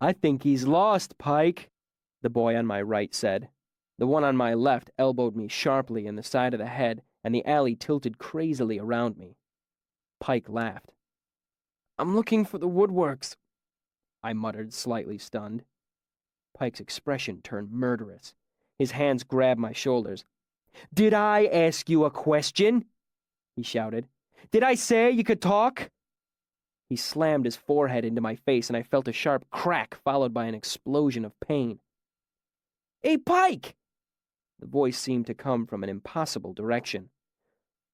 "I think he's lost, Pike," the boy on my right said. The one on my left elbowed me sharply in the side of the head, and the alley tilted crazily around me. Pike laughed. "I'm looking for the woodworks," I muttered, slightly stunned. Pike's expression turned murderous. His hands grabbed my shoulders. "Did I ask you a question?" he shouted. "Did I say you could talk?" He slammed his forehead into my face, and I felt a sharp crack followed by an explosion of pain. "Hey, Pike!" The voice seemed to come from an impossible direction.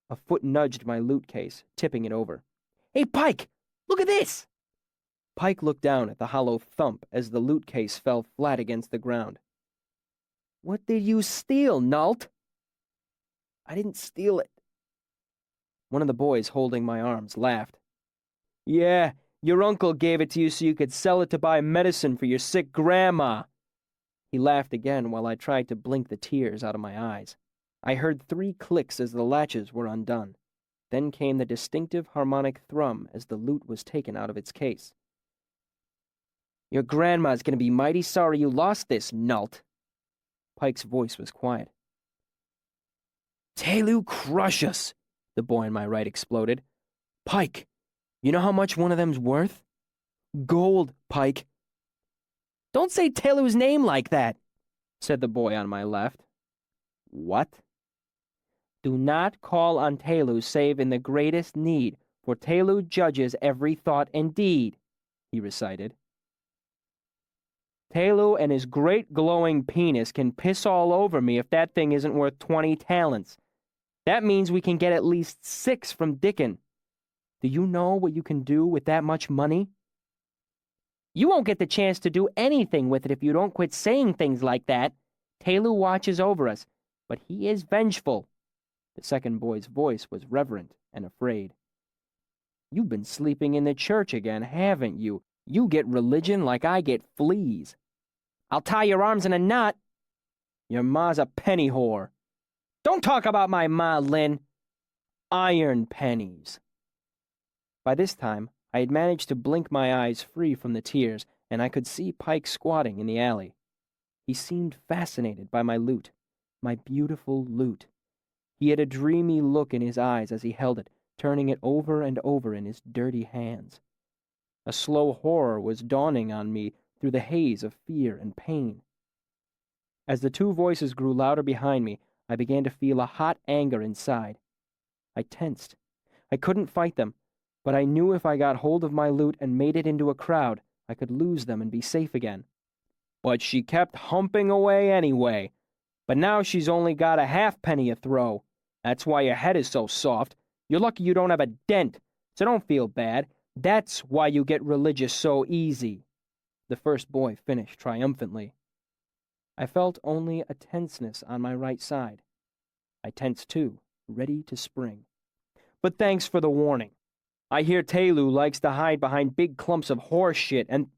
A foot nudged my loot case, tipping it over. "Hey, Pike! Look at this!" Pike looked down at the hollow thump as the loot case fell flat against the ground. "What did you steal, Nalt?" "I didn't steal it." One of the boys holding my arms laughed. "Yeah, your uncle gave it to you so you could sell it to buy medicine for your sick grandma." He laughed again while I tried to blink the tears out of my eyes. I heard 3 clicks as the latches were undone. Then came the distinctive harmonic thrum as the loot was taken out of its case. "Your grandma's gonna be mighty sorry you lost this, Nalt." Pike's voice was quiet. "Telu crush us," the boy on my right exploded. "Pike, you know how much one of them's worth? Gold, Pike." "Don't say Telu's name like that," said the boy on my left. "What?" "Do not call on Telu save in the greatest need, for Telu judges every thought and deed," he recited. "Telu and his great glowing penis can piss all over me if that thing isn't worth 20 talents. That means we can get at least 6 from Dickon. Do you know what you can do with that much money?" "You won't get the chance to do anything with it if you don't quit saying things like that. Telu watches over us, but he is vengeful." The second boy's voice was reverent and afraid. "You've been sleeping in the church again, haven't you? You get religion like I get fleas." "I'll tie your arms in a knot." "Your ma's a penny whore." "Don't talk about my ma, Lynn." "Iron pennies." By this time, I had managed to blink my eyes free from the tears, and I could see Pike squatting in the alley. He seemed fascinated by my loot, my beautiful loot. He had a dreamy look in his eyes as he held it, turning it over and over in his dirty hands. A slow horror was dawning on me through the haze of fear and pain. As the 2 voices grew louder behind me, I began to feel a hot anger inside. I tensed. I couldn't fight them, but I knew if I got hold of my loot and made it into a crowd, I could lose them and be safe again. But she kept humping away anyway. But now she's only got a halfpenny a throw. That's why your head is so soft. You're lucky you don't have a dent, so don't feel bad. That's why you get religious so easy." The first boy finished triumphantly. I felt only a tenseness on my right side. I tensed too, ready to spring. "But thanks for the warning. I hear Telu likes to hide behind big clumps of horse shit and—"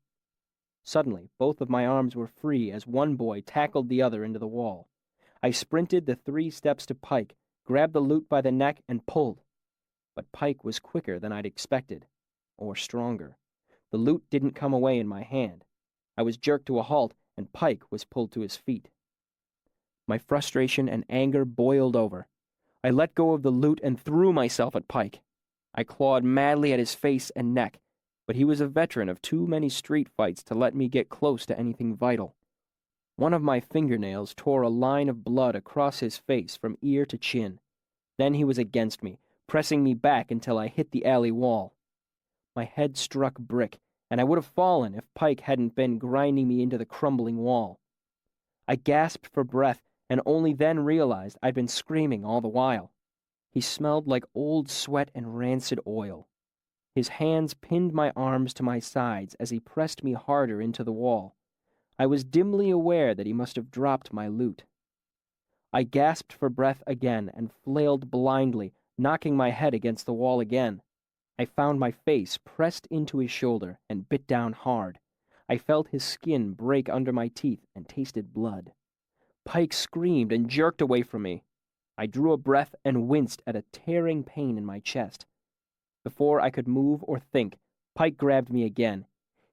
Suddenly, both of my arms were free as one boy tackled the other into the wall. I sprinted the 3 steps to Pike, grabbed the loot by the neck, and pulled. But Pike was quicker than I'd expected, or stronger. The loot didn't come away in my hand. I was jerked to a halt, and Pike was pulled to his feet. My frustration and anger boiled over. I let go of the loot and threw myself at Pike. I clawed madly at his face and neck, but he was a veteran of too many street fights to let me get close to anything vital. One of my fingernails tore a line of blood across his face from ear to chin. Then he was against me, pressing me back until I hit the alley wall. My head struck brick, and I would have fallen if Pike hadn't been grinding me into the crumbling wall. I gasped for breath and only then realized I'd been screaming all the while. He smelled like old sweat and rancid oil. His hands pinned my arms to my sides as he pressed me harder into the wall. I was dimly aware that he must have dropped my loot. I gasped for breath again and flailed blindly, knocking my head against the wall again. I found my face pressed into his shoulder and bit down hard. I felt his skin break under my teeth and tasted blood. Pike screamed and jerked away from me. I drew a breath and winced at a tearing pain in my chest. Before I could move or think, Pike grabbed me again.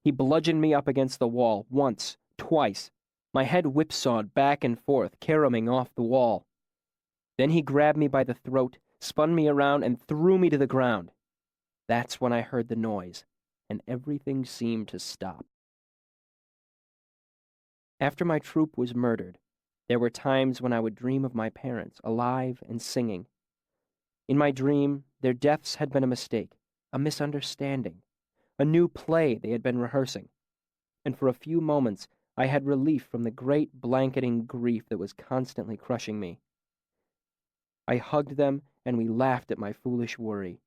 He bludgeoned me up against the wall, once, twice. My head whipsawed back and forth, caroming off the wall. Then he grabbed me by the throat, spun me around, and threw me to the ground. That's when I heard the noise, and everything seemed to stop. After my troop was murdered, there were times when I would dream of my parents, alive and singing. In my dream, their deaths had been a mistake, a misunderstanding, a new play they had been rehearsing. And for a few moments, I had relief from the great blanketing grief that was constantly crushing me. I hugged them, and we laughed at my foolish worry.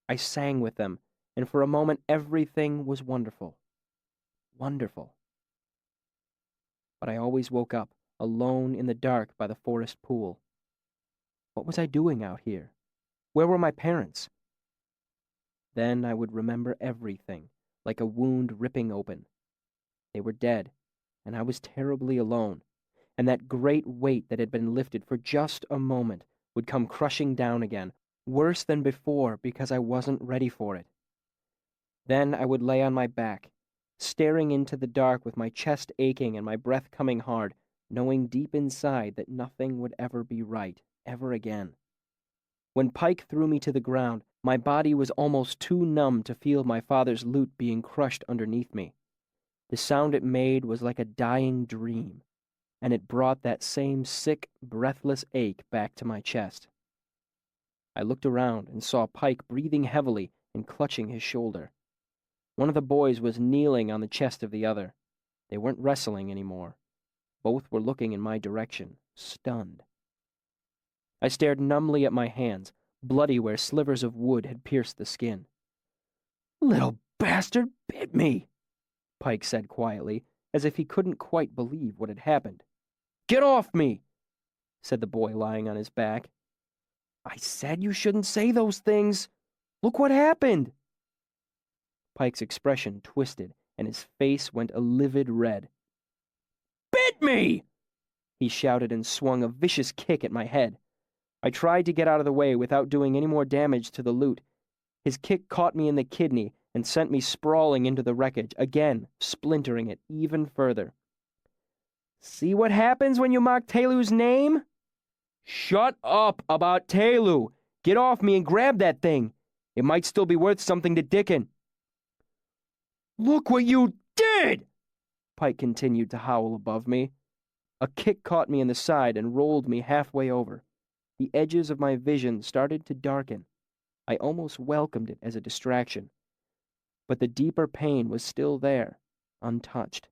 I sang with them, and for a moment everything was wonderful. Wonderful. But I always woke up, alone in the dark by the forest pool. What was I doing out here? Where were my parents? Then I would remember everything, like a wound ripping open. They were dead, and I was terribly alone, and that great weight that had been lifted for just a moment would come crushing down again, worse than before because I wasn't ready for it. Then I would lay on my back, staring into the dark with my chest aching and my breath coming hard, knowing deep inside that nothing would ever be right, ever again. When Pike threw me to the ground, my body was almost too numb to feel my father's loot being crushed underneath me. The sound it made was like a dying dream, and it brought that same sick, breathless ache back to my chest. I looked around and saw Pike breathing heavily and clutching his shoulder. One of the boys was kneeling on the chest of the other. They weren't wrestling anymore. Both were looking in my direction, stunned. I stared numbly at my hands, bloody where slivers of wood had pierced the skin. "Little bastard bit me," Pike said quietly, as if he couldn't quite believe what had happened. "Get off me," said the boy lying on his back. "I said you shouldn't say those things. Look what happened." Pike's expression twisted, and his face went a livid red. "Bit me!" he shouted and swung a vicious kick at my head. I tried to get out of the way without doing any more damage to the loot. His kick caught me in the kidney and sent me sprawling into the wreckage, again splintering it even further. "See what happens when you mock Telu's name?" "Shut up about Telu! Get off me and grab that thing! It might still be worth something to Dickon." "Look what you did!" Pike continued to howl above me. A kick caught me in the side and rolled me halfway over. The edges of my vision started to darken. I almost welcomed it as a distraction. But the deeper pain was still there, untouched.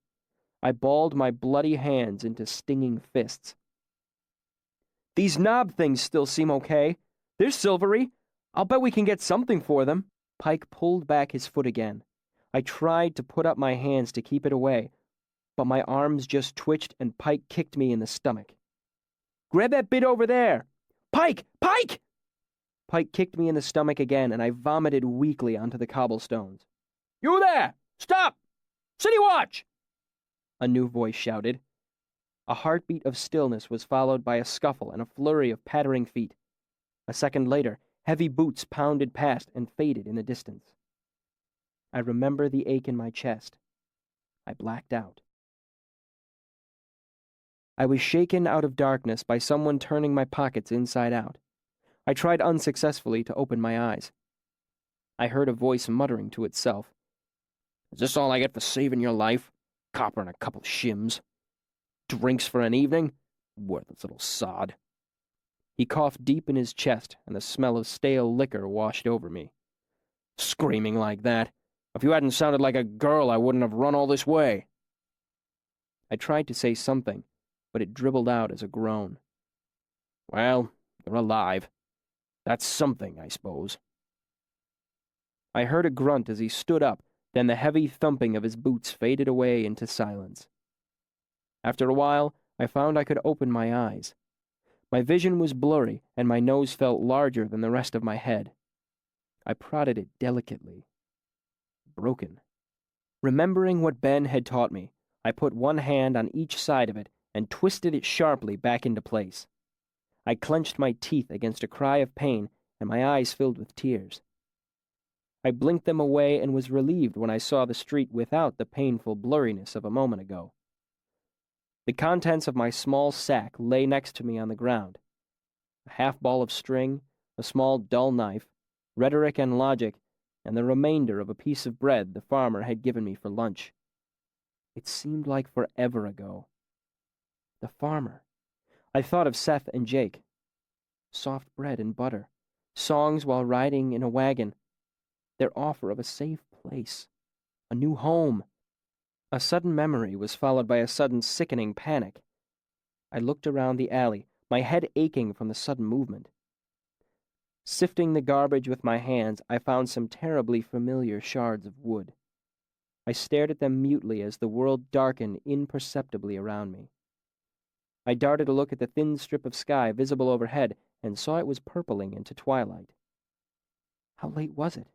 I balled my bloody hands into stinging fists. "These knob things still seem okay. They're silvery. I'll bet we can get something for them." Pike pulled back his foot again. I tried to put up my hands to keep it away, but my arms just twitched and Pike kicked me in the stomach. "Grab that bit over there! Pike! Pike!" Pike kicked me in the stomach again, and I vomited weakly onto the cobblestones. "You there! Stop! City watch!" a new voice shouted. A heartbeat of stillness was followed by a scuffle and a flurry of pattering feet. A second later, heavy boots pounded past and faded in the distance. I remember the ache in my chest. I blacked out. I was shaken out of darkness by someone turning my pockets inside out. I tried unsuccessfully to open my eyes. I heard a voice muttering to itself. "Is this all I get for saving your life? Copper and a couple shims. Drinks for an evening? Worthless little sod." He coughed deep in his chest, and the smell of stale liquor washed over me. "Screaming like that. If you hadn't sounded like a girl, I wouldn't have run all this way." I tried to say something, but it dribbled out as a groan. "Well, you're alive. That's something, I suppose." I heard a grunt as he stood up, then the heavy thumping of his boots faded away into silence. After a while, I found I could open my eyes. My vision was blurry, and my nose felt larger than the rest of my head. I prodded it delicately. Broken. Remembering what Ben had taught me, I put one hand on each side of it and twisted it sharply back into place. I clenched my teeth against a cry of pain, and my eyes filled with tears. I blinked them away and was relieved when I saw the street without the painful blurriness of a moment ago. The contents of my small sack lay next to me on the ground. A half ball of string, a small dull knife, rhetoric and logic, and the remainder of a piece of bread the farmer had given me for lunch. It seemed like forever ago. The farmer. I thought of Seth and Jake. Soft bread and butter, songs while riding in a wagon, their offer of a safe place, a new home. A sudden memory was followed by a sudden sickening panic. I looked around the alley, my head aching from the sudden movement. Sifting the garbage with my hands, I found some terribly familiar shards of wood. I stared at them mutely as the world darkened imperceptibly around me. I darted a look at the thin strip of sky visible overhead and saw it was purpling into twilight. How late was it?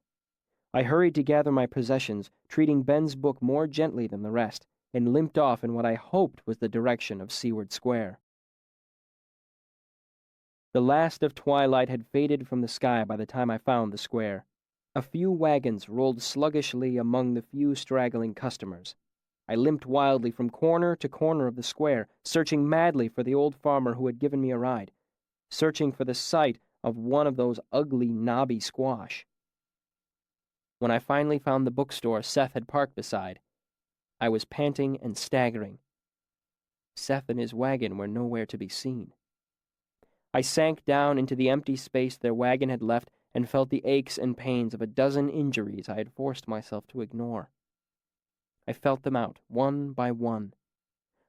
I hurried to gather my possessions, treating Ben's book more gently than the rest, and limped off in what I hoped was the direction of Seward Square. The last of twilight had faded from the sky by the time I found the square. A few wagons rolled sluggishly among the few straggling customers. I limped wildly from corner to corner of the square, searching madly for the old farmer who had given me a ride, searching for the sight of one of those ugly, knobby squash. When I finally found the bookstore Seth had parked beside, I was panting and staggering. Seth and his wagon were nowhere to be seen. I sank down into the empty space their wagon had left and felt the aches and pains of a dozen injuries I had forced myself to ignore. I felt them out, one by one.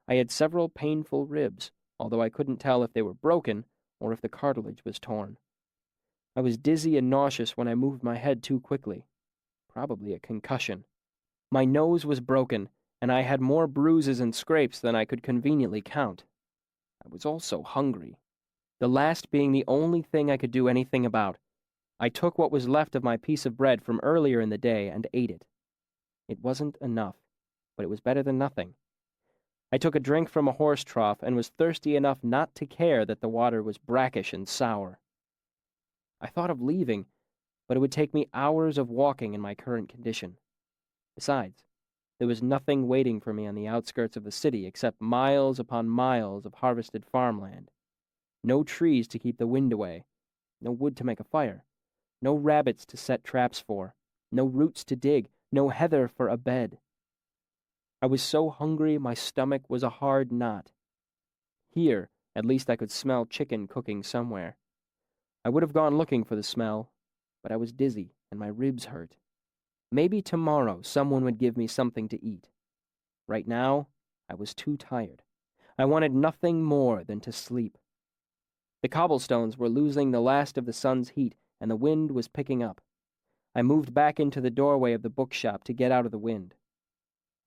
I had several painful ribs, although I couldn't tell if they were broken or if the cartilage was torn. I was dizzy and nauseous when I moved my head too quickly. Probably a concussion. My nose was broken, and I had more bruises and scrapes than I could conveniently count. I was also hungry. The last being the only thing I could do anything about. I took what was left of my piece of bread from earlier in the day and ate it. It wasn't enough, but it was better than nothing. I took a drink from a horse trough and was thirsty enough not to care that the water was brackish and sour. I thought of leaving, but it would take me hours of walking in my current condition. Besides, there was nothing waiting for me on the outskirts of the city except miles upon miles of harvested farmland. No trees to keep the wind away, no wood to make a fire, no rabbits to set traps for, no roots to dig, no heather for a bed. I was so hungry my stomach was a hard knot. Here, at least I could smell chicken cooking somewhere. I would have gone looking for the smell, but I was dizzy and my ribs hurt. Maybe tomorrow someone would give me something to eat. Right now, I was too tired. I wanted nothing more than to sleep. The cobblestones were losing the last of the sun's heat, and the wind was picking up. I moved back into the doorway of the bookshop to get out of the wind.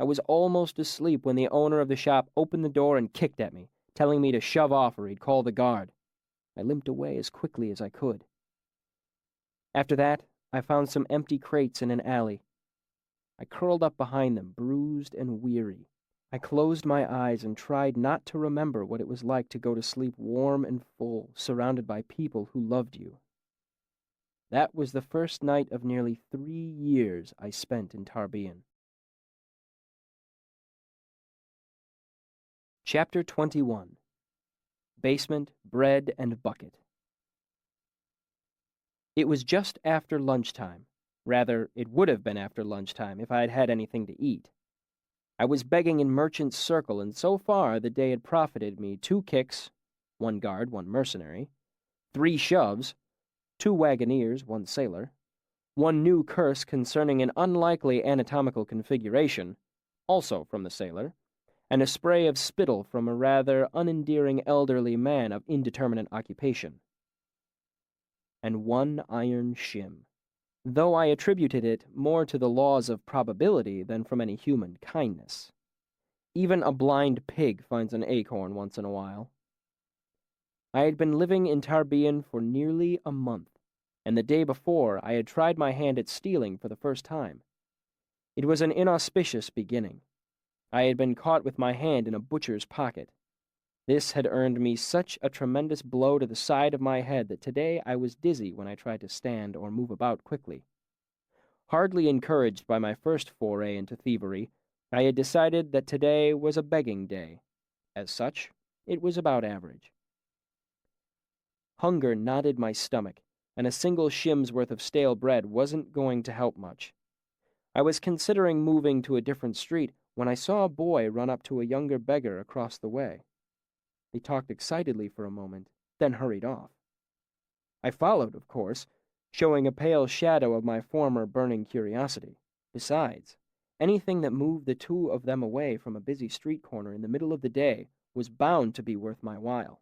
I was almost asleep when the owner of the shop opened the door and kicked at me, telling me to shove off or he'd call the guard. I limped away as quickly as I could. After that, I found some empty crates in an alley. I curled up behind them, bruised and weary. I closed my eyes and tried not to remember what it was like to go to sleep warm and full, surrounded by people who loved you. That was the first night of nearly 3 years I spent in Tarbean. Chapter 21. Basement, Bread, and Bucket. It was just after lunchtime. Rather, it would have been after lunchtime if I had had anything to eat. I was begging in Merchant's Circle, and so far the day had profited me 2 kicks, 1 guard, 1 mercenary, 3 shoves, 2 wagoneers, 1 sailor, 1 new curse concerning an unlikely anatomical configuration, also from the sailor, and a spray of spittle from a rather unendearing elderly man of indeterminate occupation. And 1 iron shim, though I attributed it more to the laws of probability than from any human kindness. Even a blind pig finds an acorn once in a while. I had been living in Tarbean for nearly a month, and the day before I had tried my hand at stealing for the first time. It was an inauspicious beginning. I had been caught with my hand in a butcher's pocket. This had earned me such a tremendous blow to the side of my head that today I was dizzy when I tried to stand or move about quickly. Hardly encouraged by my first foray into thievery, I had decided that today was a begging day. As such, it was about average. Hunger knotted my stomach, and a single shim's worth of stale bread wasn't going to help much. I was considering moving to a different street when I saw a boy run up to a younger beggar across the way. He talked excitedly for a moment, then hurried off. I followed, of course, showing a pale shadow of my former burning curiosity. Besides, anything that moved the two of them away from a busy street corner in the middle of the day was bound to be worth my while.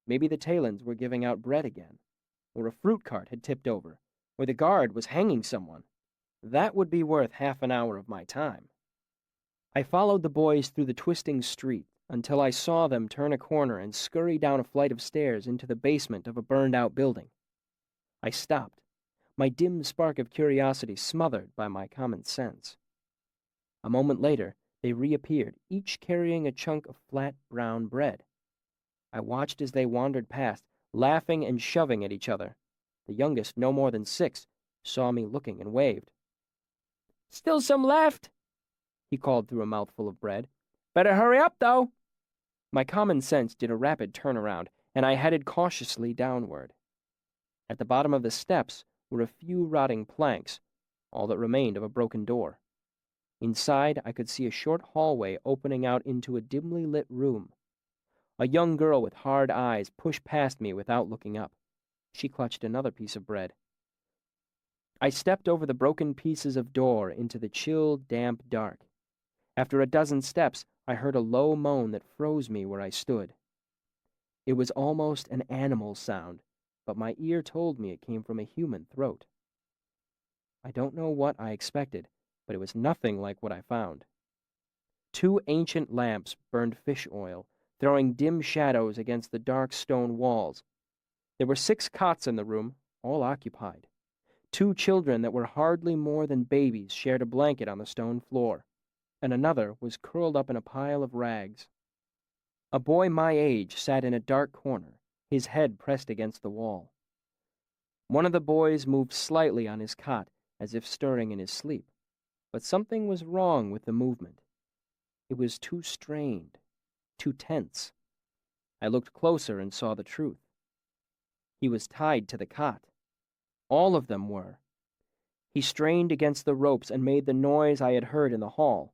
Maybe the Talons were giving out bread again, or a fruit cart had tipped over, or the guard was hanging someone. That would be worth half an hour of my time. I followed the boys through the twisting street until I saw them turn a corner and scurry down a flight of stairs into the basement of a burned-out building. I stopped, my dim spark of curiosity smothered by my common sense. A moment later, they reappeared, each carrying a chunk of flat brown bread. I watched as they wandered past, laughing and shoving at each other. The youngest, no more than 6, saw me looking and waved. "Still some left," he called through a mouthful of bread. "Better hurry up, though." My common sense did a rapid turnaround, and I headed cautiously downward. At the bottom of the steps were a few rotting planks, all that remained of a broken door. Inside, I could see a short hallway opening out into a dimly lit room. A young girl with hard eyes pushed past me without looking up. She clutched another piece of bread. I stepped over the broken pieces of door into the chill, damp dark. After a dozen steps, I heard a low moan that froze me where I stood. It was almost an animal sound, but my ear told me it came from a human throat. I don't know what I expected, but it was nothing like what I found. 2 ancient lamps burned fish oil, throwing dim shadows against the dark stone walls. There were 6 cots in the room, all occupied. 2 children that were hardly more than babies shared a blanket on the stone floor, and another was curled up in a pile of rags. A boy my age sat in a dark corner, his head pressed against the wall. One of the boys moved slightly on his cot, as if stirring in his sleep, but something was wrong with the movement. It was too strained, too tense. I looked closer and saw the truth. He was tied to the cot. All of them were. He strained against the ropes and made the noise I had heard in the hall.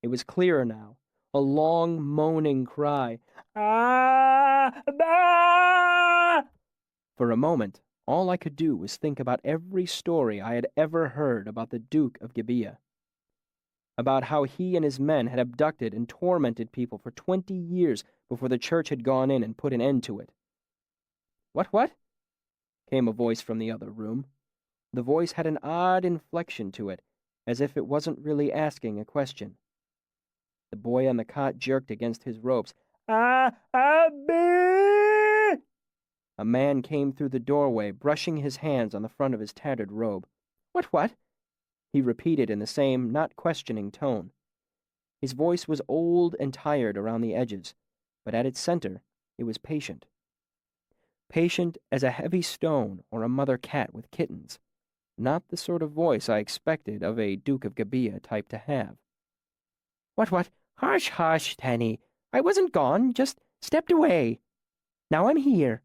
It was clearer now, a long, moaning cry. "Ah! Bah!" For a moment, all I could do was think about every story I had ever heard about the Duke of Gibeah, about how he and his men had abducted and tormented people for 20 years before the church had gone in and put an end to it. What? Came a voice from the other room. The voice had an odd inflection to it, as if it wasn't really asking a question. The boy on the cot jerked against his ropes. "Ah! Abby!" A man came through the doorway, brushing his hands on the front of his tattered robe. What? He repeated in the same, not questioning tone. His voice was old and tired around the edges, but at its center, it was patient. Patient as a heavy stone or a mother cat with kittens. Not the sort of voice I expected of a Duke of Gibeah type to have. What? Hush, Tanny. I wasn't gone, just stepped away. Now I'm here."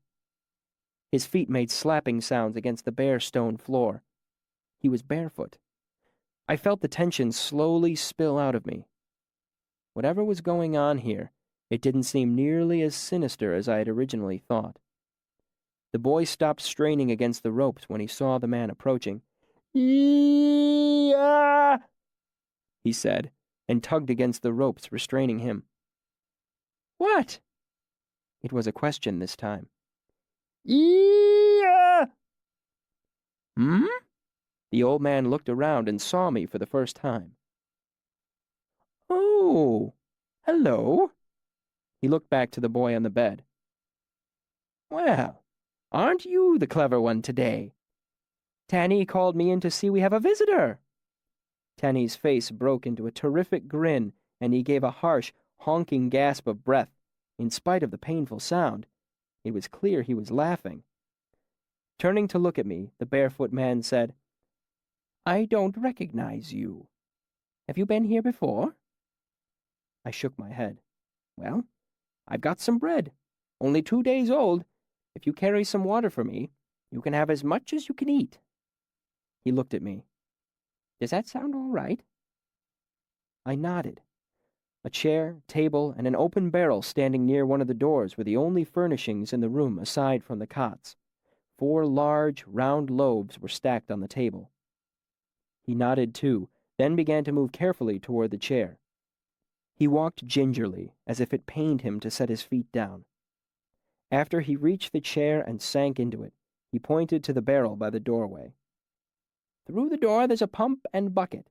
His feet made slapping sounds against the bare stone floor. He was barefoot. I felt the tension slowly spill out of me. Whatever was going on here, it didn't seem nearly as sinister as I had originally thought. The boy stopped straining against the ropes when he saw the man approaching. "Yeah," he said, and tugged against the ropes restraining him. "What?" It was a question this time. "Yeah." "Hmm?" The old man looked around and saw me for the first time. "Oh, hello." He looked back to the boy on the bed. "Well, aren't you the clever one today? Tanny called me in to see we have a visitor." Tanny's face broke into a terrific grin, and he gave a harsh, honking gasp of breath. In spite of the painful sound, it was clear he was laughing. Turning to look at me, the barefoot man said, I don't recognize you. Have you been here before? I shook my head. Well, I've got some bread. Only 2 days old. If you carry some water for me, you can have as much as you can eat. He looked at me. Does that sound all right? I nodded. A chair, table, and an open barrel standing near one of the doors were the only furnishings in the room aside from the cots. 4 large, round loaves were stacked on the table. He nodded too, then began to move carefully toward the chair. He walked gingerly, as if it pained him to set his feet down. After he reached the chair and sank into it, he pointed to the barrel by the doorway. Through the door there's a pump and bucket.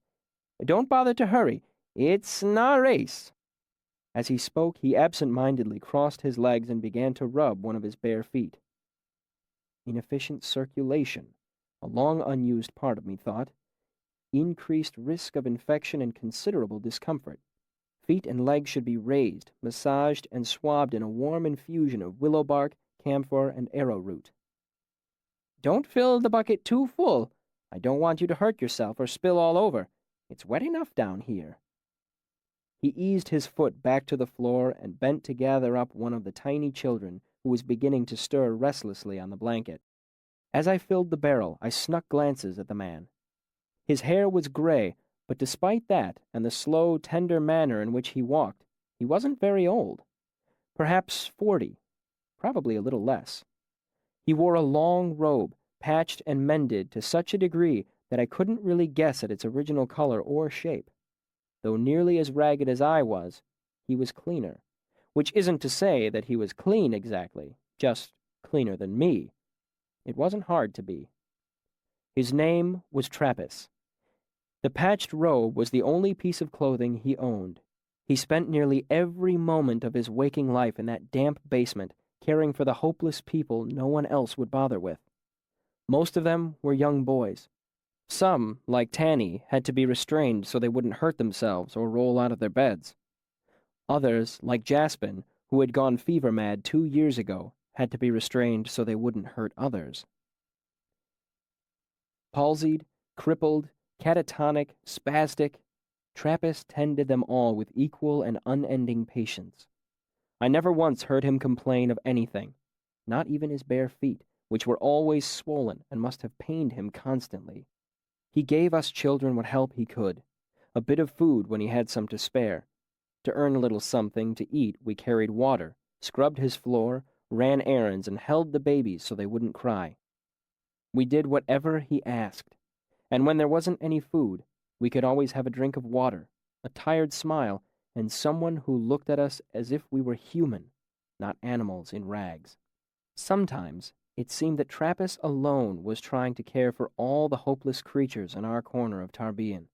Don't bother to hurry. It's na race. As he spoke, he absent-mindedly crossed his legs and began to rub one of his bare feet. Inefficient circulation, a long unused part of me thought. Increased risk of infection and considerable discomfort. Feet and legs should be raised, massaged, and swabbed in a warm infusion of willow bark, camphor, and arrowroot. Don't fill the bucket too full. I don't want you to hurt yourself or spill all over. It's wet enough down here. He eased his foot back to the floor and bent to gather up one of the tiny children who was beginning to stir restlessly on the blanket. As I filled the barrel, I snuck glances at the man. His hair was gray, but despite that and the slow, tender manner in which he walked, he wasn't very old. Perhaps 40, probably a little less. He wore a long robe, patched and mended to such a degree that I couldn't really guess at its original color or shape. Though nearly as ragged as I was, he was cleaner, which isn't to say that he was clean exactly, just cleaner than me. It wasn't hard to be. His name was Trappist. The patched robe was the only piece of clothing he owned. He spent nearly every moment of his waking life in that damp basement, caring for the hopeless people no one else would bother with. Most of them were young boys. Some, like Tanny, had to be restrained so they wouldn't hurt themselves or roll out of their beds. Others, like Jaspin, who had gone fever-mad 2 years ago, had to be restrained so they wouldn't hurt others. Palsied, crippled, catatonic, spastic, Trappist tended them all with equal and unending patience. I never once heard him complain of anything, not even his bare feet, which were always swollen and must have pained him constantly. He gave us children what help he could, a bit of food when he had some to spare. To earn a little something to eat, we carried water, scrubbed his floor, ran errands, and held the babies so they wouldn't cry. We did whatever he asked, and when there wasn't any food, we could always have a drink of water, a tired smile, and someone who looked at us as if we were human, not animals in rags. Sometimes it seemed that Trappist alone was trying to care for all the hopeless creatures in our corner of Tarbean.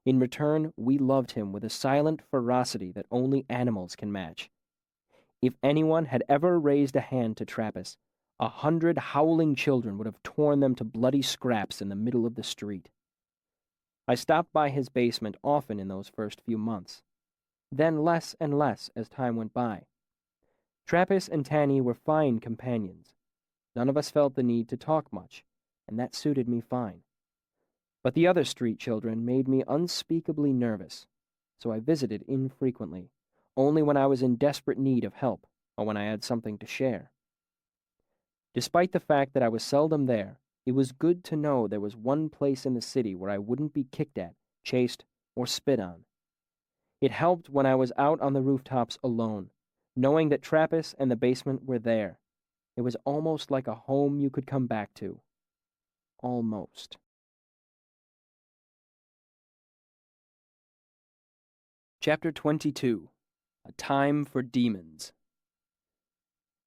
In return, we loved him with a silent ferocity that only animals can match. If anyone had ever raised a hand to Trappist, 100 howling children would have torn them to bloody scraps in the middle of the street. I stopped by his basement often in those first few months, then less and less as time went by. Trappist and Tanny were fine companions. None of us felt the need to talk much, and that suited me fine. But the other street children made me unspeakably nervous, so I visited infrequently, only when I was in desperate need of help or when I had something to share. Despite the fact that I was seldom there, it was good to know there was one place in the city where I wouldn't be kicked at, chased, or spit on. It helped when I was out on the rooftops alone, knowing that Trappist and the basement were there. It was almost like a home you could come back to. Almost. Chapter 22. A Time for Demons.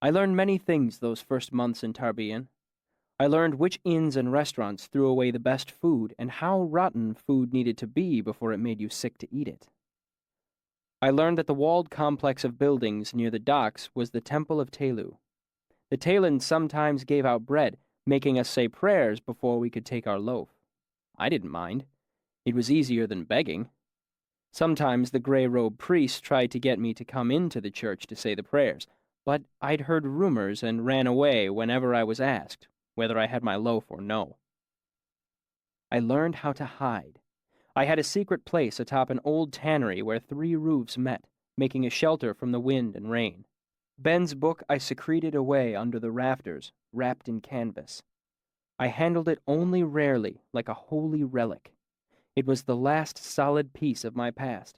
I learned many things those first months in Tarbean. I learned which inns and restaurants threw away the best food and how rotten food needed to be before it made you sick to eat it. I learned that the walled complex of buildings near the docks was the Temple of Telu. The Talans sometimes gave out bread, making us say prayers before we could take our loaf. I didn't mind. It was easier than begging. Sometimes the gray-robed priest tried to get me to come into the church to say the prayers, but I'd heard rumors and ran away whenever I was asked, whether I had my loaf or no. I learned how to hide. I had a secret place atop an old tannery where 3 roofs met, making a shelter from the wind and rain. Ben's book I secreted away under the rafters, wrapped in canvas. I handled it only rarely, like a holy relic. It was the last solid piece of my past,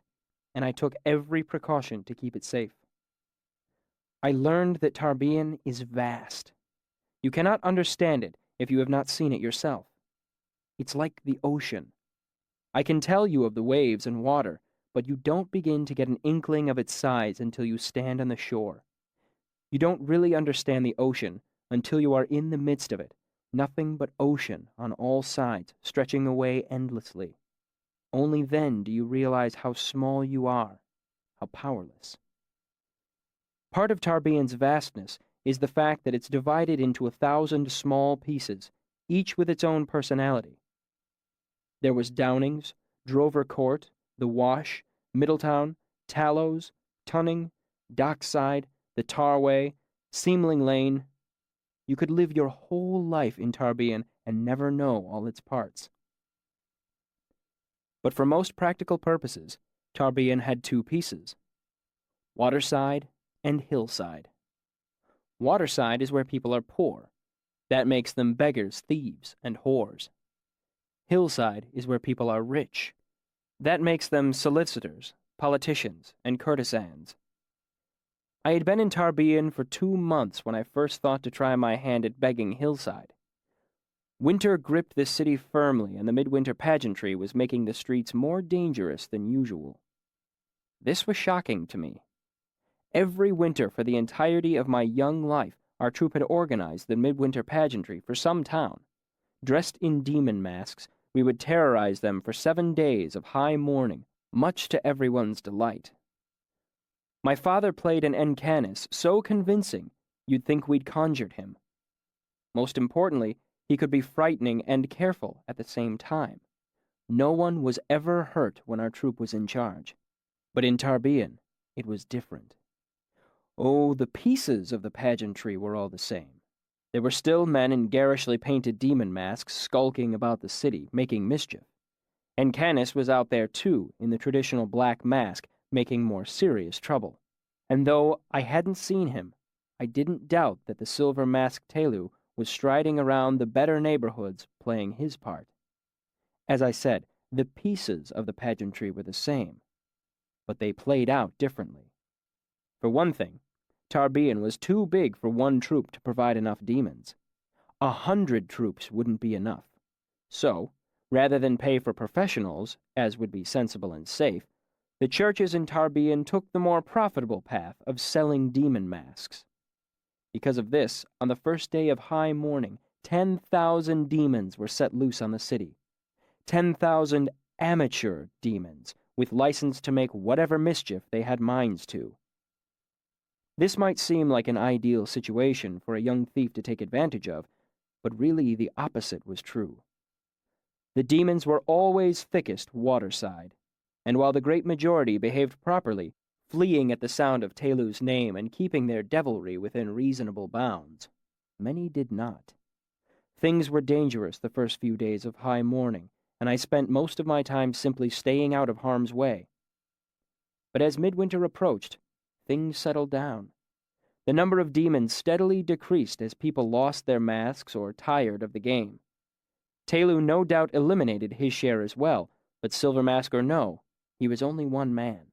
and I took every precaution to keep it safe. I learned that Tarbean is vast. You cannot understand it if you have not seen it yourself. It's like the ocean. I can tell you of the waves and water, but you don't begin to get an inkling of its size until you stand on the shore. You don't really understand the ocean until you are in the midst of it, nothing but ocean on all sides, stretching away endlessly. Only then do you realize how small you are, how powerless. Part of Tarbean's vastness is the fact that it's divided into 1,000 small pieces, each with its own personality. There was Downings, Drover Court, The Wash, Middletown, Tallows, Tunning, Dockside, the Tarway, Seemling Lane. You could live your whole life in Tarbean and never know all its parts. But for most practical purposes, Tarbean had 2 pieces: Waterside and Hillside. Waterside is where people are poor. That makes them beggars, thieves, and whores. Hillside is where people are rich. That makes them solicitors, politicians, and courtesans. I had been in Tarbean for 2 months when I first thought to try my hand at begging Hillside. Winter gripped this city firmly, and the midwinter pageantry was making the streets more dangerous than usual. This was shocking to me. Every winter for the entirety of my young life, our troupe had organized the midwinter pageantry for some town. Dressed in demon masks, we would terrorize them for 7 days of high mourning, much to everyone's delight. My father played an Encanis so convincing you'd think we'd conjured him. Most importantly, he could be frightening and careful at the same time. No one was ever hurt when our troupe was in charge. But in Tarbean, it was different. Oh, the pieces of the pageantry were all the same. There were still men in garishly painted demon masks skulking about the city, making mischief. And Canis was out there too, in the traditional black mask, making more serious trouble. And though I hadn't seen him, I didn't doubt that the silver-masked Telu was striding around the better neighborhoods playing his part. As I said, the pieces of the pageantry were the same, but they played out differently. For one thing, Tarbean was too big for one troupe to provide enough demons. 100 troops wouldn't be enough. So, rather than pay for professionals, as would be sensible and safe, the churches in Tarbean took the more profitable path of selling demon masks. Because of this, on the first day of high mourning, 10,000 demons were set loose on the city. 10,000 amateur demons, with license to make whatever mischief they had minds to. This might seem like an ideal situation for a young thief to take advantage of, but really the opposite was true. The demons were always thickest waterside, and while the great majority behaved properly, fleeing at the sound of Telu's name and keeping their devilry within reasonable bounds, many did not. Things were dangerous the first few days of high mourning, and I spent most of my time simply staying out of harm's way. But as midwinter approached, things settled down. The number of demons steadily decreased as people lost their masks or tired of the game. Telu no doubt eliminated his share as well, but Silver Mask or no, he was only one man.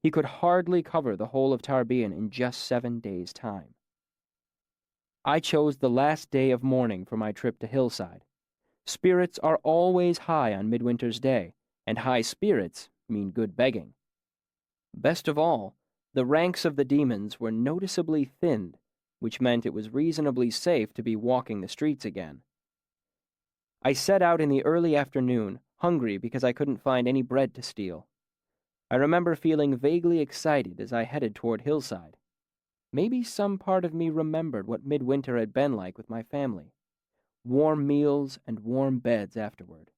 He could hardly cover the whole of Tarbean in just 7 days' time. I chose the last day of mourning for my trip to Hillside. Spirits are always high on Midwinter's Day, and high spirits mean good begging. Best of all, the ranks of the demons were noticeably thinned, which meant it was reasonably safe to be walking the streets again. I set out in the early afternoon, hungry because I couldn't find any bread to steal. I remember feeling vaguely excited as I headed toward Hillside. Maybe some part of me remembered what midwinter had been like with my family. Warm meals and warm beds afterward.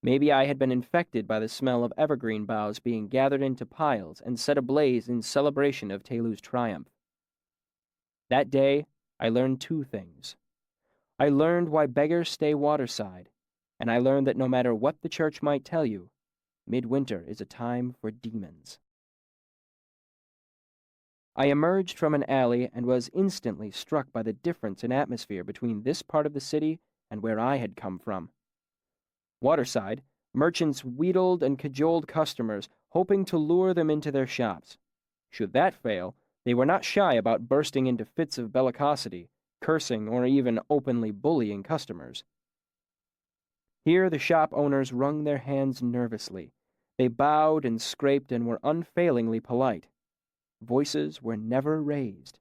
Maybe I had been infected by the smell of evergreen boughs being gathered into piles and set ablaze in celebration of Telu's triumph. That day, I learned 2 things. I learned why beggars stay waterside, and I learned that no matter what the church might tell you, midwinter is a time for demons. I emerged from an alley and was instantly struck by the difference in atmosphere between this part of the city and where I had come from. Waterside, merchants wheedled and cajoled customers, hoping to lure them into their shops. Should that fail, they were not shy about bursting into fits of bellicosity, cursing, or even openly bullying customers. Here the shop owners wrung their hands nervously. They bowed and scraped and were unfailingly polite. Voices were never raised.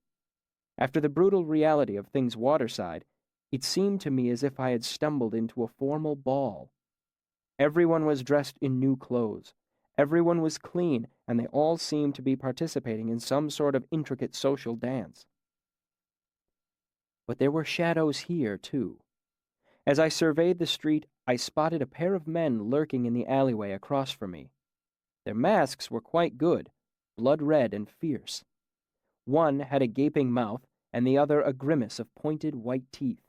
After the brutal reality of things waterside, it seemed to me as if I had stumbled into a formal ball. Everyone was dressed in new clothes. Everyone was clean, and they all seemed to be participating in some sort of intricate social dance. But there were shadows here, too. As I surveyed the street, I spotted a pair of men lurking in the alleyway across from me. Their masks were quite good, blood-red and fierce. One had a gaping mouth, and the other a grimace of pointed white teeth.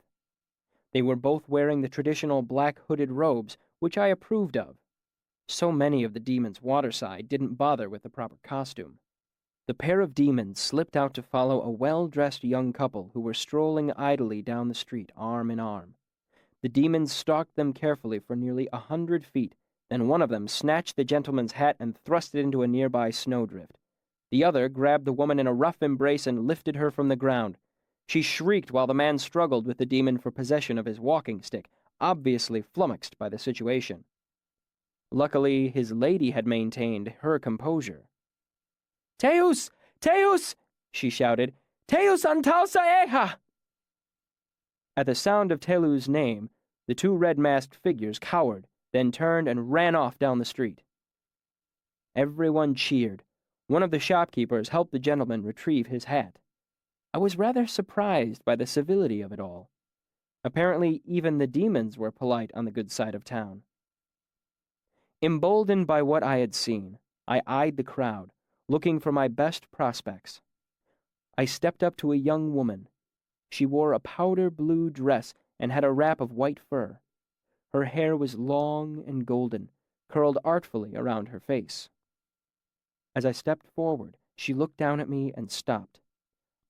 They were both wearing the traditional black hooded robes, which I approved of. So many of the demons waterside didn't bother with the proper costume. The pair of demons slipped out to follow a well-dressed young couple who were strolling idly down the street, arm in arm. The demons stalked them carefully for nearly 100 feet, then one of them snatched the gentleman's hat and thrust it into a nearby snowdrift. The other grabbed the woman in a rough embrace and lifted her from the ground. She shrieked while the man struggled with the demon for possession of his walking stick, obviously flummoxed by the situation. Luckily, his lady had maintained her composure. "Teus! Teus!" she shouted. "Teus antausa eha!" At the sound of Telu's name, the two red-masked figures cowered, then turned and ran off down the street. Everyone cheered. One of the shopkeepers helped the gentleman retrieve his hat. I was rather surprised by the civility of it all. Apparently, even the demons were polite on the good side of town. Emboldened by what I had seen, I eyed the crowd, looking for my best prospects. I stepped up to a young woman. She wore a powder blue dress and had a wrap of white fur. Her hair was long and golden, curled artfully around her face. As I stepped forward, she looked down at me and stopped.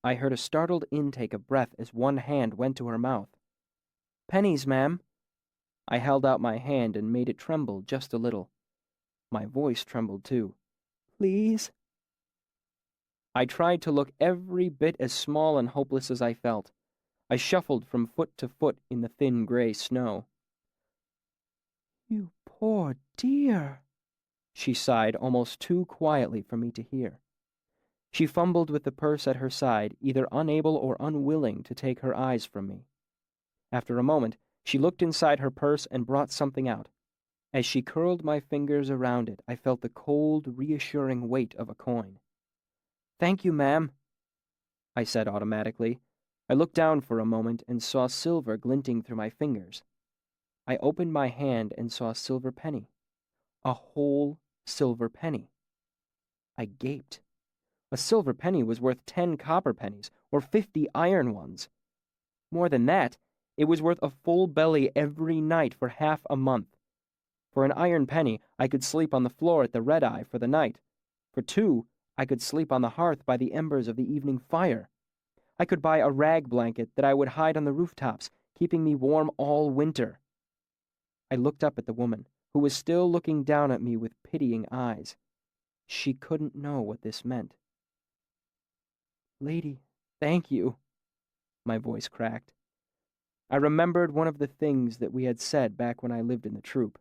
I heard a startled intake of breath as one hand went to her mouth. "Pennies, ma'am." I held out my hand and made it tremble just a little. My voice trembled too. "Please?" I tried to look every bit as small and hopeless as I felt. I shuffled from foot to foot in the thin gray snow. "You poor dear," she sighed almost too quietly for me to hear. She fumbled with the purse at her side, either unable or unwilling to take her eyes from me. After a moment, she looked inside her purse and brought something out. As she curled my fingers around it, I felt the cold, reassuring weight of a coin. "Thank you, ma'am," I said automatically. I looked down for a moment and saw silver glinting through my fingers. I opened my hand and saw a silver penny. A whole silver penny. I gaped. A silver penny was worth 10 copper pennies, or 50 iron ones. More than that, it was worth a full belly every night for half a month. For an iron penny, I could sleep on the floor at the Red Eye for the night. For 2, I could sleep on the hearth by the embers of the evening fire. I could buy a rag blanket that I would hide on the rooftops, keeping me warm all winter. I looked up at the woman, who was still looking down at me with pitying eyes. She couldn't know what this meant. "Lady, thank you," my voice cracked. I remembered one of the things that we had said back when I lived in the troop.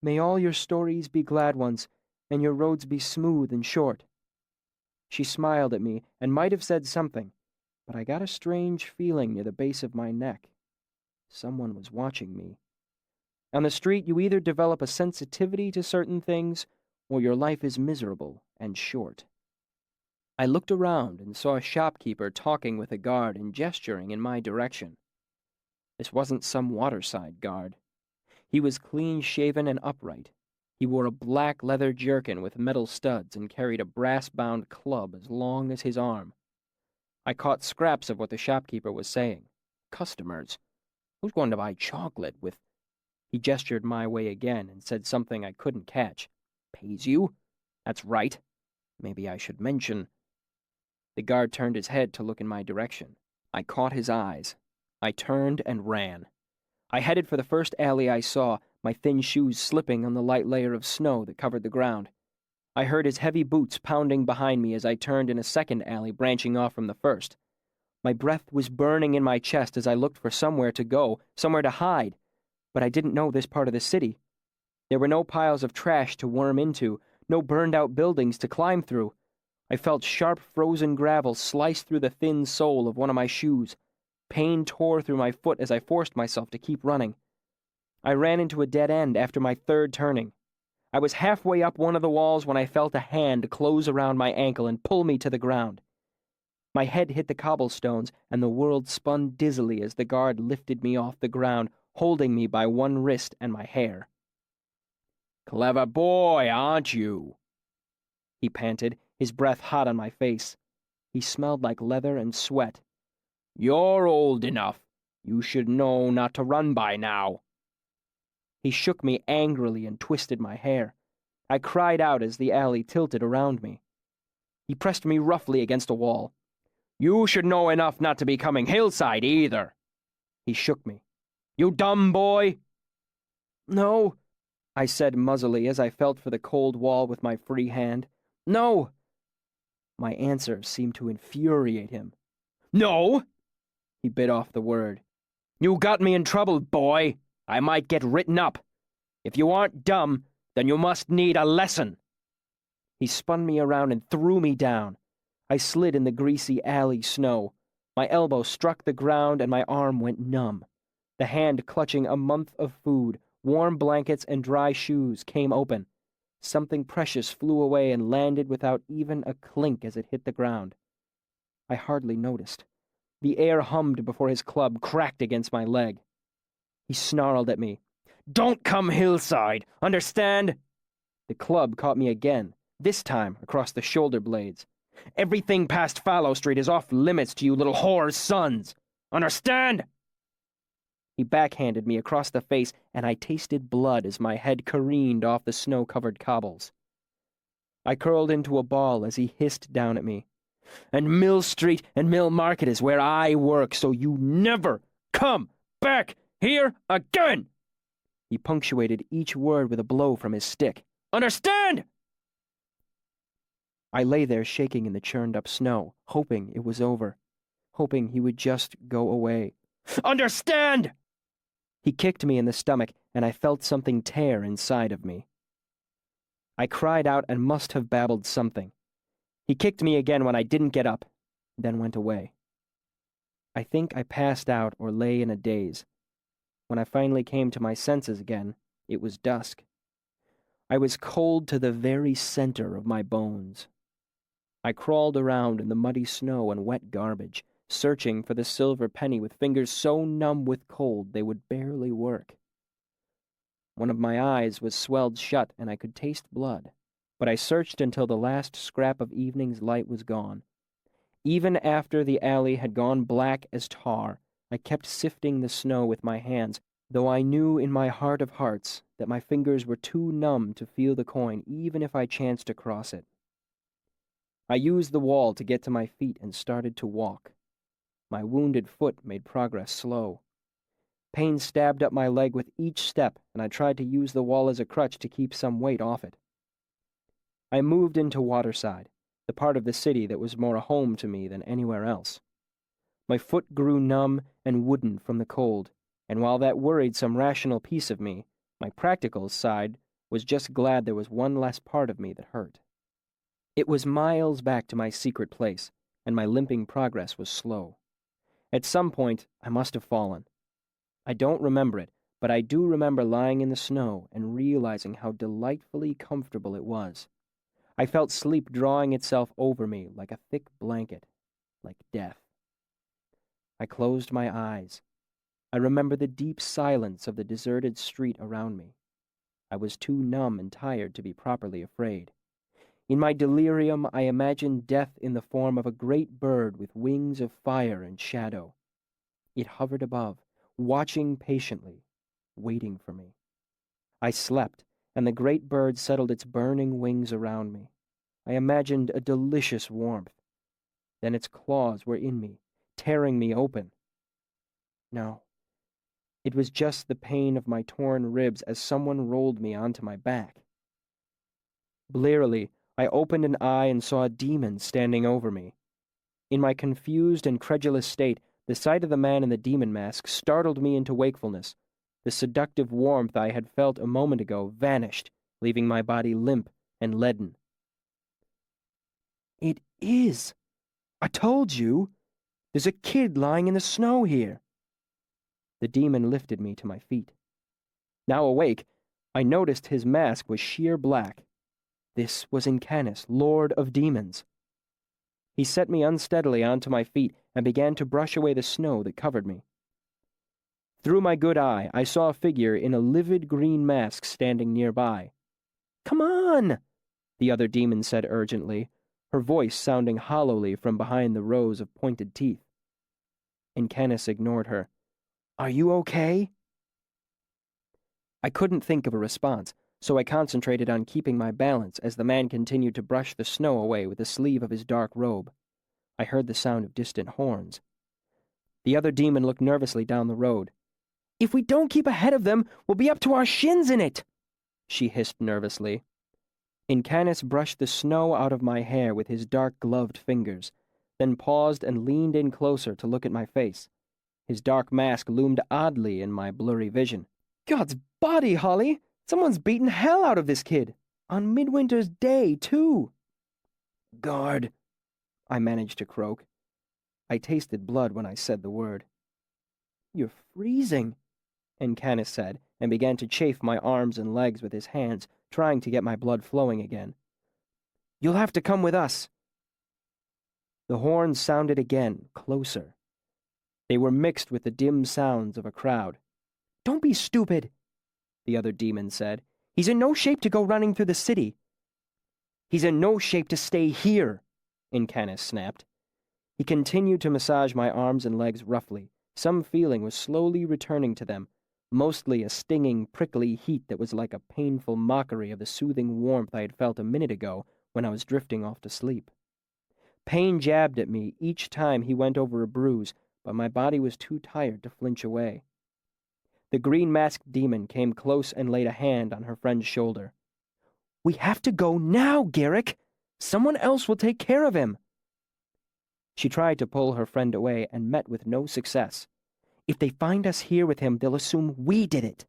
"May all your stories be glad ones, and your roads be smooth and short." She smiled at me and might have said something, but I got a strange feeling near the base of my neck. Someone was watching me. On the street, you either develop a sensitivity to certain things, or your life is miserable and short. I looked around and saw a shopkeeper talking with a guard and gesturing in my direction. This wasn't some waterside guard. He was clean-shaven and upright. He wore a black leather jerkin with metal studs and carried a brass-bound club as long as his arm. I caught scraps of what the shopkeeper was saying. Customers. Who's going to buy chocolate with He gestured my way again and said something I couldn't catch. Pays you? That's right. Maybe I should mention. The guard turned his head to look in my direction. I caught his eyes. I turned and ran. I headed for the first alley I saw, my thin shoes slipping on the light layer of snow that covered the ground. I heard his heavy boots pounding behind me as I turned in a second alley branching off from the first. My breath was burning in my chest as I looked for somewhere to go, somewhere to hide, but I didn't know this part of the city. There were no piles of trash to worm into, no burned-out buildings to climb through. I felt sharp frozen gravel slice through the thin sole of one of my shoes. Pain tore through my foot as I forced myself to keep running. I ran into a dead end after my third turning. I was halfway up one of the walls when I felt a hand close around my ankle and pull me to the ground. My head hit the cobblestones, and the world spun dizzily as the guard lifted me off the ground, holding me by one wrist and my hair. "Clever boy, aren't you?" he panted, his breath hot on my face. He smelled like leather and sweat. "You're old enough. You should know not to run by now." He shook me angrily and twisted my hair. I cried out as the alley tilted around me. He pressed me roughly against a wall. "You should know enough not to be coming hillside either." He shook me. "You dumb boy?" "No," I said muzzily as I felt for the cold wall with my free hand. "No." My answer seemed to infuriate him. "No?" He bit off the word. "You got me in trouble, boy. I might get written up. If you aren't dumb, then you must need a lesson." He spun me around and threw me down. I slid in the greasy alley snow. My elbow struck the ground and my arm went numb. The hand clutching a month of food, warm blankets, and dry shoes came open. Something precious flew away and landed without even a clink as it hit the ground. I hardly noticed. The air hummed before his club cracked against my leg. He snarled at me. "Don't come hillside, understand?" The club caught me again, this time across the shoulder blades. "Everything past Fallow Street is off limits to you little whore's sons. Understand?" He backhanded me across the face, and I tasted blood as my head careened off the snow-covered cobbles. I curled into a ball as he hissed down at me. "And Mill Street and Mill Market is where I work, so you never come back here again!" He punctuated each word with a blow from his stick. "Understand?" I lay there shaking in the churned-up snow, hoping it was over, hoping he would just go away. "Understand!" He kicked me in the stomach, and I felt something tear inside of me. I cried out and must have babbled something. He kicked me again when I didn't get up, then went away. I think I passed out or lay in a daze. When I finally came to my senses again, it was dusk. I was cold to the very center of my bones. I crawled around in the muddy snow and wet garbage, searching for the silver penny with fingers so numb with cold they would barely work. One of my eyes was swelled shut and I could taste blood, but I searched until the last scrap of evening's light was gone. Even after the alley had gone black as tar, I kept sifting the snow with my hands, though I knew in my heart of hearts that my fingers were too numb to feel the coin even if I chanced to cross it. I used the wall to get to my feet and started to walk. My wounded foot made progress slow. Pain stabbed up my leg with each step, and I tried to use the wall as a crutch to keep some weight off it. I moved into Waterside, the part of the city that was more a home to me than anywhere else. My foot grew numb and wooden from the cold, and while that worried some rational piece of me, my practical side was just glad there was one less part of me that hurt. It was miles back to my secret place, and my limping progress was slow. At some point, I must have fallen. I don't remember it, but I do remember lying in the snow and realizing how delightfully comfortable it was. I felt sleep drawing itself over me like a thick blanket, like death. I closed my eyes. I remember the deep silence of the deserted street around me. I was too numb and tired to be properly afraid. In my delirium, I imagined death in the form of a great bird with wings of fire and shadow. It hovered above, watching patiently, waiting for me. I slept, and the great bird settled its burning wings around me. I imagined a delicious warmth. Then its claws were in me, tearing me open. No, it was just the pain of my torn ribs as someone rolled me onto my back. Blearily, I opened an eye and saw a demon standing over me. In my confused and credulous state, the sight of the man in the demon mask startled me into wakefulness. The seductive warmth I had felt a moment ago vanished, leaving my body limp and leaden. "It is! I told you! There's a kid lying in the snow here!" The demon lifted me to my feet. Now awake, I noticed his mask was sheer black. This was Incanus, Lord of Demons. He set me unsteadily onto my feet and began to brush away the snow that covered me. Through my good eye, I saw a figure in a livid green mask standing nearby. "Come on!" the other demon said urgently, her voice sounding hollowly from behind the rows of pointed teeth. Incanus ignored her. "Are you okay?" I couldn't think of a response, so I concentrated on keeping my balance as the man continued to brush the snow away with the sleeve of his dark robe. I heard the sound of distant horns. The other demon looked nervously down the road. "If we don't keep ahead of them, we'll be up to our shins in it," she hissed nervously. Incanus brushed the snow out of my hair with his dark gloved fingers, then paused and leaned in closer to look at my face. His dark mask loomed oddly in my blurry vision. "God's body, Holly! Someone's beaten hell out of this kid! On Midwinter's Day, too!" "Guard," I managed to croak. I tasted blood when I said the word. "You're freezing," Incanus said, and began to chafe my arms and legs with his hands, trying to get my blood flowing again. "You'll have to come with us." The horns sounded again, closer. They were mixed with the dim sounds of a crowd. "Don't be stupid," the other demon said. "He's in no shape to go running through the city." "He's in no shape to stay here," Incanus snapped. He continued to massage my arms and legs roughly. Some feeling was slowly returning to them, mostly a stinging, prickly heat that was like a painful mockery of the soothing warmth I had felt a minute ago when I was drifting off to sleep. Pain jabbed at me each time he went over a bruise, but my body was too tired to flinch away. The green-masked demon came close and laid a hand on her friend's shoulder. "We have to go now, Garrick! Someone else will take care of him!" She tried to pull her friend away and met with no success. "If they find us here with him, they'll assume we did it."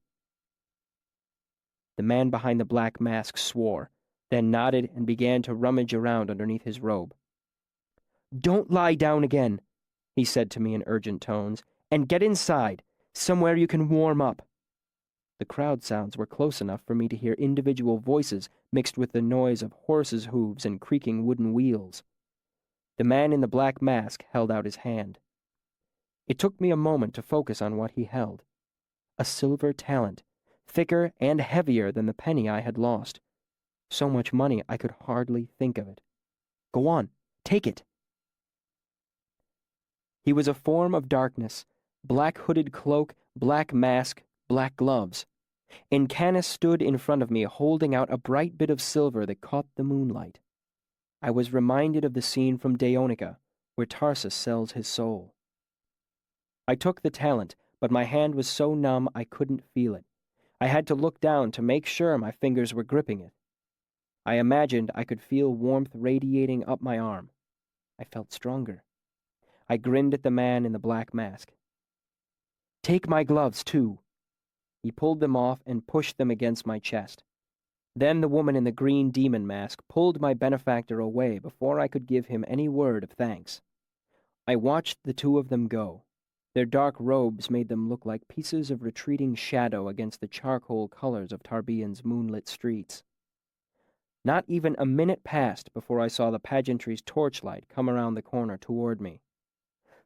The man behind the black mask swore, then nodded and began to rummage around underneath his robe. "Don't lie down again," he said to me in urgent tones, "and get inside, somewhere you can warm up." The crowd sounds were close enough for me to hear individual voices mixed with the noise of horses' hooves and creaking wooden wheels. The man in the black mask held out his hand. It took me a moment to focus on what he held. A silver talent, thicker and heavier than the penny I had lost. So much money I could hardly think of it. "Go on, take it." He was a form of darkness, black hooded cloak, black mask, black gloves. Incanus stood in front of me holding out a bright bit of silver that caught the moonlight. I was reminded of the scene from Daonica, where Tarsus sells his soul. I took the talent, but my hand was so numb I couldn't feel it. I had to look down to make sure my fingers were gripping it. I imagined I could feel warmth radiating up my arm. I felt stronger. I grinned at the man in the black mask. "Take my gloves, too." He pulled them off and pushed them against my chest. Then the woman in the green demon mask pulled my benefactor away before I could give him any word of thanks. I watched the two of them go. Their dark robes made them look like pieces of retreating shadow against the charcoal colors of Tarbean's moonlit streets. Not even a minute passed before I saw the pageantry's torchlight come around the corner toward me.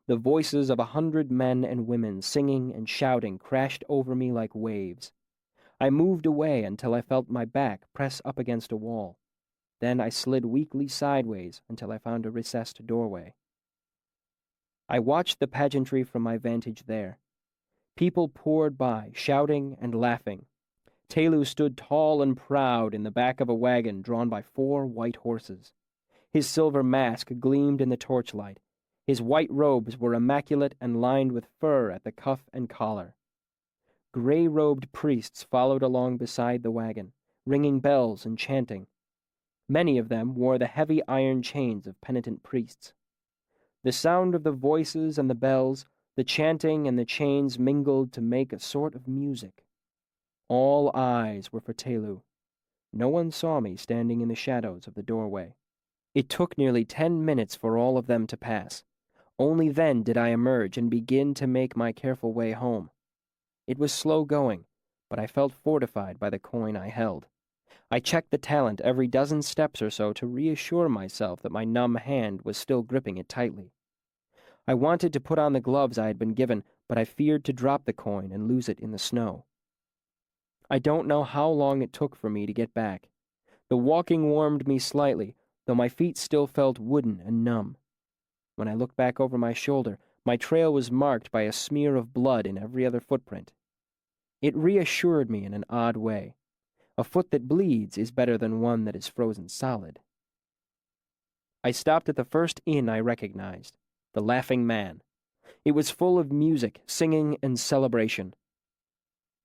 The voices of 100 men and women singing and shouting crashed over me like waves. I moved away until I felt my back press up against a wall. Then I slid weakly sideways until I found a recessed doorway. I watched the pageantry from my vantage there. People poured by, shouting and laughing. Telu stood tall and proud in the back of a wagon drawn by 4 white horses. His silver mask gleamed in the torchlight. His white robes were immaculate and lined with fur at the cuff and collar. Gray-robed priests followed along beside the wagon, ringing bells and chanting. Many of them wore the heavy iron chains of penitent priests. The sound of the voices and the bells, the chanting and the chains mingled to make a sort of music. All eyes were for Telu. No one saw me standing in the shadows of the doorway. It took nearly 10 minutes for all of them to pass. Only then did I emerge and begin to make my careful way home. It was slow going, but I felt fortified by the coin I held. I checked the talent every dozen steps or so to reassure myself that my numb hand was still gripping it tightly. I wanted to put on the gloves I had been given, but I feared to drop the coin and lose it in the snow. I don't know how long it took for me to get back. The walking warmed me slightly, though my feet still felt wooden and numb. When I looked back over my shoulder, my trail was marked by a smear of blood in every other footprint. It reassured me in an odd way. A foot that bleeds is better than one that is frozen solid. I stopped at the first inn I recognized, the Laughing Man. It was full of music, singing, and celebration.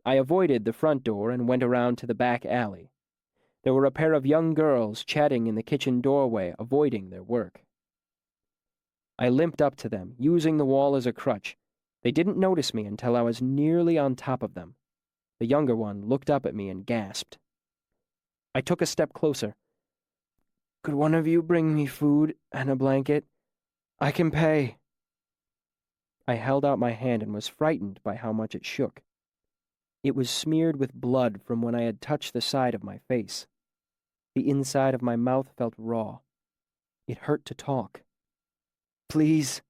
I avoided the front door and went around to the back alley. There were a pair of young girls chatting in the kitchen doorway, avoiding their work. I limped up to them, using the wall as a crutch. They didn't notice me until I was nearly on top of them. The younger one looked up at me and gasped. I took a step closer. "Could one of you bring me food and a blanket? I can pay." I held out my hand and was frightened by how much it shook. It was smeared with blood from when I had touched the side of my face. The inside of my mouth felt raw. It hurt to talk. "Please."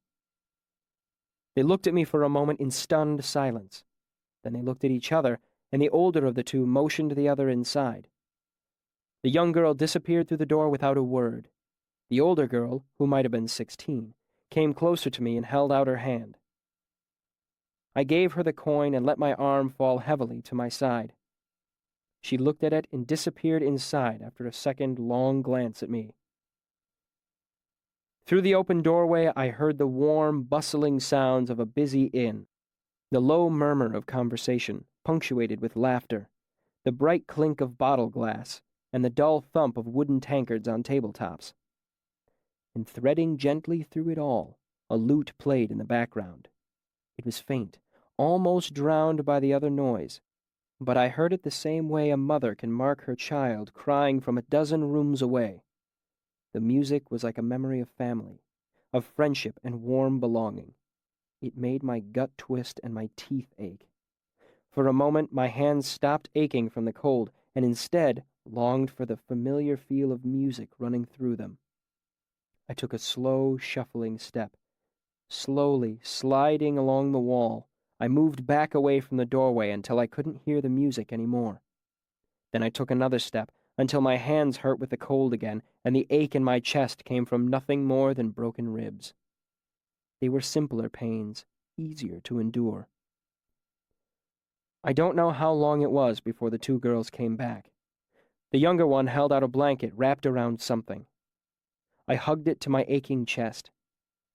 They looked at me for a moment in stunned silence. Then they looked at each other, and the older of the two motioned the other inside. The young girl disappeared through the door without a word. The older girl, who might have been 16, came closer to me and held out her hand. I gave her the coin and let my arm fall heavily to my side. She looked at it and disappeared inside after a second long glance at me. Through the open doorway, I heard the warm, bustling sounds of a busy inn, the low murmur of conversation, punctuated with laughter, the bright clink of bottle glass, and the dull thump of wooden tankards on tabletops. And threading gently through it all, a lute played in the background. It was faint, almost drowned by the other noise, but I heard it the same way a mother can mark her child crying from a dozen rooms away. The music was like a memory of family, of friendship and warm belonging. It made my gut twist and my teeth ache. For a moment, my hands stopped aching from the cold, and instead longed for the familiar feel of music running through them. I took a slow, shuffling step. Slowly, sliding along the wall, I moved back away from the doorway until I couldn't hear the music anymore. Then I took another step, until my hands hurt with the cold again, and the ache in my chest came from nothing more than broken ribs. They were simpler pains, easier to endure. I don't know how long it was before the two girls came back. The younger one held out a blanket wrapped around something. I hugged it to my aching chest.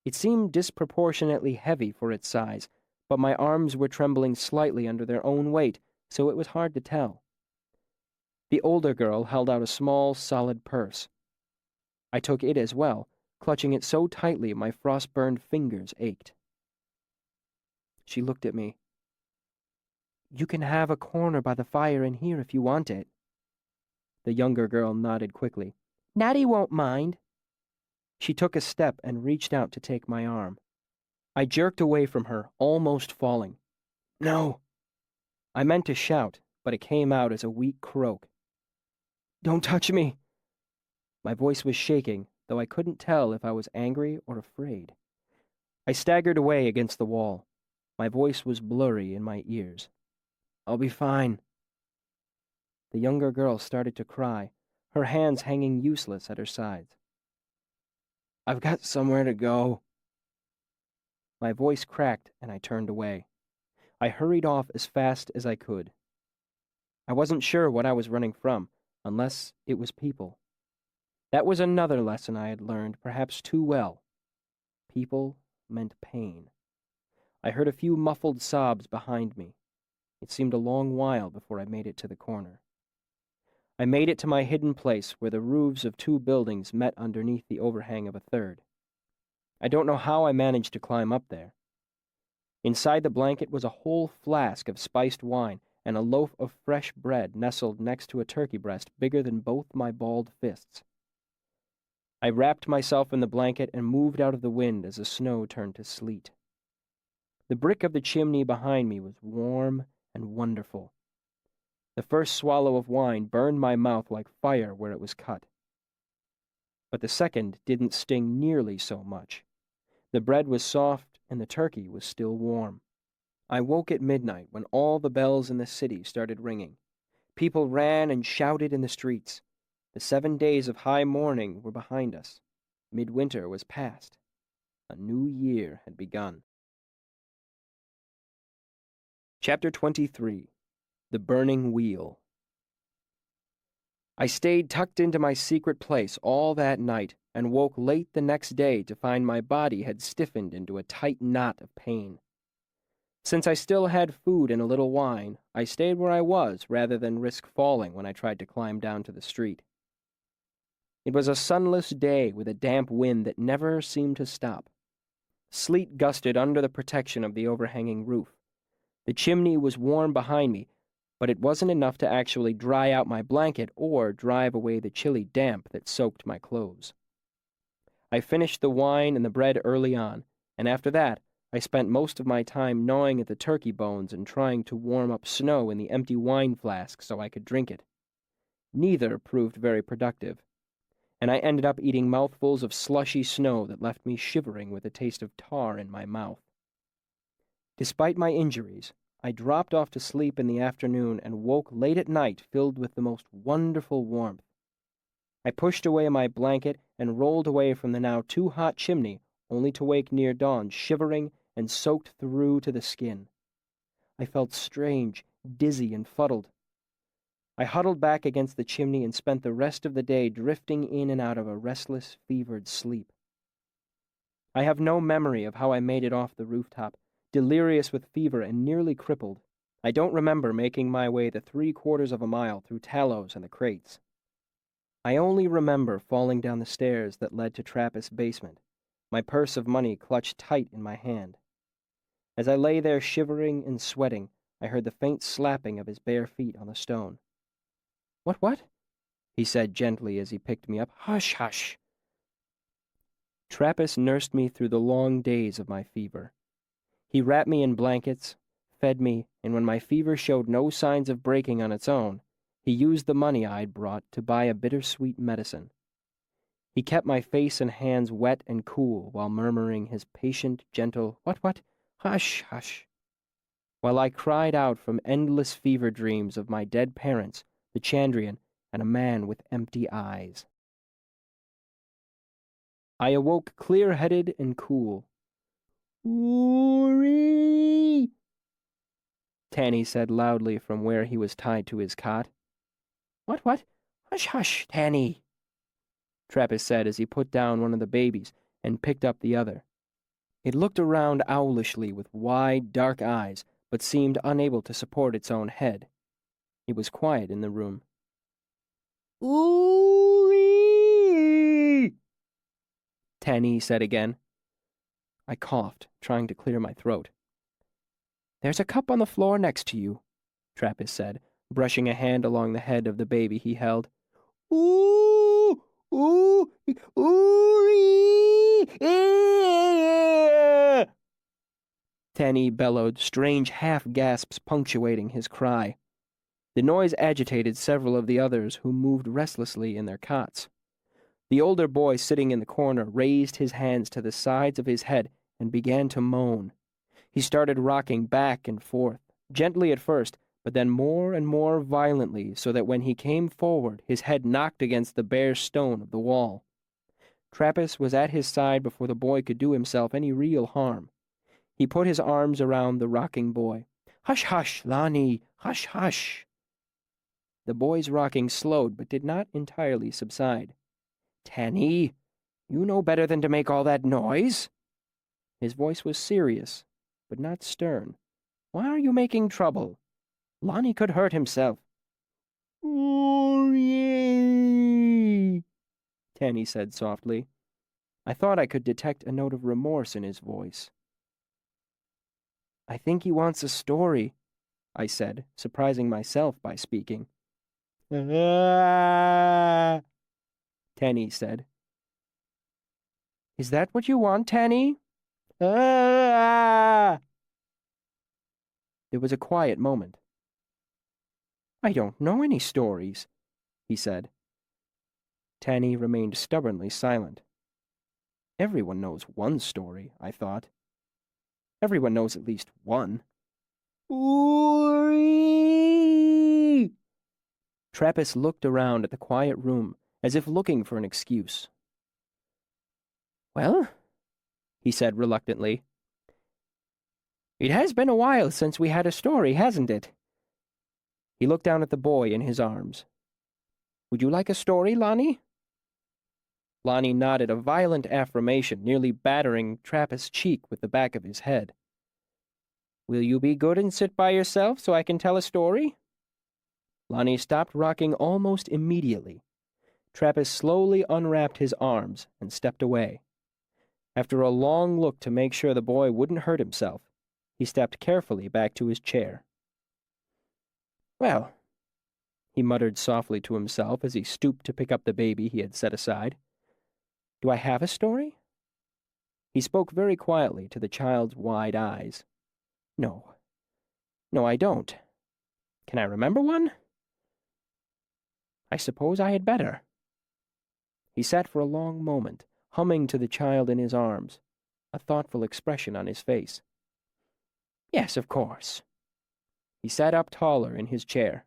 It seemed disproportionately heavy for its size, but my arms were trembling slightly under their own weight, so it was hard to tell. The older girl held out a small, solid purse. I took it as well, clutching it so tightly my frost-burned fingers ached. She looked at me. "You can have a corner by the fire in here if you want it." The younger girl nodded quickly. "Natty won't mind." She took a step and reached out to take my arm. I jerked away from her, almost falling. "No." I meant to shout, but it came out as a weak croak. "Don't touch me." My voice was shaking, though I couldn't tell if I was angry or afraid. I staggered away against the wall. My voice was blurry in my ears. "I'll be fine." The younger girl started to cry, her hands hanging useless at her sides. "I've got somewhere to go." My voice cracked and I turned away. I hurried off as fast as I could. I wasn't sure what I was running from, unless it was people. That was another lesson I had learned, perhaps too well. People meant pain. I heard a few muffled sobs behind me. It seemed a long while before I made it to the corner. I made it to my hidden place where the roofs of 2 buildings met underneath the overhang of a third. I don't know how I managed to climb up there. Inside the blanket was a whole flask of spiced wine and a loaf of fresh bread nestled next to a turkey breast bigger than both my balled fists. I wrapped myself in the blanket and moved out of the wind as the snow turned to sleet. The brick of the chimney behind me was warm and wonderful. The first swallow of wine burned my mouth like fire where it was cut. But the second didn't sting nearly so much. The bread was soft and the turkey was still warm. I woke at midnight when all the bells in the city started ringing. People ran and shouted in the streets. The 7 days of high mourning were behind us. Midwinter was past. A new year had begun. Chapter 23. The Burning Wheel. I stayed tucked into my secret place all that night and woke late the next day to find my body had stiffened into a tight knot of pain. Since I still had food and a little wine, I stayed where I was rather than risk falling when I tried to climb down to the street. It was a sunless day with a damp wind that never seemed to stop. Sleet gusted under the protection of the overhanging roof. The chimney was warm behind me, but it wasn't enough to actually dry out my blanket or drive away the chilly damp that soaked my clothes. I finished the wine and the bread early on, and after that, I spent most of my time gnawing at the turkey bones and trying to warm up snow in the empty wine flask so I could drink it. Neither proved very productive, and I ended up eating mouthfuls of slushy snow that left me shivering with a taste of tar in my mouth. Despite my injuries, I dropped off to sleep in the afternoon and woke late at night filled with the most wonderful warmth. I pushed away my blanket and rolled away from the now too hot chimney, only to wake near dawn shivering and soaked through to the skin. I felt strange, dizzy, and fuddled. I huddled back against the chimney and spent the rest of the day drifting in and out of a restless, fevered sleep. I have no memory of how I made it off the rooftop, delirious with fever and nearly crippled. I don't remember making my way the 3/4 of a mile through tallows and the crates. I only remember falling down the stairs that led to Trappist's basement, my purse of money clutched tight in my hand. As I lay there shivering and sweating, I heard the faint slapping of his bare feet on the stone. What? He said gently as he picked me up. Hush, hush. Trappist nursed me through the long days of my fever. He wrapped me in blankets, fed me, and when my fever showed no signs of breaking on its own, he used the money I'd brought to buy a bittersweet medicine. He kept my face and hands wet and cool while murmuring his patient, gentle, what? Hush, hush. While I cried out from endless fever dreams of my dead parents, the Chandrian, and a man with empty eyes. I awoke clear-headed and cool. "Oorie!" Tanny said loudly from where he was tied to his cot. What? Hush, hush, Tanny, Trappist said as he put down one of the babies and picked up the other. It looked around owlishly with wide, dark eyes, but seemed unable to support its own head. It was quiet in the room. "Ooh-wee!" Tanny said again. I coughed, trying to clear my throat. "There's a cup on the floor next to you," Trappist said, brushing a hand along the head of the baby he held. "Ooh! Ooh! Ooh-wee! Yeah!" Tanny bellowed, strange half-gasps punctuating his cry. The noise agitated several of the others who moved restlessly in their cots. The older boy sitting in the corner raised his hands to the sides of his head and began to moan. He started rocking back and forth, gently at first, but then more and more violently so that when he came forward his head knocked against the bare stone of the wall. Trappist was at his side before the boy could do himself any real harm. He put his arms around the rocking boy. "Hush, hush, Lonnie, hush, hush." The boy's rocking slowed but did not entirely subside. "Tanny, you know better than to make all that noise." His voice was serious, but not stern. "Why are you making trouble? Lonnie could hurt himself." "Sorry," Tanny said softly. I thought I could detect a note of remorse in his voice. "I think he wants a story," I said, surprising myself by speaking. "Ah," Tanny said. "Is that what you want, Tanny?" "Ah." There was a quiet moment. "I don't know any stories," he said. Tanny remained stubbornly silent. Everyone knows one story, I thought. Everyone knows at least one. "Oorie!" Trappist looked around at the quiet room, as if looking for an excuse. "Well," he said reluctantly, "it has been a while since we had a story, hasn't it?" He looked down at the boy in his arms. "Would you like a story, Lonnie?" Lonnie nodded a violent affirmation, nearly battering Trappist's cheek with the back of his head. "Will you be good and sit by yourself so I can tell a story?" Lonnie stopped rocking almost immediately. Trappist slowly unwrapped his arms and stepped away. After a long look to make sure the boy wouldn't hurt himself, he stepped carefully back to his chair. "Well," he muttered softly to himself as he stooped to pick up the baby he had set aside. "Do I have a story?" He spoke very quietly to the child's wide eyes. No, I don't. Can I remember one? I suppose I had better." He sat for a long moment, humming to the child in his arms, a thoughtful expression on his face. "Yes, of course." He sat up taller in his chair.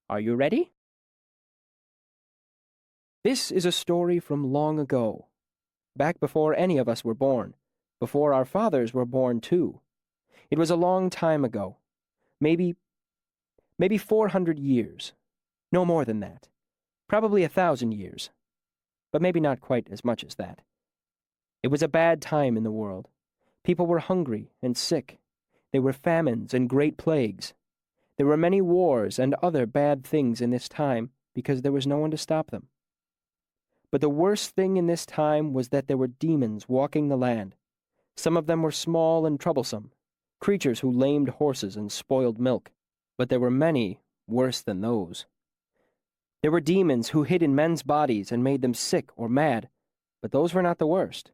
"Are you ready?" This is a story from long ago, back before any of us were born, before our fathers were born too. It was a long time ago, maybe 400 years, no more than that, probably 1,000 years, but maybe not quite as much as that. It was a bad time in the world. People were hungry and sick. There were famines and great plagues. There were many wars and other bad things in this time because there was no one to stop them. But the worst thing in this time was that there were demons walking the land. Some of them were small and troublesome, creatures who lamed horses and spoiled milk. But there were many worse than those. There were demons who hid in men's bodies and made them sick or mad, but those were not the worst.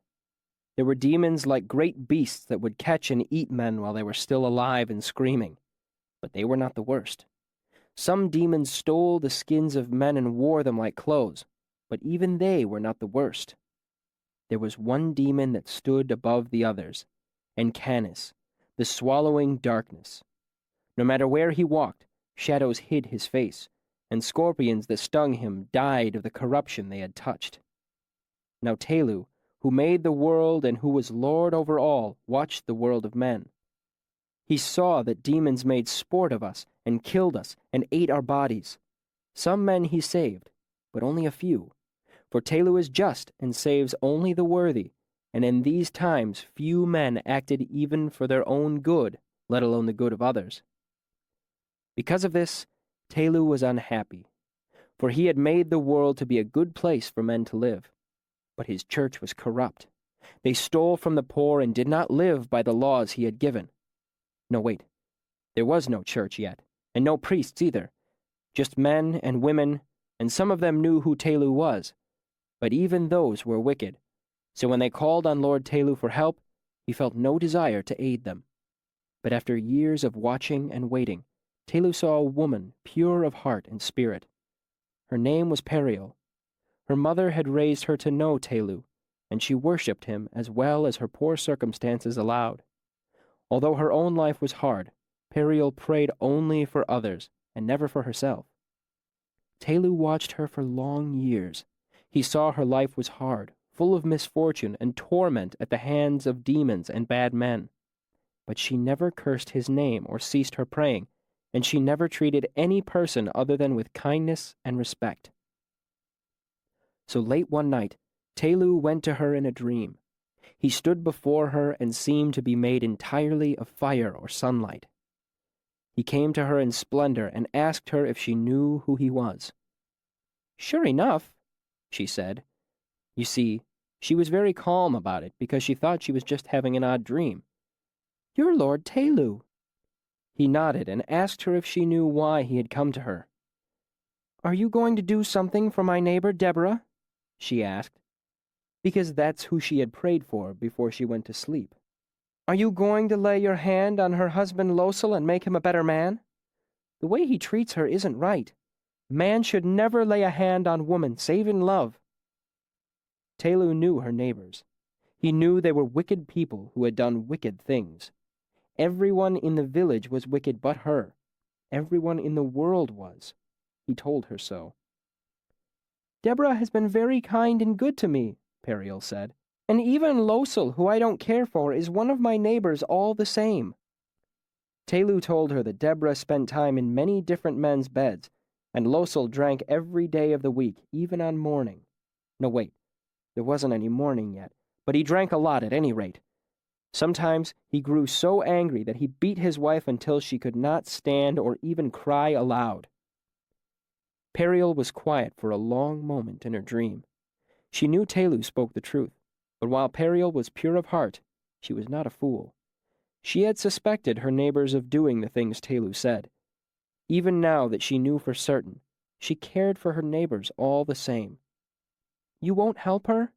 There were demons like great beasts that would catch and eat men while they were still alive and screaming, but they were not the worst. Some demons stole the skins of men and wore them like clothes, but even they were not the worst. There was one demon that stood above the others, Encanis, the swallowing darkness. No matter where he walked, shadows hid his face, and scorpions that stung him died of the corruption they had touched. Now Telu, who made the world and who was Lord over all, watched the world of men. He saw that demons made sport of us and killed us and ate our bodies. Some men he saved, but only a few. For Telu is just and saves only the worthy, and in these times few men acted even for their own good, let alone the good of others. Because of this, Telu was unhappy, for he had made the world to be a good place for men to live. But his church was corrupt. They stole from the poor and did not live by the laws he had given. No, wait. There was no church yet, and no priests either. Just men and women, and some of them knew who Telu was. But even those were wicked. So when they called on Lord Telu for help, he felt no desire to aid them. But after years of watching and waiting, Telu saw a woman pure of heart and spirit. Her name was Periel. Her mother had raised her to know Telu, and she worshipped him as well as her poor circumstances allowed. Although her own life was hard, Periel prayed only for others and never for herself. Telu watched her for long years. He saw her life was hard, full of misfortune and torment at the hands of demons and bad men. But she never cursed his name or ceased her praying, and she never treated any person other than with kindness and respect. So late one night, Telu went to her in a dream. He stood before her and seemed to be made entirely of fire or sunlight. He came to her in splendor and asked her if she knew who he was. "Sure enough," she said. You see, she was very calm about it because she thought she was just having an odd dream. "You're Lord Telu." He nodded and asked her if she knew why he had come to her. "Are you going to do something for my neighbor Deborah?" she asked, because that's who she had prayed for before she went to sleep. "Are you going to lay your hand on her husband Losel and make him a better man? The way he treats her isn't right. Man should never lay a hand on woman save in love." Telu knew her neighbors. He knew they were wicked people who had done wicked things. Everyone in the village was wicked but her. Everyone in the world was. He told her so. "Deborah has been very kind and good to me," Periel said. "And even Losel, who I don't care for, is one of my neighbors all the same." Telu told her that Deborah spent time in many different men's beds, and Losel drank every day of the week, even on morning. No, wait, there wasn't any morning yet, but he drank a lot at any rate. Sometimes he grew so angry that he beat his wife until she could not stand or even cry aloud. Periel was quiet for a long moment in her dream. She knew Telu spoke the truth, but while Periel was pure of heart, she was not a fool. She had suspected her neighbors of doing the things Telu said. Even now that she knew for certain, she cared for her neighbors all the same. "You won't help her?"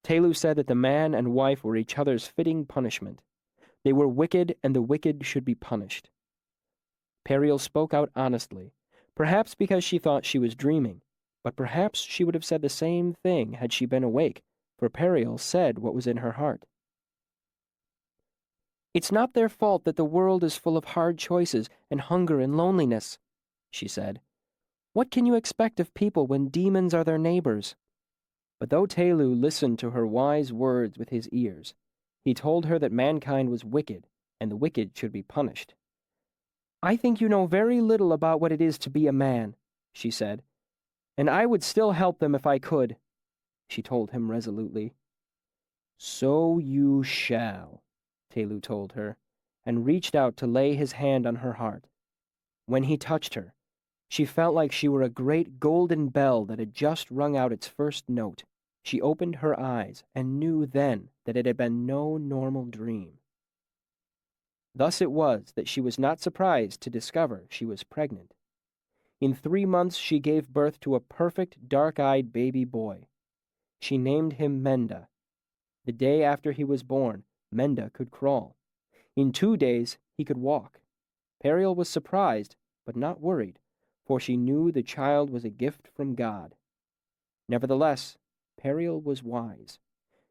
Telu said that the man and wife were each other's fitting punishment. They were wicked, and the wicked should be punished. Periel spoke out honestly, perhaps because she thought she was dreaming, but perhaps she would have said the same thing had she been awake, for Periel said what was in her heart. "It's not their fault that the world is full of hard choices and hunger and loneliness," she said. "What can you expect of people when demons are their neighbors?" But though Telu listened to her wise words with his ears, he told her that mankind was wicked, and the wicked should be punished. "I think you know very little about what it is to be a man," she said, "and I would still help them if I could," she told him resolutely. "So you shall," Telu told her, and reached out to lay his hand on her heart. When he touched her, she felt like she were a great golden bell that had just rung out its first note. She opened her eyes and knew then that it had been no normal dream. Thus it was that she was not surprised to discover she was pregnant. In 3 months she gave birth to a perfect, dark-eyed baby boy. She named him Menda. The day after he was born, Menda could crawl. In 2 days he could walk. Periel was surprised, but not worried, for she knew the child was a gift from God. Nevertheless, Periel was wise.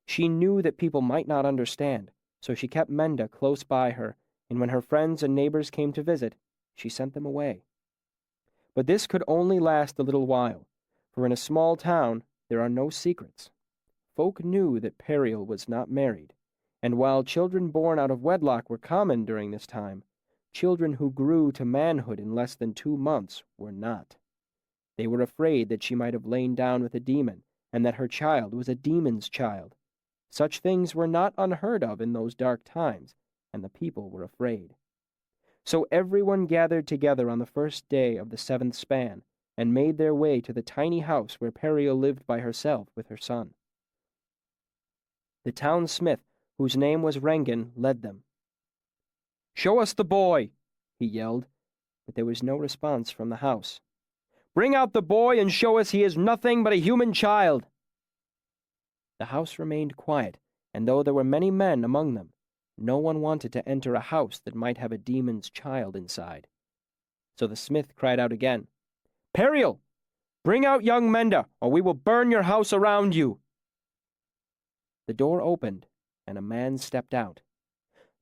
She knew that people might not understand, so she kept Menda close by her, and when her friends and neighbors came to visit, she sent them away. But this could only last a little while, for in a small town there are no secrets. Folk knew that Periel was not married, and while children born out of wedlock were common during this time, children who grew to manhood in less than 2 months were not. They were afraid that she might have lain down with a demon, and that her child was a demon's child. Such things were not unheard of in those dark times, and the people were afraid. So everyone gathered together on the first day of the 7th span, and made their way to the tiny house where Periel lived by herself with her son. The town smith, whose name was Rengen, led them. "Show us the boy," he yelled, but there was no response from the house. "Bring out the boy and show us he is nothing but a human child." The house remained quiet, and though there were many men among them, no one wanted to enter a house that might have a demon's child inside. So the smith cried out again, "Periel, bring out young Menda, or we will burn your house around you." The door opened, and a man stepped out.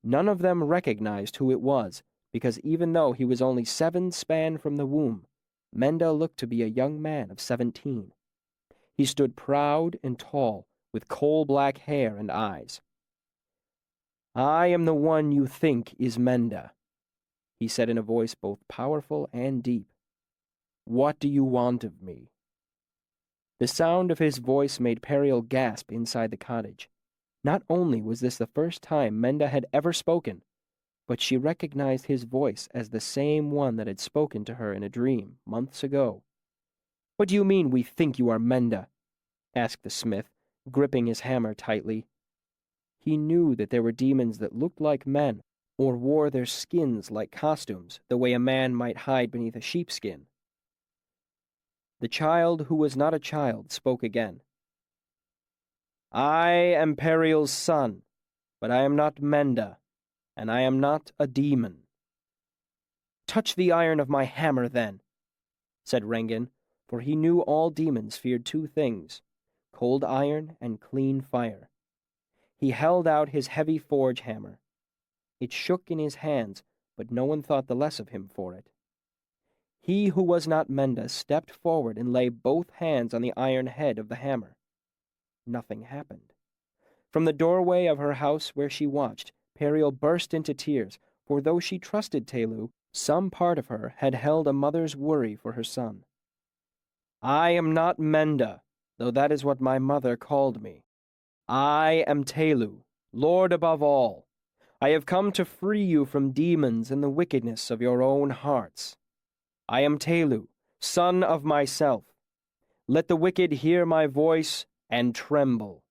None of them recognized who it was, because even though he was only 7 span from the womb, Menda looked to be a young man of 17. He stood proud and tall, with coal-black hair and eyes. "I am the one you think is Menda," he said in a voice both powerful and deep. "What do you want of me?" The sound of his voice made Periel gasp inside the cottage. Not only was this the first time Menda had ever spoken, but she recognized his voice as the same one that had spoken to her in a dream months ago. "What do you mean, we think you are Menda?" asked the smith, gripping his hammer tightly. He knew that there were demons that looked like men, or wore their skins like costumes, the way a man might hide beneath a sheepskin. The child who was not a child spoke again. "I am Periel's son, but I am not Menda, and I am not a demon." "Touch the iron of my hammer, then," said Rengen, for he knew all demons feared two things, cold iron and clean fire. He held out his heavy forge hammer. It shook in his hands, but no one thought the less of him for it. He who was not Menda stepped forward and laid both hands on the iron head of the hammer. Nothing happened. From the doorway of her house where she watched, Periel burst into tears, for though she trusted Telu, some part of her had held a mother's worry for her son. "I am not Menda, though that is what my mother called me. I am Telu, Lord above all. I have come to free you from demons and the wickedness of your own hearts. I am Telu, son of myself. Let the wicked hear my voice and tremble."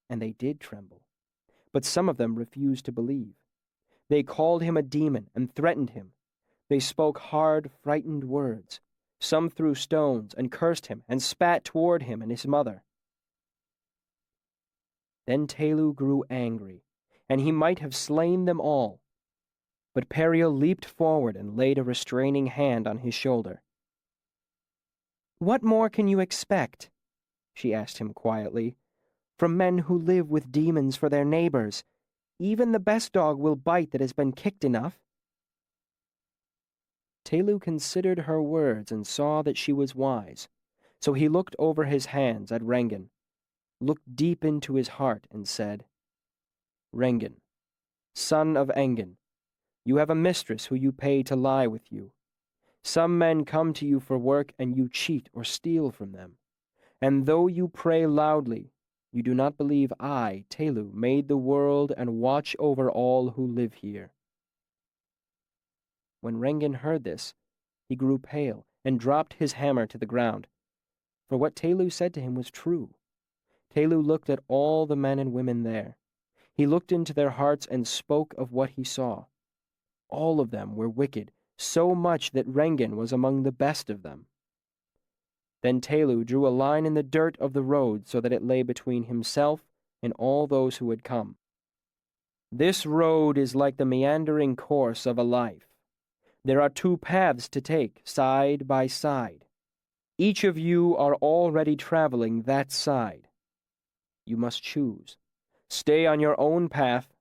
And they did tremble, but some of them refused to believe. They called him a demon and threatened him. They spoke hard, frightened words. Some threw stones and cursed him and spat toward him and his mother. Then Telu grew angry, and he might have slain them all. But Periel leaped forward and laid a restraining hand on his shoulder. "What more can you expect," she asked him quietly, "from men who live with demons for their neighbors? Even the best dog will bite that has been kicked enough." Telu considered her words and saw that she was wise, so he looked over his hands at Rengen, looked deep into his heart, and said, "Rengen, son of Engen, you have a mistress who you pay to lie with you. Some men come to you for work and you cheat or steal from them. And though you pray loudly, you do not believe I, Telu, made the world and watch over all who live here." When Rengen heard this, he grew pale and dropped his hammer to the ground. For what Telu said to him was true. Telu looked at all the men and women there. He looked into their hearts and spoke of what he saw. All of them were wicked, so much that Rengen was among the best of them. Then Telu drew a line in the dirt of the road so that it lay between himself and all those who had come. "This road is like the meandering course of a life. There are two paths to take, side by side. Each of you are already traveling that side. You must choose. Stay on your own path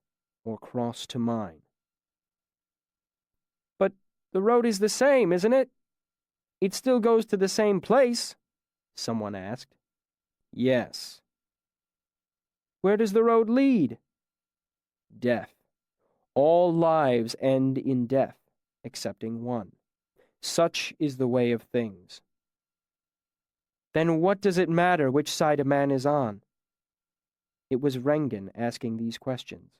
or cross to mine." "But the road is the same, isn't it? It still goes to the same place," someone asked. "Yes." "Where does the road lead?" "Death. All lives end in death, excepting one. Such is the way of things." "Then what does it matter which side a man is on?" It was Rengen asking these questions.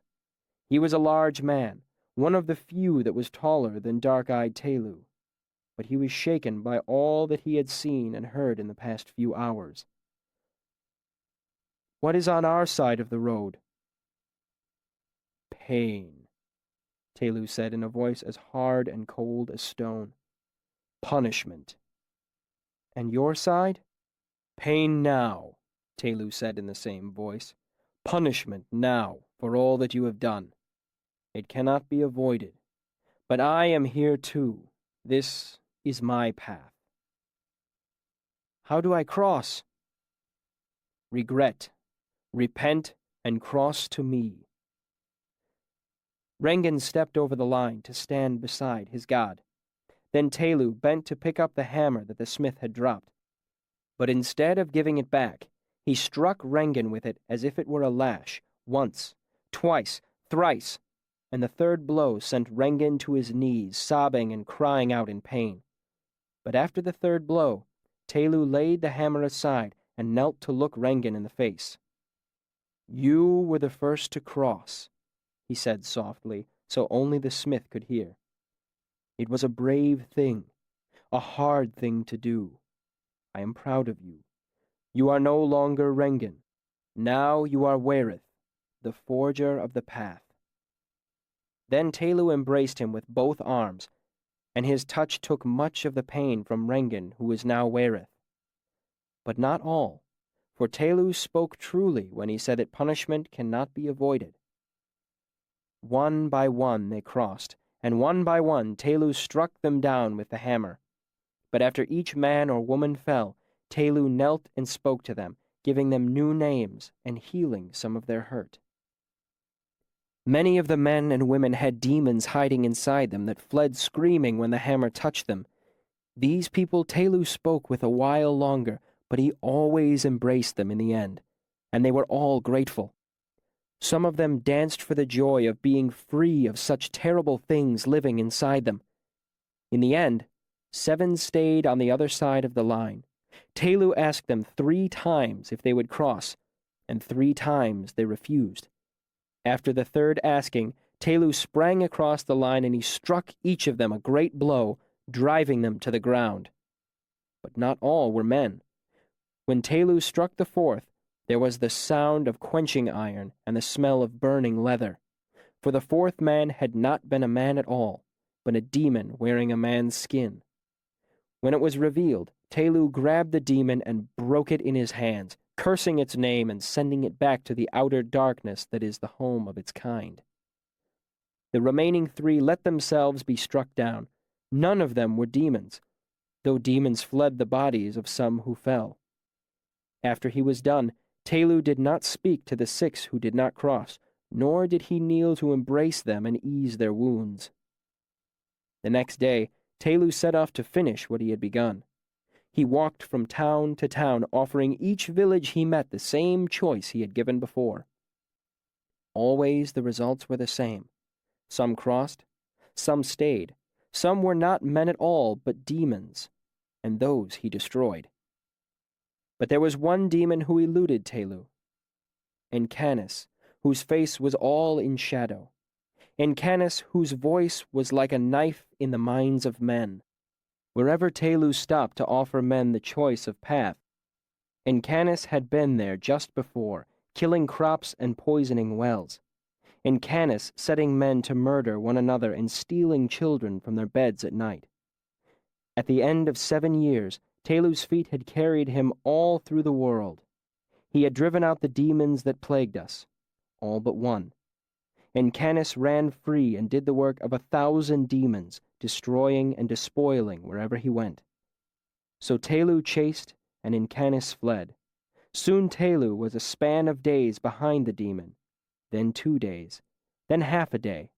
He was a large man, one of the few that was taller than dark-eyed Telu, but he was shaken by all that he had seen and heard in the past few hours. "What is on our side of the road?" "Pain," Telu said in a voice as hard and cold as stone. "Punishment." "And your side?" "Pain now," Telu said in the same voice. "Punishment now for all that you have done. It cannot be avoided. But I am here too. This is my path." "How do I cross?" "Regret, repent, and cross to me." Rengen stepped over the line to stand beside his god. Then Telu bent to pick up the hammer that the smith had dropped. But instead of giving it back, he struck Rengen with it as if it were a lash, once, twice, thrice, and the third blow sent Rengen to his knees, sobbing and crying out in pain. But after the third blow, Telu laid the hammer aside and knelt to look Rengen in the face. "You were the first to cross," he said softly, so only the smith could hear. "It was a brave thing, a hard thing to do. I am proud of you. You are no longer Rengen. Now you are Wereth, the forger of the path." Then Telu embraced him with both arms, and his touch took much of the pain from Rengen, who is now Wereth. But not all, for Telu spoke truly when he said that punishment cannot be avoided. One by one they crossed, and one by one Telu struck them down with the hammer. But after each man or woman fell, Telu knelt and spoke to them, giving them new names and healing some of their hurt. Many of the men and women had demons hiding inside them that fled screaming when the hammer touched them. These people Telu spoke with a while longer, but he always embraced them in the end, and they were all grateful. Some of them danced for the joy of being free of such terrible things living inside them. In the end, 7 stayed on the other side of the line. Telu asked them 3 times if they would cross, and 3 times they refused. After the third asking, Telu sprang across the line and he struck each of them a great blow, driving them to the ground. But not all were men. When Telu struck the 4th, there was the sound of quenching iron and the smell of burning leather. For the 4th man had not been a man at all, but a demon wearing a man's skin. When it was revealed, Telu grabbed the demon and broke it in his hands, cursing its name and sending it back to the outer darkness that is the home of its kind. The remaining 3 let themselves be struck down. None of them were demons, though demons fled the bodies of some who fell. After he was done, Telu did not speak to the 6 who did not cross, nor did he kneel to embrace them and ease their wounds. The next day, Telu set off to finish what he had begun. He walked from town to town, offering each village he met the same choice he had given before. Always the results were the same. Some crossed, some stayed, some were not men at all but demons, and those he destroyed. But there was one demon who eluded Telu, Encanis, whose face was all in shadow, Encanis, whose voice was like a knife in the minds of men. Wherever Telu stopped to offer men the choice of path, Encanis had been there just before, killing crops and poisoning wells. Encanis setting men to murder one another and stealing children from their beds at night. At the end of 7 years, Telu's feet had carried him all through the world. He had driven out the demons that plagued us, all but one. Encanis ran free and did the work of 1,000 demons, destroying and despoiling wherever he went. So Telu chased, and Encanis fled. Soon Telu was a span of days behind the demon, then 2 days, then half a day.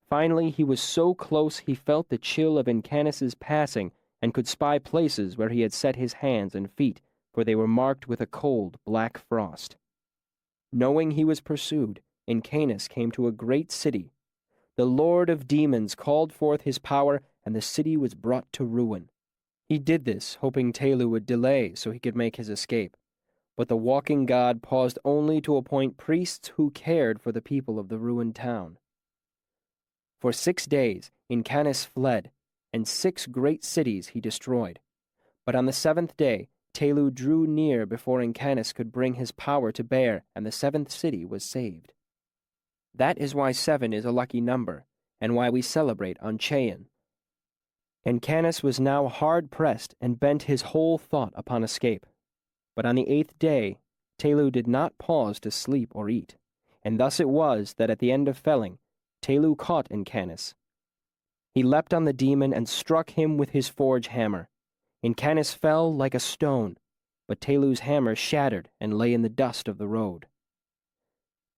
Finally, he was so close he felt the chill of Encanis's passing and could spy places where he had set his hands and feet, for they were marked with a cold, black frost. Knowing he was pursued, Encanis came to a great city. The Lord of Demons called forth his power, and the city was brought to ruin. He did this, hoping Telu would delay so he could make his escape. But the walking god paused only to appoint priests who cared for the people of the ruined town. For 6 days, Encanis fled, and 6 great cities he destroyed. But on the 7th day, Telu drew near before Encanis could bring his power to bear, and the 7th city was saved. That is why 7 is a lucky number, and why we celebrate on Chayan. Encanis was now hard-pressed and bent his whole thought upon escape. But on the 8th day, Telu did not pause to sleep or eat, and thus it was that at the end of felling, Telu caught Encanis. He leapt on the demon and struck him with his forge hammer. Encanis fell like a stone, but Telu's hammer shattered and lay in the dust of the road.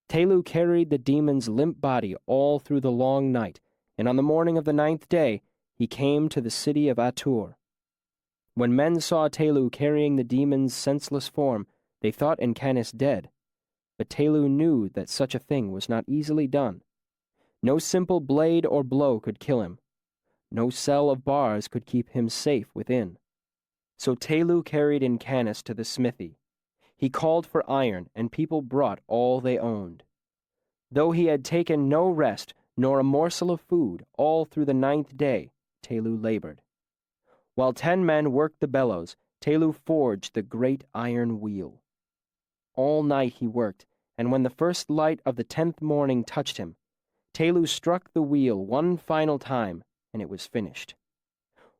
Telu carried the demon's limp body all through the long night, and on the morning of the 9th day, he came to the city of Atur. When men saw Telu carrying the demon's senseless form, they thought Encanis dead, but Telu knew that such a thing was not easily done. No simple blade or blow could kill him. No cell of bars could keep him safe within. So Telu carried Incanus to the smithy. He called for iron, and people brought all they owned. Though he had taken no rest, nor a morsel of food, all through the 9th day, Telu labored. While 10 men worked the bellows, Telu forged the great iron wheel. All night he worked, and when the first light of the 10th morning touched him, Telu struck the wheel one final time, and it was finished.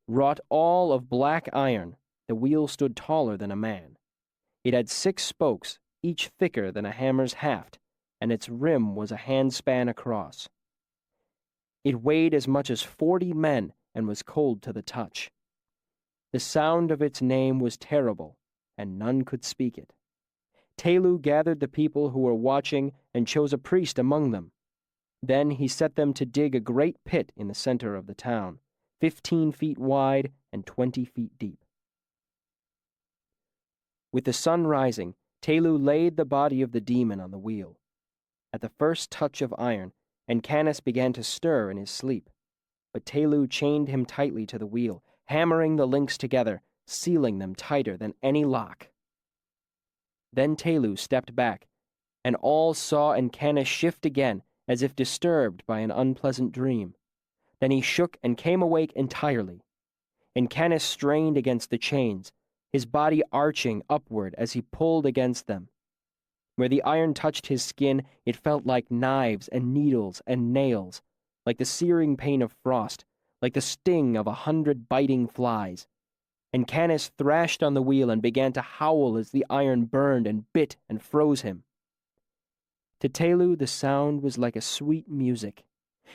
Wrought all of black iron, the wheel stood taller than a man. It had 6 spokes, each thicker than a hammer's haft, and its rim was a handspan across. It weighed as much as 40 men and was cold to the touch. The sound of its name was terrible, and none could speak it. Telu gathered the people who were watching and chose a priest among them. Then he set them to dig a great pit in the center of the town, 15 feet wide and 20 feet deep. With the sun rising, Telu laid the body of the demon on the wheel. At the first touch of iron, Incanus began to stir in his sleep, but Telu chained him tightly to the wheel, hammering the links together, sealing them tighter than any lock. Then Telu stepped back, and all saw Incanus shift again, as if disturbed by an unpleasant dream. Then he shook and came awake entirely. Incanus strained against the chains, his body arching upward as he pulled against them. Where the iron touched his skin, it felt like knives and needles and nails, like the searing pain of frost, like the sting of 100 biting flies. Incanus thrashed on the wheel and began to howl as the iron burned and bit and froze him. To Telu, the sound was like a sweet music.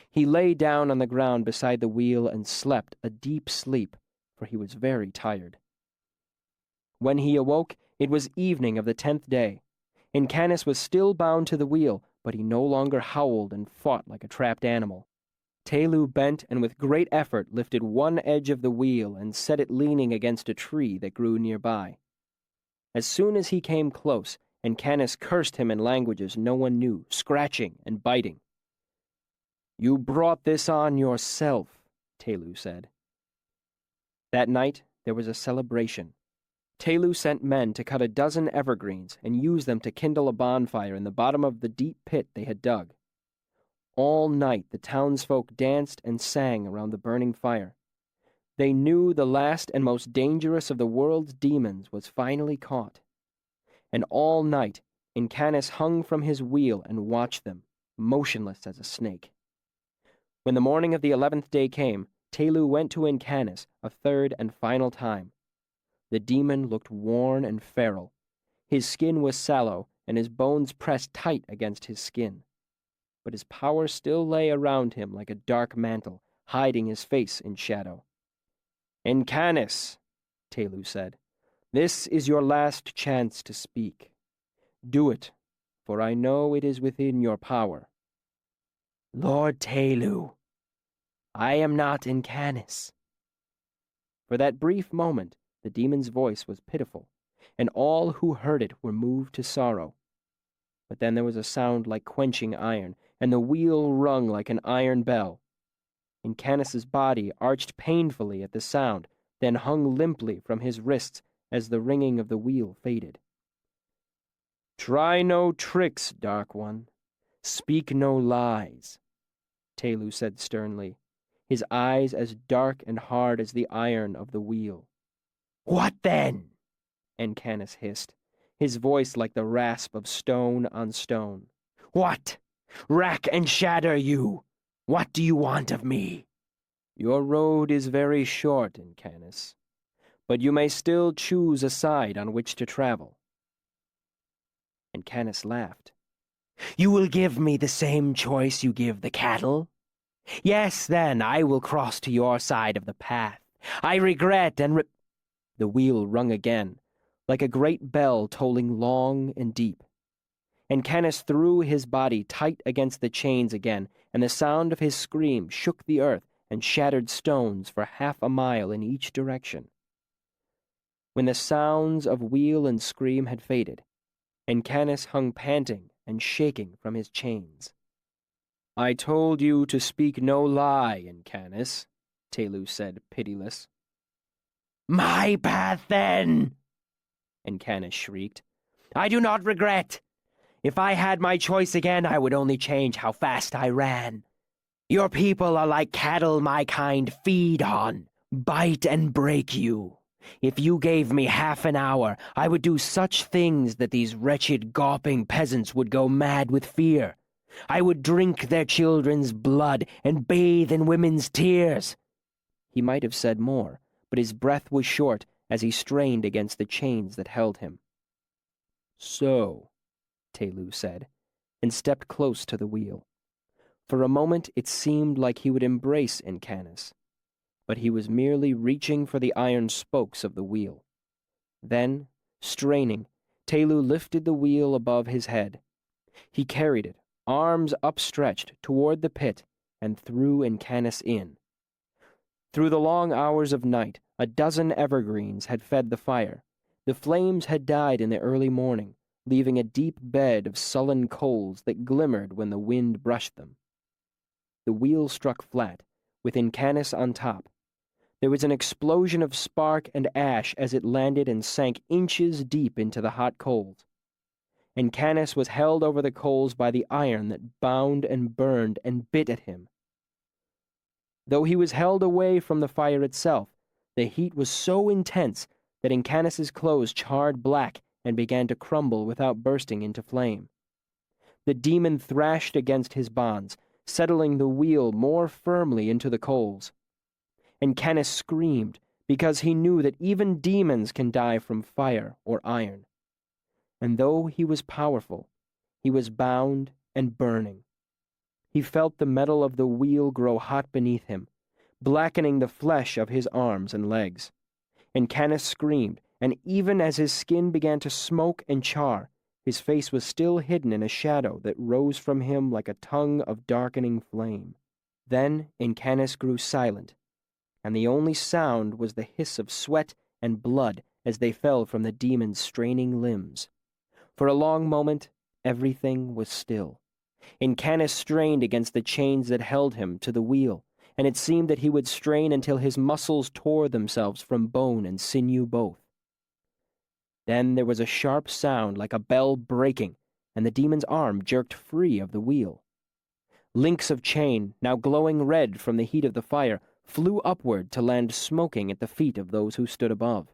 He lay down on the ground beside the wheel and slept a deep sleep, for he was very tired. When he awoke, it was evening of the 10th day. Incanus was still bound to the wheel, but he no longer howled and fought like a trapped animal. Telu bent and with great effort lifted one edge of the wheel and set it leaning against a tree that grew nearby. As soon as he came close, Incanus cursed him in languages no one knew, scratching and biting. "You brought this on yourself," Telu said. That night there was a celebration. Telu sent men to cut a dozen evergreens and use them to kindle a bonfire in the bottom of the deep pit they had dug. All night the townsfolk danced and sang around the burning fire. They knew the last and most dangerous of the world's demons was finally caught. And all night Incanus hung from his wheel and watched them, motionless as a snake. When the morning of the 11th day came, Telu went to Incanus a third and final time. The demon looked worn and feral. His skin was sallow, and his bones pressed tight against his skin. But his power still lay around him like a dark mantle, hiding his face in shadow. "Incanus," Telu said, "this is your last chance to speak. Do it, for I know it is within your power." "Lord Telu, I am not Incanus." For that brief moment, the demon's voice was pitiful, and all who heard it were moved to sorrow. But then there was a sound like quenching iron, and the wheel rung like an iron bell. Incanus's body arched painfully at the sound, then hung limply from his wrists as the ringing of the wheel faded. "Try no tricks, Dark One. Speak no lies," Telu said sternly, his eyes as dark and hard as the iron of the wheel. "What then?" Incanus hissed, his voice like the rasp of stone on stone. "What? Rack and shatter you! What do you want of me?" "Your road is very short, Incanus, but you may still choose a side on which to travel." Incanus laughed. "You will give me the same choice you give the cattle? Yes, then, I will cross to your side of the path. I regret and The wheel rung again, like a great bell tolling long and deep. Incanus threw his body tight against the chains again, and the sound of his scream shook the earth and shattered stones for 1/2 mile in each direction. When the sounds of wheel and scream had faded, Incanus hung panting and shaking from his chains. I told you to speak no lie, Incanus, Telu said, pitiless. My path, then, Incanus shrieked. I do not regret. If I had my choice again, I would only change how fast I ran. Your people are like cattle my kind feed on, bite and break you. If you gave me half an hour, I would do such things that these wretched gawping peasants would go mad with fear. I would drink their children's blood and bathe in women's tears. He might have said more, but his breath was short as he strained against the chains that held him. So, Telu said, and stepped close to the wheel. For a moment it seemed like he would embrace Incanus, but he was merely reaching for the iron spokes of the wheel. Then, straining, Telu lifted the wheel above his head. He carried it, arms upstretched, toward the pit, and threw Incanus in. Through the long hours of night, a dozen evergreens had fed the fire. The flames had died in the early morning, leaving a deep bed of sullen coals that glimmered when the wind brushed them. The wheel struck flat, with Incanus on top. There was an explosion of spark and ash as it landed and sank inches deep into the hot coals. Incanus was held over the coals by the iron that bound and burned and bit at him. Though he was held away from the fire itself, the heat was so intense that Incanus's clothes charred black and began to crumble without bursting into flame. The demon thrashed against his bonds, settling the wheel more firmly into the coals. Incanus screamed, because he knew that even demons can die from fire or iron. And though he was powerful, he was bound and burning. He felt the metal of the wheel grow hot beneath him, blackening the flesh of his arms and legs. Incanus screamed, and even as his skin began to smoke and char, his face was still hidden in a shadow that rose from him like a tongue of darkening flame. Then Incanus grew silent, and the only sound was the hiss of sweat and blood as they fell from the demon's straining limbs. For a long moment, everything was still. Incanus strained against the chains that held him to the wheel, and it seemed that he would strain until his muscles tore themselves from bone and sinew both. Then there was a sharp sound like a bell breaking, and the demon's arm jerked free of the wheel. Links of chain, now glowing red from the heat of the fire, flew upward to land smoking at the feet of those who stood above.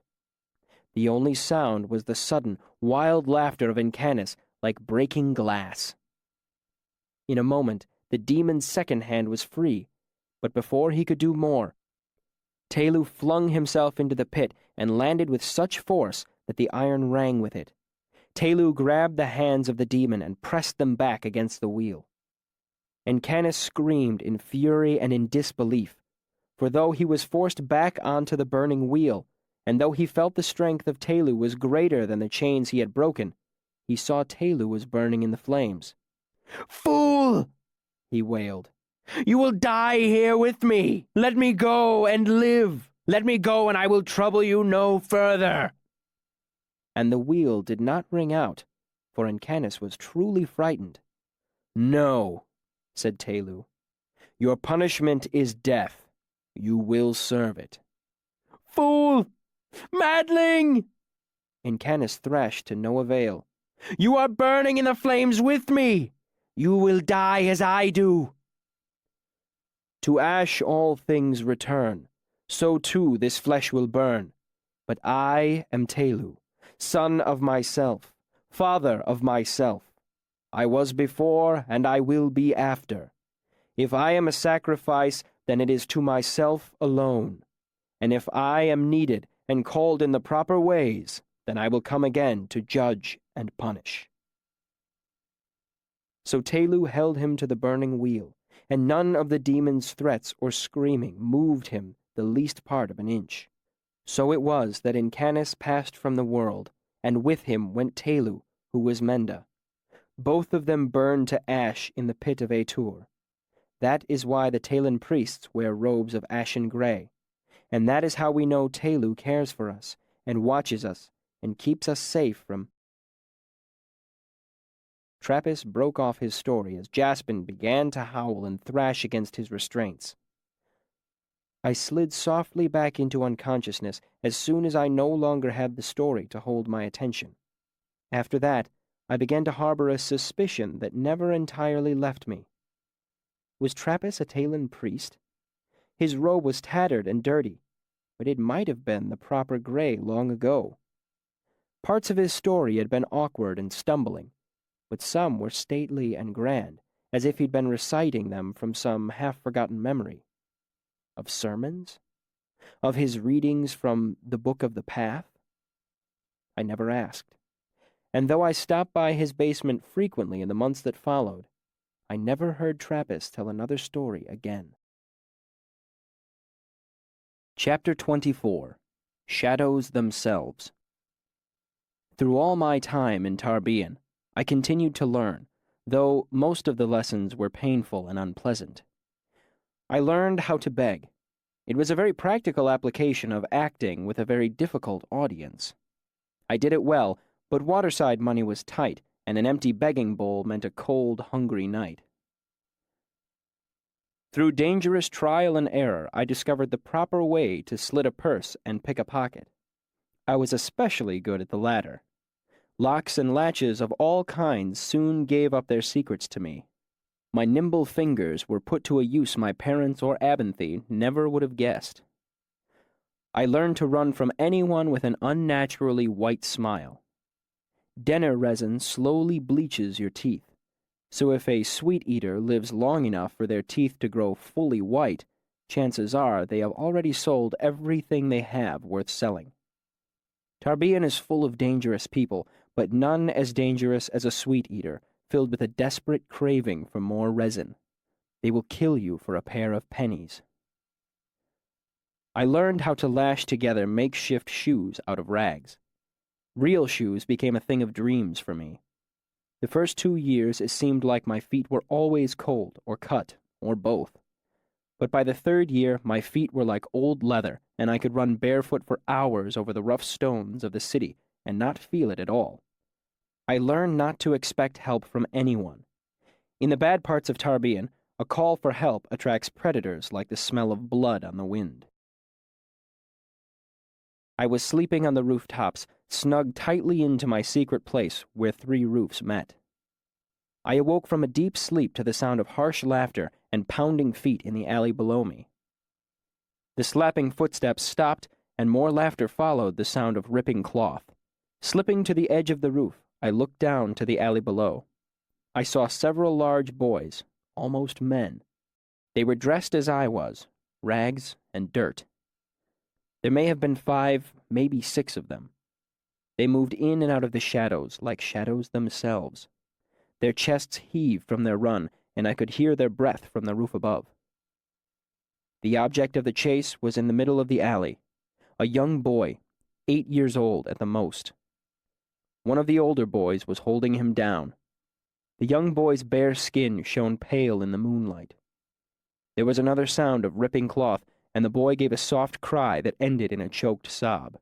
The only sound was the sudden, wild laughter of Incanus, like breaking glass. In a moment, the demon's second hand was free, but before he could do more, Telu flung himself into the pit and landed with such force that the iron rang with it. Telu grabbed the hands of the demon and pressed them back against the wheel. Incanus screamed in fury and in disbelief, for though he was forced back onto the burning wheel, and though he felt the strength of Telu was greater than the chains he had broken, he saw Telu was burning in the flames. "Fool!" he wailed. "You will die here with me! Let me go and live! Let me go and I will trouble you no further!" And the wheel did not ring out, for Incanus was truly frightened. "No," said Telu. "Your punishment is death. You will serve it." "Fool! Madling!" Incanus thrashed to no avail. "You are burning in the flames with me! You will die as I do!" To ash all things return, so too this flesh will burn. But I am Telu, son of myself, father of myself. I was before, and I will be after. If I am a sacrifice, then it is to myself alone. And if I am needed and called in the proper ways, then I will come again to judge and punish. So Telu held him to the burning wheel, and none of the demon's threats or screaming moved him the least part of an inch. So it was that Incanus passed from the world, and with him went Telu, who was Menda. Both of them burned to ash in the pit of Atur. That is why the Talan priests wear robes of ashen gray, and that is how we know Telu cares for us, and watches us, and keeps us safe from Trappist broke off his story as Jaspin began to howl and thrash against his restraints. I slid softly back into unconsciousness as soon as I no longer had the story to hold my attention. After that, I began to harbor a suspicion that never entirely left me. Was Trappist a Talon priest? His robe was tattered and dirty, but it might have been the proper gray long ago. Parts of his story had been awkward and stumbling, but some were stately and grand, as if he'd been reciting them from some half-forgotten memory. Of sermons? Of his readings from the Book of the Path? I never asked. And though I stopped by his basement frequently in the months that followed, I never heard Trappist tell another story again. Chapter 24. Shadows Themselves. Through all my time in Tarbean, I continued to learn, though most of the lessons were painful and unpleasant. I learned how to beg. It was a very practical application of acting with a very difficult audience. I did it well, but waterside money was tight, and an empty begging bowl meant a cold, hungry night. Through dangerous trial and error, I discovered the proper way to slit a purse and pick a pocket. I was especially good at the latter. Locks and latches of all kinds soon gave up their secrets to me. My nimble fingers were put to a use my parents or Abinthy never would have guessed. I learned to run from anyone with an unnaturally white smile. Denner resin slowly bleaches your teeth, so if a sweet eater lives long enough for their teeth to grow fully white, chances are they have already sold everything they have worth selling. Tarbean is full of dangerous people, but none as dangerous as a sweet eater, filled with a desperate craving for more resin. They will kill you for a pair of pennies. I learned how to lash together makeshift shoes out of rags. Real shoes became a thing of dreams for me. The first 2 years it seemed like my feet were always cold, or cut, or both. But by the 3rd year my feet were like old leather, and I could run barefoot for hours over the rough stones of the city and not feel it at all. I learned not to expect help from anyone. In the bad parts of Tarbean, a call for help attracts predators like the smell of blood on the wind. I was sleeping on the rooftops, snugged tightly into my secret place where 3 roofs met. I awoke from a deep sleep to the sound of harsh laughter and pounding feet in the alley below me. The slapping footsteps stopped, and more laughter followed the sound of ripping cloth. Slipping to the edge of the roof, I looked down to the alley below. I saw several large boys, almost men. They were dressed as I was, rags and dirt. There may have been 5, maybe 6 of them. They moved in and out of the shadows like shadows themselves. Their chests heaved from their run, and I could hear their breath from the roof above. The object of the chase was in the middle of the alley, a young boy, 8 years old at the most. One of the older boys was holding him down. The young boy's bare skin shone pale in the moonlight. There was another sound of ripping cloth, and the boy gave a soft cry that ended in a choked sob.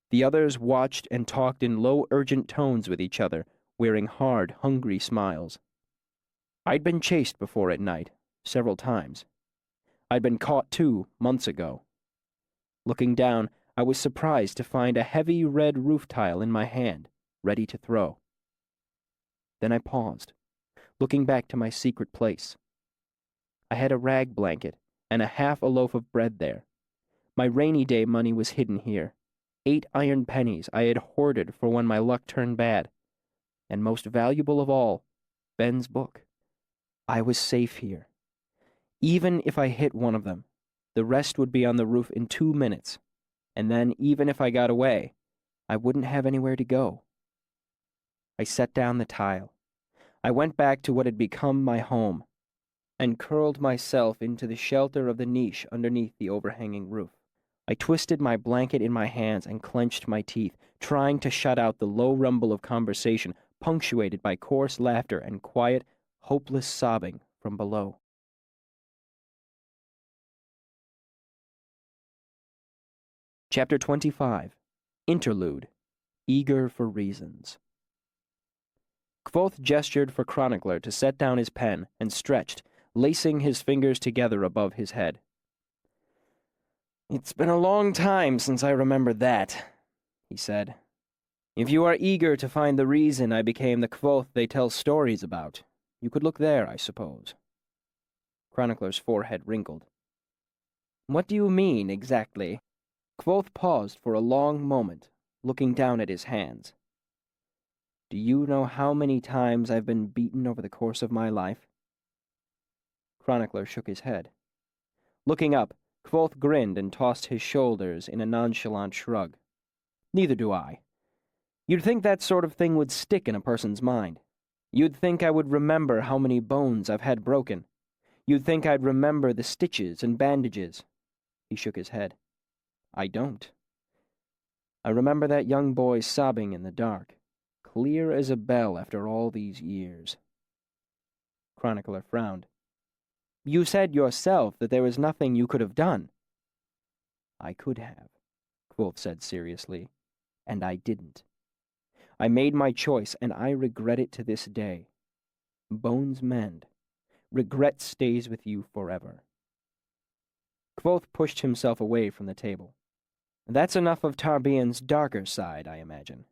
The others watched and talked in low, urgent tones with each other, wearing hard, hungry smiles. I'd been chased before at night, several times. I'd been caught, too, months ago. Looking down, I was surprised to find a heavy red roof tile in my hand, ready to throw. Then I paused, looking back to my secret place. I had a rag blanket and half a loaf of bread there. My rainy day money was hidden here. 8 iron pennies I had hoarded for when my luck turned bad. And most valuable of all, Ben's book. I was safe here. Even if I hit one of them, the rest would be on the roof in 2 minutes. And then, even if I got away, I wouldn't have anywhere to go. I set down the tile. I went back to what had become my home, and curled myself into the shelter of the niche underneath the overhanging roof. I twisted my blanket in my hands and clenched my teeth, trying to shut out the low rumble of conversation, punctuated by coarse laughter and quiet, hopeless sobbing from below. Chapter 25. Interlude. Eager for Reasons. Kvothe gestured for Chronicler to set down his pen and stretched, lacing his fingers together above his head. "It's been a long time since I remember that," he said. "If you are eager to find the reason I became the Kvothe they tell stories about, you could look there, I suppose." Chronicler's forehead wrinkled. "What do you mean, exactly?" Kvothe paused for a long moment, looking down at his hands. "Do you know how many times I've been beaten over the course of my life?" Chronicler shook his head. Looking up, Kvothe grinned and tossed his shoulders in a nonchalant shrug. "Neither do I. You'd think that sort of thing would stick in a person's mind. You'd think I would remember how many bones I've had broken. You'd think I'd remember the stitches and bandages." He shook his head. "I don't. I remember that young boy sobbing in the dark, clear as a bell after all these years." Chronicler frowned. "You said yourself that there was nothing you could have done." "I could have," Kvothe said seriously, "and I didn't. I made my choice, and I regret it to this day. Bones mend. Regret stays with you forever." Kvothe pushed himself away from the table. "That's enough of Tarbean's darker side, I imagine."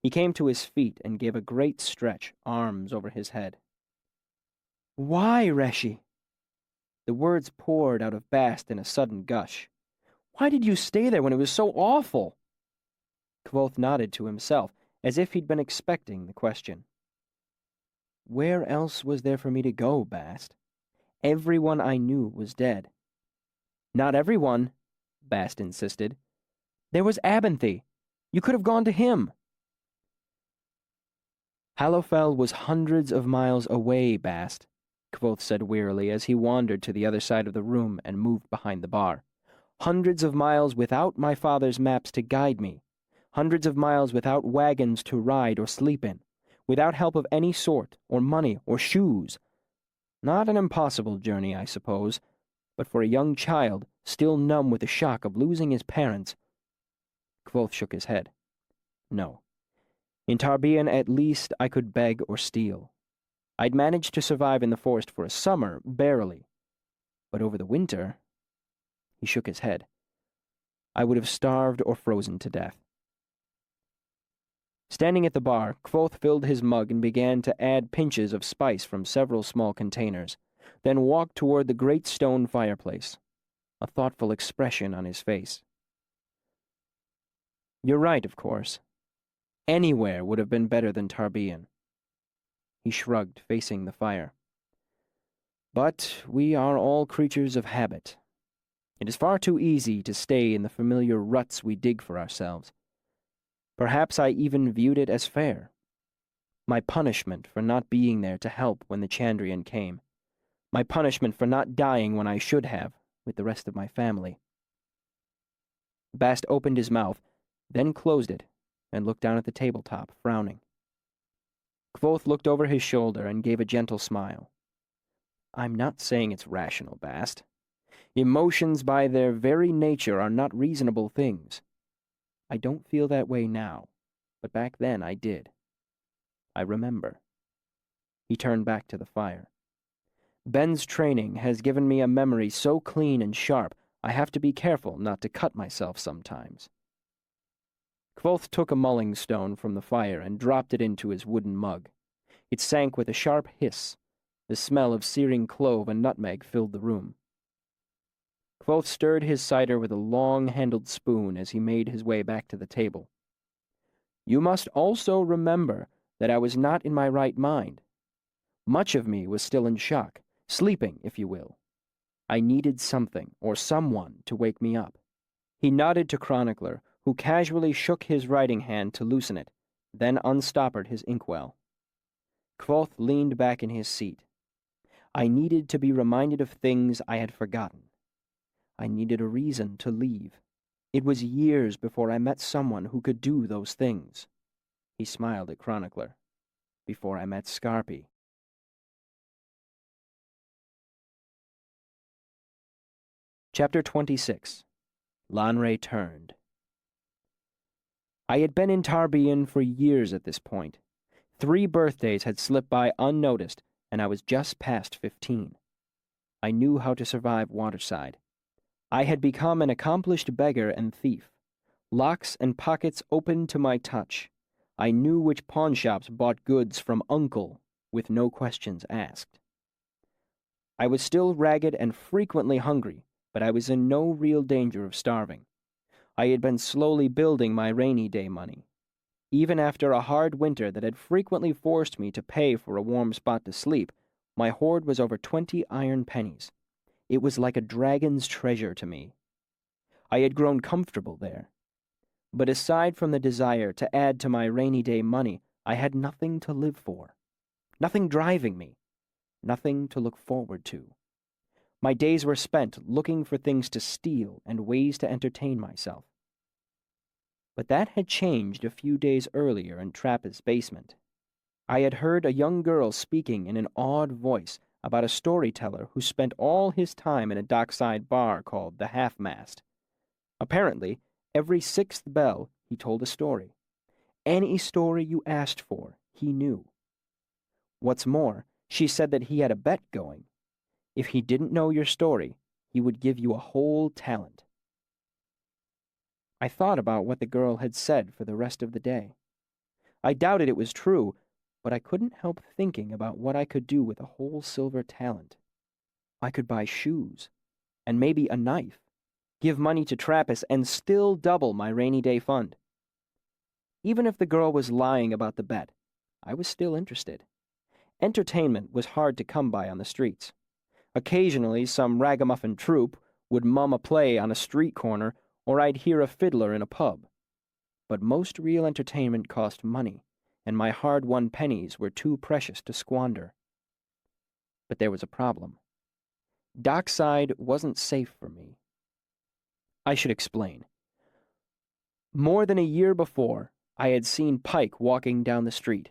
He came to his feet and gave a great stretch, arms over his head. "Why, Reshi?" The words poured out of Bast in a sudden gush. "Why did you stay there when it was so awful?" Kvothe nodded to himself, as if he'd been expecting the question. "Where else was there for me to go, Bast? Everyone I knew was dead." "Not everyone," Bast insisted. "There was Abinthy. You could have gone to him." "Hallowfell was hundreds of miles away, Bast," Kvothe said wearily as he wandered to the other side of the room and moved behind the bar. "Hundreds of miles without my father's maps to guide me. Hundreds of miles without wagons to ride or sleep in. Without help of any sort, or money, or shoes. Not an impossible journey, I suppose, but for a young child, still numb with the shock of losing his parents—" Kvothe shook his head. "No. In Tarbean, at least, I could beg or steal. I'd managed to survive in the forest for a summer, barely. But over the winter—" He shook his head. "I would have starved or frozen to death." Standing at the bar, Kvothe filled his mug and began to add pinches of spice from several small containers, then walked toward the great stone fireplace, a thoughtful expression on his face. "You're right, of course. Anywhere would have been better than Tarbean." He shrugged, facing the fire. "But we are all creatures of habit. It is far too easy to stay in the familiar ruts we dig for ourselves. Perhaps I even viewed it as fair. My punishment for not being there to help when the Chandrian came. My punishment for not dying when I should have, with the rest of my family." Bast opened his mouth, then closed it, and looked down at the tabletop, frowning. Kvothe looked over his shoulder and gave a gentle smile. "I'm not saying it's rational, Bast. Emotions by their very nature are not reasonable things. I don't feel that way now, but back then I did. I remember." He turned back to the fire. "Ben's training has given me a memory so clean and sharp, I have to be careful not to cut myself sometimes." Kvothe took a mulling stone from the fire and dropped it into his wooden mug. It sank with a sharp hiss. The smell of searing clove and nutmeg filled the room. Kvothe stirred his cider with a long-handled spoon as he made his way back to the table. "You must also remember that I was not in my right mind. Much of me was still in shock, sleeping, if you will. I needed something, or someone, to wake me up." He nodded to Chronicler, who casually shook his writing hand to loosen it, then unstoppered his inkwell. Kvothe leaned back in his seat. "I needed to be reminded of things I had forgotten. I needed a reason to leave. It was years before I met someone who could do those things." He smiled at Chronicler. "Before I met Scarpi." Chapter 26. Lanre Turned. I had been in Tarbean for years at this point. 3 birthdays had slipped by unnoticed, and I was just past 15. I knew how to survive waterside. I had become an accomplished beggar and thief. Locks and pockets open to my touch. I knew which pawnshops bought goods from Uncle, with no questions asked. I was still ragged and frequently hungry, but I was in no real danger of starving. I had been slowly building my rainy day money. Even after a hard winter that had frequently forced me to pay for a warm spot to sleep, my hoard was over 20 iron pennies. It was like a dragon's treasure to me. I had grown comfortable there. But aside from the desire to add to my rainy day money, I had nothing to live for. Nothing driving me. Nothing to look forward to. My days were spent looking for things to steal and ways to entertain myself. But that had changed a few days earlier in Trapp's basement. I had heard a young girl speaking in an awed voice about a storyteller who spent all his time in a dockside bar called the Half-Mast. Apparently, every 6th bell he told a story. Any story you asked for, he knew. What's more, she said that he had a bet going. If he didn't know your story, he would give you a whole talent. I thought about what the girl had said for the rest of the day. I doubted it was true, but I couldn't help thinking about what I could do with a whole silver talent. I could buy shoes, and maybe a knife, give money to Trappist, and still double my rainy day fund. Even if the girl was lying about the bet, I was still interested. Entertainment was hard to come by on the streets. Occasionally, some ragamuffin troupe would mum a play on a street corner, or I'd hear a fiddler in a pub. But most real entertainment cost money, and my hard-won pennies were too precious to squander. But there was a problem. Dockside wasn't safe for me. I should explain. More than a year before, I had seen Pike walking down the street.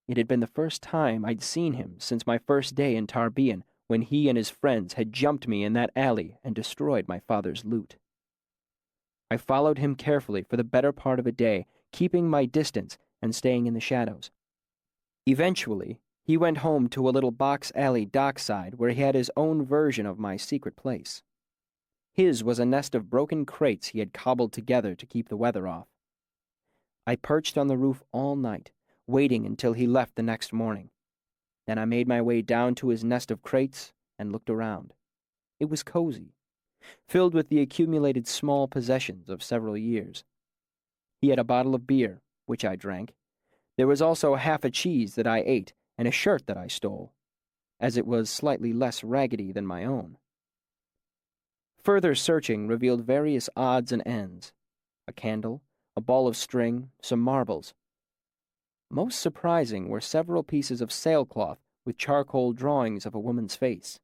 It had been the first time I'd seen him since my first day in Tarbean, when he and his friends had jumped me in that alley and destroyed my father's loot. I followed him carefully for the better part of a day, keeping my distance and staying in the shadows. Eventually, he went home to a little box alley dockside where he had his own version of my secret place. His was a nest of broken crates he had cobbled together to keep the weather off. I perched on the roof all night, waiting until he left the next morning. Then I made my way down to his nest of crates and looked around. It was cozy, filled with the accumulated small possessions of several years. He had a bottle of beer, which I drank. There was also half a cheese that I ate and a shirt that I stole, as it was slightly less raggedy than my own. Further searching revealed various odds and ends: a candle, a ball of string, some marbles. Most surprising were several pieces of sailcloth with charcoal drawings of a woman's face.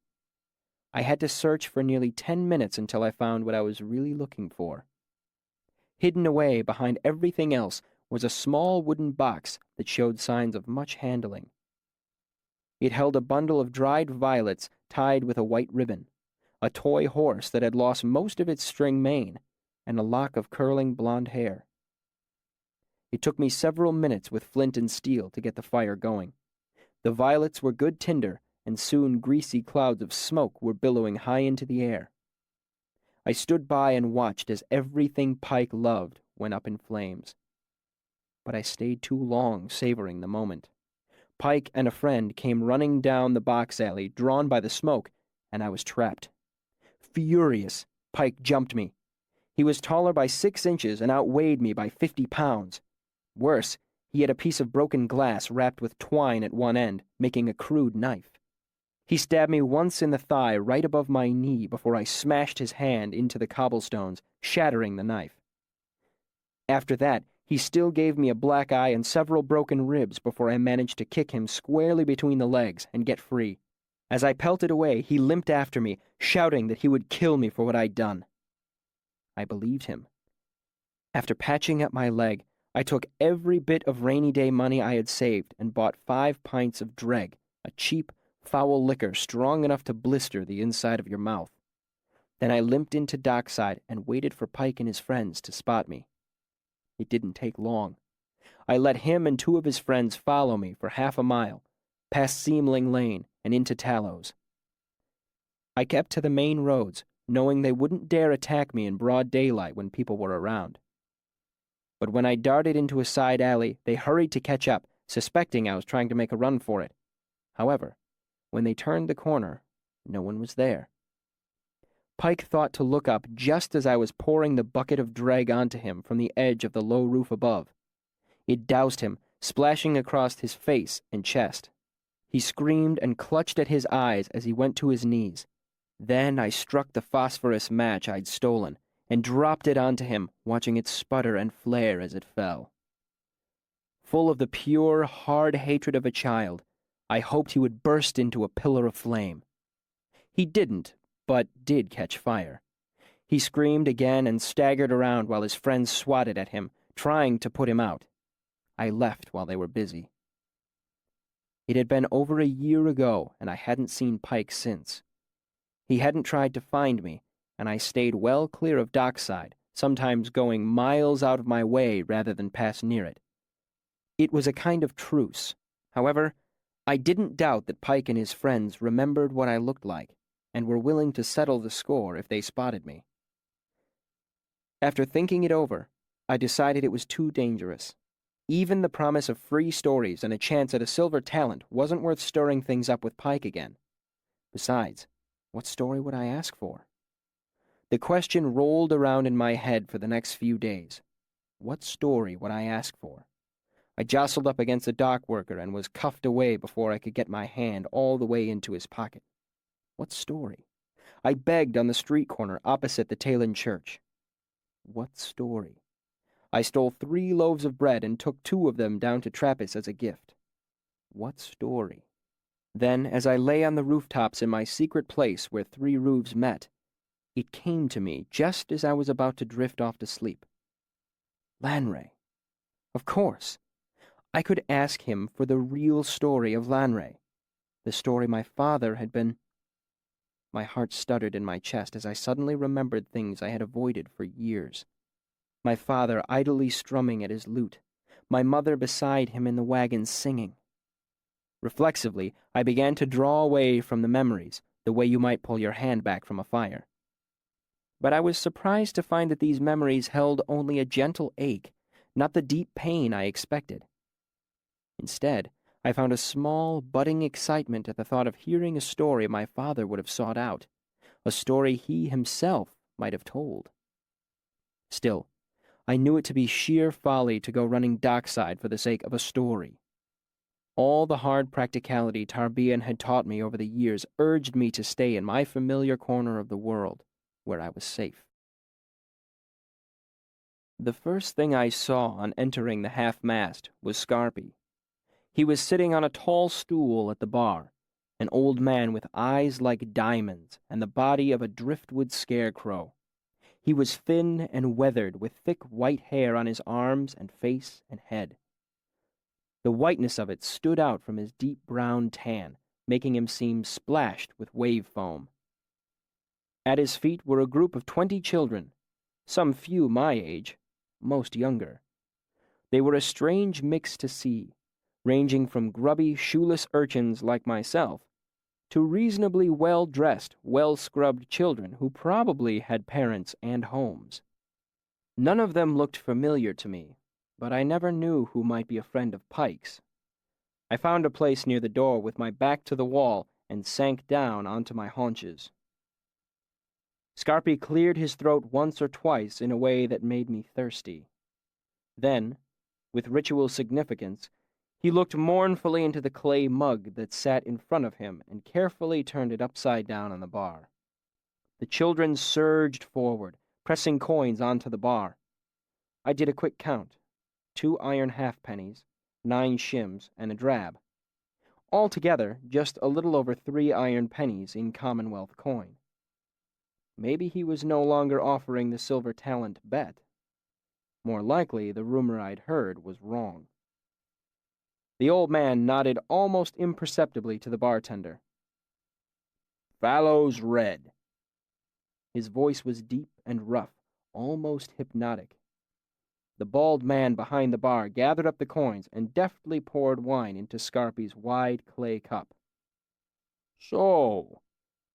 I had to search for nearly 10 minutes until I found what I was really looking for. Hidden away behind everything else was a small wooden box that showed signs of much handling. It held a bundle of dried violets tied with a white ribbon, a toy horse that had lost most of its string mane, and a lock of curling blonde hair. It took me several minutes with flint and steel to get the fire going. The violets were good tinder, and soon greasy clouds of smoke were billowing high into the air. I stood by and watched as everything Pike loved went up in flames. But I stayed too long savoring the moment. Pike and a friend came running down the box alley, drawn by the smoke, and I was trapped. Furious, Pike jumped me. He was taller by 6 inches and outweighed me by 50 pounds. Worse, he had a piece of broken glass wrapped with twine at one end, making a crude knife. He stabbed me once in the thigh right above my knee before I smashed his hand into the cobblestones, shattering the knife. After that, he still gave me a black eye and several broken ribs before I managed to kick him squarely between the legs and get free. As I pelted away, he limped after me, shouting that he would kill me for what I'd done. I believed him. After patching up my leg, I took every bit of rainy day money I had saved and bought 5 pints of Dreg, a cheap, foul liquor strong enough to blister the inside of your mouth. Then I limped into dockside and waited for Pike and his friends to spot me. It didn't take long. I let him and 2 of his friends follow me for half a mile, past Seamling Lane and into Tallows. I kept to the main roads, knowing they wouldn't dare attack me in broad daylight when people were around. But when I darted into a side alley, they hurried to catch up, suspecting I was trying to make a run for it. However, when they turned the corner, no one was there. Pike thought to look up just as I was pouring the bucket of drag onto him from the edge of the low roof above. It doused him, splashing across his face and chest. He screamed and clutched at his eyes as he went to his knees. Then I struck the phosphorus match I'd stolen and dropped it onto him, watching it sputter and flare as it fell. Full of the pure, hard hatred of a child, I hoped he would burst into a pillar of flame. He didn't, but did catch fire. He screamed again and staggered around while his friends swatted at him, trying to put him out. I left while they were busy. It had been over a year ago, and I hadn't seen Pike since. He hadn't tried to find me, and I stayed well clear of Dockside, sometimes going miles out of my way rather than pass near it. It was a kind of truce. However, I didn't doubt that Pike and his friends remembered what I looked like, and were willing to settle the score if they spotted me. After thinking it over, I decided it was too dangerous. Even the promise of free stories and a chance at a silver talent wasn't worth stirring things up with Pike again. Besides, what story would I ask for? The question rolled around in my head for the next few days. What story would I ask for? I jostled up against a dock worker and was cuffed away before I could get my hand all the way into his pocket. What story? I begged on the street corner opposite the Talon Church. What story? I stole 3 loaves of bread and took 2 of them down to Trappist as a gift. What story? Then, as I lay on the rooftops in my secret place where 3 roofs met, it came to me just as I was about to drift off to sleep. Lanray. Of course. I could ask him for the real story of Lanray. The story my father had been... My heart stuttered in my chest as I suddenly remembered things I had avoided for years. My father idly strumming at his lute, my mother beside him in the wagon singing. Reflexively, I began to draw away from the memories, the way you might pull your hand back from a fire. But I was surprised to find that these memories held only a gentle ache, not the deep pain I expected. Instead, I found a small, budding excitement at the thought of hearing a story my father would have sought out, a story he himself might have told. Still, I knew it to be sheer folly to go running dockside for the sake of a story. All the hard practicality Tarbean had taught me over the years urged me to stay in my familiar corner of the world, where I was safe. The first thing I saw on entering the half-mast was Scarpy. He was sitting on a tall stool at the bar, an old man with eyes like diamonds and the body of a driftwood scarecrow. He was thin and weathered, with thick white hair on his arms and face and head. The whiteness of it stood out from his deep brown tan, making him seem splashed with wave foam. At his feet were a group of 20 children, some few my age, most younger. They were a strange mix to see, ranging from grubby, shoeless urchins like myself to reasonably well-dressed, well-scrubbed children who probably had parents and homes. None of them looked familiar to me, but I never knew who might be a friend of Pike's. I found a place near the door with my back to the wall and sank down onto my haunches. Scarpy cleared his throat once or twice in a way that made me thirsty. Then, with ritual significance, he looked mournfully into the clay mug that sat in front of him and carefully turned it upside down on the bar. The children surged forward, pressing coins onto the bar. I did a quick count. 2 iron halfpennies, 9 shims, and a drab. Altogether, just a little over 3 iron pennies in Commonwealth coin. Maybe he was no longer offering the silver talent bet. More likely, the rumor I'd heard was wrong. The old man nodded almost imperceptibly to the bartender. "Fallows Red." His voice was deep and rough, almost hypnotic. The bald man behind the bar gathered up the coins and deftly poured wine into Scarpy's wide clay cup. "So,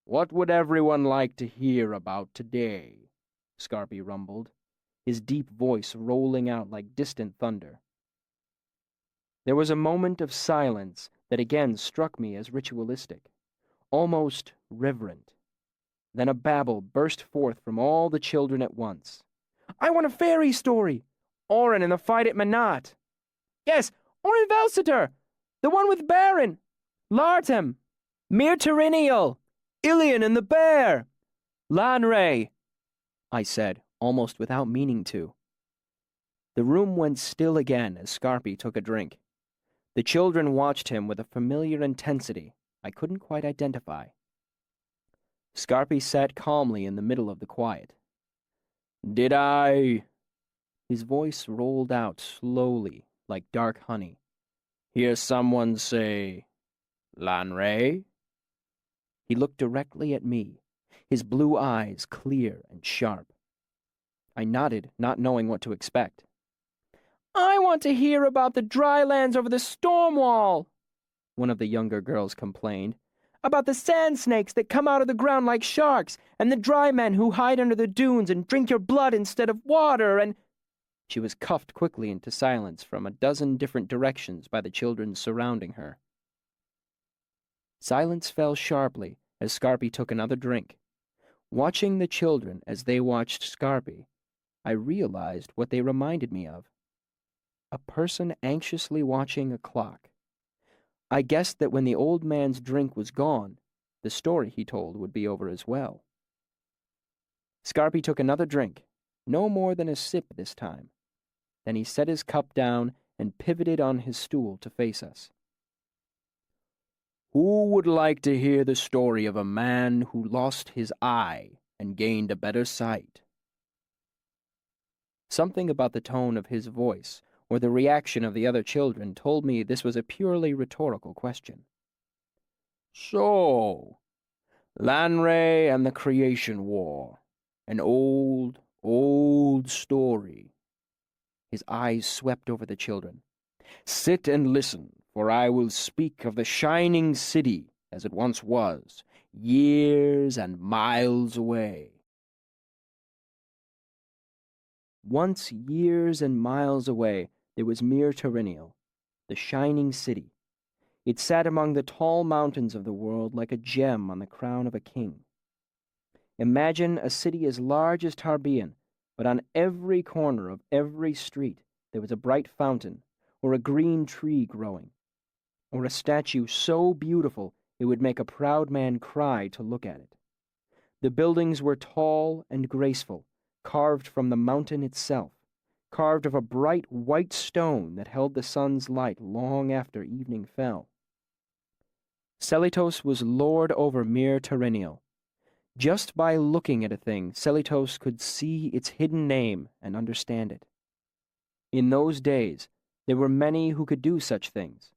what would everyone like to hear about today?" Scarpy rumbled, his deep voice rolling out like distant thunder. There was a moment of silence that again struck me as ritualistic, almost reverent. Then a babble burst forth from all the children at once. "I want a fairy story! Orin and the fight at Manat! Yes, Orin Velciter! The one with Baron! Lartem! Mir Terinial! Ilion and the bear! Lanray!" I said, almost without meaning to. The room went still again as Scarpy took a drink. The children watched him with a familiar intensity I couldn't quite identify. Scarpy sat calmly in the middle of the quiet. "Did I—" His voice rolled out slowly, like dark honey. "Hear someone say, Lanray?" He looked directly at me, his blue eyes clear and sharp. I nodded, not knowing what to expect. "I want to hear about the dry lands over the storm wall," one of the younger girls complained. "About the sand snakes that come out of the ground like sharks, and the dry men who hide under the dunes and drink your blood instead of water, and—" She was cuffed quickly into silence from a dozen different directions by the children surrounding her. Silence fell sharply as Scarpy took another drink. Watching the children as they watched Scarpy, I realized what they reminded me of. A person anxiously watching a clock. I guessed that when the old man's drink was gone, the story he told would be over as well. Scarpy took another drink, no more than a sip this time. Then he set his cup down and pivoted on his stool to face us. "Who would like to hear the story of a man who lost his eye and gained a better sight?" Something about the tone of his voice or the reaction of the other children told me this was a purely rhetorical question. "So, Lanray and the Creation War. An old, old story." His eyes swept over the children. "Sit and listen, for I will speak of the shining city as it once was, years and miles away." Once years and miles away, there was Mir Terinial, the shining city. It sat among the tall mountains of the world like a gem on the crown of a king. Imagine a city as large as Tarbean, but on every corner of every street there was a bright fountain, or a green tree growing, or a statue so beautiful it would make a proud man cry to look at it. The buildings were tall and graceful, carved from the mountain itself, carved of a bright white stone that held the sun's light long after evening fell. Selitos was lord over Mir Terinial. Just by looking at a thing, Selitos could see its hidden name and understand it. In those days, there were many who could do such things,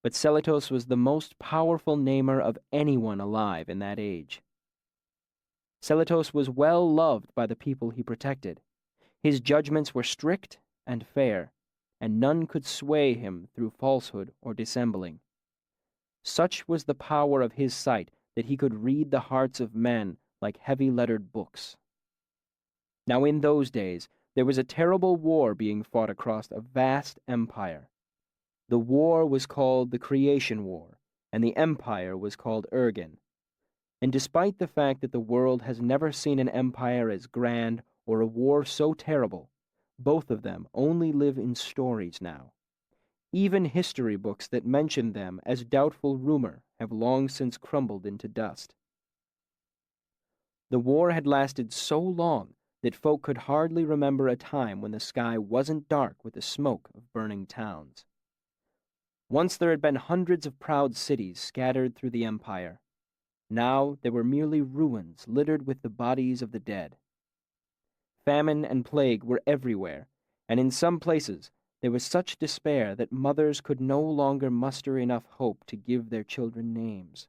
but Selitos was the most powerful namer of anyone alive in that age. Selitos was well loved by the people he protected. His judgments were strict and fair, and none could sway him through falsehood or dissembling. Such was the power of his sight that he could read the hearts of men like heavy-lettered books. Now in those days, there was a terrible war being fought across a vast empire. The war was called the Creation War, and the empire was called Urgen. And despite the fact that the world has never seen an empire as grand or a war so terrible, both of them only live in stories now. Even history books that mention them as doubtful rumor have long since crumbled into dust. The war had lasted so long that folk could hardly remember a time when the sky wasn't dark with the smoke of burning towns. Once there had been hundreds of proud cities scattered through the empire. Now there were merely ruins littered with the bodies of the dead. Famine and plague were everywhere, and in some places there was such despair that mothers could no longer muster enough hope to give their children names.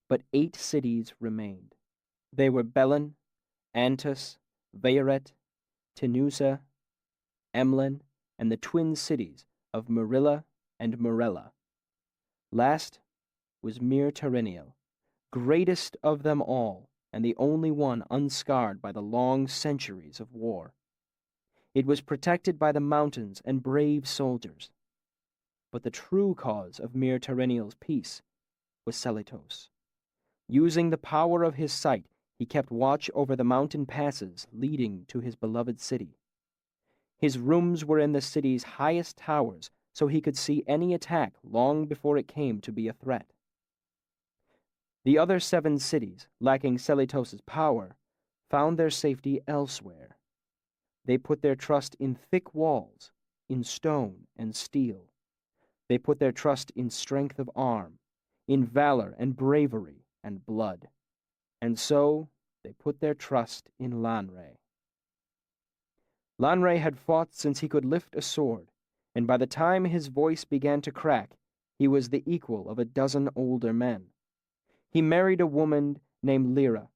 But 8 cities remained. They were Belen, Antus, Vayaret, Tenusa, Emlyn, and the twin cities of Marilla and Morella. Last was Mir Terenial, greatest of them all, and the only one unscarred by the long centuries of war. It was protected by the mountains and brave soldiers. But the true cause of Mir Terenial's peace was Selitos. Using the power of his sight, he kept watch over the mountain passes leading to his beloved city. His rooms were in the city's highest towers, so he could see any attack long before it came to be a threat. The other 7 cities, lacking Selitos' power, found their safety elsewhere. They put their trust in thick walls, in stone and steel. They put their trust in strength of arm, in valor and bravery and blood. And so they put their trust in Lanre. Lanre had fought since he could lift a sword, and by the time his voice began to crack, he was the equal of a dozen older men. He married a woman named Lyra,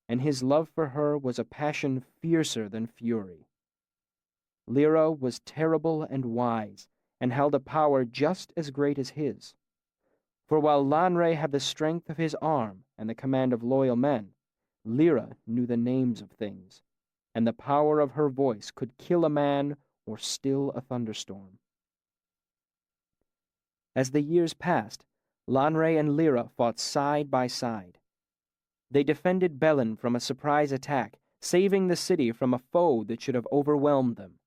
and his love for her was a passion fiercer than fury. Lyra was terrible and wise, and held a power just as great as his. For while Lanre had the strength of his arm and the command of loyal men, Lyra knew the names of things, and the power of her voice could kill a man or still a thunderstorm. As the years passed, Lanre and Lyra fought side by side. They defended Belen from a surprise attack, saving the city from a foe that should have overwhelmed them.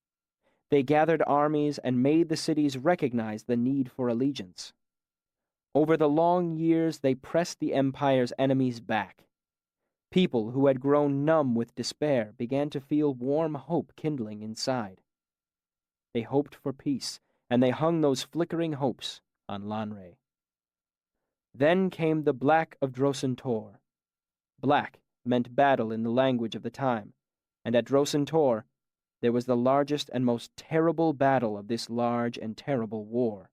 They gathered armies and made the cities recognize the need for allegiance. Over the long years, they pressed the Empire's enemies back. People who had grown numb with despair began to feel warm hope kindling inside. They hoped for peace, and they hung those flickering hopes on Lanre. Then came the Black of Drosentor. Black meant battle in the language of the time, and at Drosentor there was the largest and most terrible battle of this large and terrible war.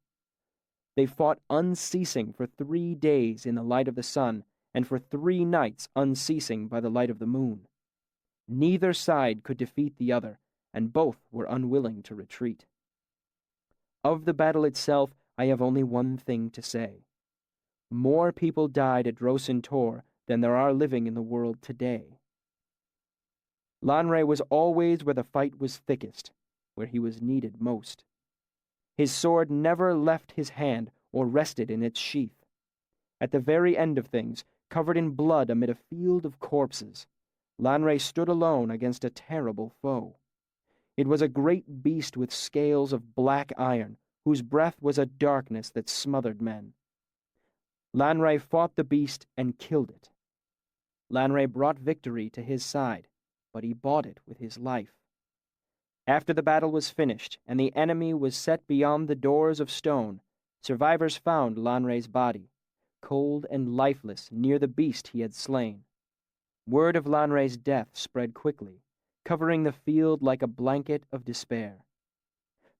They fought unceasing for 3 days in the light of the sun, and for 3 nights unceasing by the light of the moon. Neither side could defeat the other, and both were unwilling to retreat. Of the battle itself, I have only one thing to say. More people died at Drosentor than there are living in the world today. Lanre was always where the fight was thickest, where he was needed most. His sword never left his hand or rested in its sheath. At the very end of things, covered in blood amid a field of corpses, Lanre stood alone against a terrible foe. It was a great beast with scales of black iron, whose breath was a darkness that smothered men. Lanre fought the beast and killed it. Lanre brought victory to his side, but he bought it with his life. After the battle was finished and the enemy was set beyond the doors of stone, survivors found Lanre's body, cold and lifeless near the beast he had slain. Word of Lanre's death spread quickly, covering the field like a blanket of despair.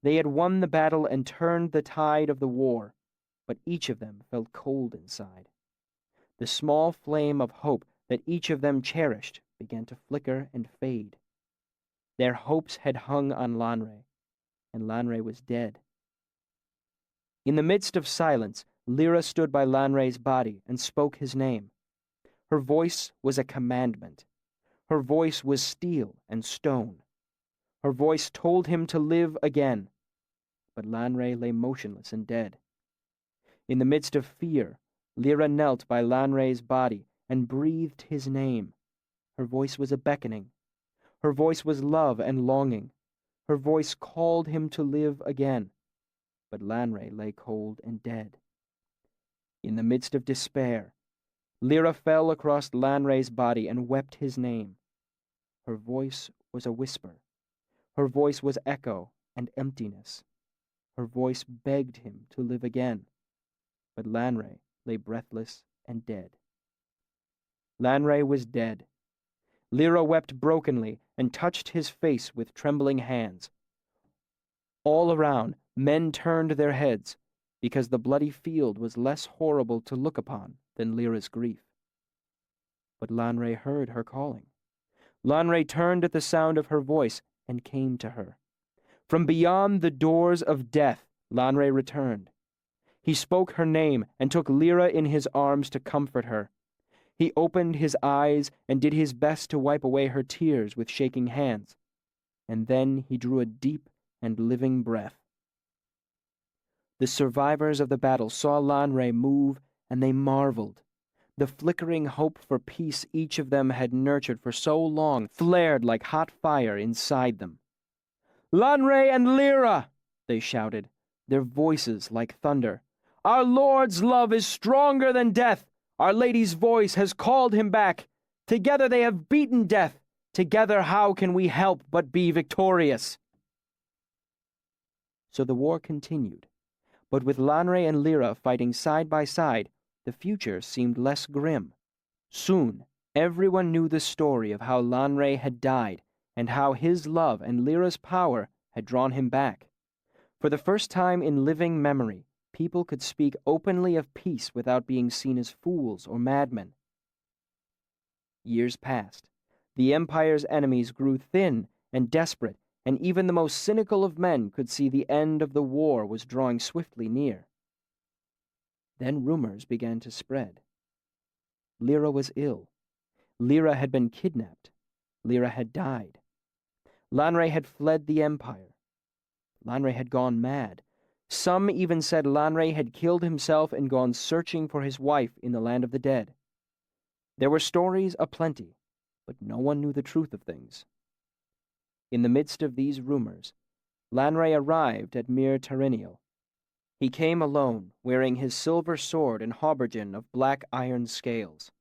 They had won the battle and turned the tide of the war, but each of them felt cold inside. The small flame of hope that each of them cherished began to flicker and fade. Their hopes had hung on Lanre, and Lanre was dead. In the midst of silence, Lyra stood by Lanre's body and spoke his name. Her voice was a commandment. Her voice was steel and stone. Her voice told him to live again, but Lanre lay motionless and dead. In the midst of fear, Lyra knelt by Lanre's body and breathed his name. Her voice was a beckoning. Her voice was love and longing. Her voice called him to live again, but Lanre lay cold and dead. In the midst of despair, Lyra fell across Lanre's body and wept his name. Her voice was a whisper. Her voice was echo and emptiness. Her voice begged him to live again, but Lanre lay breathless and dead. Lanre was dead. Lyra wept brokenly and touched his face with trembling hands. All around, men turned their heads, because the bloody field was less horrible to look upon than Lyra's grief. But Lanre heard her calling. Lanre turned at the sound of her voice and came to her. From beyond the doors of death, Lanre returned. He spoke her name and took Lyra in his arms to comfort her. He opened his eyes and did his best to wipe away her tears with shaking hands. And then he drew a deep and living breath. The survivors of the battle saw Lanre move, and they marveled. The flickering hope for peace each of them had nurtured for so long flared like hot fire inside them. "Lanre and Lyra!" they shouted, their voices like thunder. "Our Lord's love is stronger than death. Our Lady's voice has called him back. Together they have beaten death. Together how can we help but be victorious?" So the war continued, but with Lanre and Lyra fighting side by side, the future seemed less grim. Soon, everyone knew the story of how Lanre had died and how his love and Lyra's power had drawn him back. For the first time in living memory, people could speak openly of peace without being seen as fools or madmen. Years passed. The Empire's enemies grew thin and desperate, and even the most cynical of men could see the end of the war was drawing swiftly near. Then rumors began to spread. Lyra was ill. Lyra had been kidnapped. Lyra had died. Lanre had fled the Empire. Lanre had gone mad. Some even said Lanre had killed himself and gone searching for his wife in the land of the dead. There were stories aplenty, but no one knew the truth of things. In the midst of these rumors, Lanre arrived at Mir Terenial. He came alone, wearing his silver sword and haubergeon of black iron scales.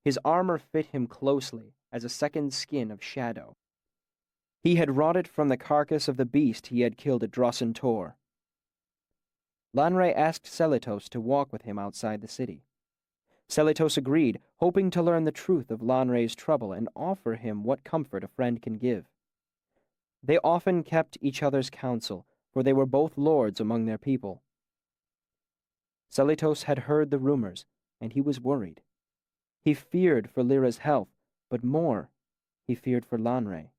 His armor fit him closely as a second skin of shadow. He had wrought it from the carcass of the beast he had killed at Drossen Tor. Lanre asked Selitos to walk with him outside the city. Selitos agreed, hoping to learn the truth of Lanre's trouble and offer him what comfort a friend can give. They often kept each other's counsel, for they were both lords among their people. Selitos had heard the rumors, and he was worried. He feared for Lyra's health, but more, he feared for Lanre.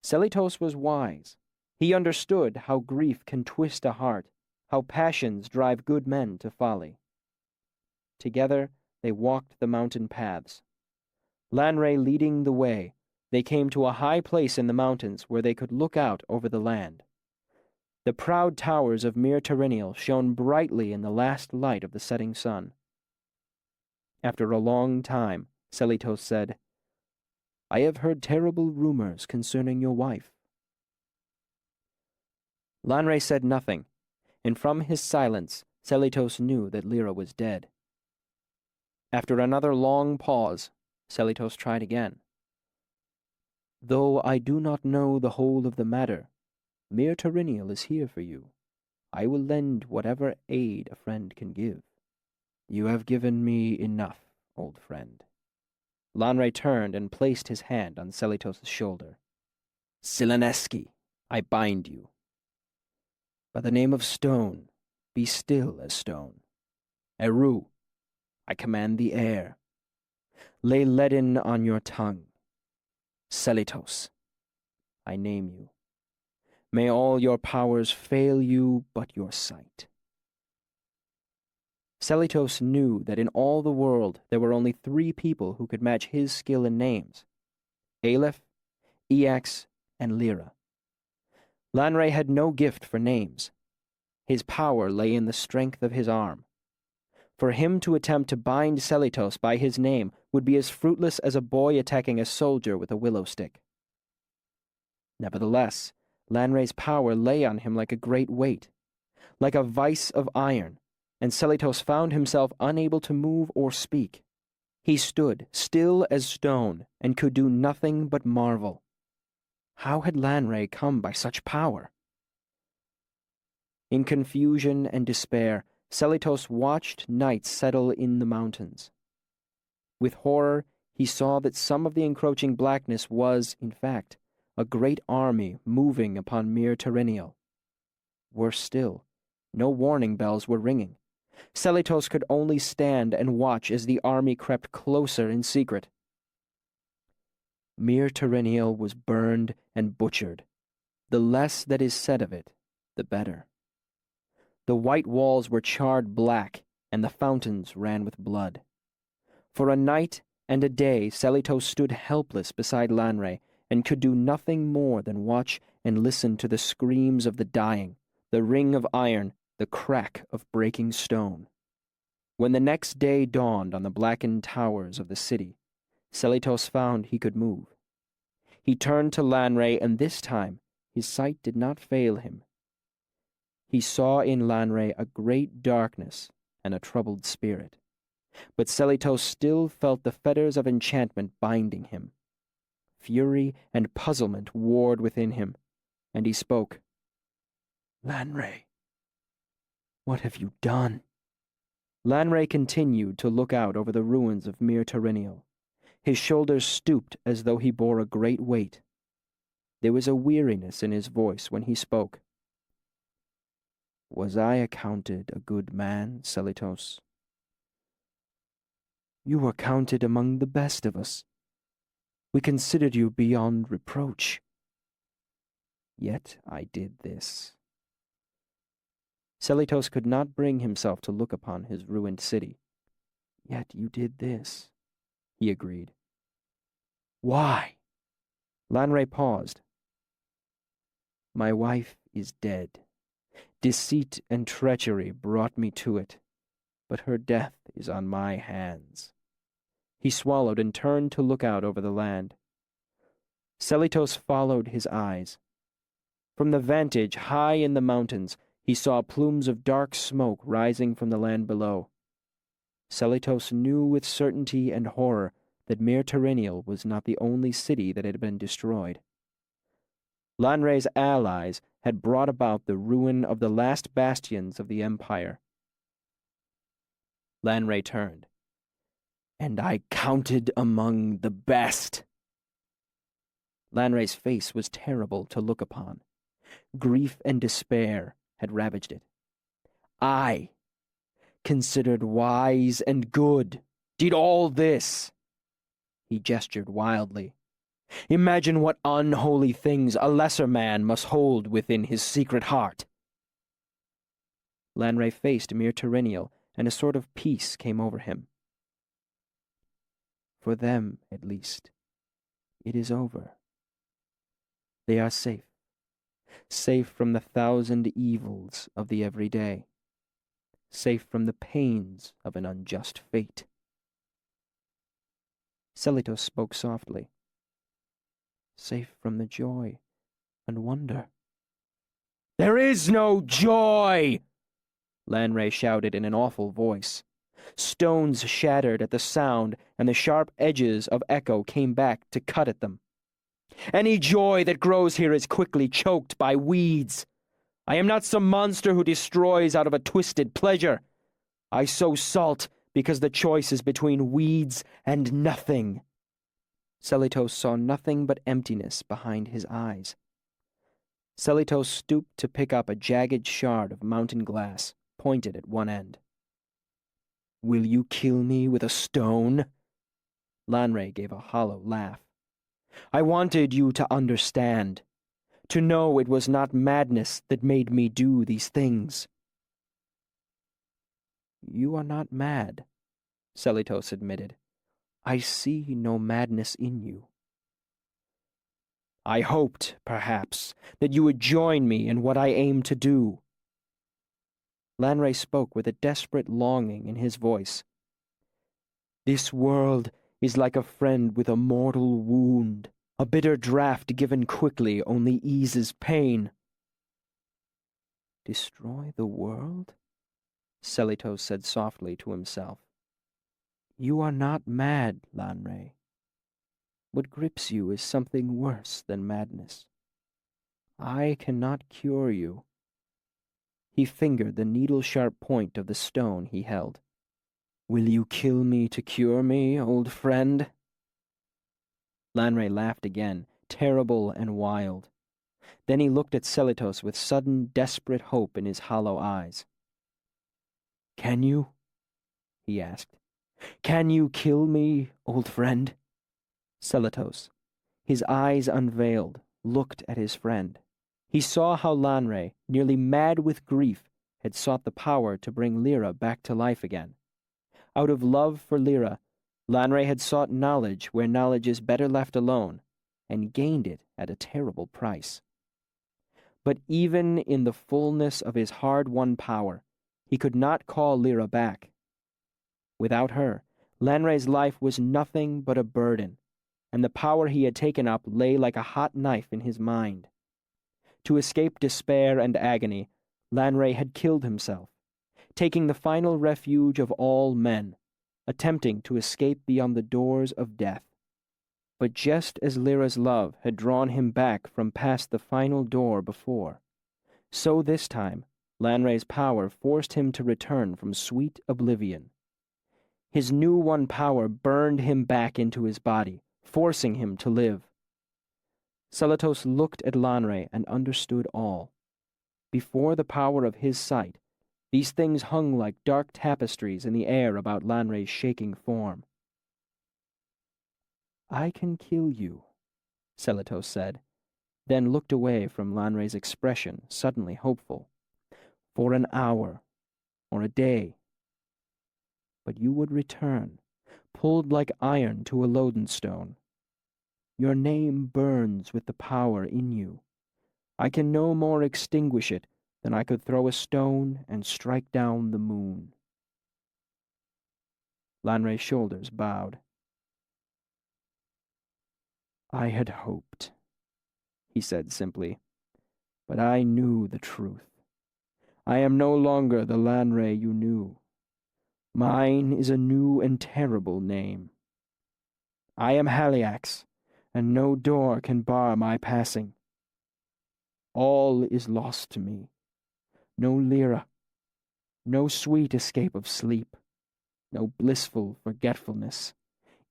Selitos was wise. He understood how grief can twist a heart, how passions drive good men to folly. Together they walked the mountain paths. Lanre leading the way, they came to a high place in the mountains where they could look out over the land. The proud towers of Mir Terenial shone brightly in the last light of the setting sun. After a long time, Selitos said, "I have heard terrible rumors concerning your wife." Lanre said nothing, and from his silence, Selitos knew that Lyra was dead. After another long pause, Selitos tried again. "Though I do not know the whole of the matter, Mir Terenial is here for you. I will lend whatever aid a friend can give." "You have given me enough, old friend." Lanre turned and placed his hand on Selitos' shoulder. "Sileneski, I bind you. By the name of stone, be still as stone. Eru, I command the air. Lay leaden on your tongue. Selitos, I name you. May all your powers fail you but your sight." Selitos knew that in all the world there were only 3 people who could match his skill in names: Aleph, Eax, and Lyra. Lanre had no gift for names. His power lay in the strength of his arm. For him to attempt to bind Selitos by his name would be as fruitless as a boy attacking a soldier with a willow stick. Nevertheless, Lanre's power lay on him like a great weight, like a vice of iron, and Selitos found himself unable to move or speak. He stood still as stone and could do nothing but marvel. How had Lanre come by such power? In confusion and despair, Selitos watched night settle in the mountains. With horror, he saw that some of the encroaching blackness was, in fact, a great army moving upon Mir Terenial. Worse still, no warning bells were ringing. Selitos could only stand and watch as the army crept closer in secret. Mir Terenial was burned and butchered. The less that is said of it, the better. The white walls were charred black, and the fountains ran with blood. For a night and a day Selitos stood helpless beside Lanre, and could do nothing more than watch and listen to the screams of the dying, the ring of iron, the crack of breaking stone. When the next day dawned on the blackened towers of the city, Selitos found he could move. He turned to Lanre, and this time his sight did not fail him. He saw in Lanre a great darkness and a troubled spirit. But Selitos still felt the fetters of enchantment binding him. Fury and puzzlement warred within him, and he spoke. "Lanre, what have you done?" Lanre continued to look out over the ruins of Mir Terenial. His shoulders stooped as though he bore a great weight. There was a weariness in his voice when he spoke. "Was I accounted a good man, Selitos?" "You were counted among the best of us. We considered you beyond reproach. Yet I did this." Selitos could not bring himself to look upon his ruined city. "Yet you did this," he agreed. "Why?" Lanre paused. "My wife is dead. Deceit and treachery brought me to it, but her death is on my hands." He swallowed and turned to look out over the land. Selitos followed his eyes. From the vantage high in the mountains, he saw plumes of dark smoke rising from the land below. Selitos knew with certainty and horror that Mir Terenial was not the only city that had been destroyed. Lanre's allies had brought about the ruin of the last bastions of the empire. Lanre turned. "And I counted among the best." Lanre's face was terrible to look upon. Grief and despair had ravaged it. "I, considered wise and good, did all this." He gestured wildly. "Imagine what unholy things a lesser man must hold within his secret heart." Lanre faced Mir Terenial, and a sort of peace came over him. For them, at least, it is over. They are safe, safe from the 1,000 evils of the everyday, safe from the pains of an unjust fate. Selitos spoke softly. "Safe from the joy and wonder." "There is no joy!" Lanre shouted in an awful voice. Stones shattered at the sound, and the sharp edges of echo came back to cut at them. "Any joy that grows here is quickly choked by weeds. I am not some monster who destroys out of a twisted pleasure. I sow salt because the choice is between weeds and nothing." Selitos saw nothing but emptiness behind his eyes. Selitos stooped to pick up a jagged shard of mountain glass, pointed at one end. "Will you kill me with a stone?" Lanre gave a hollow laugh. "I wanted you to understand, to know it was not madness that made me do these things." "You are not mad," Selitos admitted. "I see no madness in you." "I hoped, perhaps, that you would join me in what I aim to do." Lanre spoke with a desperate longing in his voice. "This world is like a friend with a mortal wound. A bitter draught given quickly only eases pain." "Destroy the world?" Selitos said softly to himself. "You are not mad, Lanre. What grips you is something worse than madness. I cannot cure you." He fingered the needle-sharp point of the stone he held. "Will you kill me to cure me, old friend?" Lanre laughed again, terrible and wild. Then he looked at Selitos with sudden, desperate hope in his hollow eyes. "Can you?" he asked. "Can you kill me, old friend?" Selitos, his eyes unveiled, looked at his friend. He saw how Lanre, nearly mad with grief, had sought the power to bring Lyra back to life again. Out of love for Lyra, Lanre had sought knowledge where knowledge is better left alone, and gained it at a terrible price. But even in the fullness of his hard-won power, he could not call Lyra back. Without her, Lanre's life was nothing but a burden, and the power he had taken up lay like a hot knife in his mind. To escape despair and agony, Lanre had killed himself, taking the final refuge of all men, attempting to escape beyond the doors of death. But just as Lyra's love had drawn him back from past the final door before, so this time Lanre's power forced him to return from sweet oblivion. His new-won power burned him back into his body, forcing him to live. Celatos looked at Lanre and understood all. Before the power of his sight, these things hung like dark tapestries in the air about Lanre's shaking form. "I can kill you," Celatos said, then looked away from Lanre's expression, suddenly hopeful. "For an hour, or a day. But you would return, pulled like iron to a lodenstone. Your name burns with the power in you. I can no more extinguish it than I could throw a stone and strike down the moon." Lanre's shoulders bowed. "I had hoped," he said simply, "but I knew the truth. I am no longer the Lanre you knew. Mine is a new and terrible name. I am Haliax, and no door can bar my passing. All is lost to me. No Lyra, no sweet escape of sleep, no blissful forgetfulness.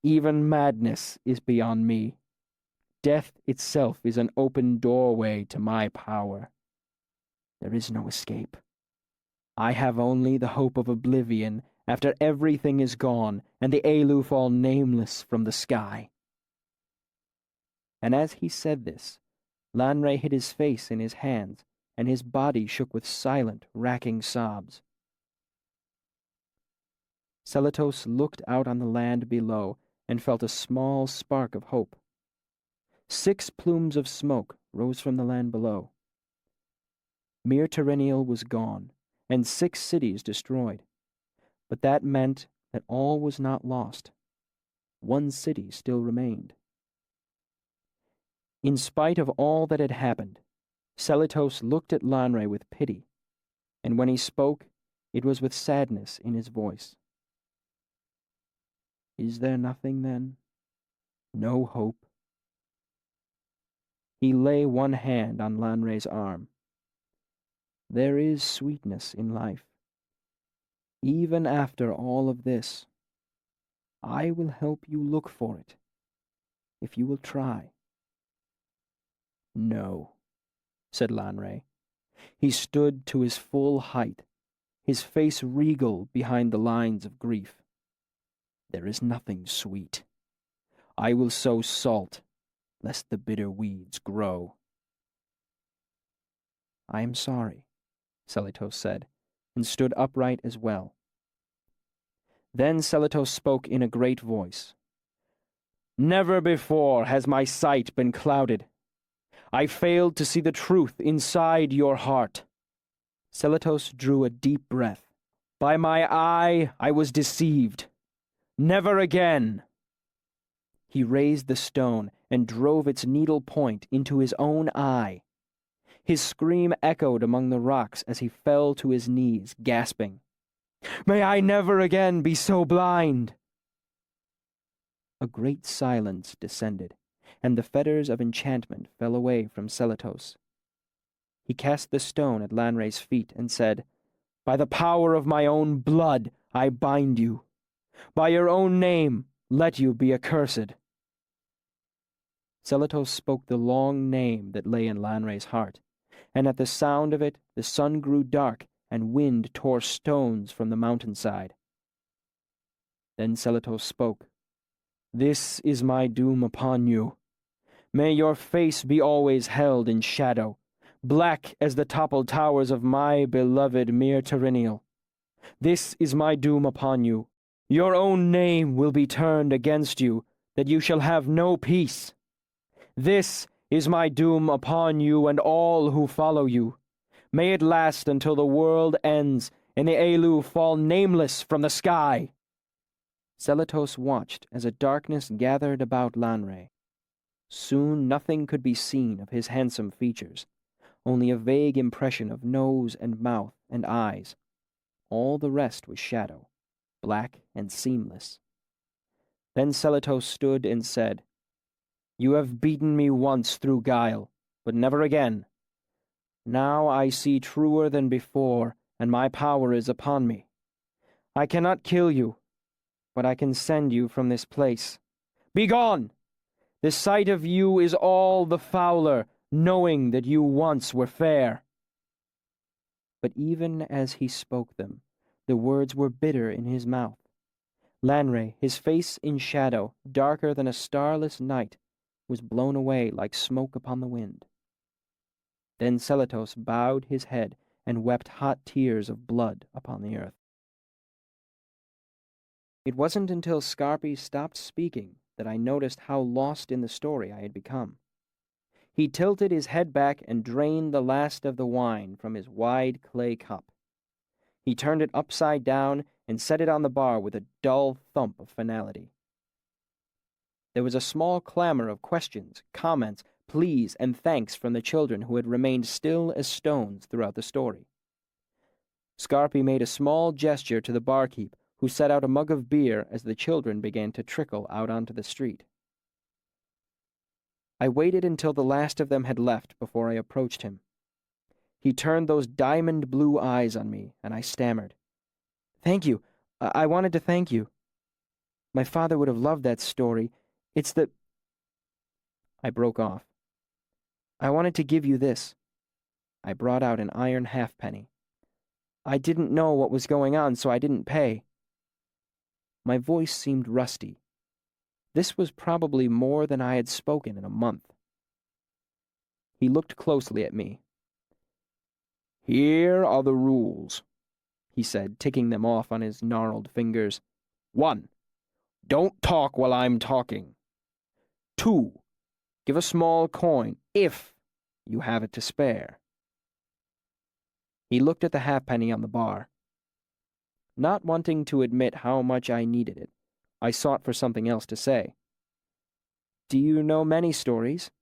Even madness is beyond me. Death itself is an open doorway to my power. There is no escape. I have only the hope of oblivion after everything is gone and the Elu fall nameless from the sky." And as he said this, Lanre hid his face in his hands, and his body shook with silent, racking sobs. Celatos looked out on the land below and felt a small spark of hope. 6 plumes of smoke rose from the land below. Mir Terrenial was gone, and 6 cities destroyed. But that meant that all was not lost. 1 city still remained. In spite of all that had happened, Celatos looked at Lanre with pity, and when he spoke, it was with sadness in his voice. "Is there nothing, then? No hope?" He lay one hand on Lanre's arm. "There is sweetness in life. Even after all of this, I will help you look for it, if you will try." "No," said Lanre. He stood to his full height, his face regal behind the lines of grief. "There is nothing sweet. I will sow salt, lest the bitter weeds grow." "I am sorry," Celatos said, and stood upright as well. Then Celatos spoke in a great voice. "Never before has my sight been clouded. I failed to see the truth inside your heart." Celatos drew a deep breath. "By my eye I was deceived. Never again." He raised the stone and drove its needle point into his own eye. His scream echoed among the rocks as he fell to his knees, gasping, "May I never again be so blind!" A great silence descended, and the fetters of enchantment fell away from Celatos. He cast the stone at Lanre's feet and said, "By the power of my own blood I bind you. By your own name let you be accursed." Celatos spoke the long name that lay in Lanre's heart, and at the sound of it the sun grew dark and wind tore stones from the mountainside. Then Celatos spoke, "This is my doom upon you. May your face be always held in shadow. black as the toppled towers of my beloved Mir Terinial. This is my doom upon you. Your own name will be turned against you, that you shall have no peace. This is my doom upon you and all who follow you. May it last until the world ends and the Elu fall nameless from the sky. Zelatos watched as a darkness gathered about Lanre. Soon nothing could be seen of his handsome features, only a vague impression of nose and mouth and eyes. All the rest was shadow, black and seamless. Then Zelatos stood and said, "You have beaten me once through guile, but never again. Now I see truer than before, and my power is upon me. I cannot kill you, but I can send you from this place. Begone! The sight of you is all the fouler, knowing that you once were fair." But even as he spoke them, the words were bitter in his mouth. Lanre, his face in shadow, darker than a starless night, was blown away like smoke upon the wind. Then Zelatos bowed his head and wept hot tears of blood upon the earth. It wasn't until Scarpi stopped speaking that I noticed how lost in the story I had become. He tilted his head back and drained the last of the wine from his wide clay cup. He turned it upside down and set it on the bar with a dull thump of finality. There was a small clamor of questions, comments, pleas, and thanks from the children who had remained still as stones throughout the story. Scarpi made a small gesture to the barkeep, who set out a mug of beer as the children began to trickle out onto the street. I waited until the last of them had left before I approached him. He turned those diamond-blue eyes on me, and I stammered, "Thank you. I wanted to thank you. My father would have loved that story. It's the—" I broke off. "I wanted to give you this." I brought out an iron halfpenny. "I didn't know what was going on, so I didn't pay." My voice seemed rusty. This was probably more than I had spoken in a month. He looked closely at me. "Here are the rules," he said, ticking them off on his gnarled fingers. 1. Don't talk while I'm talking. 2. Give a small coin, if you have it to spare. He looked at the halfpenny on the bar. Not wanting to admit how much I needed it, I sought for something else to say. "Do you know many stories?"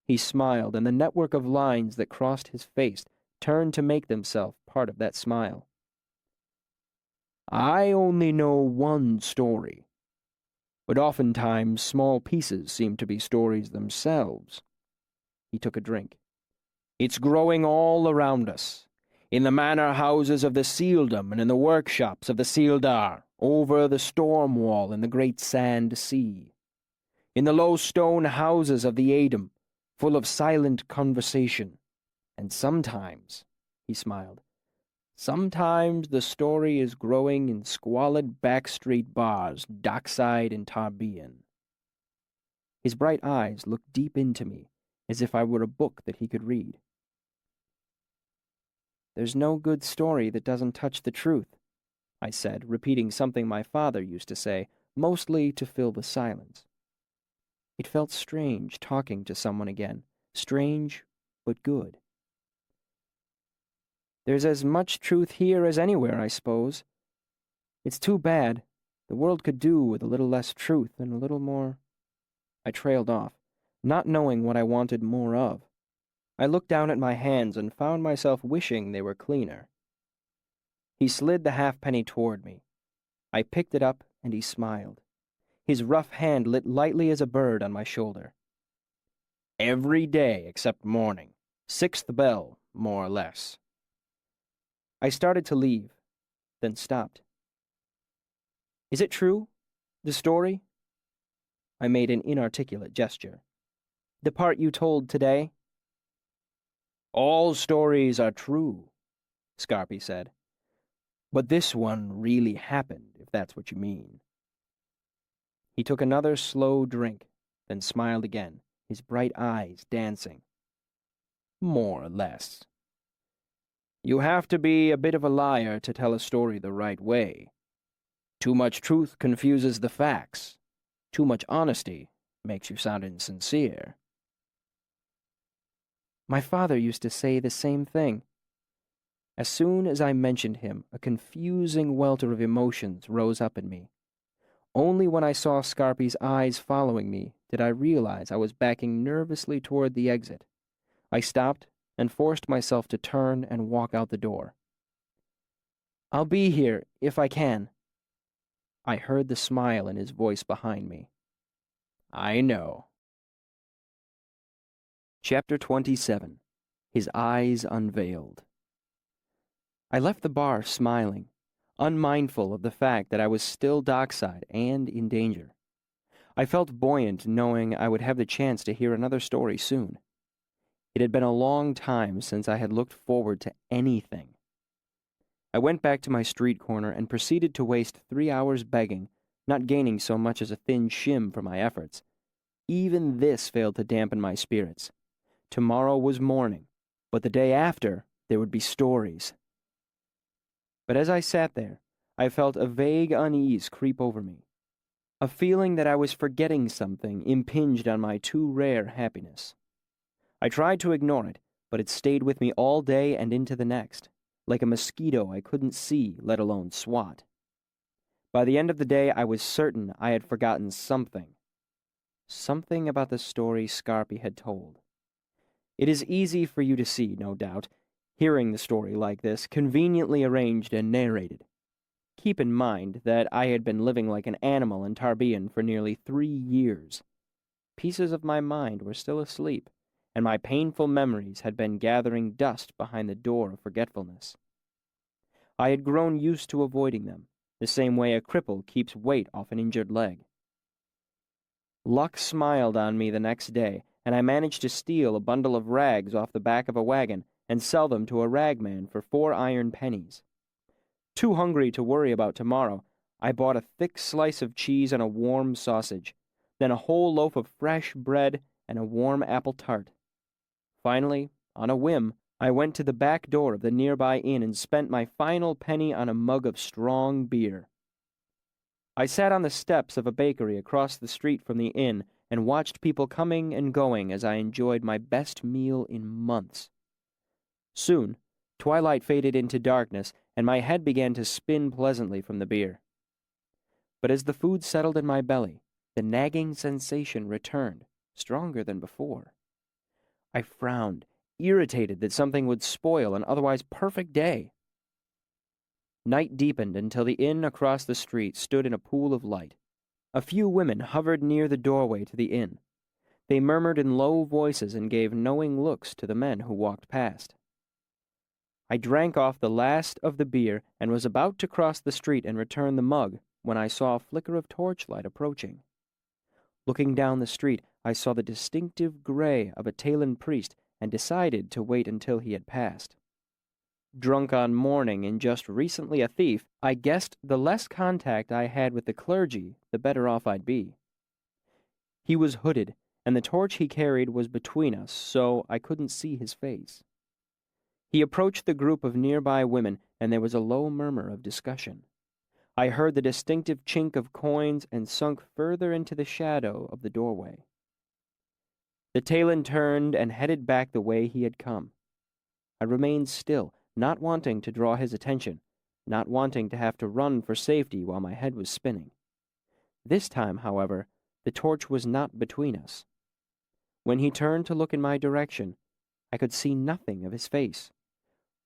He smiled, and the network of lines that crossed his face turned to make themselves part of that smile. "I only know one story, but oftentimes small pieces seem to be stories themselves." He took a drink. "It's growing all around us, in the manor houses of the Sealdom and in the workshops of the Sealdar, over the storm wall in the great sand sea, in the low stone houses of the Adem, full of silent conversation. And sometimes," he smiled, "sometimes the story is growing in squalid backstreet bars, dockside in Tarbean." His bright eyes looked deep into me, as if I were a book that he could read. "There's no good story that doesn't touch the truth," I said, repeating something my father used to say, mostly to fill the silence. It felt strange talking to someone again, strange but good. "There's as much truth here as anywhere, I suppose. It's too bad. The world could do with a little less truth and a little more—" I trailed off, not knowing what I wanted more of. I looked down at my hands and found myself wishing they were cleaner. He slid the halfpenny toward me. I picked it up, and he smiled. His rough hand lit lightly as a bird on my shoulder. "Every day except morning. 6th bell, more or less." I started to leave, then stopped. "Is it true? The story?" I made an inarticulate gesture. "The part you told today?" "All stories are true," Scarpi said. "But this one really happened, if that's what you mean." He took another slow drink, then smiled again, his bright eyes dancing. More or less. You have to be a bit of a liar to tell a story the right way. Too much truth confuses the facts. Too much honesty makes you sound insincere. My father used to say the same thing. As soon as I mentioned him, a confusing welter of emotions rose up in me. Only when I saw Scarpy's eyes following me did I realize I was backing nervously toward the exit. I stopped and forced myself to turn and walk out the door. "I'll be here, if I can." I heard the smile in his voice behind me. "I know." Chapter 27. His Eyes Unveiled. I left the bar smiling, unmindful of the fact that I was still dockside and in danger. I felt buoyant knowing I would have the chance to hear another story soon. It had been a long time since I had looked forward to anything. I went back to my street corner and proceeded to waste 3 hours begging, not gaining so much as a thin shim for my efforts. Even this failed to dampen my spirits. Tomorrow was morning, but the day after there would be stories. But as I sat there, I felt a vague unease creep over me. A feeling that I was forgetting something impinged on my too rare happiness. I tried to ignore it, but it stayed with me all day and into the next, like a mosquito I couldn't see, let alone swat. By the end of the day, I was certain I had forgotten something. Something about the story Scarpy had told. It is easy for you to see, no doubt, hearing the story like this, conveniently arranged and narrated. Keep in mind that I had been living like an animal in Tarbean for nearly 3 years. Pieces of my mind were still asleep, and my painful memories had been gathering dust behind the door of forgetfulness. I had grown used to avoiding them, the same way a cripple keeps weight off an injured leg. Luck smiled on me the next day, and I managed to steal a bundle of rags off the back of a wagon and sell them to a ragman for 4 iron pennies. Too hungry to worry about tomorrow, I bought a thick slice of cheese and a warm sausage, then a whole loaf of fresh bread and a warm apple tart. Finally, on a whim, I went to the back door of the nearby inn and spent my final penny on a mug of strong beer. I sat on the steps of a bakery across the street from the inn and watched people coming and going as I enjoyed my best meal in months. Soon, twilight faded into darkness, and my head began to spin pleasantly from the beer. But as the food settled in my belly, the nagging sensation returned, stronger than before. I frowned, irritated that something would spoil an otherwise perfect day. Night deepened until the inn across the street stood in a pool of light. A few women hovered near the doorway to the inn. They murmured in low voices and gave knowing looks to the men who walked past. I drank off the last of the beer and was about to cross the street and return the mug when I saw a flicker of torchlight approaching. Looking down the street, I saw the distinctive gray of a Talon priest and decided to wait until he had passed. Drunk on mourning and just recently a thief, I guessed the less contact I had with the clergy, the better off I'd be. He was hooded, and the torch he carried was between us, so I couldn't see his face. He approached the group of nearby women, and there was a low murmur of discussion. I heard the distinctive chink of coins and sunk further into the shadow of the doorway. The Talon turned and headed back the way he had come. I remained still, not wanting to draw his attention, not wanting to have to run for safety while my head was spinning. This time, however, the torch was not between us. When he turned to look in my direction, I could see nothing of his face.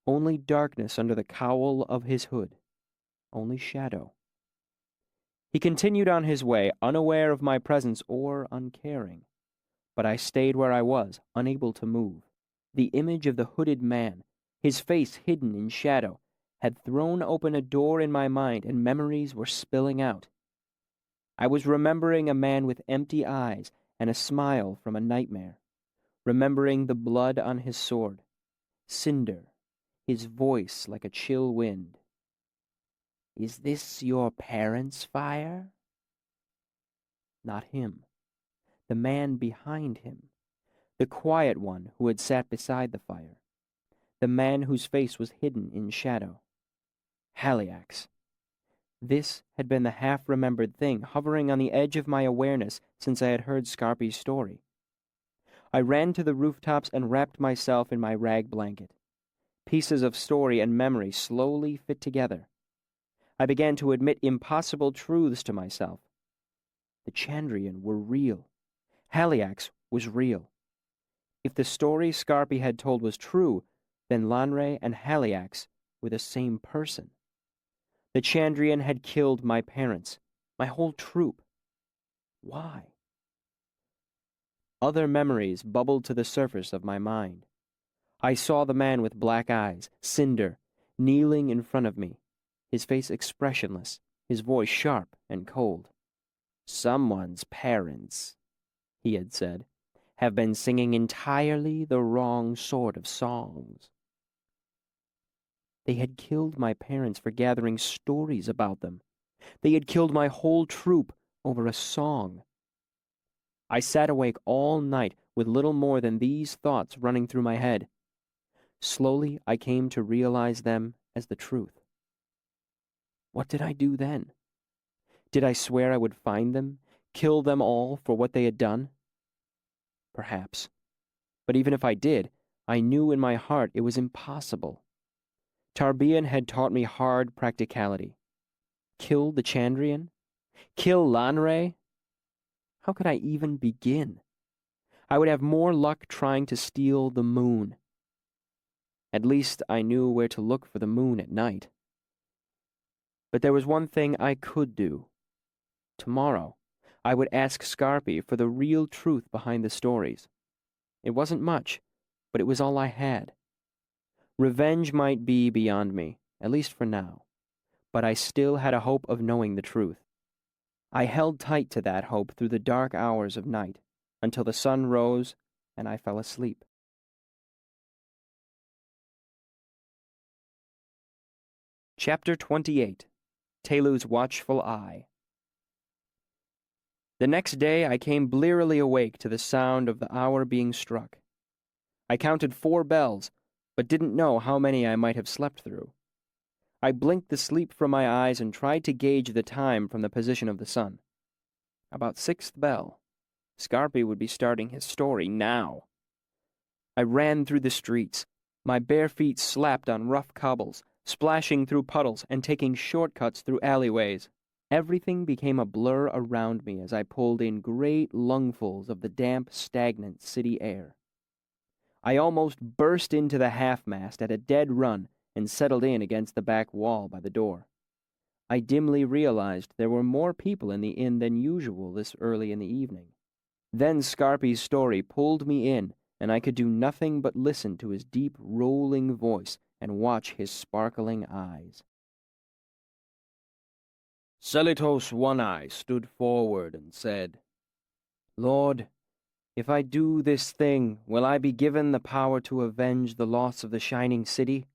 Only darkness under the cowl of his hood. Only shadow. He continued on his way, unaware of my presence or uncaring. But I stayed where I was, unable to move. The image of the hooded man, his face hidden in shadow, had thrown open a door in my mind, and memories were spilling out. I was remembering a man with empty eyes and a smile from a nightmare, remembering the blood on his sword, cinder, his voice like a chill wind. "Is this your parents' fire?" Not him. The man behind him. the quiet one who had sat beside the fire, the man whose face was hidden in shadow. Haliax. This had been the half-remembered thing hovering on the edge of my awareness since I had heard Scarpy's story. I ran to the rooftops and wrapped myself in my rag blanket. Pieces of story and memory slowly fit together. I began to admit impossible truths to myself. The Chandrian were real. Haliax was real. If the story Scarpy had told was true, then Lanre and Haliax were the same person. The Chandrian had killed my parents, my whole troop. Why? Other memories bubbled to the surface of my mind. I saw the man with black eyes, Cinder, kneeling in front of me, his face expressionless, his voice sharp and cold. "Someone's parents," he had said, "have been singing entirely the wrong sort of songs." They had killed my parents for gathering stories about them. They had killed my whole troop over a song. I sat awake all night with little more than these thoughts running through my head. Slowly I came to realize them as the truth. What did I do then? Did I swear I would find them, kill them all for what they had done? Perhaps. But even if I did, I knew in my heart it was impossible. Tarbean had taught me hard practicality. Kill the Chandrian? Kill Lanre? How could I even begin? I would have more luck trying to steal the moon. At least I knew where to look for the moon at night. But there was one thing I could do. Tomorrow, I would ask Scarpy for the real truth behind the stories. It wasn't much, but it was all I had. Revenge might be beyond me, at least for now, but I still had a hope of knowing the truth. I held tight to that hope through the dark hours of night, until the sun rose and I fell asleep. Chapter 28. Telu's Watchful Eye. The next day I came blearily awake to the sound of the hour being struck. I counted 4 bells, but didn't know how many I might have slept through. I blinked the sleep from my eyes and tried to gauge the time from the position of the sun. About 6th bell. Scarpy would be starting his story now. I ran through the streets. My bare feet slapped on rough cobbles, splashing through puddles and taking shortcuts through alleyways. Everything became a blur around me as I pulled in great lungfuls of the damp, stagnant city air. I almost burst into the half-mast at a dead run and settled in against the back wall by the door. I dimly realized there were more people in the inn than usual this early in the evening. Then Scarpy's story pulled me in, and I could do nothing but listen to his deep, rolling voice and watch his sparkling eyes. Selitos One-Eye stood forward and said, "Lord, if I do this thing, will I be given the power to avenge the loss of the Shining City?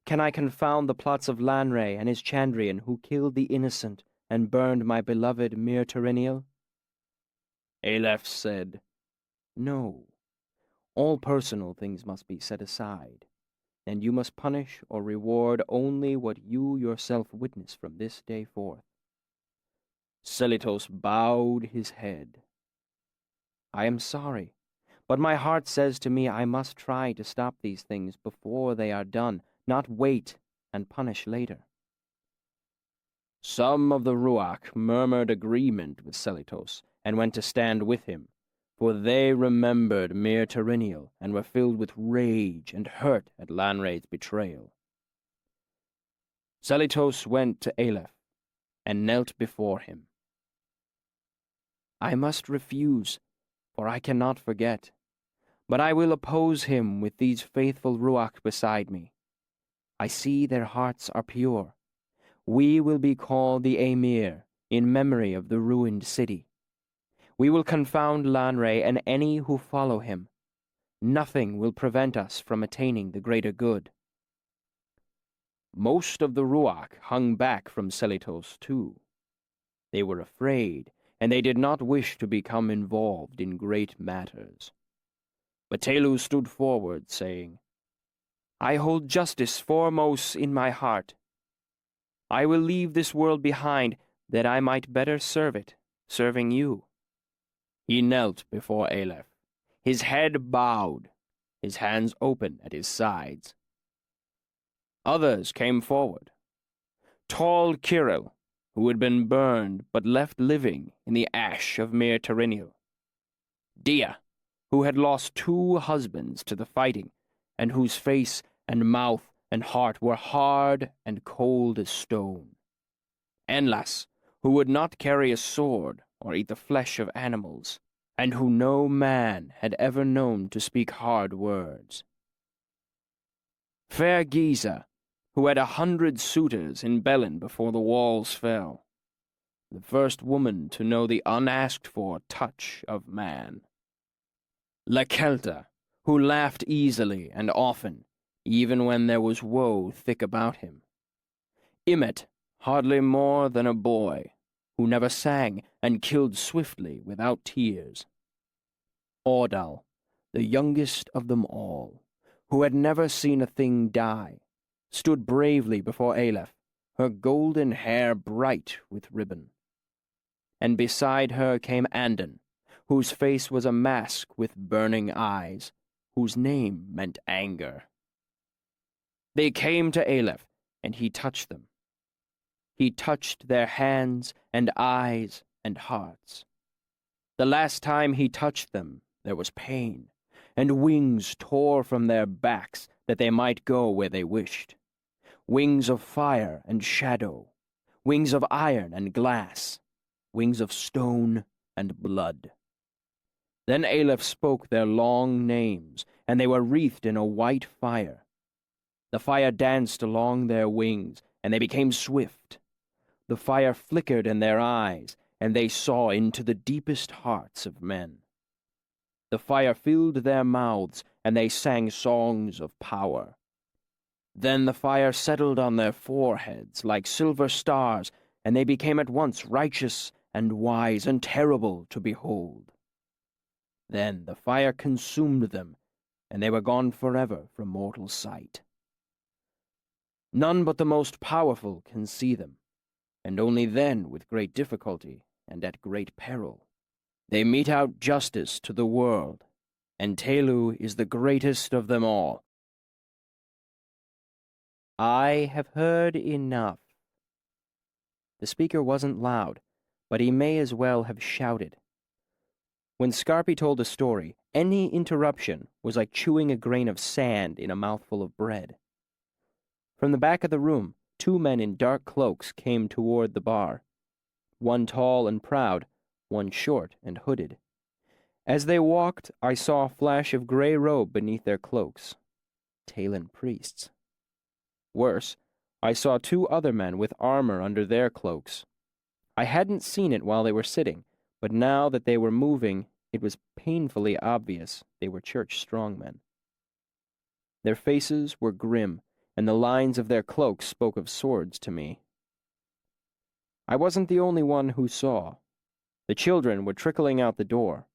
Can I confound the plots of Lanre and his Chandrian who killed the innocent and burned my beloved Mir Terenial?" Aleph said, "No. All personal things must be set aside, and you must punish or reward only what you yourself witness from this day forth." Selitos bowed his head. "I am sorry, but my heart says to me I must try to stop these things before they are done, not wait and punish later." Some of the Ruach murmured agreement with Selitos and went to stand with him, for they remembered Mir Terenial and were filled with rage and hurt at Lanre's betrayal. Selitos went to Aleph and knelt before him. "I must refuse, for I cannot forget, but I will oppose him with these faithful Ruach beside me. I see their hearts are pure. We will be called the Emir, in memory of the ruined city. We will confound Lanre and any who follow him. Nothing will prevent us from attaining the greater good." Most of the Ruach hung back from Selitos too. They were afraid, and they did not wish to become involved in great matters. But Telu stood forward, saying, I hold justice foremost in my heart. I will leave this world behind, that I might better serve it, serving you. He knelt before Aleph, his head bowed, his hands open at his sides. Others came forward. Tall Kirill, who had been burned but left living in the ash of Mir Terenial. Dia, who had lost 2 husbands to the fighting, and whose face and mouth and heart were hard and cold as stone. Enlas, who would not carry a sword or eat the flesh of animals, and who no man had ever known to speak hard words. Fair Giza, who had 100 suitors in Belen before the walls fell, the first woman to know the unasked-for touch of man. Lakelta, who laughed easily and often, even when there was woe thick about him. Imet, hardly more than a boy, who never sang and killed swiftly without tears. Ordal, the youngest of them all, who had never seen a thing die, stood bravely before Aleph, her golden hair bright with ribbon. And beside her came Andon, whose face was a mask with burning eyes, whose name meant anger. They came to Aleph, and he touched them. He touched their hands and eyes and hearts. The last time he touched them, there was pain, and wings tore from their backs that they might go where they wished. Wings of fire and shadow, wings of iron and glass, wings of stone and blood. Then Aleph spoke their long names, and they were wreathed in a white fire. The fire danced along their wings, and they became swift. The fire flickered in their eyes, and they saw into the deepest hearts of men. The fire filled their mouths, and they sang songs of power. Then the fire settled on their foreheads like silver stars, and they became at once righteous and wise and terrible to behold. Then the fire consumed them, and they were gone forever from mortal sight. None but the most powerful can see them, and only then with great difficulty and at great peril. They mete out justice to the world, and Telu is the greatest of them all. I have heard enough. The speaker wasn't loud, but he may as well have shouted. When Scarpi told a story, any interruption was like chewing a grain of sand in a mouthful of bread. From the back of the room, 2 men in dark cloaks came toward the bar. One tall and proud, one short and hooded. As they walked, I saw a flash of gray robe beneath their cloaks. Talon priests. Worse, I saw 2 other men with armor under their cloaks. I hadn't seen it while they were sitting, but now that they were moving, it was painfully obvious they were church strongmen. Their faces were grim, and the lines of their cloaks spoke of swords to me. I wasn't the only one who saw. The children were trickling out the door.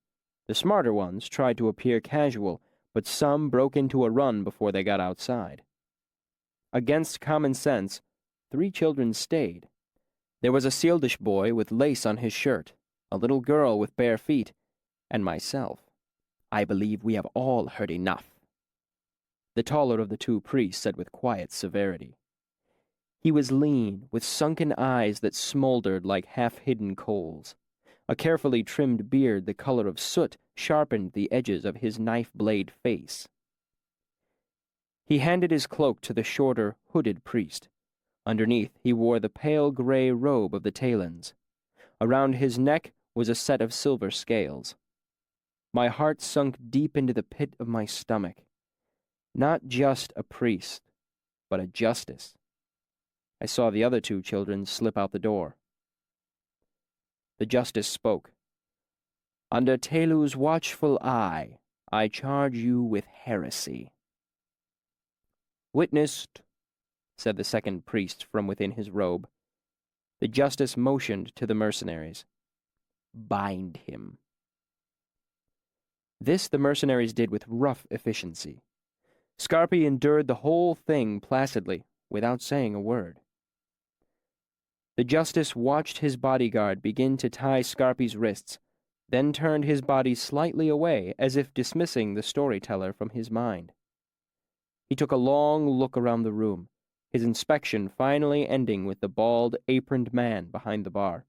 The smarter ones tried to appear casual, but some broke into a run before they got outside. Against common sense, 3 children stayed. There was a Sealdish boy with lace on his shirt, a little girl with bare feet, and myself. I believe we have all heard enough. The taller of the 2 priests said with quiet severity. He was lean, with sunken eyes that smoldered like half-hidden coals. A carefully trimmed beard the color of soot sharpened the edges of his knife-blade face. He handed his cloak to the shorter, hooded priest. Underneath, he wore the pale gray robe of the Talons. Around his neck was a set of silver scales. My heart sunk deep into the pit of my stomach. Not just a priest, but a justice. I saw the other 2 children slip out the door. The justice spoke. Under Telu's watchful eye, I charge you with heresy. Witnessed, said the second priest from within his robe. The justice motioned to the mercenaries. Bind him. This the mercenaries did with rough efficiency. Scarpy endured the whole thing placidly, without saying a word. The justice watched his bodyguard begin to tie Scarpy's wrists, then turned his body slightly away as if dismissing the storyteller from his mind. He took a long look around the room, his inspection finally ending with the bald, aproned man behind the bar.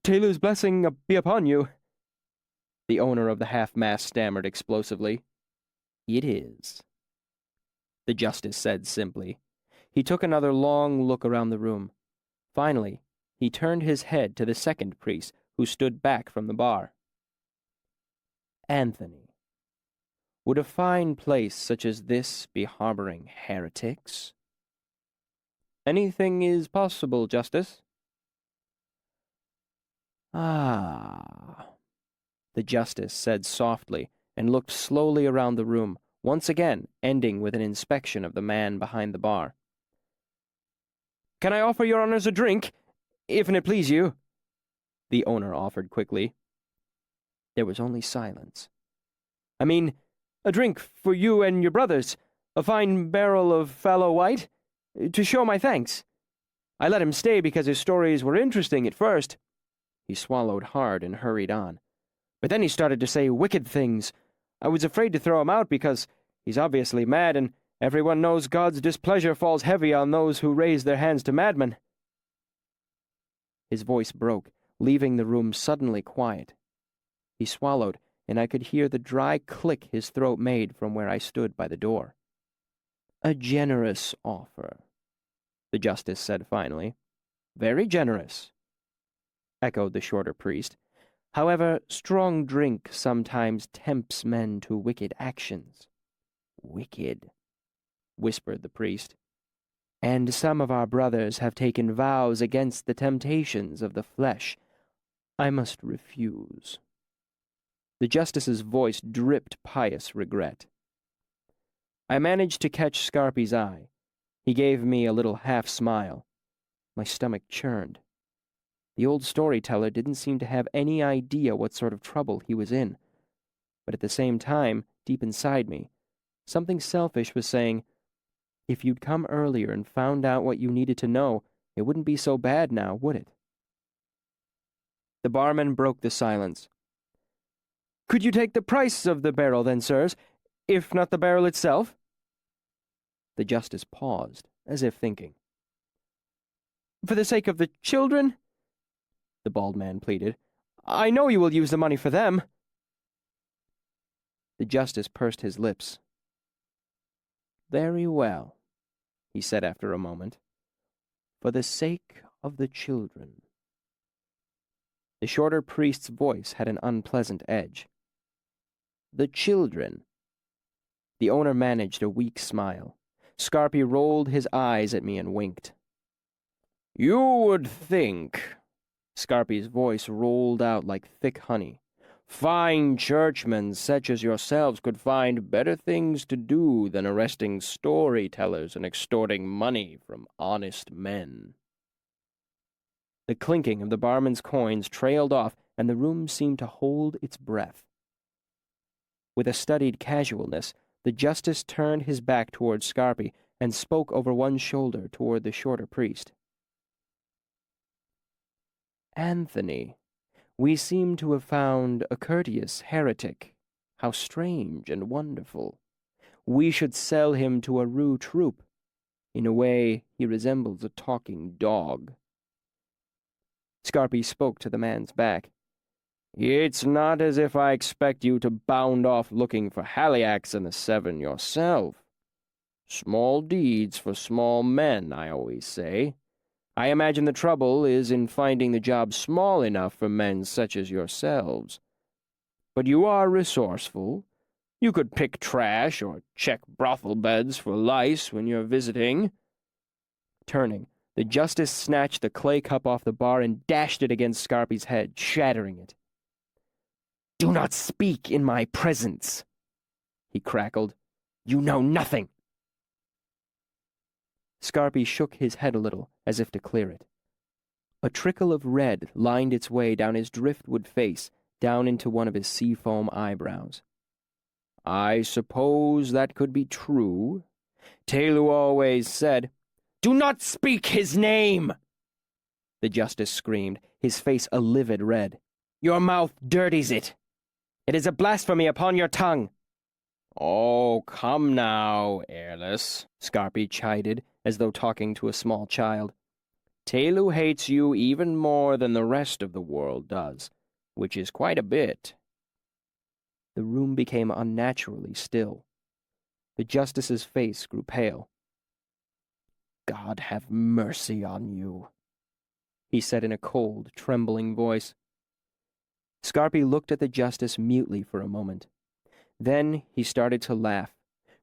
"Taylor's blessing be upon you," the owner of the half-mast stammered explosively. "It is," the justice said simply. He took another long look around the room. Finally, he turned his head to the second priest, who stood back from the bar. "Anthony, would a fine place such as this be harboring heretics?" "Anything is possible, Justice." "Ah," the justice said softly, and looked slowly around the room, once again ending with an inspection of the man behind the bar. "Can I offer your honors a drink, if it please you?" the owner offered quickly. There was only silence. "I mean, a drink for you and your brothers, a fine barrel of fallow white, to show my thanks. I let him stay because his stories were interesting at first." He swallowed hard and hurried on. "But then he started to say wicked things. I was afraid to throw him out because he's obviously mad, and everyone knows God's displeasure falls heavy on those who raise their hands to madmen." His voice broke, leaving the room suddenly quiet. He swallowed, and I could hear the dry click his throat made from where I stood by the door. "A generous offer," the justice said finally. "Very generous," echoed the shorter priest. "However, strong drink sometimes tempts men to wicked actions." "Wicked," whispered the priest. "And some of our brothers have taken vows against the temptations of the flesh. I must refuse." The justice's voice dripped pious regret. I managed to catch Scarpy's eye. He gave me a little half-smile. My stomach churned. The old storyteller didn't seem to have any idea what sort of trouble he was in. But at the same time, deep inside me, something selfish was saying, if you'd come earlier and found out what you needed to know, it wouldn't be so bad now, would it? The barman broke the silence. "Could you take the price of the barrel then, sirs, if not the barrel itself?" The justice paused, as if thinking. "For the sake of the children?" the bald man pleaded. "I know you will use the money for them." The justice pursed his lips. "Very well," he said after a moment. "For the sake of the children." The shorter priest's voice had an unpleasant edge. "The children." The owner managed a weak smile. Scarpy rolled his eyes at me and winked. "You would think," Scarpy's voice rolled out like thick honey, "fine churchmen such as yourselves could find better things to do than arresting storytellers and extorting money from honest men." The clinking of the barman's coins trailed off, and the room seemed to hold its breath. With a studied casualness, the justice turned his back toward Scarpy and spoke over one shoulder toward the shorter priest. "Anthony, we seem to have found a courteous heretic. How strange and wonderful. We should sell him to a rue troupe. In a way, he resembles a talking dog." Scarpy spoke to the man's back. "It's not as if I expect you to bound off looking for Haliax and the Seven yourself. Small deeds for small men, I always say. I imagine the trouble is in finding the job small enough for men such as yourselves. But you are resourceful. You could pick trash or check brothel beds for lice when you're visiting." Turning, the justice snatched the clay cup off the bar and dashed it against Scarpy's head, shattering it. "Do not speak in my presence," he crackled. "You know nothing." Scarpy shook his head a little, as if to clear it. A trickle of red lined its way down his driftwood face, down into one of his seafoam eyebrows. "I suppose that could be true. Telu always said—" "Do not speak his name!" the justice screamed, his face a livid red. "Your mouth dirties it. It is a blasphemy upon your tongue." "Oh, come now, Airless," Scarpy chided, as though talking to a small child. "Telu hates you even more than the rest of the world does, which is quite a bit." The room became unnaturally still. The justice's face grew pale. "God have mercy on you," he said in a cold, trembling voice. Scarpy looked at the justice mutely for a moment. Then he started to laugh.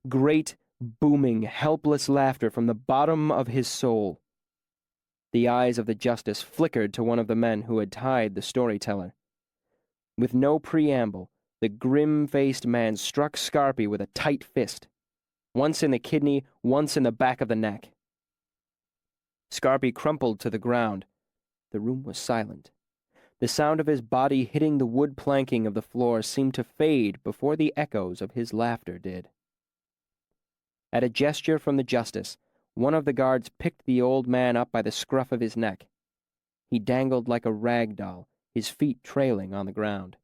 Great, booming, helpless laughter from the bottom of his soul. The eyes of the justice flickered to one of the men who had tied the storyteller. With no preamble, the grim-faced man struck Scarpy with a tight fist, once in the kidney, once in the back of the neck. Scarpy crumpled to the ground. The room was silent. The sound of his body hitting the wood planking of the floor seemed to fade before the echoes of his laughter did. At a gesture from the justice, one of the guards picked the old man up by the scruff of his neck. He dangled like a rag doll, his feet trailing on the ground.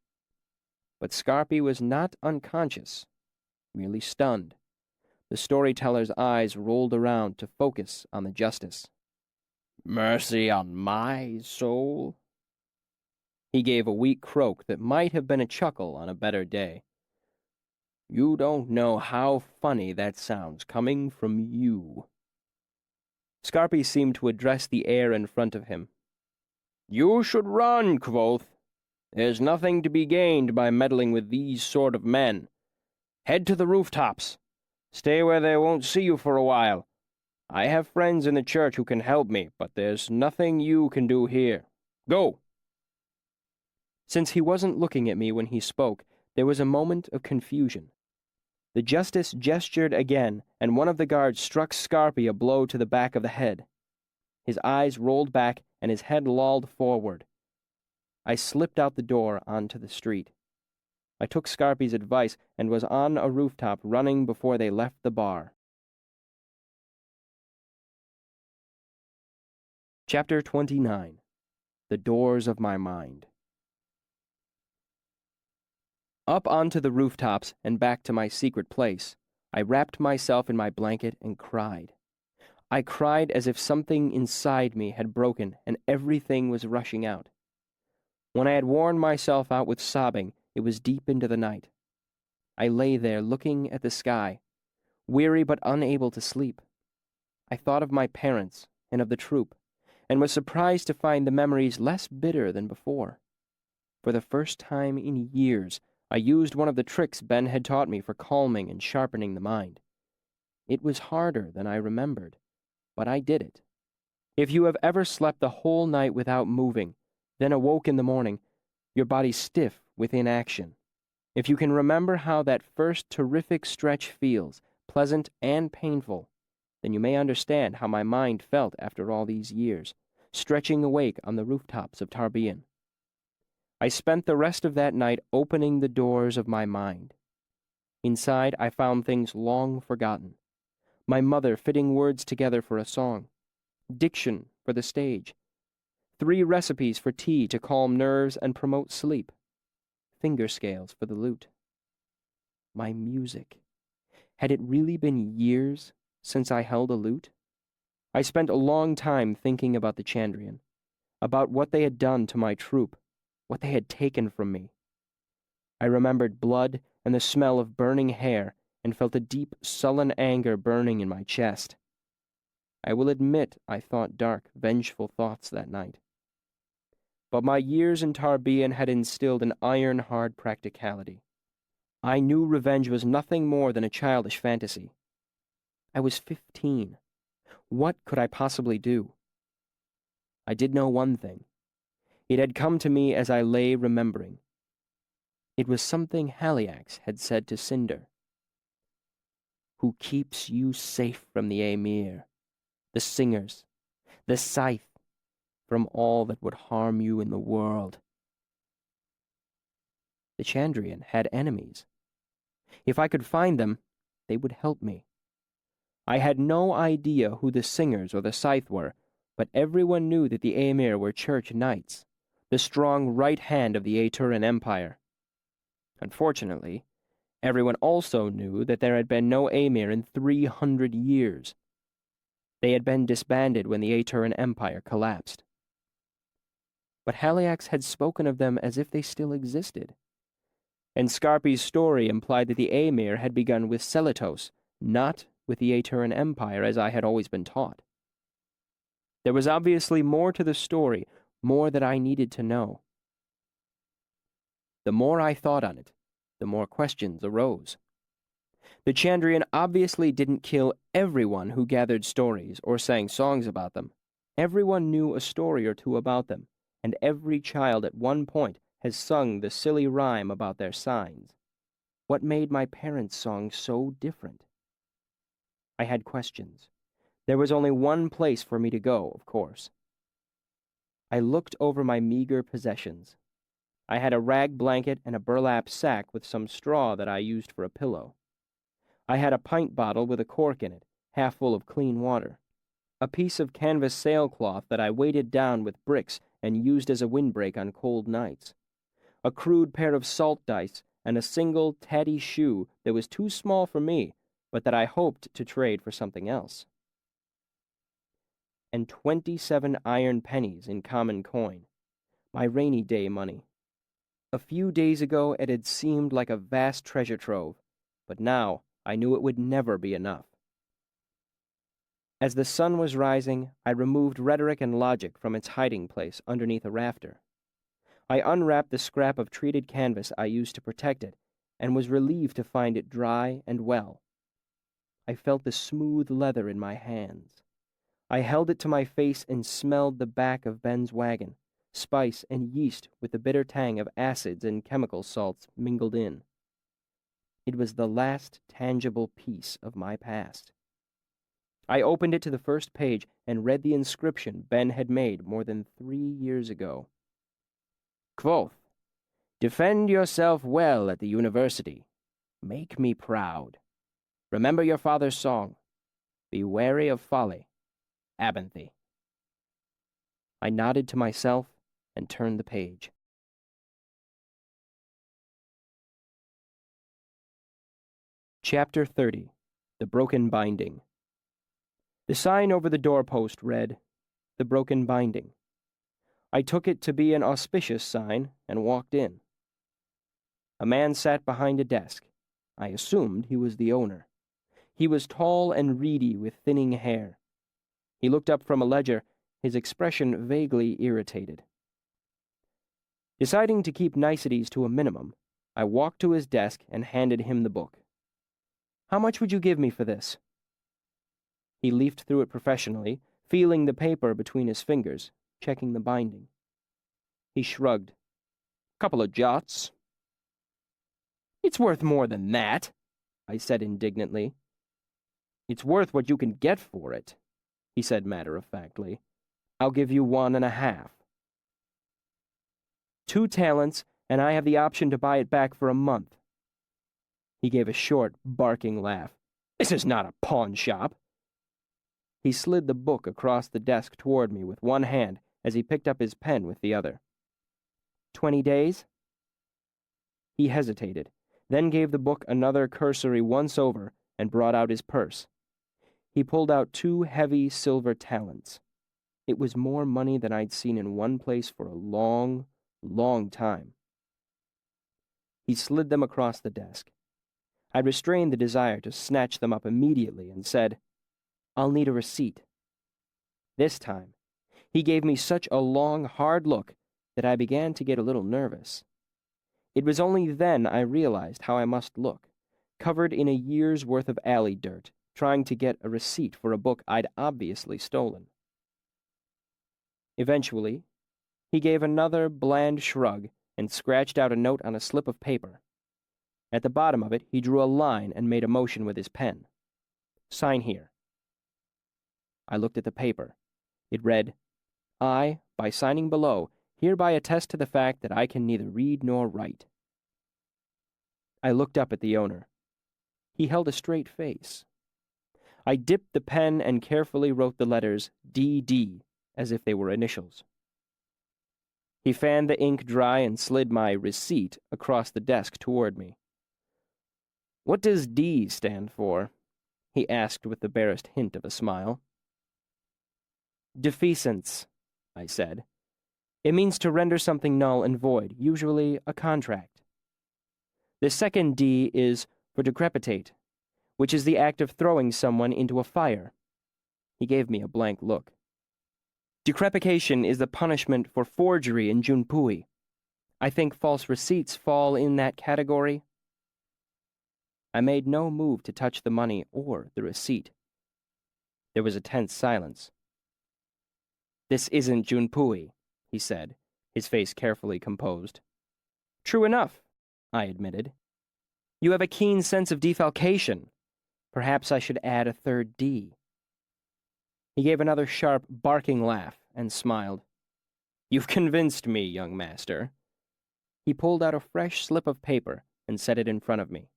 But Scarpy was not unconscious, merely stunned. The storyteller's eyes rolled around to focus on the justice. "Mercy on my soul?" He gave a weak croak that might have been a chuckle on a better day. "You don't know how funny that sounds coming from you." Scarpy seemed to address the air in front of him. "You should run, Quoth. There's nothing to be gained by meddling with these sort of men. Head to the rooftops. Stay where they won't see you for a while. I have friends in the church who can help me, but there's nothing you can do here. Go!" Since he wasn't looking at me when he spoke, there was a moment of confusion. The justice gestured again, and one of the guards struck Scarpy a blow to the back of the head. His eyes rolled back, and his head lolled forward. I slipped out the door onto the street. I took Scarpy's advice and was on a rooftop running before they left the bar. Chapter 29. The Doors of My Mind. Up onto the rooftops and back to my secret place, I wrapped myself in my blanket and cried. I cried as if something inside me had broken and everything was rushing out. When I had worn myself out with sobbing, it was deep into the night. I lay there looking at the sky, weary but unable to sleep. I thought of my parents and of the troop, and was surprised to find the memories less bitter than before. For the first time in years, I used one of the tricks Ben had taught me for calming and sharpening the mind. It was harder than I remembered, but I did it. If you have ever slept the whole night without moving, then awoke in the morning, your body stiff with inaction. If you can remember how that first terrific stretch feels, pleasant and painful, then you may understand how my mind felt after all these years, stretching awake on the rooftops of Tarbean. I spent the rest of that night opening the doors of my mind. Inside, I found things long forgotten. My mother fitting words together for a song, diction for the stage, 3 recipes for tea to calm nerves and promote sleep, finger scales for the lute. My music. Had it really been years since I held a lute? I spent a long time thinking about the Chandrian, about what they had done to my troop, what they had taken from me. I remembered blood and the smell of burning hair and felt a deep, sullen anger burning in my chest. I will admit I thought dark, vengeful thoughts that night. But my years in Tarbean had instilled an iron-hard practicality. I knew revenge was nothing more than a childish fantasy. I was 15. What could I possibly do? I did know one thing. It had come to me as I lay remembering. It was something Haliax had said to Cinder. "Who keeps you safe from the Amir, the singers, the scythe, from all that would harm you in the world." The Chandrian had enemies. If I could find them, they would help me. I had no idea who the Singers or the Scythe were, but everyone knew that the Aemir were church knights, the strong right hand of the Aeturan Empire. Unfortunately, everyone also knew that there had been no Aemir in 300 years. They had been disbanded when the Aeturan Empire collapsed. But Haliax had spoken of them as if they still existed. And Scarpi's story implied that the Aemir had begun with Seletos, not with the Aeturan Empire as I had always been taught. There was obviously more to the story, more that I needed to know. The more I thought on it, the more questions arose. The Chandrian obviously didn't kill everyone who gathered stories or sang songs about them. Everyone knew a story or two about them, and every child at one point has sung the silly rhyme about their signs. What made my parents' song so different? I had questions. There was only one place for me to go, of course. I looked over my meager possessions. I had a rag blanket and a burlap sack with some straw that I used for a pillow. I had a pint bottle with a cork in it, half full of clean water. A piece of canvas sailcloth that I weighted down with bricks and used as a windbreak on cold nights. A crude pair of salt dice and a single tatty shoe that was too small for me, but that I hoped to trade for something else. And 27 iron pennies in common coin, my rainy day money. A few days ago it had seemed like a vast treasure trove, but now I knew it would never be enough. As the sun was rising, I removed rhetoric and logic from its hiding place underneath a rafter. I unwrapped the scrap of treated canvas I used to protect it, and was relieved to find it dry and well. I felt the smooth leather in my hands. I held it to my face and smelled the back of Ben's wagon, spice and yeast with the bitter tang of acids and chemical salts mingled in. It was the last tangible piece of my past. I opened it to the first page and read the inscription Ben had made more than 3 years ago. Quoth, defend yourself well at the university. Make me proud. Remember your father's song. Be wary of folly. Abinthy. I nodded to myself and turned the page. Chapter 30. The Broken Binding. The sign over the doorpost read, The Broken Binding. I took it to be an auspicious sign and walked in. A man sat behind a desk. I assumed he was the owner. He was tall and reedy with thinning hair. He looked up from a ledger, his expression vaguely irritated. Deciding to keep niceties to a minimum, I walked to his desk and handed him the book. How much would you give me for this? He leafed through it professionally, feeling the paper between his fingers, checking the binding. He shrugged. Couple of jots. It's worth more than that, I said indignantly. It's worth what you can get for it, he said matter-of-factly. I'll give you 1.5. 2 talents, and I have the option to buy it back for a month. He gave a short, barking laugh. This is not a pawn shop. He slid the book across the desk toward me with one hand as he picked up his pen with the other. 20 days? He hesitated, then gave the book another cursory once-over and brought out his purse. He pulled out 2 heavy silver talents. It was more money than I'd seen in one place for a long, long time. He slid them across the desk. I restrained the desire to snatch them up immediately and said, I'll need a receipt. This time, he gave me such a long, hard look that I began to get a little nervous. It was only then I realized how I must look, covered in a year's worth of alley dirt, trying to get a receipt for a book I'd obviously stolen. Eventually, he gave another bland shrug and scratched out a note on a slip of paper. At the bottom of it, he drew a line and made a motion with his pen. Sign here. I looked at the paper. It read, I, by signing below, hereby attest to the fact that I can neither read nor write. I looked up at the owner. He held a straight face. I dipped the pen and carefully wrote the letters DD as if they were initials. He fanned the ink dry and slid my receipt across the desk toward me. "What does D stand for?" he asked with the barest hint of a smile. "Defeasance," I said. "It means to render something null and void, usually a contract. The second D is for decrepitate, which is the act of throwing someone into a fire." He gave me a blank look. "Decrepitation is the punishment for forgery in Junpui. I think false receipts fall in that category." I made no move to touch the money or the receipt. There was a tense silence. "This isn't Junpui," he said, his face carefully composed. "True enough," I admitted. "You have a keen sense of defalcation. Perhaps I should add a third D." He gave another sharp, barking laugh and smiled. "You've convinced me, young master." He pulled out a fresh slip of paper and set it in front of me.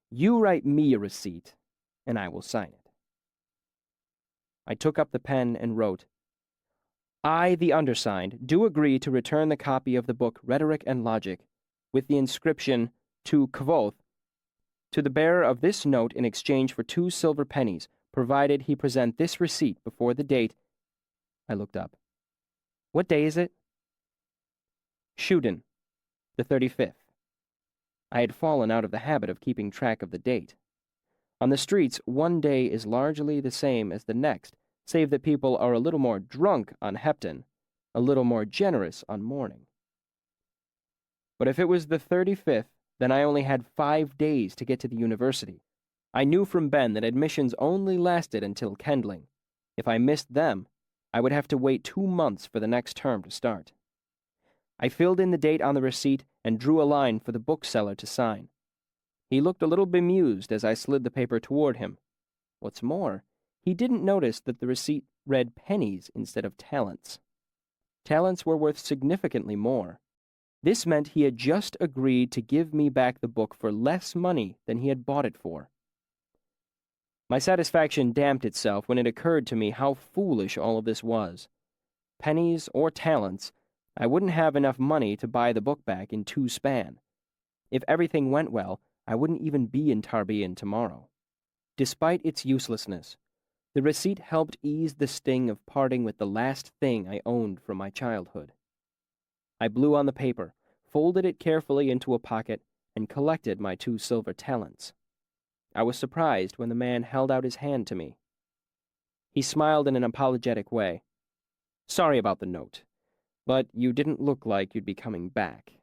"You write me a receipt, and I will sign it." I took up the pen and wrote, "I, the undersigned, do agree to return the copy of the book Rhetoric and Logic, with the inscription, to Kvoth, to the bearer of this note in exchange for 2 silver pennies, provided he present this receipt before the date—" I looked up. "What day is it?" "Shuden, the 35th. I had fallen out of the habit of keeping track of the date. On the streets, one day is largely the same as the next, save that people are a little more drunk on Hepton, a little more generous on morning. But if it was the 35th, then I only had 5 days to get to the university. I knew from Ben that admissions only lasted until Kendling. If I missed them, I would have to wait 2 months for the next term to start. I filled in the date on the receipt and drew a line for the bookseller to sign. He looked a little bemused as I slid the paper toward him. What's more, he didn't notice that the receipt read pennies instead of talents. Talents were worth significantly more. This meant he had just agreed to give me back the book for less money than he had bought it for. My satisfaction damped itself when it occurred to me how foolish all of this was. Pennies or talents, I wouldn't have enough money to buy the book back in 2 span. If everything went well, I wouldn't even be in Tarbean tomorrow. Despite its uselessness, the receipt helped ease the sting of parting with the last thing I owned from my childhood. I blew on the paper, folded it carefully into a pocket, and collected my 2 silver talents. I was surprised when the man held out his hand to me. He smiled in an apologetic way. "Sorry about the note, but you didn't look like you'd be coming back."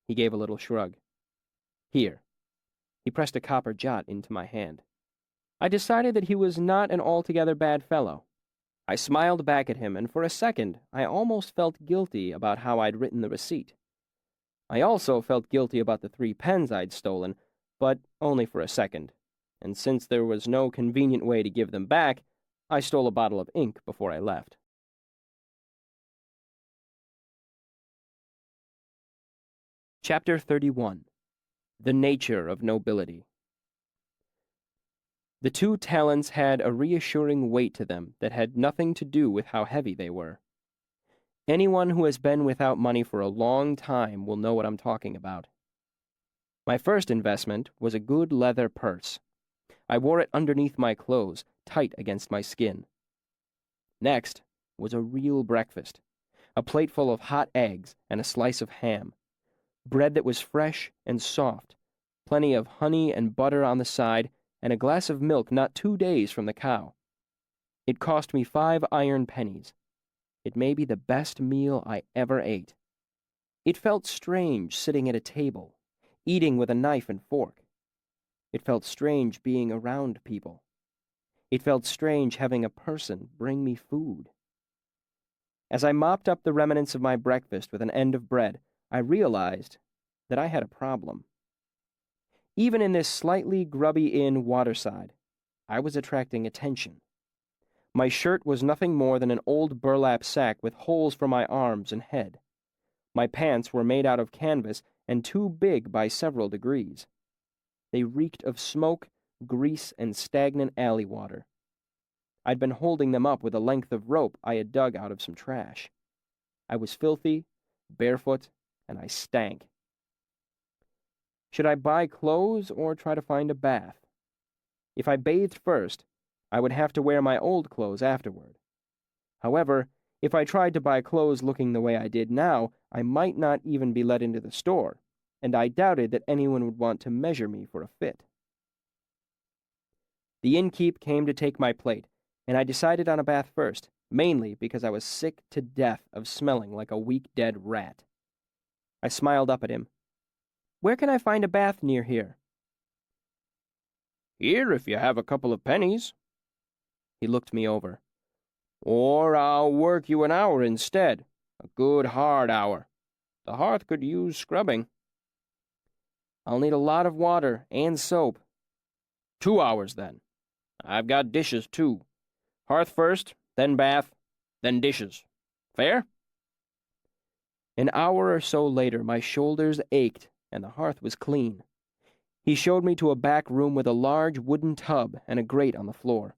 He gave a little shrug. "Here." He pressed a copper jot into my hand. I decided that he was not an altogether bad fellow. I smiled back at him, and for a second I almost felt guilty about how I'd written the receipt. I also felt guilty about the 3 pens I'd stolen, but only for a second, and since there was no convenient way to give them back, I stole a bottle of ink before I left. Chapter 31. The Nature of Nobility. The 2 talents had a reassuring weight to them that had nothing to do with how heavy they were. Anyone who has been without money for a long time will know what I'm talking about. My first investment was a good leather purse. I wore it underneath my clothes, tight against my skin. Next was a real breakfast, a plateful of hot eggs and a slice of ham, bread that was fresh and soft, plenty of honey and butter on the side, and a glass of milk not 2 days from the cow. It cost me 5 iron pennies. It may be the best meal I ever ate. It felt strange sitting at a table, eating with a knife and fork. It felt strange being around people. It felt strange having a person bring me food. As I mopped up the remnants of my breakfast with an end of bread, I realized that I had a problem. Even in this slightly grubby inn waterside, I was attracting attention. My shirt was nothing more than an old burlap sack with holes for my arms and head. My pants were made out of canvas and too big by several degrees. They reeked of smoke, grease, and stagnant alley water. I'd been holding them up with a length of rope I had dug out of some trash. I was filthy, barefoot, and I stank. Should I buy clothes or try to find a bath? If I bathed first, I would have to wear my old clothes afterward. However, if I tried to buy clothes looking the way I did now, I might not even be let into the store, and I doubted that anyone would want to measure me for a fit. The innkeep came to take my plate, and I decided on a bath first, mainly because I was sick to death of smelling like a weak dead rat. I smiled up at him. "Where can I find a bath near here?" "Here, if you have a couple of pennies." He looked me over. "Or I'll work you an hour instead, a good hard hour. The hearth could use scrubbing." "I'll need a lot of water and soap." 2 hours, then. I've got dishes, too. Hearth first, then bath, then dishes. Fair?" An hour or so later, my shoulders ached, and the hearth was clean. He showed me to a back room with a large wooden tub and a grate on the floor.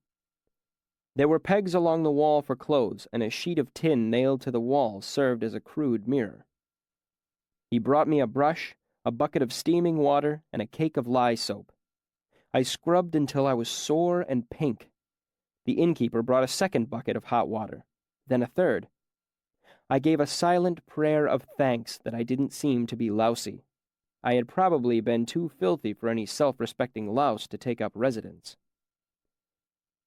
There were pegs along the wall for clothes, and a sheet of tin nailed to the wall served as a crude mirror. He brought me a brush, a bucket of steaming water, and a cake of lye soap. I scrubbed until I was sore and pink. The innkeeper brought a second bucket of hot water, then a third. I gave a silent prayer of thanks that I didn't seem to be lousy. I had probably been too filthy for any self-respecting louse to take up residence.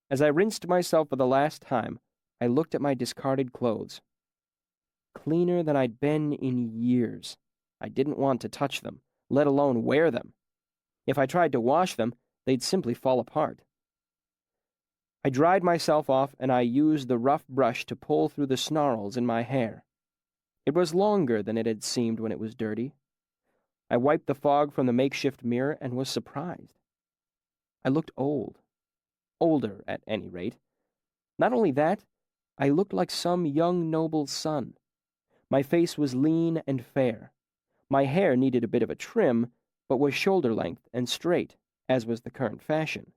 As I rinsed myself for the last time, I looked at my discarded clothes. Cleaner than I'd been in years. I didn't want to touch them, let alone wear them. If I tried to wash them, they'd simply fall apart. I dried myself off, and I used the rough brush to pull through the snarls in my hair. It was longer than it had seemed when it was dirty. I wiped the fog from the makeshift mirror and was surprised. I looked old. Older, at any rate. Not only that, I looked like some young noble's son. My face was lean and fair. My hair needed a bit of a trim, but was shoulder-length and straight, as was the current fashion.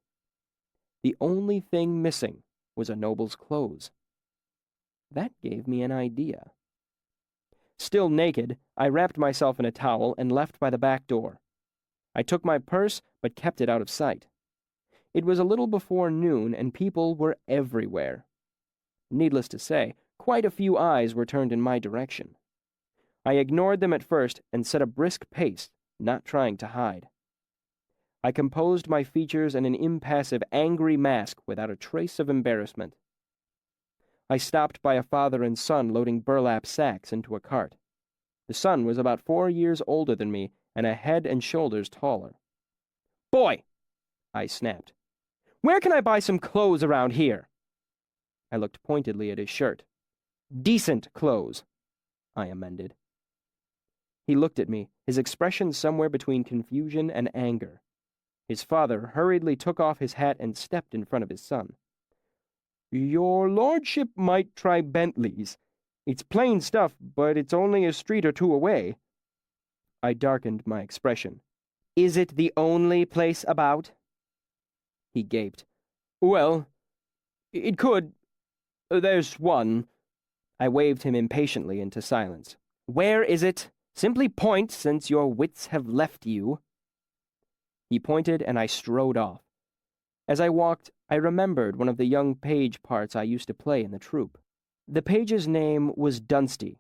The only thing missing was a noble's clothes. That gave me an idea. Still naked, I wrapped myself in a towel and left by the back door. I took my purse, but kept it out of sight. It was a little before noon, and people were everywhere. Needless to say, quite a few eyes were turned in my direction. I ignored them at first and set a brisk pace, not trying to hide. I composed my features in an impassive, angry mask without a trace of embarrassment. I stopped by a father and son loading burlap sacks into a cart. The son was about 4 years older than me and a head and shoulders taller. "Boy!" I snapped. "Where can I buy some clothes around here?" I looked pointedly at his shirt. "Decent clothes," I amended. He looked at me, his expression somewhere between confusion and anger. His father hurriedly took off his hat and stepped in front of his son. "Your lordship might try Bentley's. It's plain stuff, but it's only a street or two away." I darkened my expression. "Is it the only place about?" He gaped. "Well, it could. There's one." I waved him impatiently into silence. "Where is it? Simply point, since your wits have left you." He pointed, and I strode off. As I walked, I remembered one of the young page parts I used to play in the troupe. The page's name was Dunsty,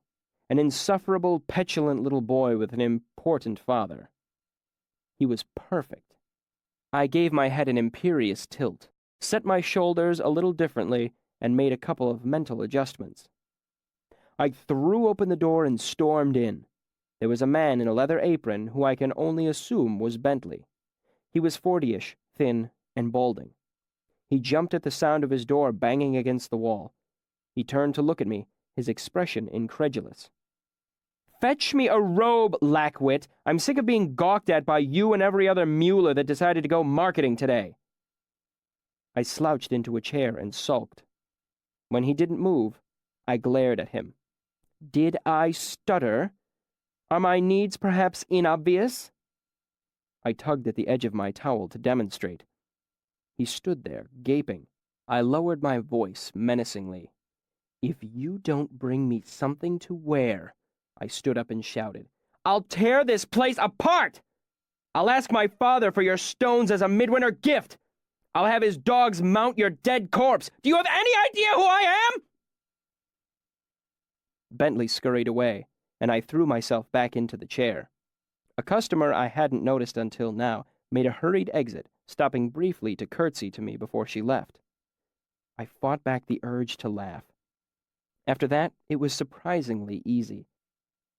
an insufferable, petulant little boy with an important father. He was perfect. I gave my head an imperious tilt, set my shoulders a little differently, and made a couple of mental adjustments. I threw open the door and stormed in. There was a man in a leather apron who I can only assume was Bentley. He was 40-ish, thin, and balding. He jumped at the sound of his door banging against the wall. He turned to look at me, his expression incredulous. "Fetch me a robe, lackwit. I'm sick of being gawked at by you and every other muler that decided to go marketing today." I slouched into a chair and sulked. When he didn't move, I glared at him. Did I stutter? Are my needs perhaps inobvious? I tugged at the edge of my towel to demonstrate. He stood there, gaping. I lowered my voice menacingly. If you don't bring me something to wear, I stood up and shouted, I'll tear this place apart! I'll ask my father for your stones as a midwinter gift! I'll have his dogs mount your dead corpse! Do you have any idea who I am? Bentley scurried away, and I threw myself back into the chair. A customer I hadn't noticed until now made a hurried exit, stopping briefly to curtsy to me before she left. I fought back the urge to laugh. After that, it was surprisingly easy.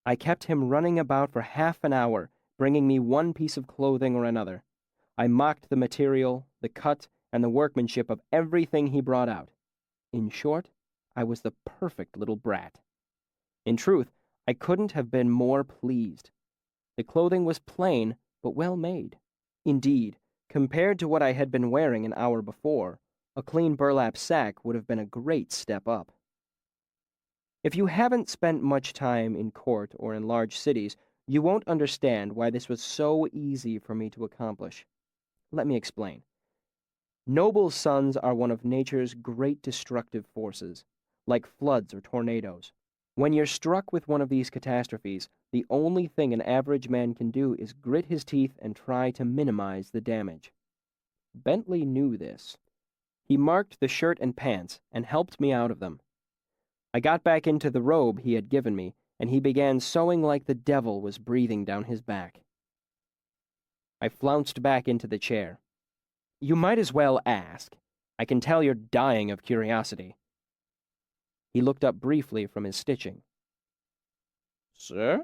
I kept him running about for half an hour, bringing me one piece of clothing or another. I mocked the material, the cut, and the workmanship of everything he brought out. In short, I was the perfect little brat. In truth, I couldn't have been more pleased. The clothing was plain, but well made. Indeed, compared to what I had been wearing an hour before, a clean burlap sack would have been a great step up. If you haven't spent much time in court or in large cities, you won't understand why this was so easy for me to accomplish. Let me explain. Noble sons are one of nature's great destructive forces, like floods or tornadoes. When you're struck with one of these catastrophes, the only thing an average man can do is grit his teeth and try to minimize the damage. Bentley knew this. He marked the shirt and pants and helped me out of them. I got back into the robe he had given me, and he began sewing like the devil was breathing down his back. I flounced back into the chair. You might as well ask. I can tell you're dying of curiosity. He looked up briefly from his stitching. Sir?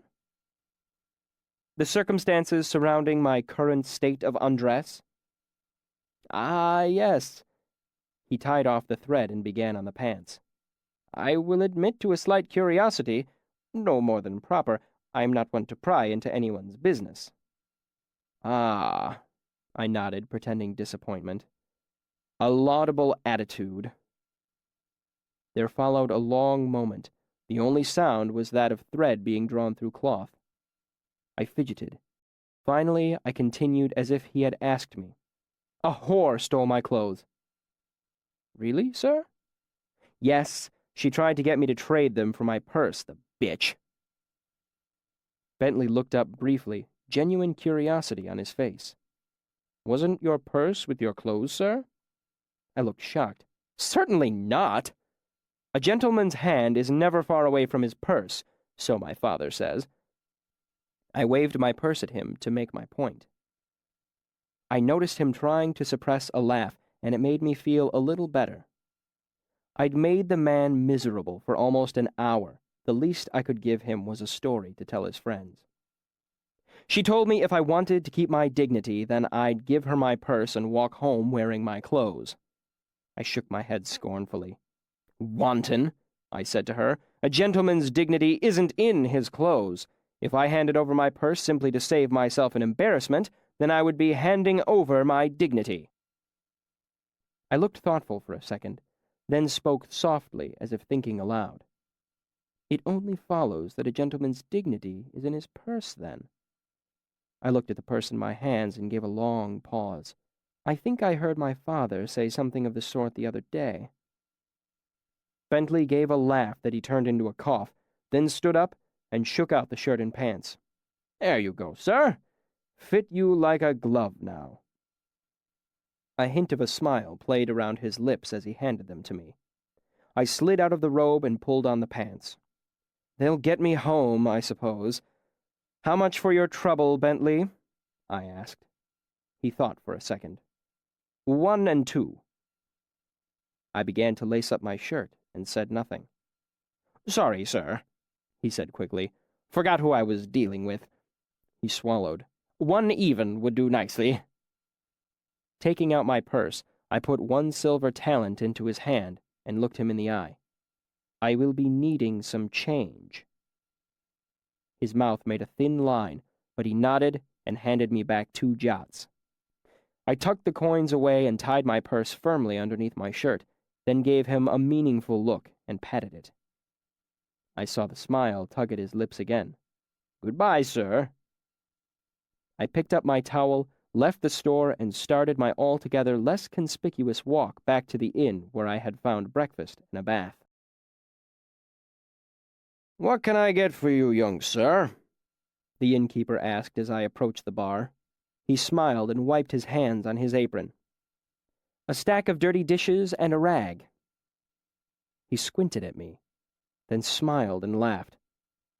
The circumstances surrounding my current state of undress? Ah, yes. He tied off the thread and began on the pants. I will admit to a slight curiosity, no more than proper. I am not one to pry into anyone's business. Ah, I nodded, pretending disappointment. A laudable attitude. There followed a long moment. The only sound was that of thread being drawn through cloth. I fidgeted. Finally, I continued as if he had asked me. A whore stole my clothes. Really, sir? Yes, she tried to get me to trade them for my purse, the bitch. Bentley looked up briefly, genuine curiosity on his face. Wasn't your purse with your clothes, sir? I looked shocked. Certainly not. A gentleman's hand is never far away from his purse, so my father says. I waved my purse at him to make my point. I noticed him trying to suppress a laugh, and it made me feel a little better. I'd made the man miserable for almost an hour. The least I could give him was a story to tell his friends. She told me if I wanted to keep my dignity, then I'd give her my purse and walk home wearing my clothes. I shook my head scornfully. Wanton, I said to her. A gentleman's dignity isn't in his clothes. If I handed over my purse simply to save myself an embarrassment, then I would be handing over my dignity. I looked thoughtful for a second, then spoke softly as if thinking aloud. It only follows that a gentleman's dignity is in his purse, then. I looked at the purse in my hands and gave a long pause. I think I heard my father say something of the sort the other day. Bentley gave a laugh that he turned into a cough, then stood up and shook out the shirt and pants. There you go, sir. Fit you like a glove now. A hint of a smile played around his lips as he handed them to me. I slid out of the robe and pulled on the pants. They'll get me home, I suppose. How much for your trouble, Bentley? I asked. He thought for a second. 1 and 2. I began to lace up my shirt and said nothing. Sorry, sir, he said quickly. Forgot who I was dealing with. He swallowed. 1 even would do nicely. Taking out my purse, I put 1 silver talent into his hand and looked him in the eye. I will be needing some change. His mouth made a thin line, but he nodded and handed me back 2 jots. I tucked the coins away and tied my purse firmly underneath my shirt, then gave him a meaningful look and patted it. I saw the smile tug at his lips again. Goodbye, sir. I picked up my towel, left the store, and started my altogether less conspicuous walk back to the inn where I had found breakfast and a bath. "What can I get for you, young sir?" the innkeeper asked as I approached the bar. He smiled and wiped his hands on his apron. "A stack of dirty dishes and a rag." He squinted at me, then smiled and laughed.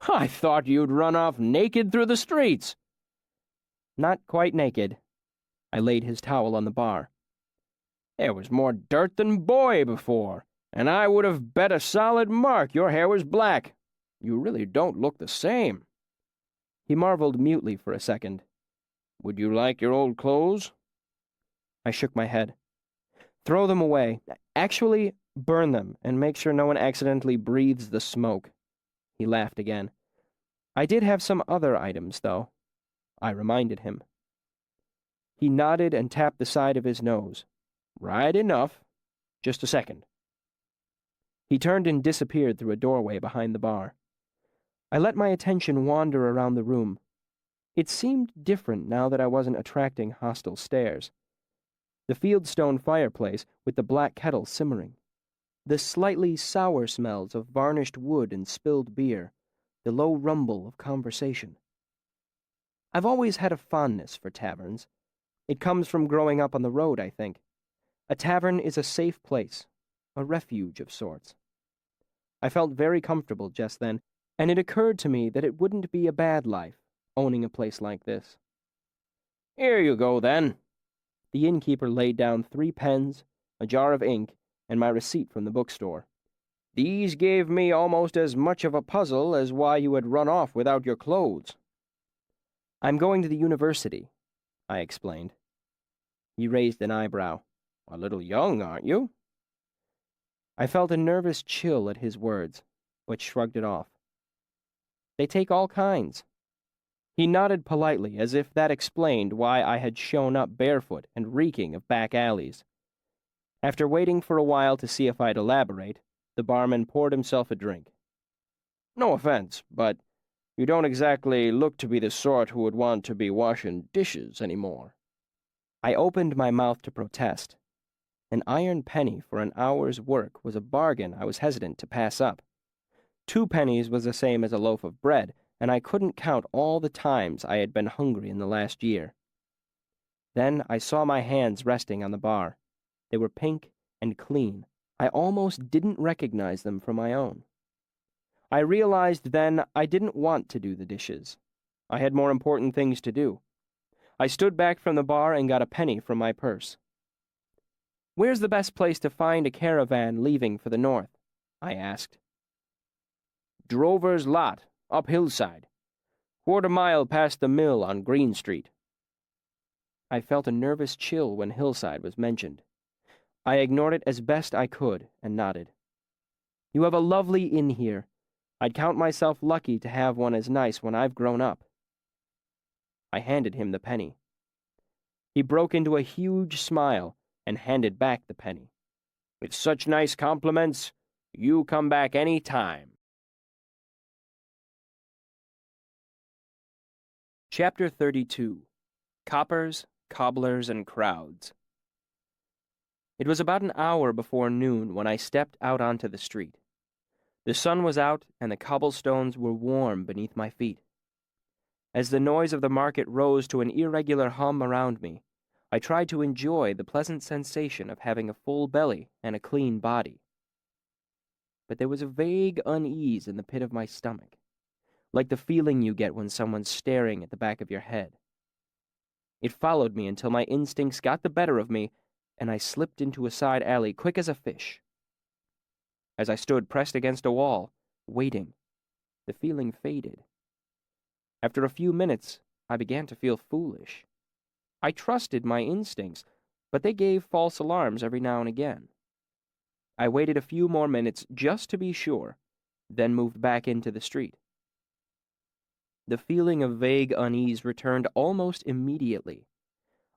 "I thought you'd run off naked through the streets." "Not quite naked." I laid his towel on the bar. "There was more dirt than boy before, and I would have bet a solid mark your hair was black. You really don't look the same." He marveled mutely for a second. "Would you like your old clothes?" I shook my head. "Throw them away. Actually, burn them, and make sure no one accidentally breathes the smoke." He laughed again. "I did have some other items, though," I reminded him. He nodded and tapped the side of his nose. "Right enough. Just a second." He turned and disappeared through a doorway behind the bar. I let my attention wander around the room. It seemed different now that I wasn't attracting hostile stares. The fieldstone fireplace with the black kettle simmering. The slightly sour smells of varnished wood and spilled beer. The low rumble of conversation. I've always had a fondness for taverns. It comes from growing up on the road, I think. A tavern is a safe place, a refuge of sorts. I felt very comfortable just then, and it occurred to me that it wouldn't be a bad life, owning a place like this. "Here you go, then." The innkeeper laid down 3 pens, a jar of ink, and my receipt from the bookstore. "These gave me almost as much of a puzzle as why you had run off without your clothes." "I'm going to the university," I explained. He raised an eyebrow. "A little young, aren't you?" I felt a nervous chill at his words, but shrugged it off. "They take all kinds." He nodded politely, as if that explained why I had shown up barefoot and reeking of back alleys. After waiting for a while to see if I'd elaborate, the barman poured himself a drink. "No offense, but you don't exactly look to be the sort who would want to be washing dishes anymore." I opened my mouth to protest. An iron penny for an hour's work was a bargain I was hesitant to pass up. 2 pennies was the same as a loaf of bread, and I couldn't count all the times I had been hungry in the last year. Then I saw my hands resting on the bar. They were pink and clean. I almost didn't recognize them from my own. I realized then I didn't want to do the dishes. I had more important things to do. I stood back from the bar and got a penny from my purse. "Where's the best place to find a caravan leaving for the north?" I asked. "Drover's Lot, up hillside. 1/4 mile past the mill on Green Street." I felt a nervous chill when hillside was mentioned. I ignored it as best I could and nodded. "You have a lovely inn here. I'd count myself lucky to have one as nice when I've grown up." I handed him the penny. He broke into a huge smile and handed back the penny. "With such nice compliments, you come back any time." Chapter 32. Coppers, Cobblers, and Crowds. It was about an hour before noon when I stepped out onto the street. The sun was out, and the cobblestones were warm beneath my feet. As the noise of the market rose to an irregular hum around me, I tried to enjoy the pleasant sensation of having a full belly and a clean body. But there was a vague unease in the pit of my stomach, like the feeling you get when someone's staring at the back of your head. It followed me until my instincts got the better of me, and I slipped into a side alley quick as a fish. As I stood pressed against a wall, waiting, the feeling faded. After a few minutes, I began to feel foolish. I trusted my instincts, but they gave false alarms every now and again. I waited a few more minutes just to be sure, then moved back into the street. The feeling of vague unease returned almost immediately.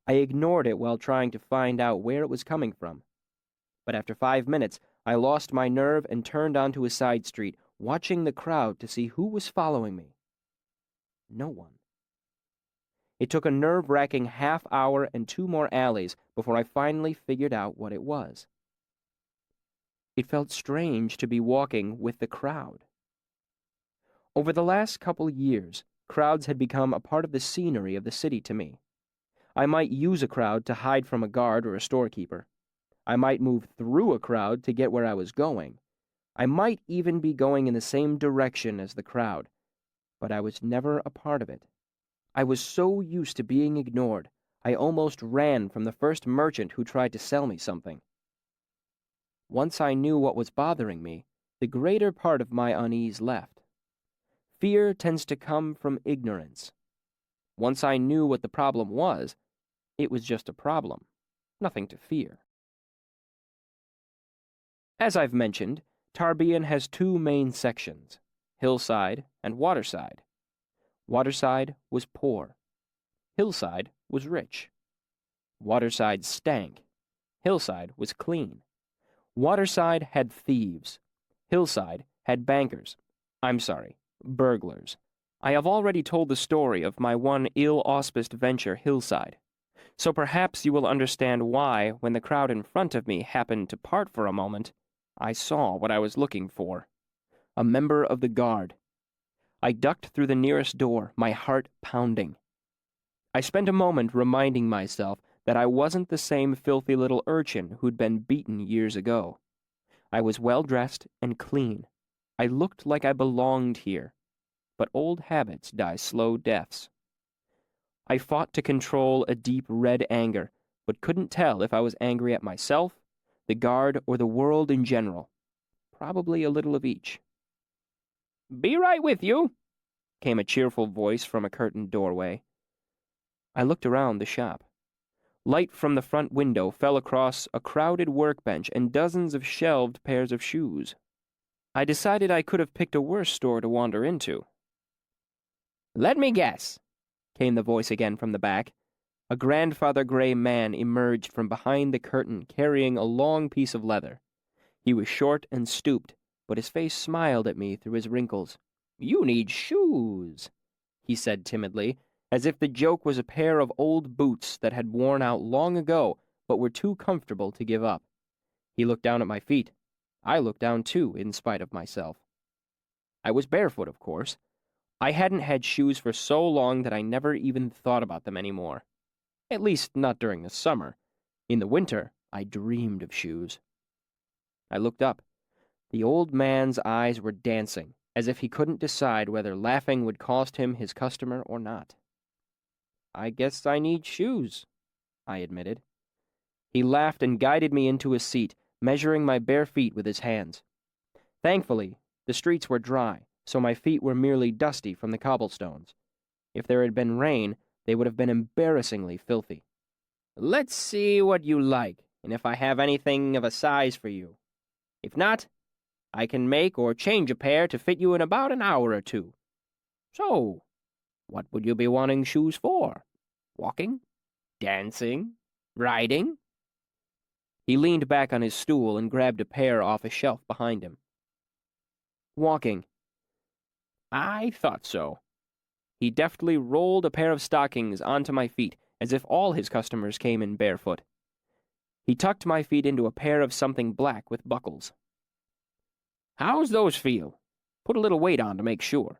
I ignored it while trying to find out where it was coming from. But after 5 minutes, I lost my nerve and turned onto a side street, watching the crowd to see who was following me. no one. It took a nerve-wracking half hour and 2 more alleys before I finally figured out what it was. It felt strange to be walking with the crowd. Over the last couple years, crowds had become a part of the scenery of the city to me. I might use a crowd to hide from a guard or a storekeeper. I might move through a crowd to get where I was going. I might even be going in the same direction as the crowd, but I was never a part of it. I was so used to being ignored, I almost ran from the first merchant who tried to sell me something. Once I knew what was bothering me, the greater part of my unease left. Fear tends to come from ignorance. Once I knew what the problem was, it was just a problem, nothing to fear. As I've mentioned, Tarbean has 2 main sections, Hillside and Waterside. Waterside was poor. Hillside was rich. Waterside stank. Hillside was clean. Waterside had thieves. Hillside had burglars. I have already told the story of my one ill-auspiced venture, Hillside, so perhaps you will understand why, when the crowd in front of me happened to part for a moment, I saw what I was looking for. A member of the guard. I ducked through the nearest door, my heart pounding. I spent a moment reminding myself that I wasn't the same filthy little urchin who'd been beaten years ago. I was well-dressed and clean. I looked like I belonged here. But old habits die slow deaths. I fought to control a deep red anger, but couldn't tell if I was angry at myself, the guard, or the world in general. Probably a little of each. "Be right with you," came a cheerful voice from a curtained doorway. I looked around the shop. Light from the front window fell across a crowded workbench and dozens of shelved pairs of shoes. I decided I could have picked a worse store to wander into. "Let me guess," came the voice again from the back. A grandfather gray man emerged from behind the curtain carrying a long piece of leather. He was short and stooped, but his face smiled at me through his wrinkles. "You need shoes," he said timidly, as if the joke was a pair of old boots that had worn out long ago but were too comfortable to give up. He looked down at my feet. I looked down too, in spite of myself. I was barefoot, of course. I hadn't had shoes for so long that I never even thought about them anymore. At least, not during the summer. In the winter, I dreamed of shoes. I looked up. The old man's eyes were dancing, as if he couldn't decide whether laughing would cost him his customer or not. "I guess I need shoes," I admitted. He laughed and guided me into a seat, measuring my bare feet with his hands. Thankfully, the streets were dry, so my feet were merely dusty from the cobblestones. If there had been rain, they would have been embarrassingly filthy. "Let's see what you like, and if I have anything of a size for you. If not, I can make or change a pair to fit you in about an hour or 2. So, what would you be wanting shoes for? Walking? Dancing? Riding?" He leaned back on his stool and grabbed a pair off a shelf behind him. "Walking." "I thought so." He deftly rolled a pair of stockings onto my feet, as if all his customers came in barefoot. He tucked my feet into a pair of something black with buckles. "How's those feel? Put a little weight on to make sure."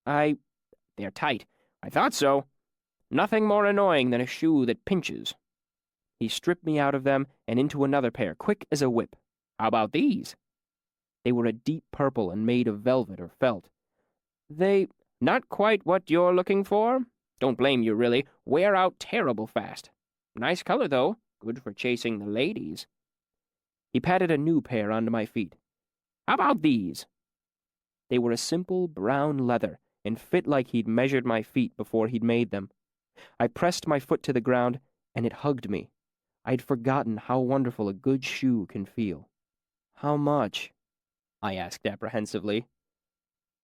They're tight. I thought so. Nothing more annoying than a shoe that pinches." He stripped me out of them and into another pair, quick as a whip. "How about these?" They were a deep purple and made of velvet or felt. Not quite what you're looking for. Don't blame you, really. Wear out terrible fast. Nice color, though. Good for chasing the ladies." He patted a new pair onto my feet. "How about these?" They were a simple brown leather and fit like he'd measured my feet before he'd made them. I pressed my foot to the ground, and it hugged me. I'd forgotten how wonderful a good shoe can feel. "How much?" I asked apprehensively.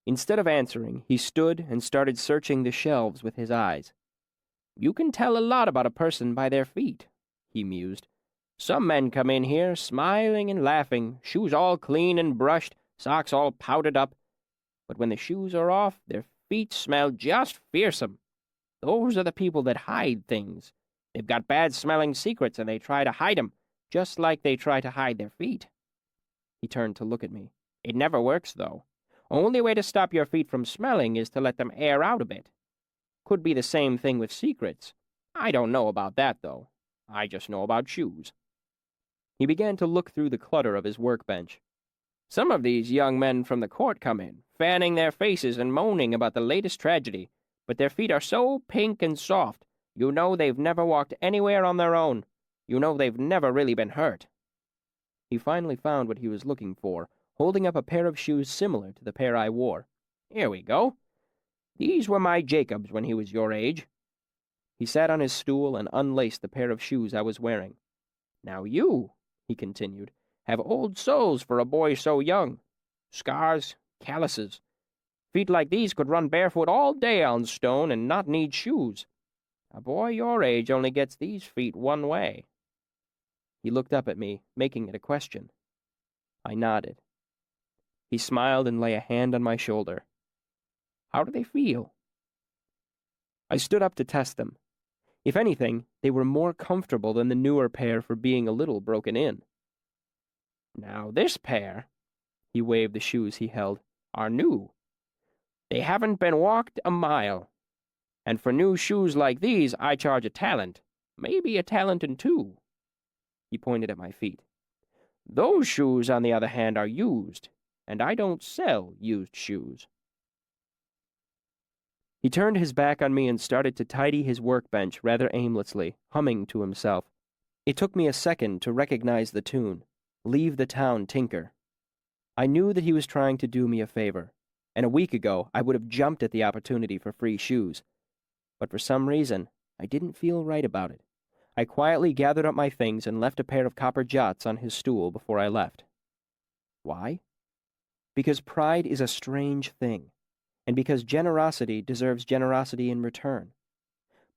Instead of answering, he stood and started searching the shelves with his eyes. "You can tell a lot about a person by their feet," he mused. "Some men come in here smiling and laughing, shoes all clean and brushed, socks all powdered up. But when the shoes are off, their feet smell just fearsome. Those are the people that hide things. They've got bad-smelling secrets, and they try to hide 'em, just like they try to hide their feet." He turned to look at me. "It never works, though. Only way to stop your feet from smelling is to let them air out a bit. Could be the same thing with secrets. I don't know about that, though. I just know about shoes." He began to look through the clutter of his workbench. "Some of these young men from the court come in, fanning their faces and moaning about the latest tragedy, but their feet are so pink and soft, you know they've never walked anywhere on their own. You know they've never really been hurt." He finally found what he was looking for, holding up a pair of shoes similar to the pair I wore. "Here we go. These were my Jacob's when he was your age." He sat on his stool and unlaced the pair of shoes I was wearing. "Now you," he continued, "have old soles for a boy so young. Scars, calluses. Feet like these could run barefoot all day on stone and not need shoes. A boy your age only gets these feet one way." He looked up at me, making it a question. I nodded. He smiled and lay a hand on my shoulder. "How do they feel?" I stood up to test them. If anything, they were more comfortable than the newer pair for being a little broken in. "Now this pair," he waved the shoes he held, "are new. They haven't been walked a mile. And for new shoes like these, I charge a talent, maybe a talent and two." He pointed at my feet. "Those shoes, on the other hand, are used, and I don't sell used shoes." He turned his back on me and started to tidy his workbench rather aimlessly, humming to himself. It took me a second to recognize the tune, "Leave the Town, Tinker." I knew that he was trying to do me a favor, and a week ago I would have jumped at the opportunity for free shoes. But for some reason, I didn't feel right about it. I quietly gathered up my things and left a pair of copper jots on his stool before I left. Why? Because pride is a strange thing, and because generosity deserves generosity in return.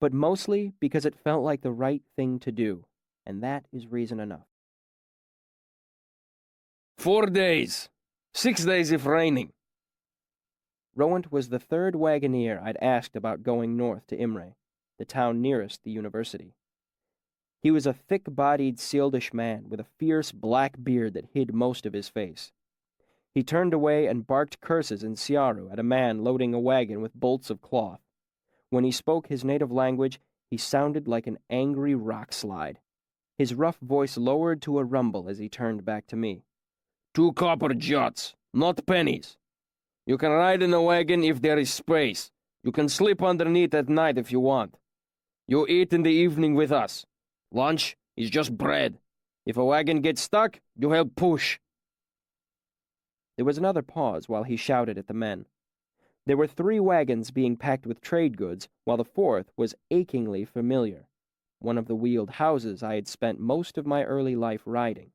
But mostly because it felt like the right thing to do, and that is reason enough. 4 days. 6 days if raining. Rowant was the third wagoner I'd asked about going north to Imre, the town nearest the university. He was a thick-bodied Sealdish man with a fierce black beard that hid most of his face. He turned away and barked curses in Siaru at a man loading a wagon with bolts of cloth. When he spoke his native language, he sounded like an angry rock slide. His rough voice lowered to a rumble as he turned back to me. 2 copper jots, not pennies. You can ride in a wagon if there is space. You can sleep underneath at night if you want. You eat in the evening with us. Lunch is just bread. If a wagon gets stuck, you help push." There was another pause while he shouted at the men. There were 3 wagons being packed with trade goods, while the 4th was achingly familiar, one of the wheeled houses I had spent most of my early life riding.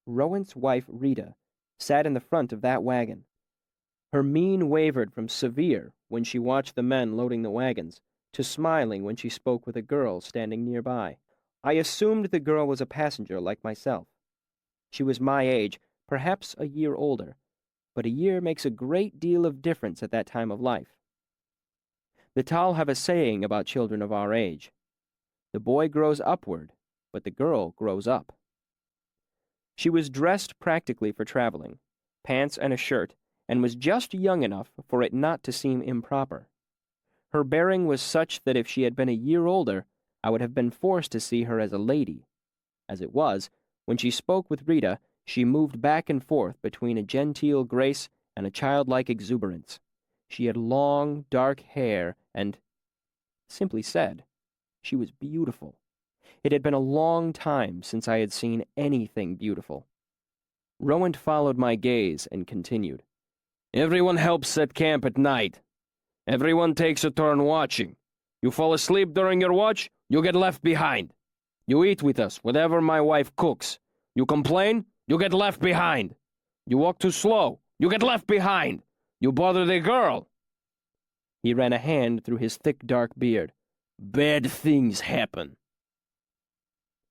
Rowant's wife, Rita, sat in the front of that wagon. Her mien wavered from severe when she watched the men loading the wagons to smiling when she spoke with a girl standing nearby. I assumed the girl was a passenger like myself. She was my age, perhaps a year older, but a year makes a great deal of difference at that time of life. The Tal have a saying about children of our age. The boy grows upward, but the girl grows up. She was dressed practically for traveling, pants and a shirt, and was just young enough for it not to seem improper. Her bearing was such that if she had been a year older, I would have been forced to see her as a lady. As it was, when she spoke with Rita, she moved back and forth between a genteel grace and a childlike exuberance. She had long, dark hair and, simply said, she was beautiful. It had been a long time since I had seen anything beautiful. Rowant followed my gaze and continued. "Everyone helps set camp at night. Everyone takes a turn watching. You fall asleep during your watch, you get left behind. You eat with us, whatever my wife cooks. You complain, you get left behind. You walk too slow, you get left behind. You bother the girl." He ran a hand through his thick, dark beard. "Bad things happen."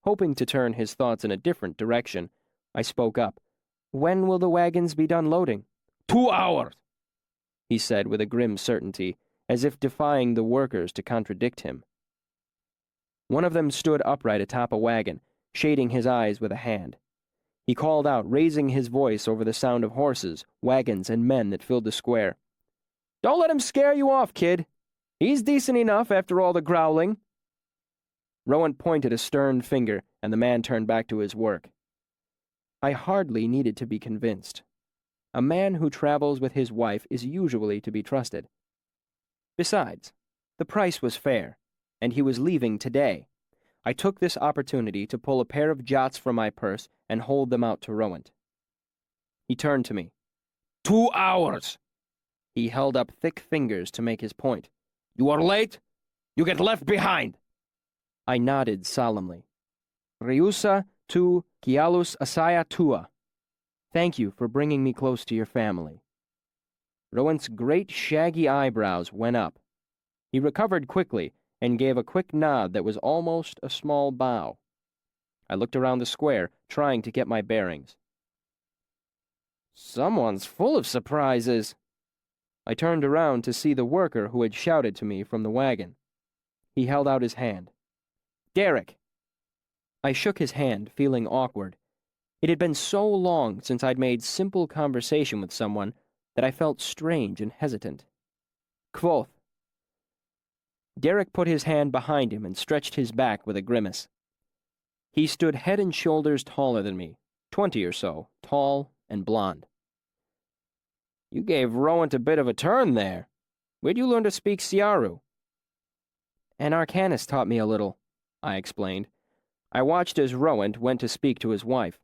Hoping to turn his thoughts in a different direction, I spoke up. "When will the wagons be done loading?" 2 hours. He said with a grim certainty, as if defying the workers to contradict him. One of them stood upright atop a wagon, shading his eyes with a hand. He called out, raising his voice over the sound of horses, wagons, and men that filled the square. "Don't let him scare you off, kid. He's decent enough after all the growling." Rowan pointed a stern finger, and the man turned back to his work. I hardly needed to be convinced. A man who travels with his wife is usually to be trusted. Besides, the price was fair, and he was leaving today. I took this opportunity to pull a pair of jots from my purse and hold them out to Rowan. He turned to me. 2 hours! He held up thick fingers to make his point. You are late? You get left behind! I nodded solemnly. Ryusa tu kialus asaya tua. Thank you for bringing me close to your family. Rowan's great shaggy eyebrows went up. He recovered quickly and gave a quick nod that was almost a small bow. I looked around the square, trying to get my bearings. Someone's full of surprises. I turned around to see the worker who had shouted to me from the wagon. He held out his hand. "Derek." I shook his hand, feeling awkward. It had been so long since I'd made simple conversation with someone that I felt strange and hesitant. "Quoth." Derek put his hand behind him and stretched his back with a grimace. He stood head and shoulders taller than me, 20 or so, tall and blond. "You gave Rowan a bit of a turn there. Where'd you learn to speak Siaru?" "An arcanist taught me a little," I explained. I watched as Rowan went to speak to his wife.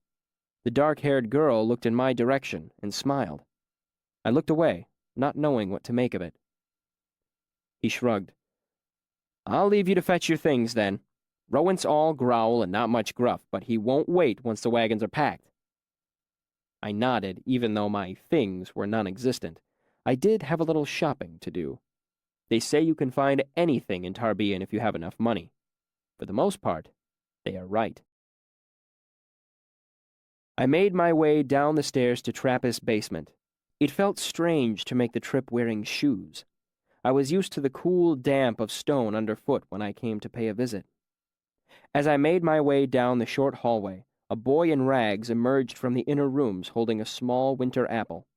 The dark-haired girl looked in my direction and smiled. I looked away, not knowing what to make of it. He shrugged. "I'll leave you to fetch your things, then. Rowan's all growl and not much gruff, but he won't wait once the wagons are packed." I nodded, even though my things were non-existent. I did have a little shopping to do. They say you can find anything in Tarbean if you have enough money. For the most part, they are right. I made my way down the stairs to Trappist's basement. It felt strange to make the trip wearing shoes. I was used to the cool damp of stone underfoot when I came to pay a visit. As I made my way down the short hallway, a boy in rags emerged from the inner rooms holding a small winter apple.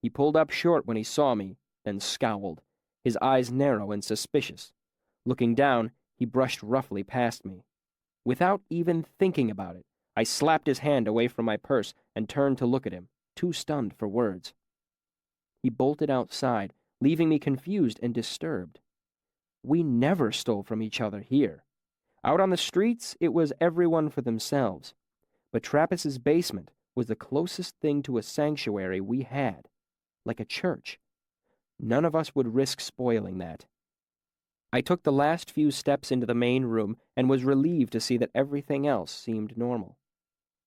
He pulled up short when he saw me, then scowled, his eyes narrow and suspicious. Looking down, he brushed roughly past me. Without even thinking about it, I slapped his hand away from my purse and turned to look at him, too stunned for words. He bolted outside, leaving me confused and disturbed. We never stole from each other here. Out on the streets, it was everyone for themselves. But Trappist's basement was the closest thing to a sanctuary we had, like a church. None of us would risk spoiling that. I took the last few steps into the main room and was relieved to see that everything else seemed normal.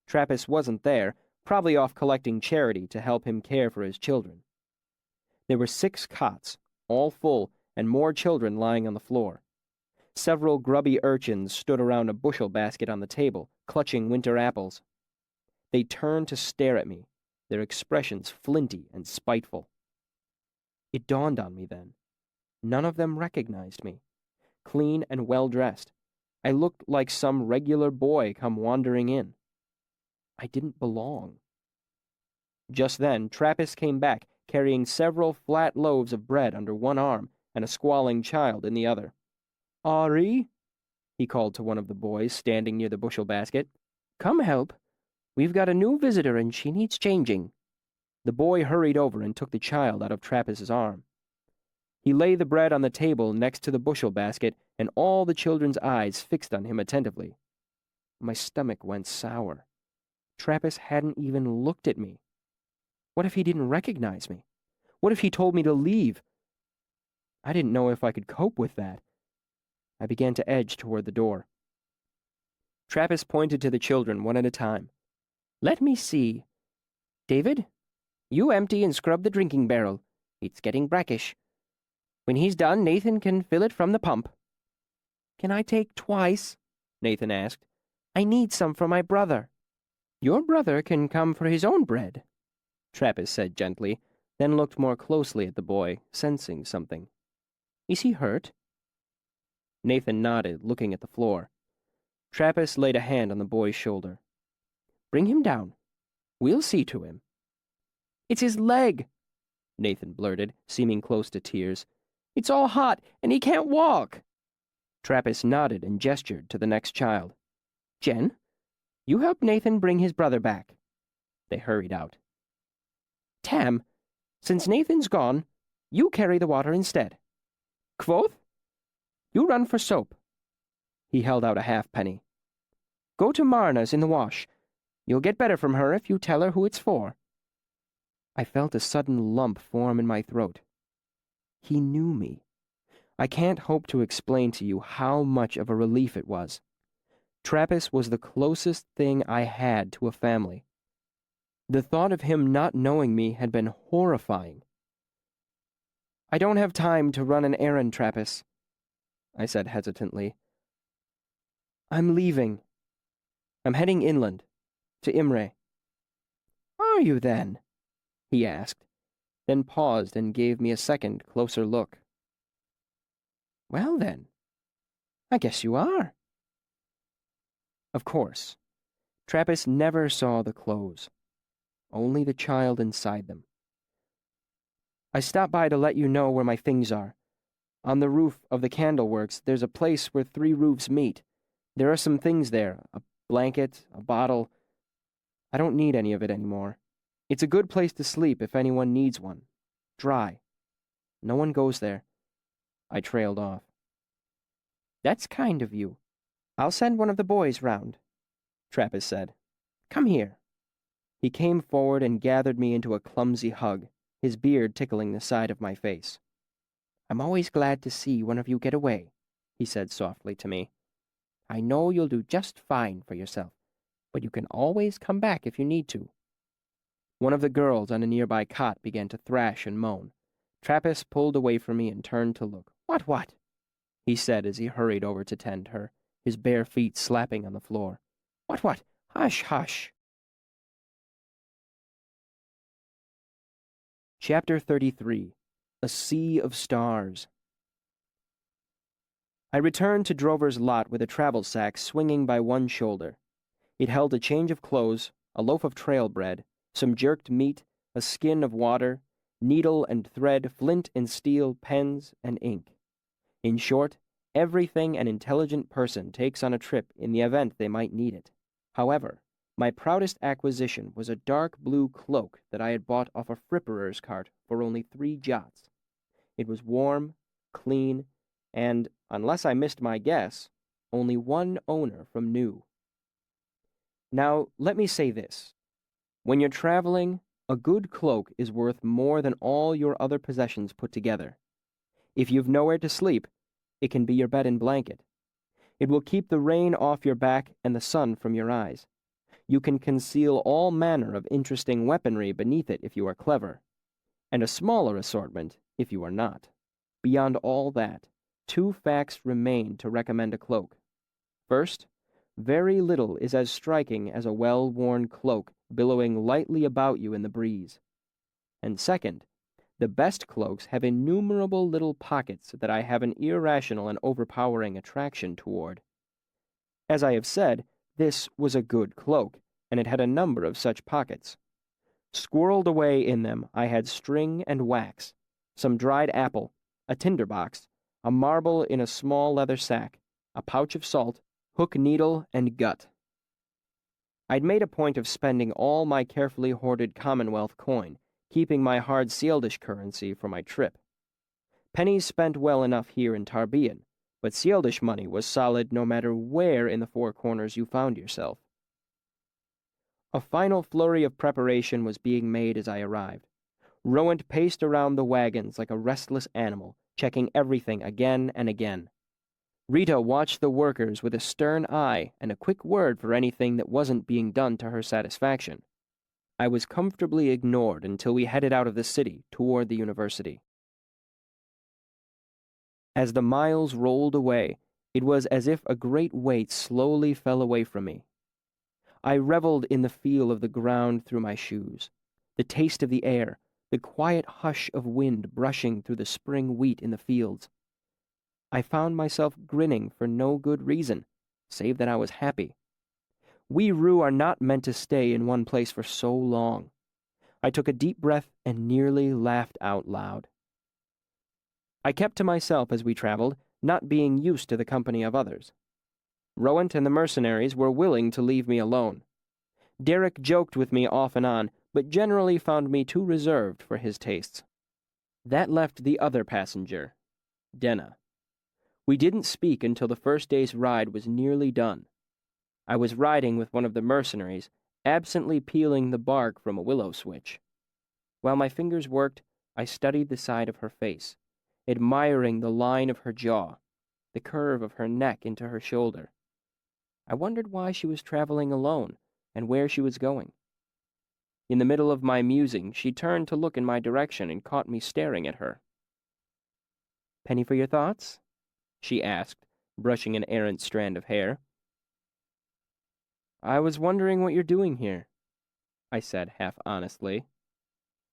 Trappist wasn't there, probably off collecting charity to help him care for his children. There were 6 cots, all full, and more children lying on the floor. Several grubby urchins stood around a bushel basket on the table, clutching winter apples. They turned to stare at me, their expressions flinty and spiteful. It dawned on me then. None of them recognized me. Clean and well-dressed, I looked like some regular boy come wandering in. I didn't belong. Just then, Trappist came back, carrying several flat loaves of bread under one arm and a squalling child in the other. "Ari," he called to one of the boys standing near the bushel basket, "come help. We've got a new visitor and she needs changing." The boy hurried over and took the child out of Trappist's arm. He laid the bread on the table next to the bushel basket, and all the children's eyes fixed on him attentively. My stomach went sour. Trappist hadn't even looked at me. What if he didn't recognize me? What if he told me to leave? I didn't know if I could cope with that. I began to edge toward the door. Trappist pointed to the children one at a time. "Let me see. David, you empty and scrub the drinking barrel. It's getting brackish. When he's done, Nathan can fill it from the pump." "Can I take twice?" Nathan asked. "I need some for my brother." "Your brother can come for his own bread," Trappist said gently, then looked more closely at the boy, sensing something. Is he hurt?" Nathan nodded, looking at the floor. Trappist laid a hand on the boy's shoulder. "Bring him down. We'll see to him." "It's his leg," Nathan blurted, seeming close to tears. "It's all hot, and he can't walk." Trappist nodded and gestured to the next child. "Jen, you help Nathan bring his brother back." They hurried out. "Tam, since Nathan's gone, you carry the water instead. Quoth, you run for soap." He held out a halfpenny. "Go to Marna's in the wash. You'll get better from her if you tell her who it's for." I felt a sudden lump form in my throat. He knew me. I can't hope to explain to you how much of a relief it was. Trappist was the closest thing I had to a family. The thought of him not knowing me had been horrifying. "I don't have time to run an errand, Trappist," I said hesitantly. "I'm leaving. I'm heading inland, to Imre." "Are you then?" he asked, then paused and gave me a second, closer look. "Well then, I guess you are." Of course, Trappist never saw the clothes, only the child inside them. "I stopped by to let you know where my things are. On the roof of the candleworks, there's a place where 3 roofs meet. There are some things there, a blanket, a bottle. I don't need any of it anymore. It's a good place to sleep if anyone needs one. Dry. No one goes there." I trailed off. "That's kind of you. I'll send one of the boys round," Trappist said. "Come here." He came forward and gathered me into a clumsy hug, his beard tickling the side of my face. "I'm always glad to see one of you get away," he said softly to me. "I know you'll do just fine for yourself, but you can always come back if you need to." One of the girls on a nearby cot began to thrash and moan. Trappist pulled away from me and turned to look. What?" he said as he hurried over to tend her, his bare feet slapping on the floor. What? Hush, hush." Chapter 33. A Sea of Stars. I returned to Drover's lot with a travel sack swinging by one shoulder. It held a change of clothes, a loaf of trail bread, some jerked meat, a skin of water, needle and thread, flint and steel, pens, and ink. In short, everything an intelligent person takes on a trip in the event they might need it. However, my proudest acquisition was a dark blue cloak that I had bought off a fripperer's cart for only 3 jots. It was warm, clean, and, unless I missed my guess, only one owner from new. Now, let me say this. When you're traveling, a good cloak is worth more than all your other possessions put together. If you've nowhere to sleep, it can be your bed and blanket. It will keep the rain off your back and the sun from your eyes. You can conceal all manner of interesting weaponry beneath it if you are clever, and a smaller assortment if you are not. Beyond all that, 2 facts remain to recommend a cloak. First, very little is as striking as a well-worn cloak billowing lightly about you in the breeze. And second, the best cloaks have innumerable little pockets that I have an irrational and overpowering attraction toward. As I have said, this was a good cloak, and it had a number of such pockets. Squirreled away in them I had string and wax, some dried apple, a tinderbox, a marble in a small leather sack, a pouch of salt, hook needle, and gut. I'd made a point of spending all my carefully hoarded Commonwealth coin, keeping my hard Sealdish currency for my trip. Pennies spent well enough here in Tarbean, but Sealdish money was solid no matter where in the 4 corners you found yourself. A final flurry of preparation was being made as I arrived. Rowant paced around the wagons like a restless animal, checking everything again and again. Rita watched the workers with a stern eye and a quick word for anything that wasn't being done to her satisfaction. I was comfortably ignored until we headed out of the city toward the university. As the miles rolled away, it was as if a great weight slowly fell away from me. I reveled in the feel of the ground through my shoes, the taste of the air, the quiet hush of wind brushing through the spring wheat in the fields, I found myself grinning for no good reason, save that I was happy. We Rue are not meant to stay in one place for so long. I took a deep breath and nearly laughed out loud. I kept to myself as we traveled, not being used to the company of others. Rowant and the mercenaries were willing to leave me alone. Derek joked with me off and on, but generally found me too reserved for his tastes. That left the other passenger, Denna. We didn't speak until the first day's ride was nearly done. I was riding with one of the mercenaries, absently peeling the bark from a willow switch. While my fingers worked, I studied the side of her face, admiring the line of her jaw, the curve of her neck into her shoulder. I wondered why she was traveling alone and where she was going. In the middle of my musing, she turned to look in my direction and caught me staring at her. "Penny for your thoughts?" she asked, brushing an errant strand of hair. "I was wondering what you're doing here," I said half honestly.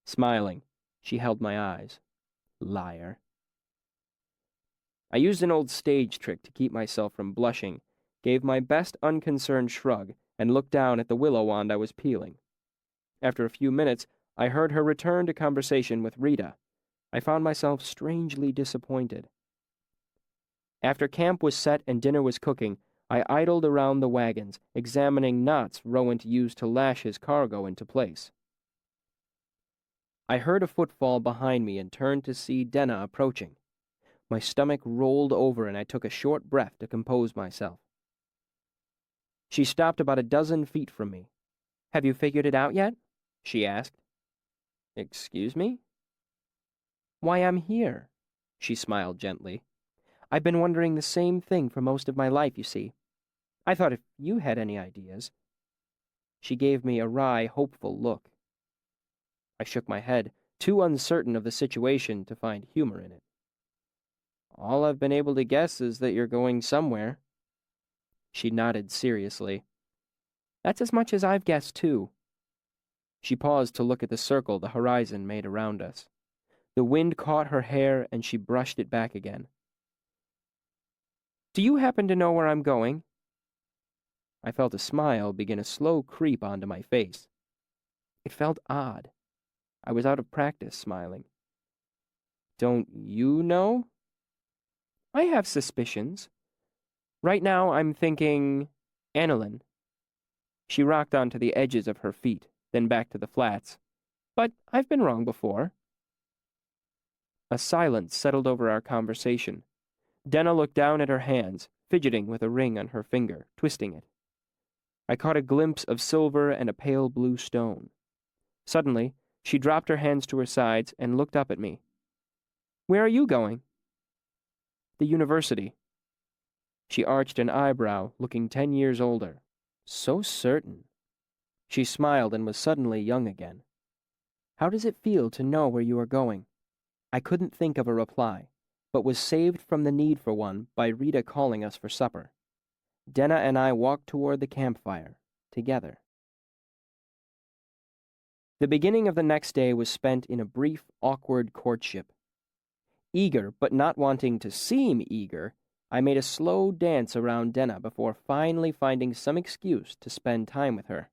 Smiling, she held my eyes. Liar. I used an old stage trick to keep myself from blushing, gave my best unconcerned shrug, and looked down at the willow wand I was peeling. After a few minutes, I heard her return to conversation with Rita. I found myself strangely disappointed. After camp was set and dinner was cooking, I idled around the wagons, examining knots Rowant used to lash his cargo into place. I heard a footfall behind me and turned to see Denna approaching. My stomach rolled over and I took a short breath to compose myself. She stopped about a dozen feet from me. "Have you figured it out yet?" she asked. "Excuse me?" "Why I'm here," she smiled gently. "I've been wondering the same thing for most of my life, you see. I thought if you had any ideas." She gave me a wry, hopeful look. I shook my head, too uncertain of the situation to find humor in it. "All I've been able to guess is that you're going somewhere." She nodded seriously. "That's as much as I've guessed, too." She paused to look at the circle the horizon made around us. The wind caught her hair and she brushed it back again. "Do you happen to know where I'm going?" I felt a smile begin a slow creep onto my face. It felt odd. I was out of practice smiling. "Don't you know?" "I have suspicions. Right now I'm thinking aniline." She rocked onto the edges of her feet, then back to the flats. "But I've been wrong before." A silence settled over our conversation. Denna looked down at her hands, fidgeting with a ring on her finger, twisting it. I caught a glimpse of silver and a pale blue stone. Suddenly, she dropped her hands to her sides and looked up at me. "Where are you going?" "The university." She arched an eyebrow, looking 10 years older. So certain. She smiled and was suddenly young again. "How does it feel to know where you are going?" I couldn't think of a reply, but was saved from the need for one by Rita calling us for supper. Denna and I walked toward the campfire, together. The beginning of the next day was spent in a brief, awkward courtship. Eager, but not wanting to seem eager, I made a slow dance around Denna before finally finding some excuse to spend time with her.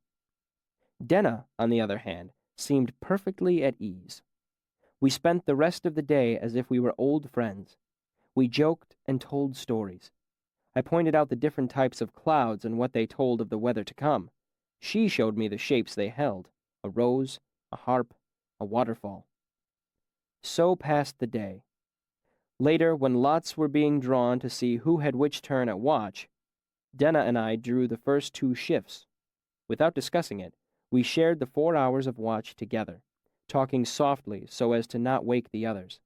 Denna, on the other hand, seemed perfectly at ease. We spent the rest of the day as if we were old friends. We joked and told stories. I pointed out the different types of clouds and what they told of the weather to come. She showed me the shapes they held: a rose, a harp, a waterfall. So passed the day. Later, when lots were being drawn to see who had which turn at watch, Denna and I drew the first 2 shifts. Without discussing it, we shared the 4 hours of watch together, talking softly so as to not wake the others.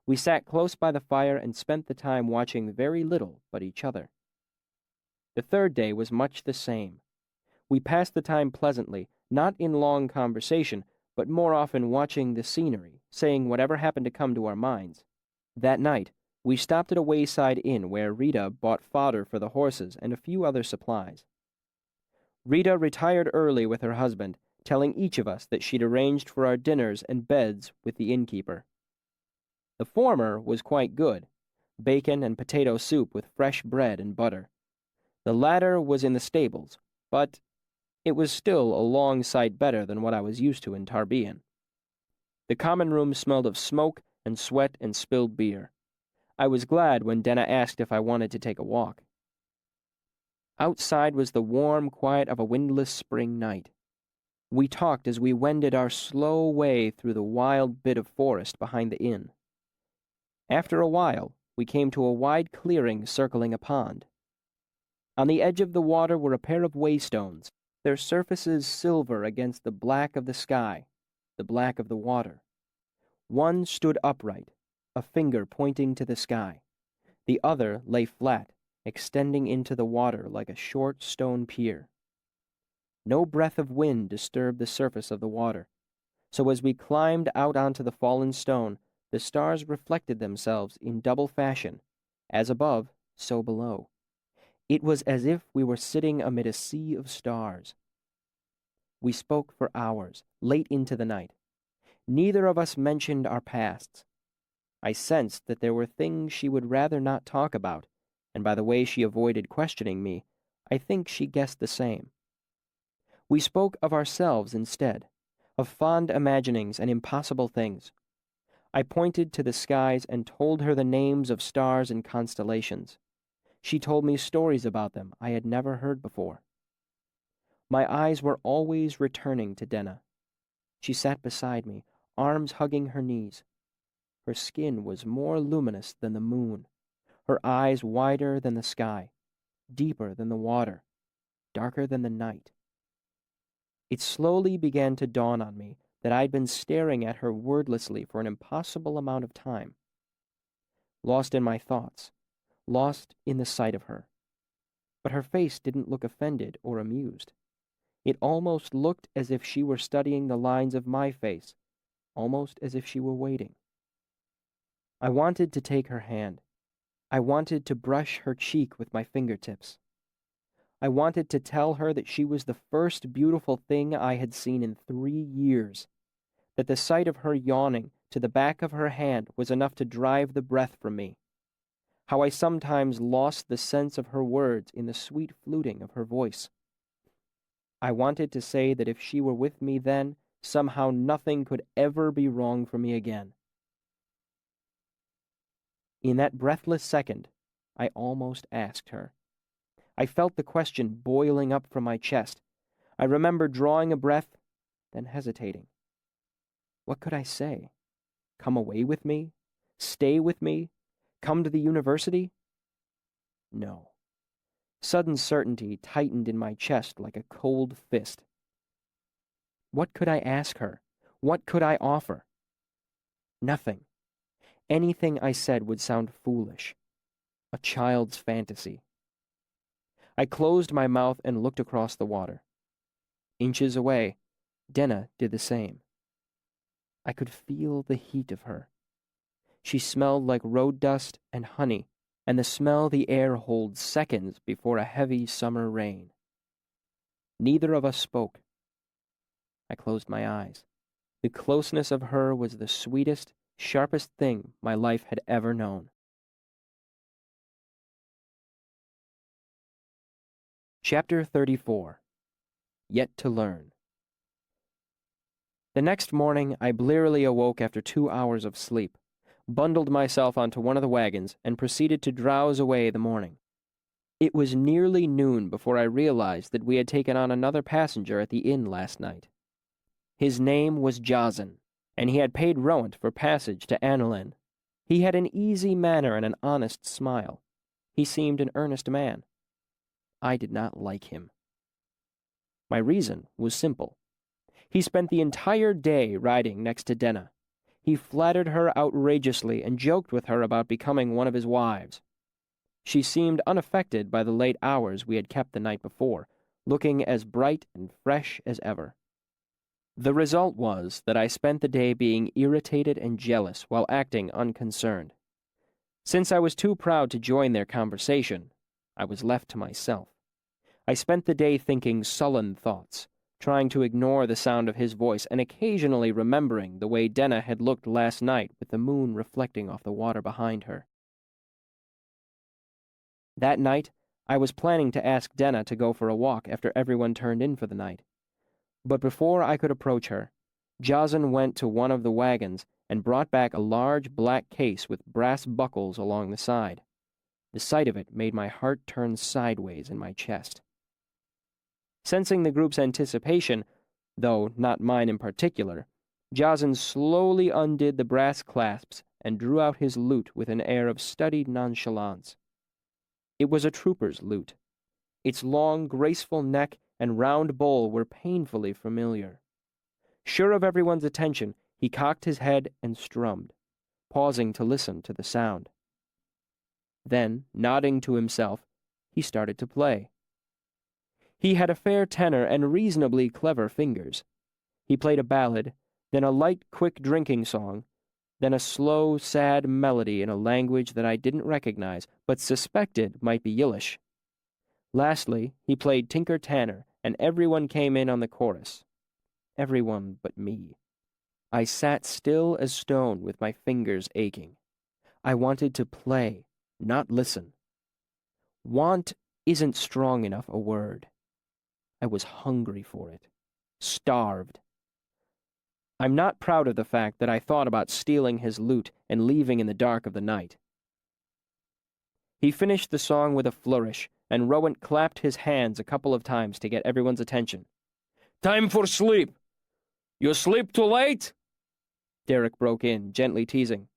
We sat close by the fire and spent the time watching very little but each other. The 3rd day was much the same. We passed the time pleasantly, not in long conversation, but more often watching the scenery, saying whatever happened to come to our minds. That night, we stopped at a wayside inn where Rita bought fodder for the horses and a few other supplies. Rita retired early with her husband, telling each of us that she'd arranged for our dinners and beds with the innkeeper. The former was quite good. bacon and potato soup with fresh bread and butter. The latter was in the stables, but it was still a long sight better than what I was used to in Tarbean. The common room smelled of smoke and sweat and spilled beer. I was glad when Denna asked if I wanted to take a walk. Outside was the warm quiet of a windless spring night. We talked as we wended our slow way through the wild bit of forest behind the inn. After a while, we came to a wide clearing circling a pond. On the edge of the water were a pair of waystones, their surfaces silver against the black of the sky, the black of the water. One stood upright, a finger pointing to the sky. The other lay flat, extending into the water like a short stone pier. No breath of wind disturbed the surface of the water, so as we climbed out onto the fallen stone, the stars reflected themselves in double fashion, as above, so below. It was as if we were sitting amid a sea of stars. We spoke for hours, late into the night. Neither of us mentioned our pasts. I sensed that there were things she would rather not talk about, and by the way she avoided questioning me, I think she guessed the same. We spoke of ourselves instead, of fond imaginings and impossible things. I pointed to the skies and told her the names of stars and constellations. She told me stories about them I had never heard before. My eyes were always returning to Denna. She sat beside me, arms hugging her knees. Her skin was more luminous than the moon, her eyes wider than the sky, deeper than the water, darker than the night. It slowly began to dawn on me that I'd been staring at her wordlessly for an impossible amount of time. Lost in my thoughts, lost in the sight of her. But her face didn't look offended or amused. It almost looked as if she were studying the lines of my face, almost as if she were waiting. I wanted to take her hand. I wanted to brush her cheek with my fingertips. I wanted to tell her that she was the first beautiful thing I had seen in 3 years, that the sight of her yawning to the back of her hand was enough to drive the breath from me, how I sometimes lost the sense of her words in the sweet fluting of her voice. I wanted to say that if she were with me then, somehow nothing could ever be wrong for me again. In that breathless second, I almost asked her. I felt the question boiling up from my chest. I remember drawing a breath, then hesitating. What could I say? Come away with me? Stay with me? Come to the university? No. Sudden certainty tightened in my chest like a cold fist. What could I ask her? What could I offer? Nothing. Anything I said would sound foolish. A child's fantasy. I closed my mouth and looked across the water. Inches away, Denna did the same. I could feel the heat of her. She smelled like road dust and honey, and the smell the air holds seconds before a heavy summer rain. Neither of us spoke. I closed my eyes. The closeness of her was the sweetest, sharpest thing my life had ever known. Chapter 34. Yet to Learn. The next morning, I blearily awoke after 2 hours of sleep, bundled myself onto one of the wagons, and proceeded to drowse away the morning. It was nearly noon before I realized that we had taken on another passenger at the inn last night. His name was Jazan, and he had paid Rowant for passage to Annalyn. He had an easy manner and an honest smile. He seemed an earnest man. I did not like him. My reason was simple. He spent the entire day riding next to Denna. He flattered her outrageously and joked with her about becoming one of his wives. She seemed unaffected by the late hours we had kept the night before, looking as bright and fresh as ever. The result was that I spent the day being irritated and jealous while acting unconcerned. Since I was too proud to join their conversation, I was left to myself. I spent the day thinking sullen thoughts, trying to ignore the sound of his voice and occasionally remembering the way Denna had looked last night with the moon reflecting off the water behind her. That night, I was planning to ask Denna to go for a walk after everyone turned in for the night. But before I could approach her, Jazan went to one of the wagons and brought back a large black case with brass buckles along the side. The sight of it made my heart turn sideways in my chest. Sensing the group's anticipation, though not mine in particular, Jazan slowly undid the brass clasps and drew out his lute with an air of studied nonchalance. It was a trooper's lute. Its long, graceful neck and round bowl were painfully familiar. Sure of everyone's attention, he cocked his head and strummed, pausing to listen to the sound. Then, nodding to himself, he started to play. He had a fair tenor and reasonably clever fingers. He played a ballad, then a light, quick drinking song, then a slow, sad melody in a language that I didn't recognize but suspected might be Yiddish. Lastly, he played Tinker Tanner, and everyone came in on the chorus. Everyone but me. I sat still as stone with my fingers aching. I wanted to play, not listen. Want isn't strong enough a word. I was hungry for it. Starved. I'm not proud of the fact that I thought about stealing his lute and leaving in the dark of the night. He finished the song with a flourish, and Rowant clapped his hands a couple of times to get everyone's attention. Time for sleep. You sleep too late? Derek broke in, gently teasing.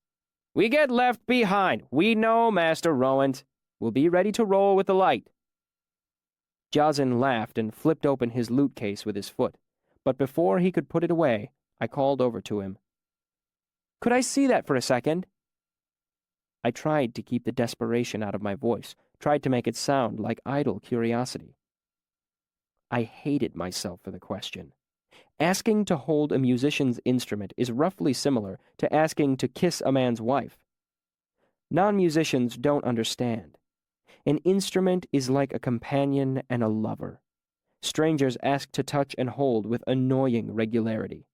We get left behind. We know, Master Rowant. We'll be ready to roll with the light. Jazan laughed and flipped open his lute case with his foot, but before he could put it away, I called over to him. Could I see that for a second? I tried to keep the desperation out of my voice, tried to make it sound like idle curiosity. I hated myself for the question. Asking to hold a musician's instrument is roughly similar to asking to kiss a man's wife. Non-musicians don't understand. An instrument is like a companion and a lover. Strangers ask to touch and hold with annoying regularity.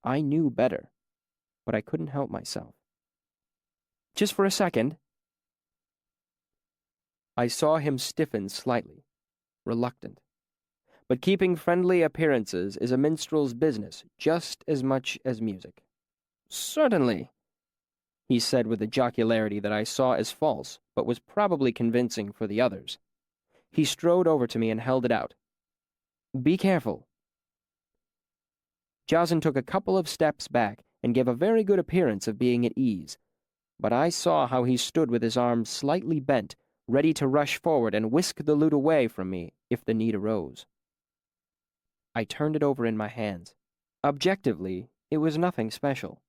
I knew better, but I couldn't help myself. Just for a second. I saw him stiffen slightly, reluctant. But keeping friendly appearances is a minstrel's business just as much as music. Certainly, he said with a jocularity that I saw as false, but was probably convincing for the others. He strode over to me and held it out. Be careful. Jazan took a couple of steps back and gave a very good appearance of being at ease, but I saw how he stood with his arms slightly bent, ready to rush forward and whisk the lute away from me if the need arose. I turned it over in my hands. Objectively, it was nothing special.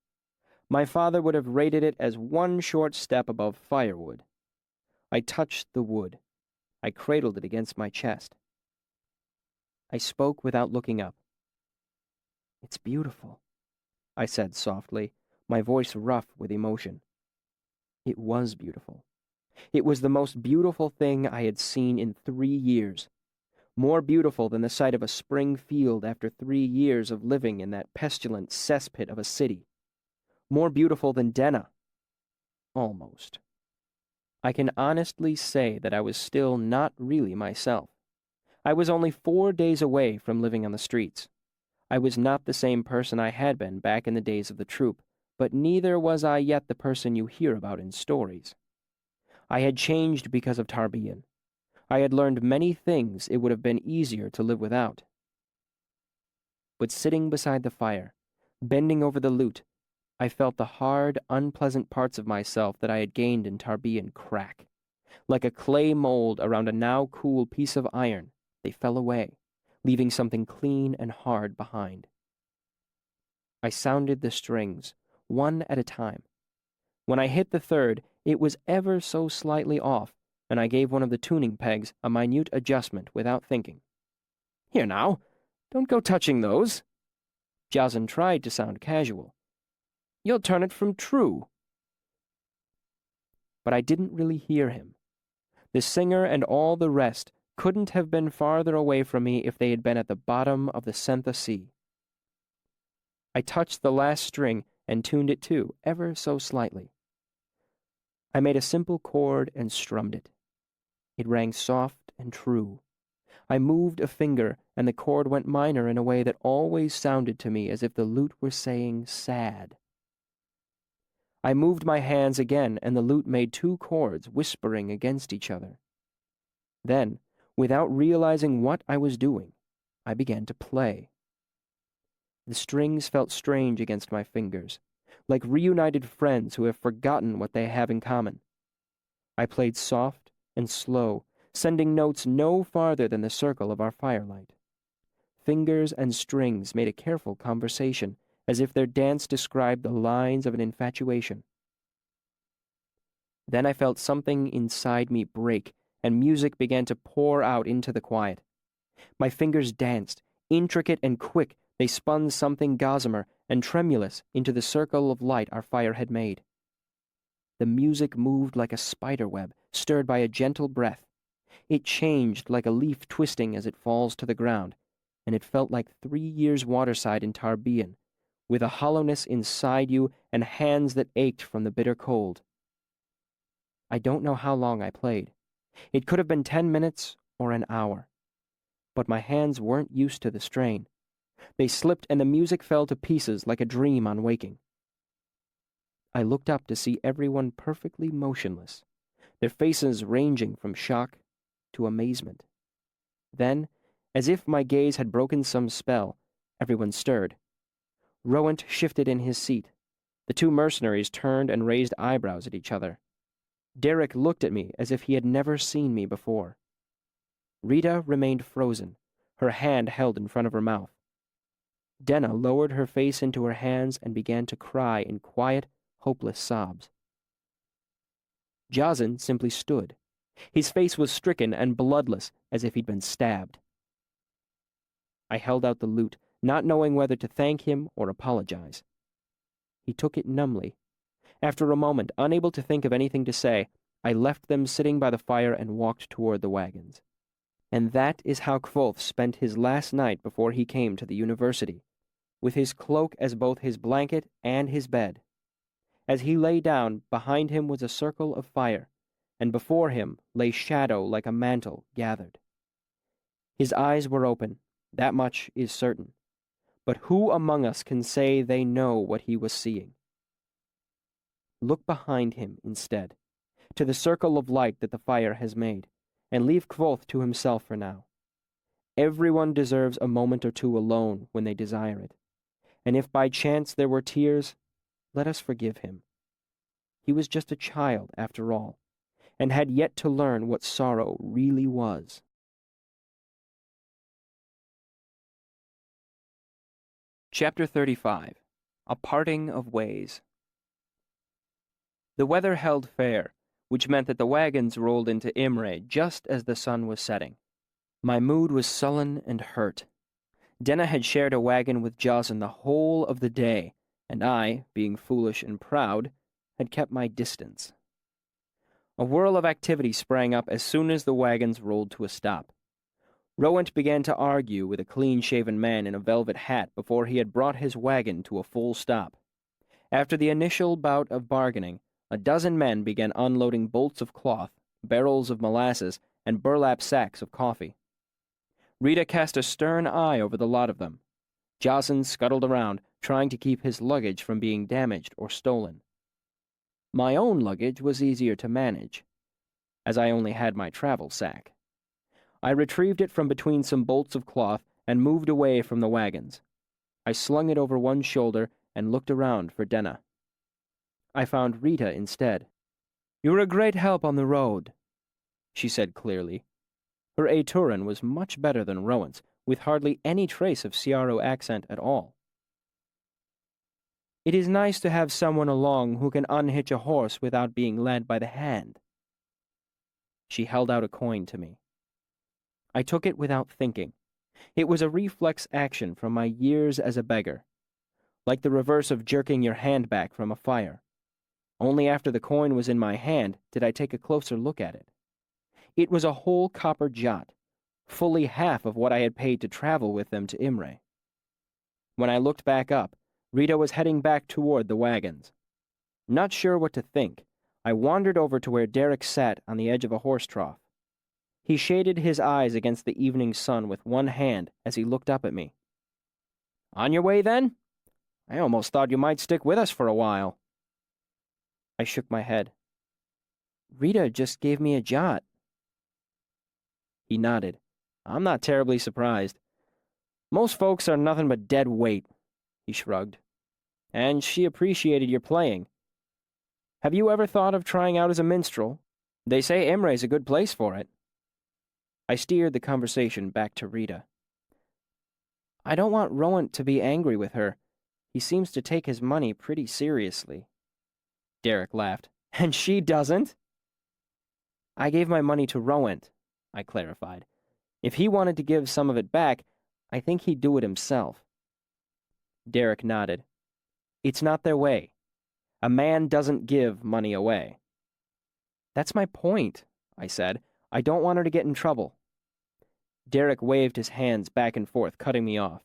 My father would have rated it as one short step above firewood. I touched the wood. I cradled it against my chest. I spoke without looking up. It's beautiful, I said softly, my voice rough with emotion. It was beautiful. It was the most beautiful thing I had seen in 3 years. More beautiful than the sight of a spring field after 3 years of living in that pestilent cesspit of a city. More beautiful than Denna. Almost. I can honestly say that I was still not really myself. I was only 4 days away from living on the streets. I was not the same person I had been back in the days of the troop, but neither was I yet the person you hear about in stories. I had changed because of Tarbian. I had learned many things it would have been easier to live without. But sitting beside the fire, bending over the lute, I felt the hard, unpleasant parts of myself that I had gained in Tarbian crack. Like a clay mold around a now cool piece of iron, they fell away, leaving something clean and hard behind. I sounded the strings, one at a time. When I hit the third, it was ever so slightly off, and I gave one of the tuning pegs a minute adjustment without thinking. Here now, don't go touching those. Jazan tried to sound casual. You'll turn it from true. But I didn't really hear him. The singer and all the rest couldn't have been farther away from me if they had been at the bottom of the Sentha Sea. I touched the last string and tuned it too, ever so slightly. I made a simple chord and strummed it. It rang soft and true. I moved a finger, and the chord went minor in a way that always sounded to me as if the lute were saying sad. I moved my hands again, and the lute made two chords whispering against each other. Then, without realizing what I was doing, I began to play. The strings felt strange against my fingers, like reunited friends who have forgotten what they have in common. I played soft and slow, sending notes no farther than the circle of our firelight. Fingers and strings made a careful conversation, as if their dance described the lines of an infatuation. Then I felt something inside me break, and music began to pour out into the quiet. My fingers danced, intricate and quick. They spun something gossamer and tremulous into the circle of light our fire had made. The music moved like a spider web, stirred by a gentle breath. It changed like a leaf twisting as it falls to the ground, and it felt like 3 years waterside in Tarbean, with a hollowness inside you and hands that ached from the bitter cold. I don't know how long I played. It could have been 10 minutes or an hour. But my hands weren't used to the strain. They slipped and the music fell to pieces like a dream on waking. I looked up to see everyone perfectly motionless, their faces ranging from shock to amazement. Then, as if my gaze had broken some spell, everyone stirred. Rowant shifted in his seat. The two mercenaries turned and raised eyebrows at each other. Derek looked at me as if he had never seen me before. Rita remained frozen, her hand held in front of her mouth. Denna lowered her face into her hands and began to cry in quiet, hopeless sobs. Jazin simply stood. His face was stricken and bloodless, as if he'd been stabbed. I held out the lute, not knowing whether to thank him or apologize. He took it numbly. After a moment, unable to think of anything to say, I left them sitting by the fire and walked toward the wagons. And that is how Kvothe spent his last night before he came to the university, with his cloak as both his blanket and his bed. As he lay down, behind him was a circle of fire, and before him lay shadow like a mantle gathered. His eyes were open, that much is certain. But who among us can say they know what he was seeing? Look behind him instead, to the circle of light that the fire has made, and leave Kvothe to himself for now. Everyone deserves a moment or two alone when they desire it, and if by chance there were tears, let us forgive him. He was just a child, after all, and had yet to learn what sorrow really was. Chapter 35. A Parting of Ways. The weather held fair, which meant that the wagons rolled into Imre just as the sun was setting. My mood was sullen and hurt. Denna had shared a wagon with Jazin the whole of the day, and I, being foolish and proud, had kept my distance. A whirl of activity sprang up as soon as the wagons rolled to a stop. Rowant began to argue with a clean-shaven man in a velvet hat before he had brought his wagon to a full stop. After the initial bout of bargaining, a dozen men began unloading bolts of cloth, barrels of molasses, and burlap sacks of coffee. Rita cast a stern eye over the lot of them. Jazin scuttled around, trying to keep his luggage from being damaged or stolen. My own luggage was easier to manage, as I only had my travel sack. I retrieved it from between some bolts of cloth and moved away from the wagons. I slung it over one shoulder and looked around for Denna. I found Rita instead. "You were a great help on the road," she said clearly. Her Aeturan was much better than Rowant's, with hardly any trace of Siaro accent at all. "It is nice to have someone along who can unhitch a horse without being led by the hand." She held out a coin to me. I took it without thinking. It was a reflex action from my years as a beggar, like the reverse of jerking your hand back from a fire. Only after the coin was in my hand did I take a closer look at it. It was a whole copper jot, fully half of what I had paid to travel with them to Imre. When I looked back up, Rita was heading back toward the wagons. Not sure what to think, I wandered over to where Derek sat on the edge of a horse trough. He shaded his eyes against the evening sun with one hand as he looked up at me. On your way, then? I almost thought you might stick with us for a while. I shook my head. Rita just gave me a jot. He nodded. I'm not terribly surprised. Most folks are nothing but dead weight, he shrugged. And she appreciated your playing. Have you ever thought of trying out as a minstrel? They say Imre's a good place for it. I steered the conversation back to Rita. I don't want Rowan to be angry with her. He seems to take his money pretty seriously. Derek laughed. And she doesn't? I gave my money to Rowan, I clarified. If he wanted to give some of it back, I think he'd do it himself. Derek nodded. It's not their way. A man doesn't give money away. That's my point, I said. I don't want her to get in trouble. Derek waved his hands back and forth, cutting me off.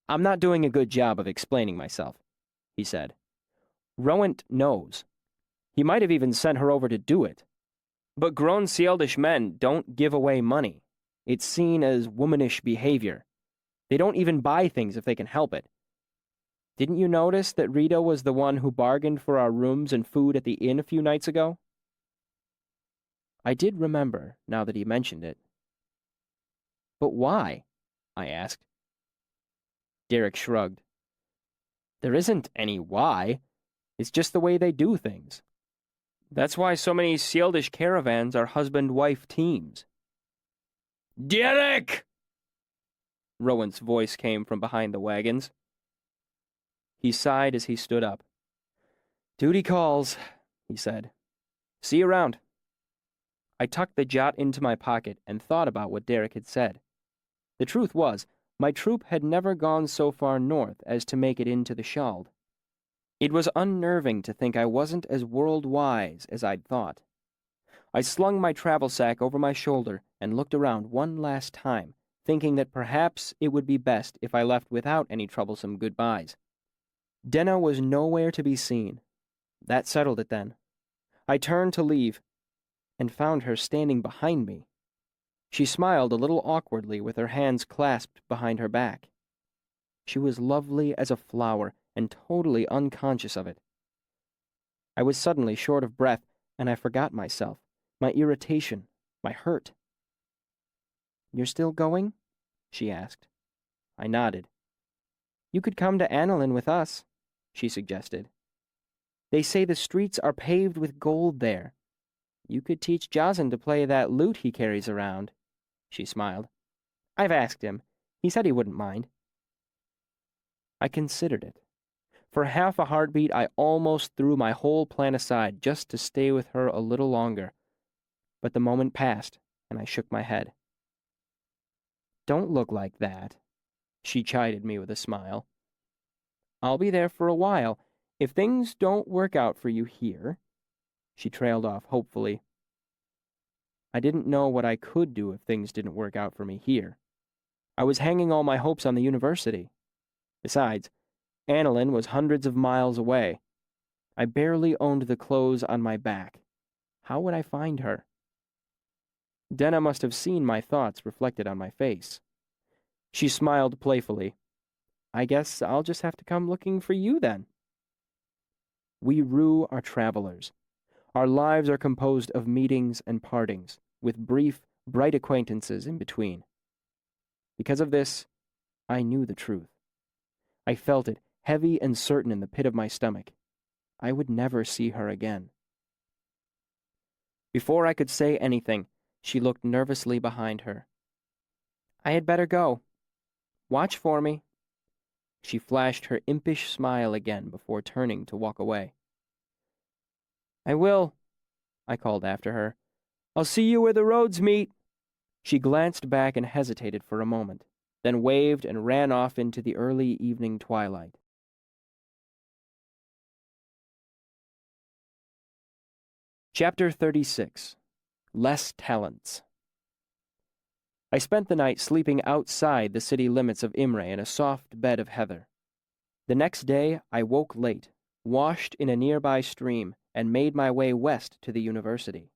I'm not doing a good job of explaining myself, he said. Rowan knows. He might have even sent her over to do it. But grown Sealdish men don't give away money. It's seen as womanish behavior. They don't even buy things if they can help it. Didn't you notice that Rita was the one who bargained for our rooms and food at the inn a few nights ago? I did remember, now that he mentioned it. But why? I asked. Derek shrugged. There isn't any why. It's just the way they do things. That's why so many Sealdish caravans are husband-wife teams. Derek! Rowan's voice came from behind the wagons. He sighed as he stood up. Duty calls, he said. See you around. I tucked the jot into my pocket and thought about what Derek had said. The truth was, my troop had never gone so far north as to make it into the Shald. It was unnerving to think I wasn't as world-wise as I'd thought. I slung my travel sack over my shoulder and looked around one last time, thinking that perhaps it would be best if I left without any troublesome goodbyes. Denna was nowhere to be seen. That settled it then. I turned to leave, and found her standing behind me. She smiled a little awkwardly with her hands clasped behind her back. She was lovely as a flower and totally unconscious of it. I was suddenly short of breath, and I forgot myself, my irritation, my hurt. You're still going? She asked. I nodded. You could come to Annalyn with us, she suggested. They say the streets are paved with gold there. You could teach Jazan to play that lute he carries around, she smiled. I've asked him. He said he wouldn't mind. I considered it. For half a heartbeat, I almost threw my whole plan aside just to stay with her a little longer. But the moment passed, and I shook my head. Don't look like that, she chided me with a smile. I'll be there for a while. If things don't work out for you here, she trailed off hopefully. I didn't know what I could do if things didn't work out for me here. I was hanging all my hopes on the university. Besides, Annalyn was hundreds of miles away. I barely owned the clothes on my back. How would I find her? Denna must have seen my thoughts reflected on my face. She smiled playfully. I guess I'll just have to come looking for you then. We Rue are travelers. Our lives are composed of meetings and partings, with brief, bright acquaintances in between. Because of this, I knew the truth. I felt it, heavy and certain in the pit of my stomach. I would never see her again. Before I could say anything, she looked nervously behind her. I had better go. Watch for me. She flashed her impish smile again before turning to walk away. I will, I called after her. I'll see you where the roads meet. She glanced back and hesitated for a moment, then waved and ran off into the early evening twilight. Chapter 36. Less Talents. I spent the night sleeping outside the city limits of Imre in a soft bed of heather. The next day, I woke late, washed in a nearby stream, and made my way west to the university.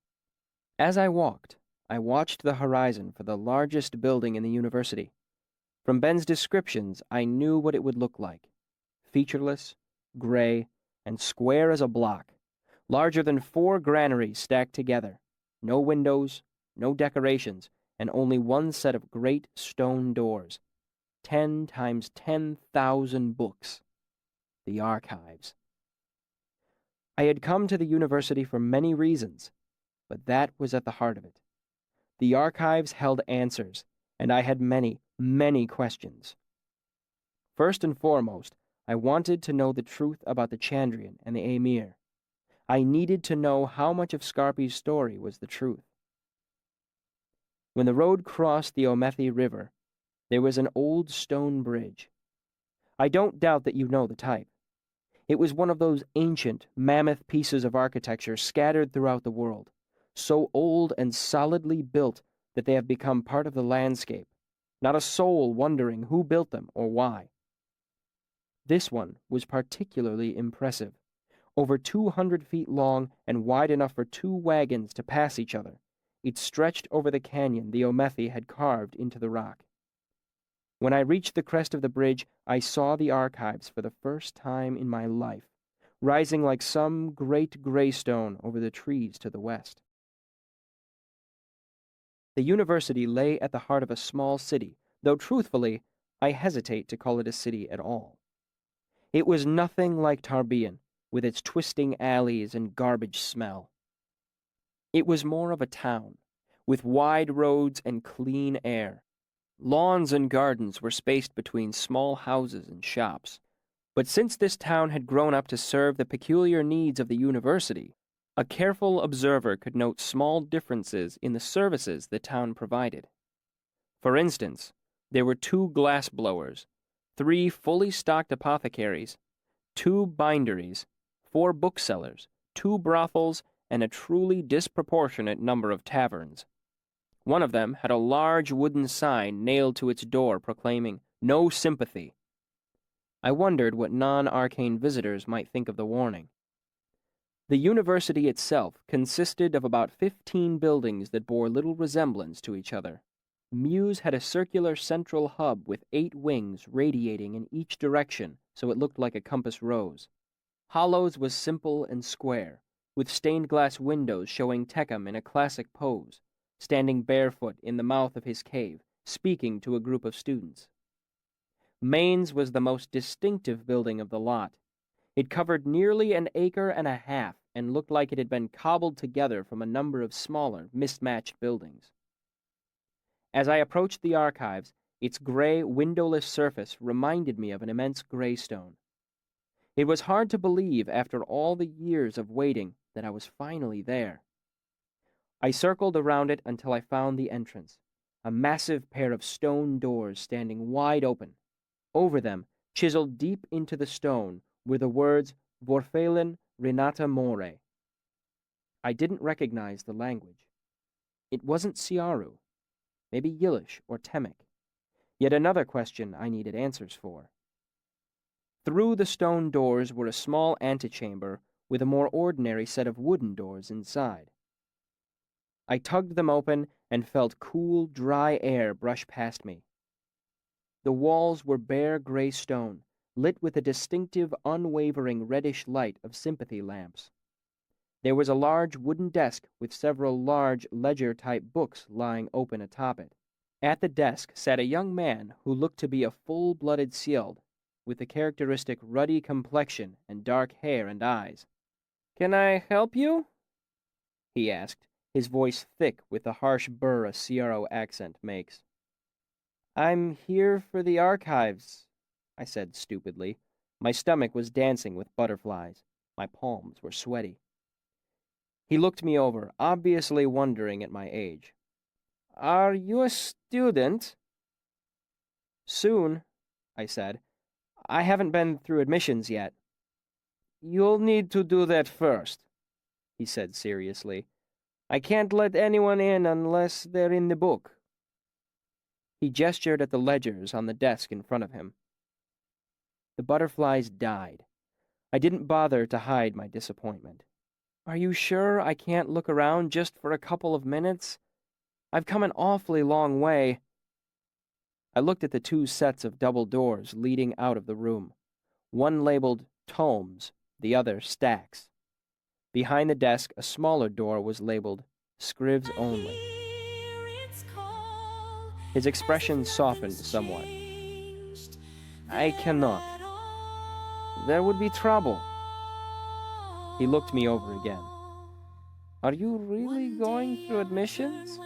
As I walked, I watched the horizon for the largest building in the university. From Ben's descriptions, I knew what it would look like. Featureless, gray, and square as a block, larger than 4 granaries stacked together. No windows, no decorations, and only one set of great stone doors. 10 times 10,000 books. The archives. I had come to the university for many reasons, but that was at the heart of it. The archives held answers, and I had many, many questions. First and foremost, I wanted to know the truth about the Chandrian and the Emir. I needed to know how much of Scarpi's story was the truth. When the road crossed the Omethi River, there was an old stone bridge. I don't doubt that you know the type. It was one of those ancient, mammoth pieces of architecture scattered throughout the world, so old and solidly built that they have become part of the landscape, not a soul wondering who built them or why. This one was particularly impressive, over 200 feet long and wide enough for 2 wagons to pass each other. It stretched over the canyon the Omethi had carved into the rock. When I reached the crest of the bridge, I saw the archives for the first time in my life, rising like some great greystone over the trees to the west. The university lay at the heart of a small city, though truthfully, I hesitate to call it a city at all. It was nothing like Tarbian, with its twisting alleys and garbage smell. It was more of a town, with wide roads and clean air. Lawns and gardens were spaced between small houses and shops. But since this town had grown up to serve the peculiar needs of the university, a careful observer could note small differences in the services the town provided. For instance, there were 2 glass blowers, 3 fully stocked apothecaries, 2 binderies, 4 booksellers, 2 brothels, and a truly disproportionate number of taverns. One of them had a large wooden sign nailed to its door proclaiming, "No sympathy." I wondered what non-arcane visitors might think of the warning. The university itself consisted of about 15 buildings that bore little resemblance to each other. Muse had a circular central hub with 8 wings radiating in each direction so it looked like a compass rose. Hollows was simple and square, with stained glass windows showing Tecum in a classic pose, standing barefoot in the mouth of his cave, speaking to a group of students. Main's was the most distinctive building of the lot. It covered nearly 1.5 acres and looked like it had been cobbled together from a number of smaller, mismatched buildings. As I approached the archives, its gray, windowless surface reminded me of an immense greystone. It was hard to believe, after all the years of waiting, that I was finally there. I circled around it until I found the entrance, a massive pair of stone doors standing wide open. Over them, chiseled deep into the stone, were the words Vorfalen Renata More. I didn't recognize the language. It wasn't Siaru, maybe Yiddish or Temic. Yet another question I needed answers for. Through the stone doors were a small antechamber with a more ordinary set of wooden doors inside. I tugged them open and felt cool, dry air brush past me. The walls were bare gray stone, lit with a distinctive, unwavering reddish light of sympathy lamps. There was a large wooden desk with several large ledger-type books lying open atop it. At the desk sat a young man who looked to be a full-blooded Sield, with the characteristic ruddy complexion and dark hair and eyes. "Can I help you?" he asked, his voice thick with the harsh burr a Siaro accent makes. "I'm here for the archives," I said stupidly. My stomach was dancing with butterflies. My palms were sweaty. He looked me over, obviously wondering at my age. "Are you a student?" "Soon," I said. "I haven't been through admissions yet." "You'll need to do that first," he said seriously. "I can't let anyone in unless they're in the book." He gestured at the ledgers on the desk in front of him. The butterflies died. I didn't bother to hide my disappointment. "Are you sure I can't look around just for a couple of minutes? I've come an awfully long way. I looked at the 2 sets of double doors leading out of the room, one labeled Tomes, the other Stacks. Behind the desk, a smaller door was labeled Scrivs Only. His expression softened somewhat. I cannot. There would be trouble. He looked me over again. Are you really going through admissions?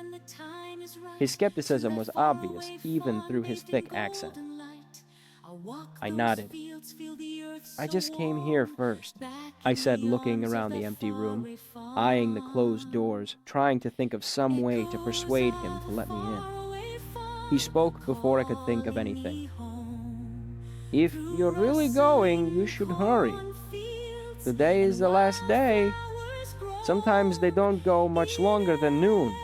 His skepticism was obvious, even through his thick accent. I nodded. I just came here first, I said, looking around the empty room, eyeing the closed doors, trying to think of some way to persuade him to let me in. He spoke before I could think of anything. If you're really going, you should hurry. Today is the last day. Sometimes they don't go much longer than noon.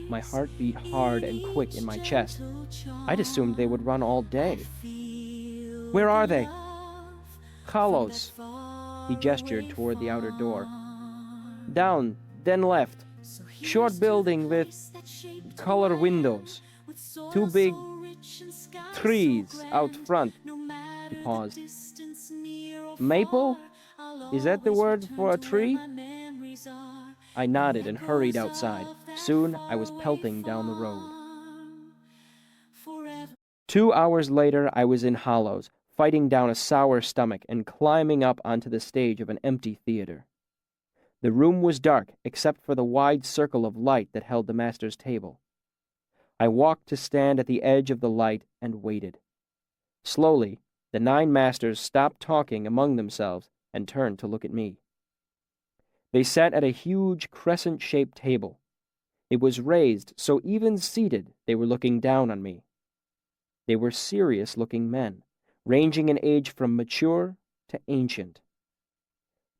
My heart beat hard and quick in my chest. I'd assumed they would run all day. Where are they? Hollows. He gestured toward the outer door. Down, then left. Short building with color windows. 2 big trees out front. He paused. Maple? Is that the word for a tree? I nodded and hurried outside. Soon I was pelting down the road. 2 hours later, I was in Hollows, fighting down a sour stomach and climbing up onto the stage of an empty theater. The room was dark, except for the wide circle of light that held the master's table. I walked to stand at the edge of the light and waited. Slowly, the 9 masters stopped talking among themselves and turned to look at me. They sat at a huge crescent-shaped table. It was raised, so even seated, they were looking down on me. They were serious-looking men, ranging in age from mature to ancient.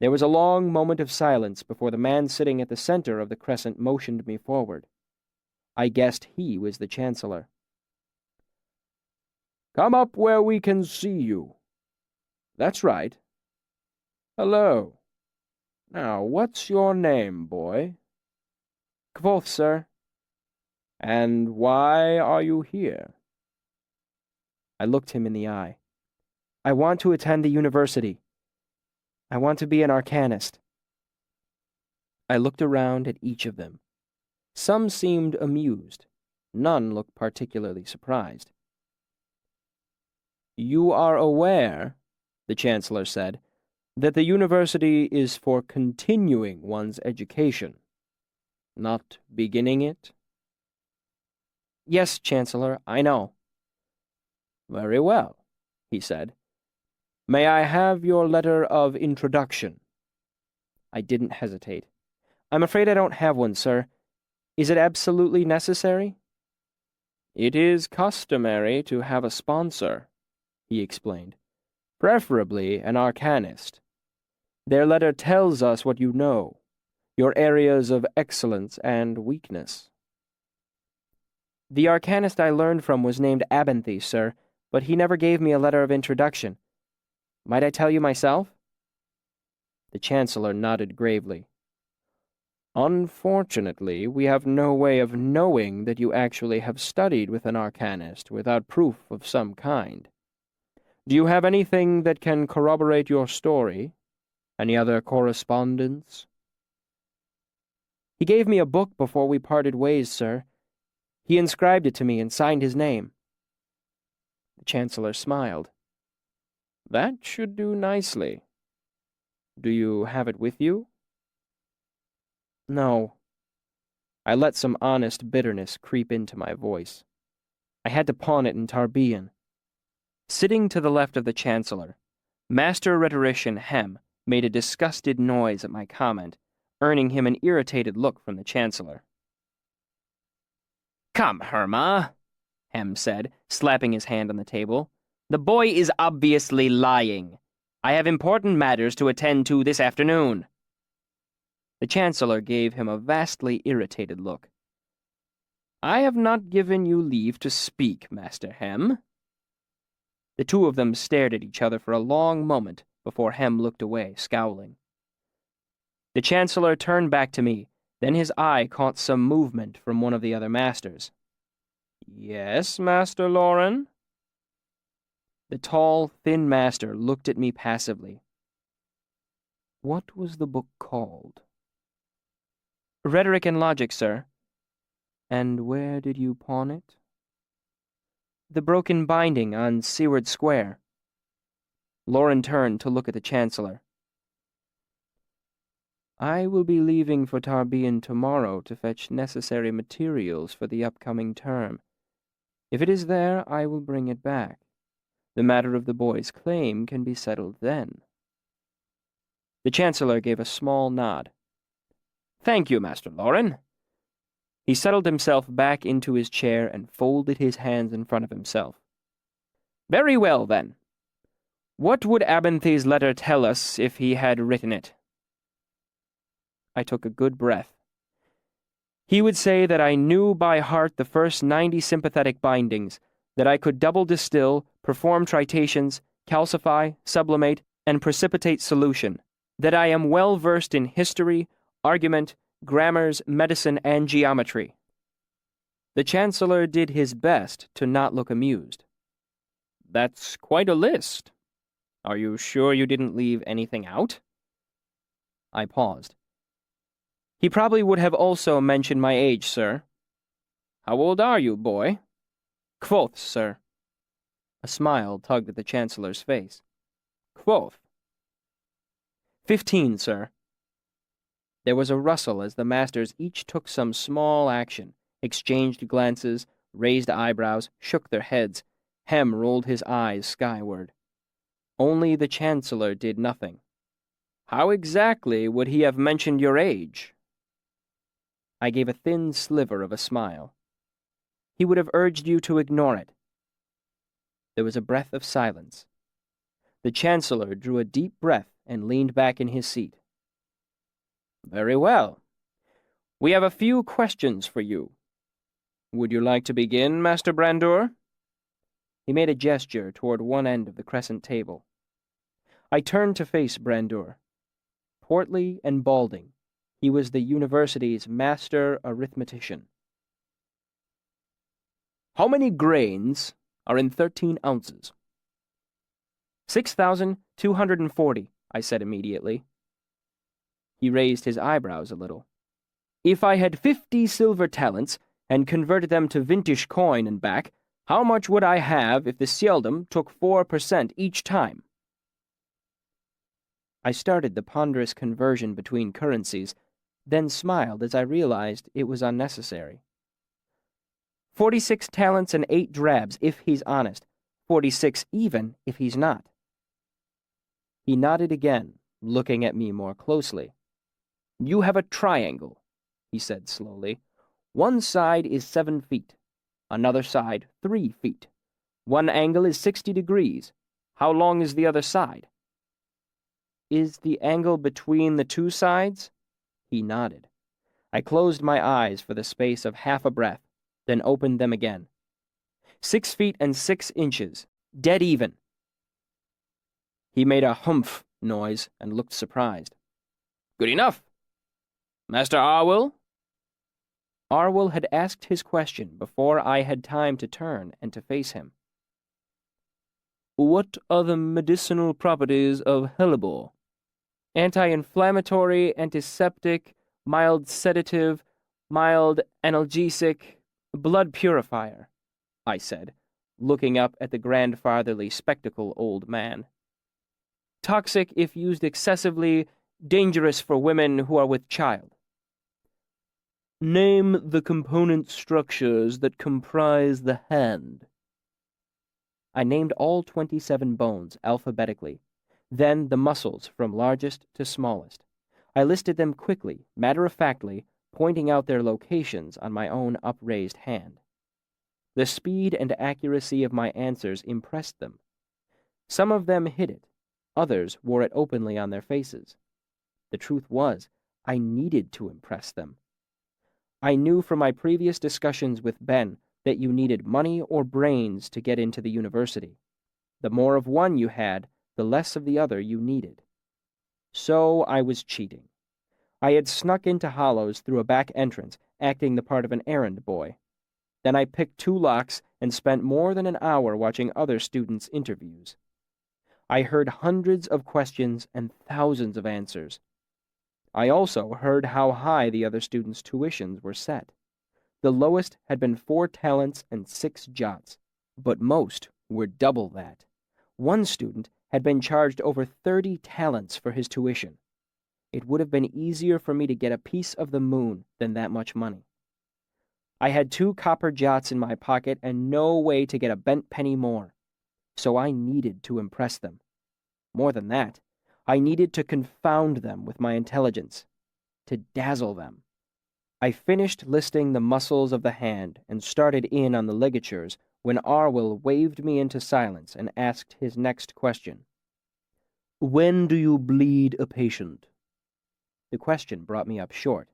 There was a long moment of silence before the man sitting at the center of the crescent motioned me forward. I guessed he was the Chancellor. Come up where we can see you. That's right. Hello. Now, what's your name, boy? Kvolf, sir. And why are you here? I looked him in the eye. I want to attend the university. I want to be an arcanist. I looked around at each of them. Some seemed amused. None looked particularly surprised. You are aware, the Chancellor said, that the university is for continuing one's education, not beginning it? Yes, Chancellor, I know. Very well, he said. May I have your letter of introduction? I didn't hesitate. I'm afraid I don't have one, sir. Is it absolutely necessary? It is customary to have a sponsor, he explained. Preferably an arcanist. Their letter tells us what you know, your areas of excellence and weakness. The arcanist I learned from was named Abinthy, sir, but he never gave me a letter of introduction. Might I tell you myself? The Chancellor nodded gravely. Unfortunately, we have no way of knowing that you actually have studied with an arcanist without proof of some kind. Do you have anything that can corroborate your story? Any other correspondence? He gave me a book before we parted ways, sir. He inscribed it to me and signed his name. The Chancellor smiled. That should do nicely. Do you have it with you? No. I let some honest bitterness creep into my voice. I had to pawn it in Tarbean. Sitting to the left of the Chancellor, Master Rhetorician Hem made a disgusted noise at my comment, earning him an irritated look from the Chancellor. Come, Herma, Hem said, slapping his hand on the table. The boy is obviously lying. I have important matters to attend to this afternoon. The Chancellor gave him a vastly irritated look. I have not given you leave to speak, Master Hem. The 2 of them stared at each other for a long moment before Hem looked away, scowling. The Chancellor turned back to me, Then his eye caught some movement from one of the other masters. "Yes, Master Loren?" The tall, thin master looked at me passively. "What was the book called?" "Rhetoric and Logic, sir." "And where did you pawn it?" "The broken binding on Seward Square." Loren turned to look at the Chancellor. "I will be leaving for Tarbean tomorrow to fetch necessary materials for the upcoming term. If it is there, I will bring it back. The matter of the boy's claim can be settled then." The Chancellor gave a small nod. "Thank you, Master Loren." He settled himself back into his chair and folded his hands in front of himself. "Very well, then. What would Abenthy's letter tell us if he had written it?" I took a good breath. "He would say that I knew by heart the first 90 sympathetic bindings, that I could double distill, perform tritations, calcify, sublimate, and precipitate solution, that I am well versed in history, argument, grammars, medicine, and geometry." The Chancellor did his best to not look amused. "That's quite a list. Are you sure you didn't leave anything out?" I paused. "He probably would have also mentioned my age, sir." "How old are you, boy?" "Quoth, sir." A smile tugged at the Chancellor's face. "Quoth?" "15, sir." There was a rustle as the masters each took some small action, exchanged glances, raised eyebrows, shook their heads. Hem rolled his eyes skyward. Only the Chancellor did nothing. "How exactly would he have mentioned your age?" I gave a thin sliver of a smile. "He would have urged you to ignore it." There was a breath of silence. The Chancellor drew a deep breath and leaned back in his seat. "Very well. We have a few questions for you. Would you like to begin, Master Brandur?" He made a gesture toward one end of the crescent table. I turned to face Brandur. Portly and balding, he was the university's master arithmetician. "How many grains are in 13 ounces?" 6,240, I said immediately. He raised his eyebrows a little. "If I had 50 silver talents and converted them to vintage coin and back, how much would I have if the Sieldom took 4% each time?" I started the ponderous conversion between currencies, then smiled as I realized it was unnecessary. 46 talents and 8 drabs if he's honest, 46 even if he's not. He nodded again, looking at me more closely. "You have a triangle," he said slowly. "One side is 7 feet, another side 3 feet. One angle is 60 degrees. How long is the other side?" "Is the angle between the two sides?" He nodded. I closed my eyes for the space of half a breath, then opened them again. 6 feet and 6 inches, dead even. He made a humph noise and looked surprised. "Good enough. Master Arwell?" Arwell had asked his question before I had time to turn and to face him. "What are the medicinal properties of hellebore?" "Anti-inflammatory, antiseptic, mild sedative, mild analgesic, blood purifier," I said, looking up at the grandfatherly spectacle old man. "Toxic if used excessively, dangerous for women who are with child." "Name the component structures that comprise the hand." I named all 27 bones alphabetically, then the muscles from largest to smallest. I listed them quickly, matter-of-factly, pointing out their locations on my own upraised hand. The speed and accuracy of my answers impressed them. Some of them hid it, others wore it openly on their faces. The truth was, I needed to impress them. I knew from my previous discussions with Ben that you needed money or brains to get into the university. The more of one you had, the less of the other you needed. So I was cheating. I had snuck into Hollows through a back entrance, acting the part of an errand boy. Then I picked 2 locks and spent more than an hour watching other students' interviews. I heard hundreds of questions and thousands of answers. I also heard how high the other students' tuitions were set. The lowest had been 4 talents and 6 jots, but most were double that. One student had been charged over 30 talents for his tuition. It would have been easier for me to get a piece of the moon than that much money. I had 2 copper jots in my pocket and no way to get a bent penny more, so I needed to impress them. More than that, I needed to confound them with my intelligence, to dazzle them. I finished listing the muscles of the hand and started in on the ligatures when Arwell waved me into silence and asked his next question. "When do you bleed a patient?" The question brought me up short.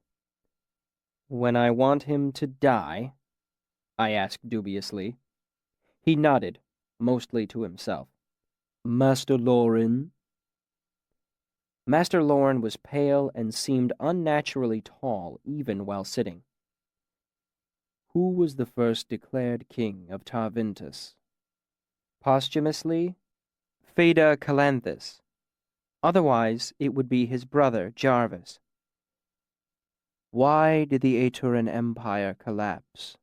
"When I want him to die?" I asked dubiously. He nodded, mostly to himself. "Master Loren?" Master Loren was pale and seemed unnaturally tall, even while sitting. "Who was the first declared king of Tarvintus?" "Posthumously, Phaeda Calanthus. Otherwise, it would be his brother, Jarvis." "Why did the Aeturan Empire collapse?"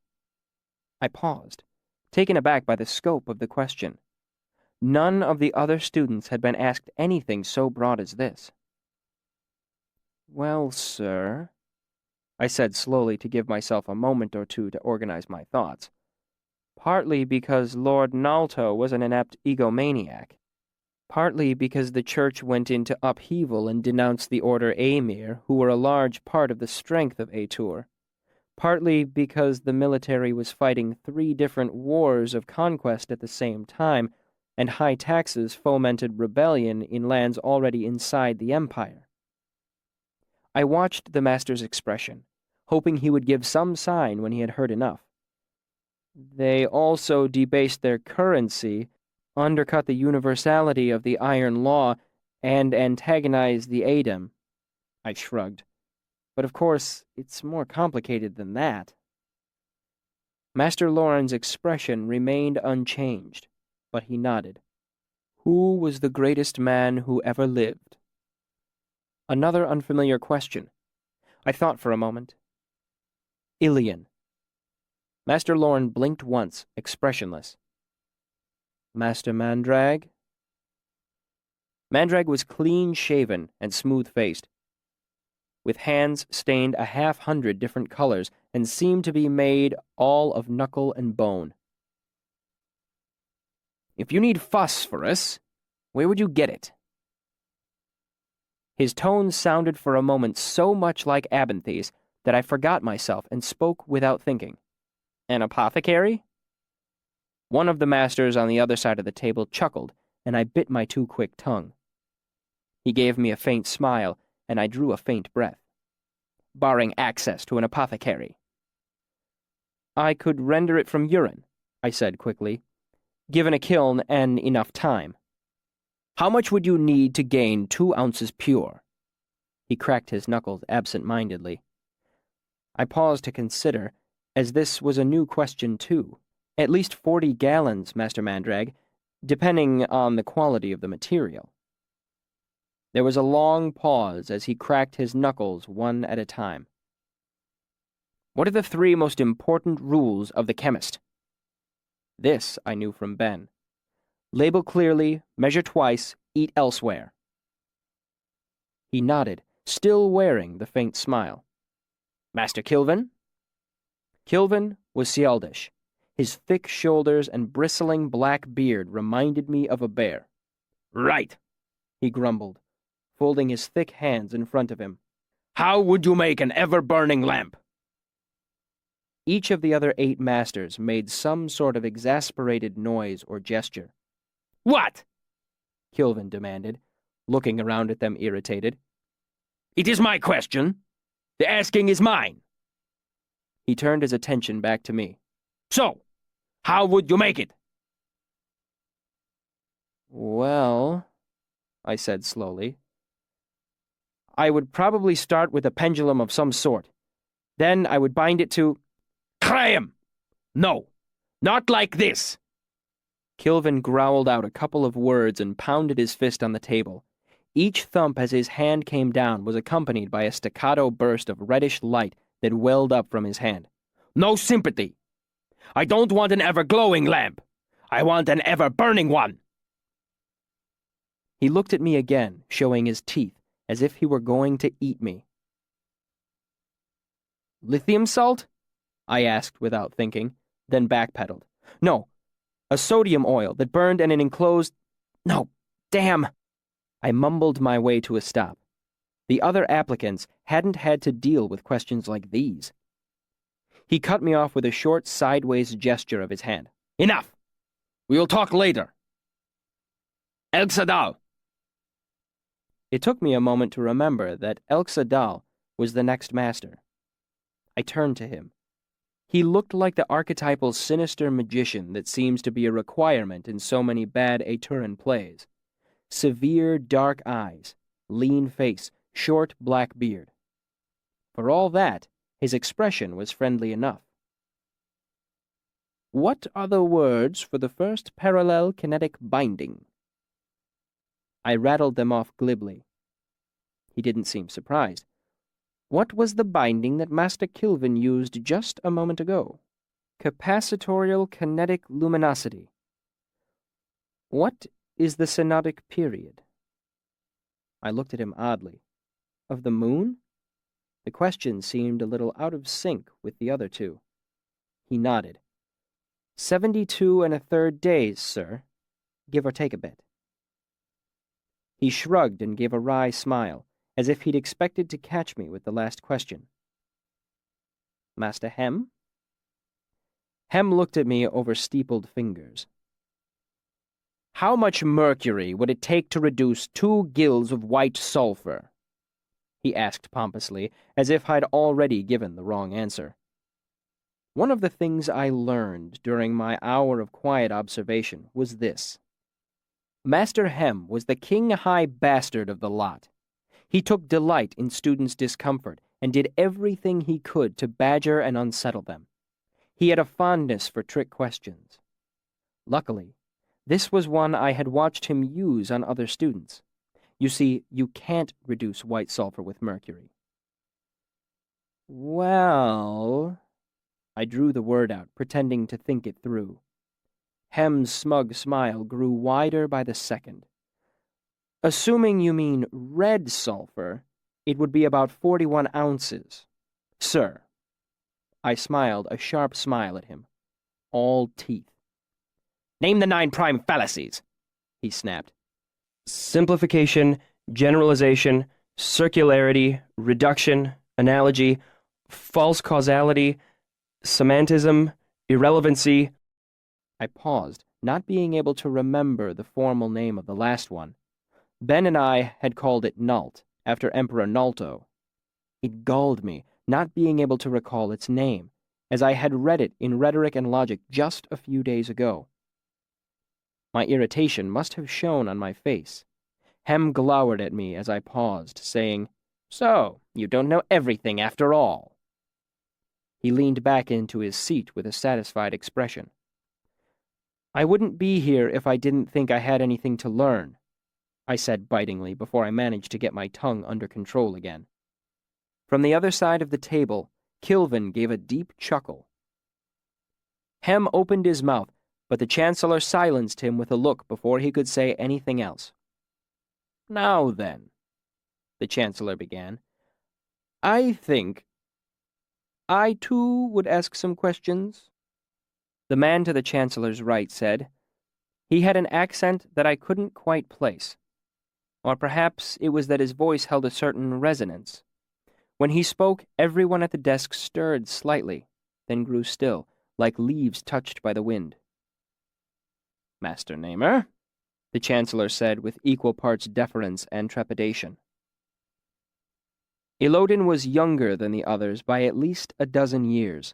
I paused, taken aback by the scope of the question. None of the other students had been asked anything so broad as this. "Well, sir," I said slowly to give myself a moment or two to organize my thoughts. "Partly because Lord Nalto was an inept egomaniac. Partly because the church went into upheaval and denounced the Order Aemir, who were a large part of the strength of Aetur. Partly because the military was fighting 3 different wars of conquest at the same time, and high taxes fomented rebellion in lands already inside the Empire." I watched the master's expression, hoping he would give some sign when he had heard enough. "They also debased their currency, undercut the universality of the Iron Law, and antagonized the Adem." I shrugged. "But of course, it's more complicated than that." Master Loren's expression remained unchanged, but he nodded. "Who was the greatest man who ever lived?" Another unfamiliar question. I thought for a moment. "Ilion." Master Loren blinked once, expressionless. "Master Mandrag?" Mandrag was clean-shaven and smooth-faced, with hands stained a 100 different colors and seemed to be made all of knuckle and bone. "If you need phosphorus, where would you get it?" His tone sounded for a moment so much like Abinthy's that I forgot myself and spoke without thinking. "An apothecary?" One of the masters on the other side of the table chuckled, and I bit my too quick tongue. He gave me a faint smile, and I drew a faint breath. "Barring access to an apothecary." "I could render it from urine," I said quickly, "given a kiln and enough time." "How much would you need to gain 2 ounces pure?" He cracked his knuckles absent-mindedly. I paused to consider, as this was a new question too. "At least 40 gallons, Master Mandrag, depending on the quality of the material." There was a long pause as he cracked his knuckles one at a time. "What are the 3 most important rules of the chemist?" This I knew from Ben. "Label clearly, measure twice, eat elsewhere." He nodded, still wearing the faint smile. "Master Kilvin?" Kilvin was Sialdish. His thick shoulders and bristling black beard reminded me of a bear. "Right," he grumbled, folding his thick hands in front of him. "How would you make an ever-burning lamp?" Each of the other 8 masters made some sort of exasperated noise or gesture. "What?" Kilvin demanded, looking around at them irritated. "It is my question. The asking is mine." He turned his attention back to me. "So, how would you make it?" "Well," I said slowly, I would probably start with a pendulum of some sort. Then I would bind it to... Graham! No, not like this! Kilvin growled out a couple of words and pounded his fist on the table. Each thump as his hand came down was accompanied by a staccato burst of reddish light that welled up from his hand. No sympathy! I don't want an ever-glowing lamp! I want an ever-burning one! He looked at me again, showing his teeth, as if he were going to eat me. Lithium salt? I asked without thinking, then backpedaled. No, a sodium oil that burned in an enclosed... No, damn! I mumbled my way to a stop. The other applicants hadn't had to deal with questions like these. He cut me off with a short sideways gesture of his hand. Enough! We will talk later. El Sadal! It took me a moment to remember that El Sadal was the next master. I turned to him. He looked like the archetypal sinister magician that seems to be a requirement in so many bad Aturan plays. Severe dark eyes, lean face, short black beard. For all that, his expression was friendly enough. What are the words for the first parallel kinetic binding? I rattled them off glibly. He didn't seem surprised. What was the binding that Master Kilvin used just a moment ago? Capacitorial kinetic luminosity. What is the synodic period? I looked at him oddly. Of the moon? The question seemed a little out of sync with the other two. He nodded. 72 1/3 days, sir. Give or take a bit. He shrugged and gave a wry smile, as if he'd expected to catch me with the last question. Master Hem? Hem looked at me over steepled fingers. How much mercury would it take to reduce 2 gills of white sulfur? He asked pompously, as if I'd already given the wrong answer. One of the things I learned during my hour of quiet observation was this. Master Hem was the king-high bastard of the lot. He took delight in students' discomfort and did everything he could to badger and unsettle them. He had a fondness for trick questions. Luckily, this was one I had watched him use on other students. You see, you can't reduce white sulfur with mercury. Well... I drew the word out, pretending to think it through. Hem's smug smile grew wider by the second. Assuming you mean red sulfur, it would be about 41 ounces. Sir. I smiled a sharp smile at him. All teeth. Name the 9 prime fallacies, he snapped. Simplification, generalization, circularity, reduction, analogy, false causality, semantism, irrelevancy. I paused, not being able to remember the formal name of the last one. Ben and I had called it Nalt, after Emperor Nalto. It galled me, not being able to recall its name, as I had read it in Rhetoric and Logic just a few days ago. My irritation must have shown on my face. Hem glowered at me as I paused, saying, So, you don't know everything after all. He leaned back into his seat with a satisfied expression. I wouldn't be here if I didn't think I had anything to learn, I said bitingly before I managed to get my tongue under control again. From the other side of the table, Kilvin gave a deep chuckle. Hem opened his mouth, but the Chancellor silenced him with a look before he could say anything else. Now then, the Chancellor began, I think I, too, would ask some questions. The man to the Chancellor's right said. He had an accent that I couldn't quite place. Or perhaps it was that his voice held a certain resonance. When he spoke, everyone at the desk stirred slightly, then grew still, like leaves touched by the wind. Master Namer, the Chancellor said with equal parts deference and trepidation. Elodin was younger than the others by at least a dozen years,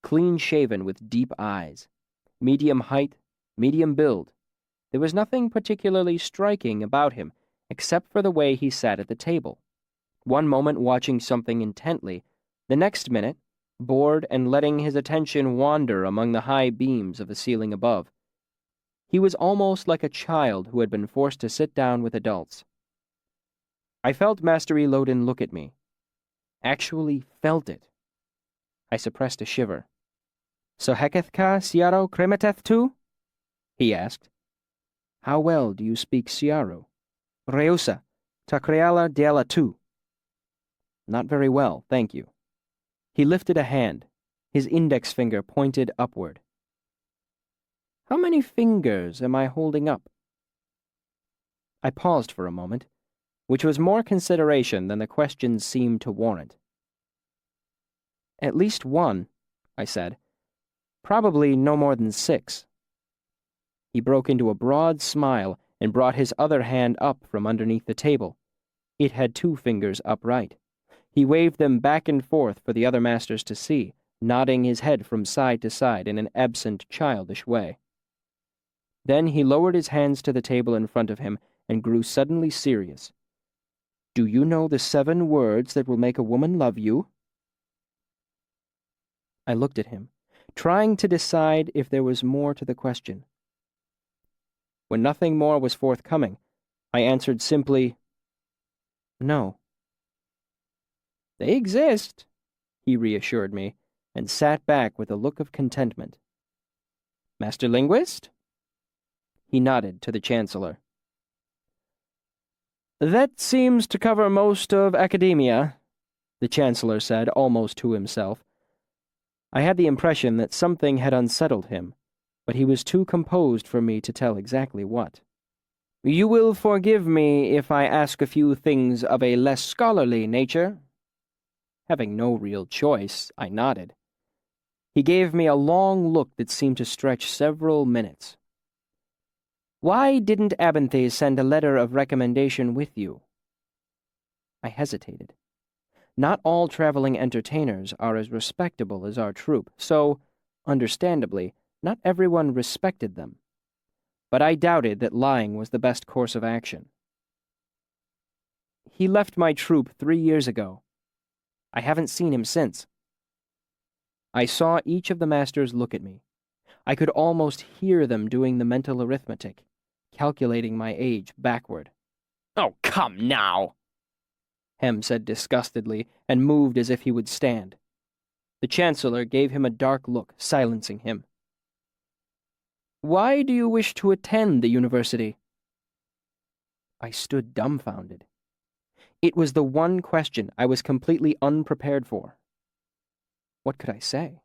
clean-shaven with deep eyes, medium height, medium build. There was nothing particularly striking about him, except for the way he sat at the table. one moment watching something intently, the next minute bored and letting his attention wander among the high beams of the ceiling above. He was almost like a child who had been forced to sit down with adults. I felt Master Elodin look at me. Actually felt it. I suppressed a shiver. "So heketh ka Siaro kremeteth tu?" he asked. "How well do you speak Siaro? Reusa, ta creala diala tu." "Not very well, thank you." He lifted a hand, his index finger pointed upward. "How many fingers am I holding up?" I paused for a moment, which was more consideration than the question seemed to warrant. "At least one," I said. "Probably no more than 6. He broke into a broad smile and brought his other hand up from underneath the table. It had 2 fingers upright. He waved them back and forth for the other masters to see, nodding his head from side to side in an absent, childish way. Then he lowered his hands to the table in front of him and grew suddenly serious. "Do you know the 7 words that will make a woman love you?" I looked at him, trying to decide if there was more to the question. When nothing more was forthcoming, I answered simply, "No." "They exist," he reassured me, and sat back with a look of contentment. "Master Linguist?" He nodded to the Chancellor. "That seems to cover most of academia," the Chancellor said, almost to himself. I had the impression that something had unsettled him, but he was too composed for me to tell exactly what. "You will forgive me if I ask a few things of a less scholarly nature?" Having no real choice, I nodded. He gave me a long look that seemed to stretch several minutes. "Why didn't Abinthe send a letter of recommendation with you?" I hesitated. Not all traveling entertainers are as respectable as our troupe, so, understandably, not everyone respected them. But I doubted that lying was the best course of action. "He left my troupe 3 years ago. I haven't seen him since." I saw each of the masters look at me. I could almost hear them doing the mental arithmetic, calculating my age backward. "Oh, come now!" Hem said disgustedly, and moved as if he would stand. The Chancellor gave him a dark look, silencing him. "Why do you wish to attend the university?" I stood dumbfounded. It was the one question I was completely unprepared for. What could I say?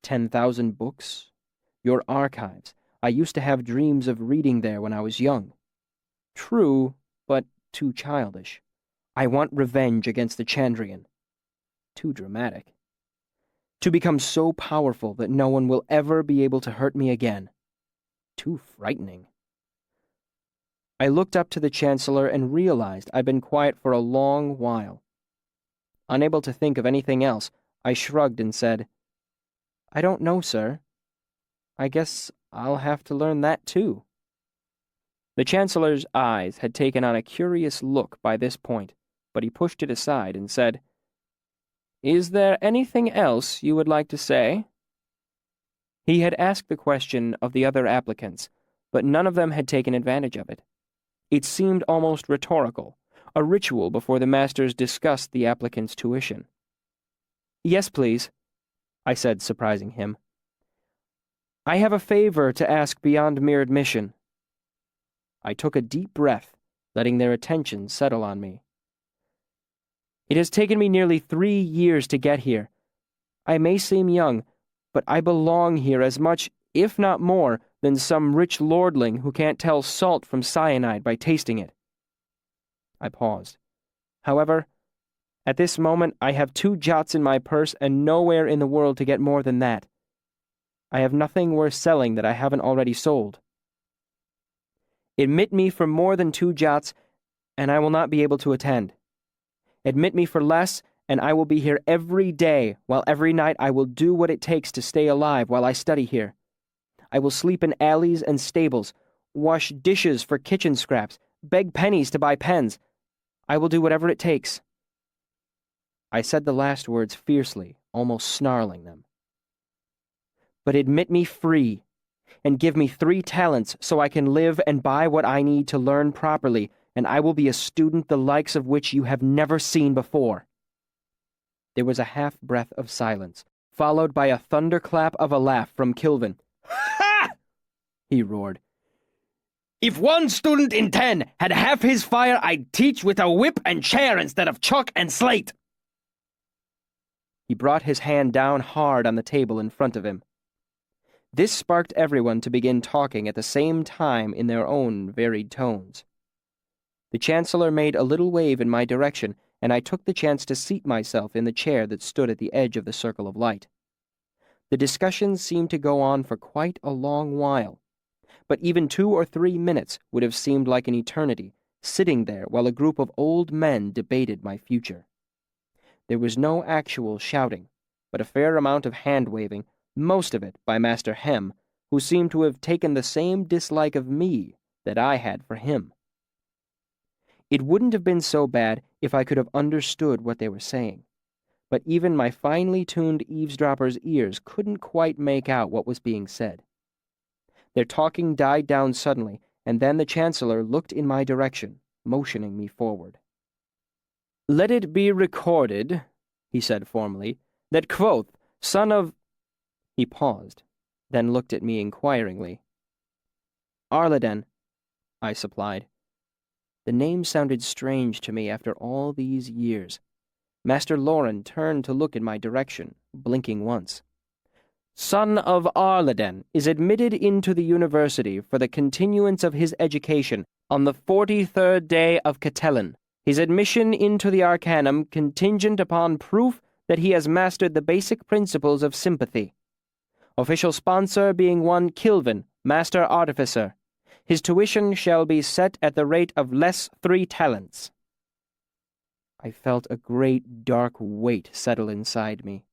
10,000 books? Your archives. I used to have dreams of reading there when I was young. True, but too childish. I want revenge against the Chandrian. Too dramatic. To become so powerful that no one will ever be able to hurt me again. Too frightening. I looked up to the Chancellor and realized I'd been quiet for a long while. Unable to think of anything else, I shrugged and said, "I don't know, sir. I guess I'll have to learn that too." The Chancellor's eyes had taken on a curious look by this point, but he pushed it aside and said, "Is there anything else you would like to say?" He had asked the question of the other applicants, but none of them had taken advantage of it. It seemed almost rhetorical, a ritual before the masters discussed the applicant's tuition. "Yes, please," I said, surprising him. "I have a favor to ask beyond mere admission." I took a deep breath, letting their attention settle on me. "It has taken me nearly 3 years to get here. I may seem young, but I belong here as much, if not more, than some rich lordling who can't tell salt from cyanide by tasting it." I paused. However, at this moment I have 2 jots in my purse and nowhere in the world to get more than that. I have nothing worth selling that I haven't already sold. Admit me for more than 2 jots, and I will not be able to attend. Admit me for less, and I will be here every day, while every night I will do what it takes to stay alive while I study here. I will sleep in alleys and stables, wash dishes for kitchen scraps, beg pennies to buy pens. I will do whatever it takes. I said the last words fiercely, almost snarling them. But admit me free, and give me 3 talents so I can live and buy what I need to learn properly, and I will be a student the likes of which you have never seen before. There was a half-breath of silence, followed by a thunderclap of a laugh from Kilvin. "Ha!" he roared. "If 1 student in 10 had half his fire, I'd teach with a whip and chair instead of chalk and slate." He brought his hand down hard on the table in front of him. This sparked everyone to begin talking at the same time in their own varied tones. The Chancellor made a little wave in my direction, and I took the chance to seat myself in the chair that stood at the edge of the circle of light. The discussion seemed to go on for quite a long while, but even 2 or 3 minutes would have seemed like an eternity, sitting there while a group of old men debated my future. There was no actual shouting, but a fair amount of hand-waving, most of it by Master Hem, who seemed to have taken the same dislike of me that I had for him. It wouldn't have been so bad if I could have understood what they were saying, but even my finely tuned eavesdropper's ears couldn't quite make out what was being said. Their talking died down suddenly, and then the Chancellor looked in my direction, motioning me forward. "Let it be recorded," he said formally, "that Kvothe, son of—" He paused, then looked at me inquiringly. "Arleden," I supplied. The name sounded strange to me after all these years. Master Loren turned to look in my direction, blinking once. "Son of Arleden is admitted into the university for the continuance of his education on the 43rd day of Catellan. His admission into the Arcanum contingent upon proof that he has mastered the basic principles of sympathy. Official sponsor being one Kilvin, Master Artificer. His tuition shall be set at the rate of less 3 talents. I felt a great dark weight settle inside me.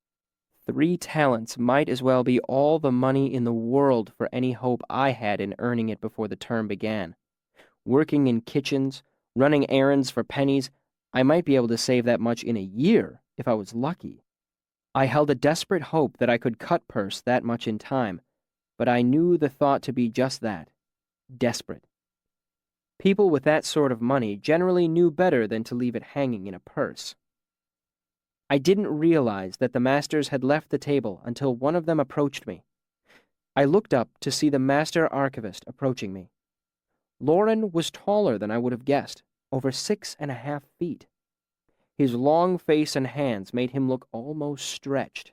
3 talents might as well be all the money in the world for any hope I had in earning it before the term began. Working in kitchens, running errands for pennies, I might be able to save that much in a year if I was lucky. I held a desperate hope that I could cut purse that much in time, but I knew the thought to be just that, desperate. People with that sort of money generally knew better than to leave it hanging in a purse. I didn't realize that the masters had left the table until one of them approached me. I looked up to see the Master Archivist approaching me. Loren was taller than I would have guessed, over 6.5 feet. His long face and hands made him look almost stretched.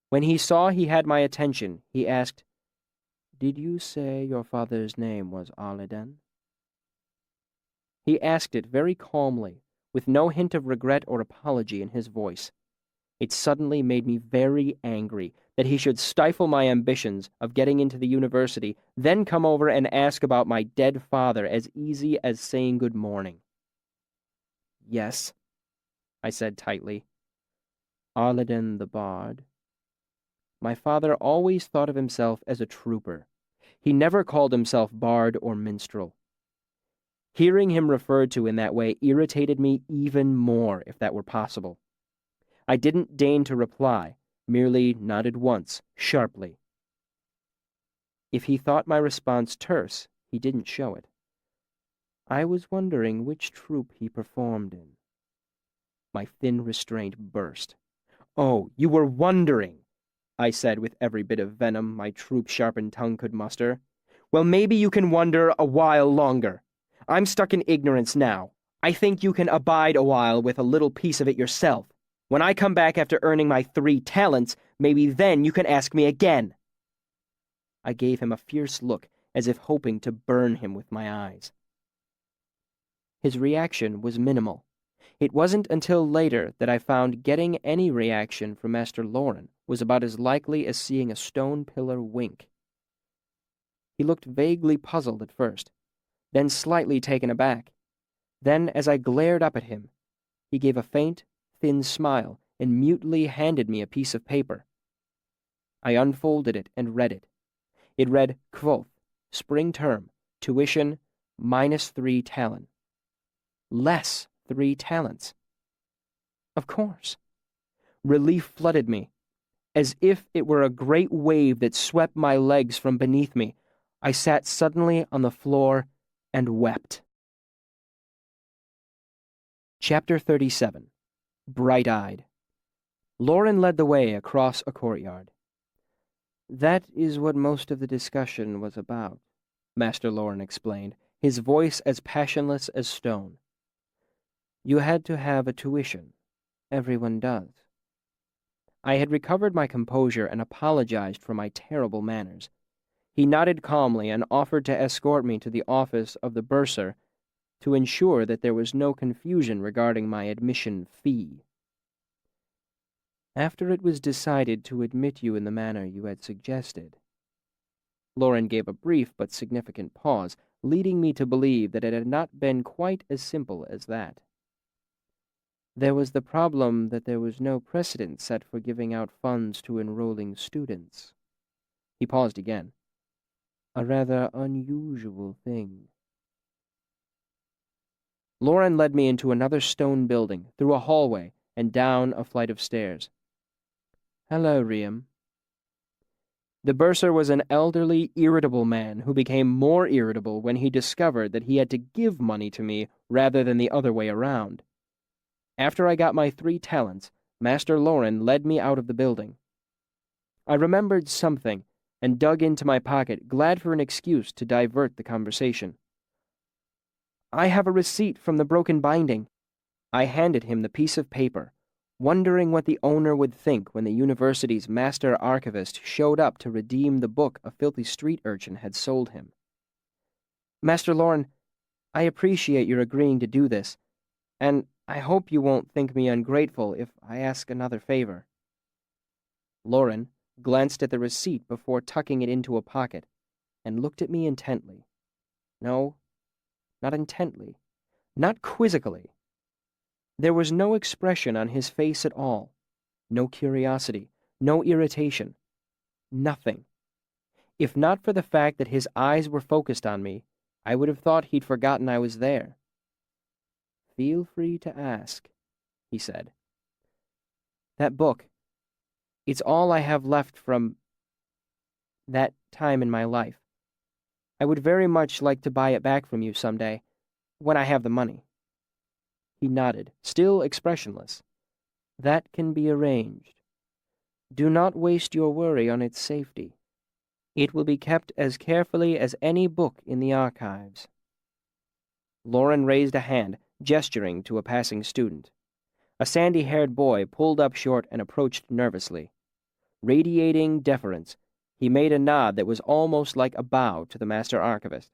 When he saw he had my attention, he asked, "Did you say your father's name was Arleden?" He asked it very calmly, with no hint of regret or apology in his voice. It suddenly made me very angry that he should stifle my ambitions of getting into the university, then come over and ask about my dead father as easy as saying good morning. "Yes," I said tightly. "Arleden the Bard." My father always thought of himself as a trooper. He never called himself bard or minstrel. Hearing him referred to in that way irritated me even more, if that were possible. I didn't deign to reply, merely nodded once, sharply. If he thought my response terse, he didn't show it. I was wondering which troop he performed in. My thin restraint burst. "Oh, you were wondering," I said with every bit of venom my troop-sharpened tongue could muster. "Well, maybe you can wonder a while longer. I'm stuck in ignorance now. I think you can abide a while with a little piece of it yourself. When I come back after earning my 3 talents, maybe then you can ask me again." I gave him a fierce look, as if hoping to burn him with my eyes. His reaction was minimal. It wasn't until later that I found getting any reaction from Master Loren was about as likely as seeing a stone pillar wink. He looked vaguely puzzled at first, then slightly taken aback. Then, as I glared up at him, he gave a faint, thin smile and mutely handed me a piece of paper. I unfolded it and read it. It read, Kvothe, spring term, tuition, -3 talent. Less 3 talents. Of course. Relief flooded me. As if it were a great wave that swept my legs from beneath me, I sat suddenly on the floor and wept. Chapter 37. Bright-Eyed. Lauren led the way across a courtyard. "That is what most of the discussion was about," Master Lauren explained, his voice as passionless as stone. "You had to have a tuition. Everyone does." I had recovered my composure and apologized for my terrible manners. He nodded calmly and offered to escort me to the office of the bursar to ensure that there was no confusion regarding my admission fee. "After it was decided to admit you in the manner you had suggested." Lauren gave a brief but significant pause, leading me to believe that it had not been quite as simple as that. "There was the problem that there was no precedent set for giving out funds to enrolling students." He paused again. "A rather unusual thing." Lauren led me into another stone building, through a hallway, and down a flight of stairs. "Hello, Riam." The bursar was an elderly, irritable man who became more irritable when he discovered that he had to give money to me rather than the other way around. After I got my 3 talents, Master Lauren led me out of the building. I remembered something and dug into my pocket, glad for an excuse to divert the conversation. "I have a receipt from the broken binding." I handed him the piece of paper, wondering what the owner would think when the university's master archivist showed up to redeem the book a filthy street urchin had sold him. "Master Lauren, I appreciate your agreeing to do this, and I hope you won't think me ungrateful if I ask another favor." Lauren glanced at the receipt before tucking it into a pocket, and looked at me intently. No, not intently, not quizzically. There was no expression on his face at all, no curiosity, no irritation, nothing. If not for the fact that his eyes were focused on me, I would have thought he'd forgotten I was there. "Feel free to ask," he said. "That book, it's all I have left from that time in my life. I would very much like to buy it back from you someday, when I have the money." He nodded, still expressionless. "That can be arranged. Do not waste your worry on its safety. It will be kept as carefully as any book in the archives." Lauren raised a hand, gesturing to a passing student. A sandy-haired boy pulled up short and approached nervously. Radiating deference, he made a nod that was almost like a bow to the master archivist.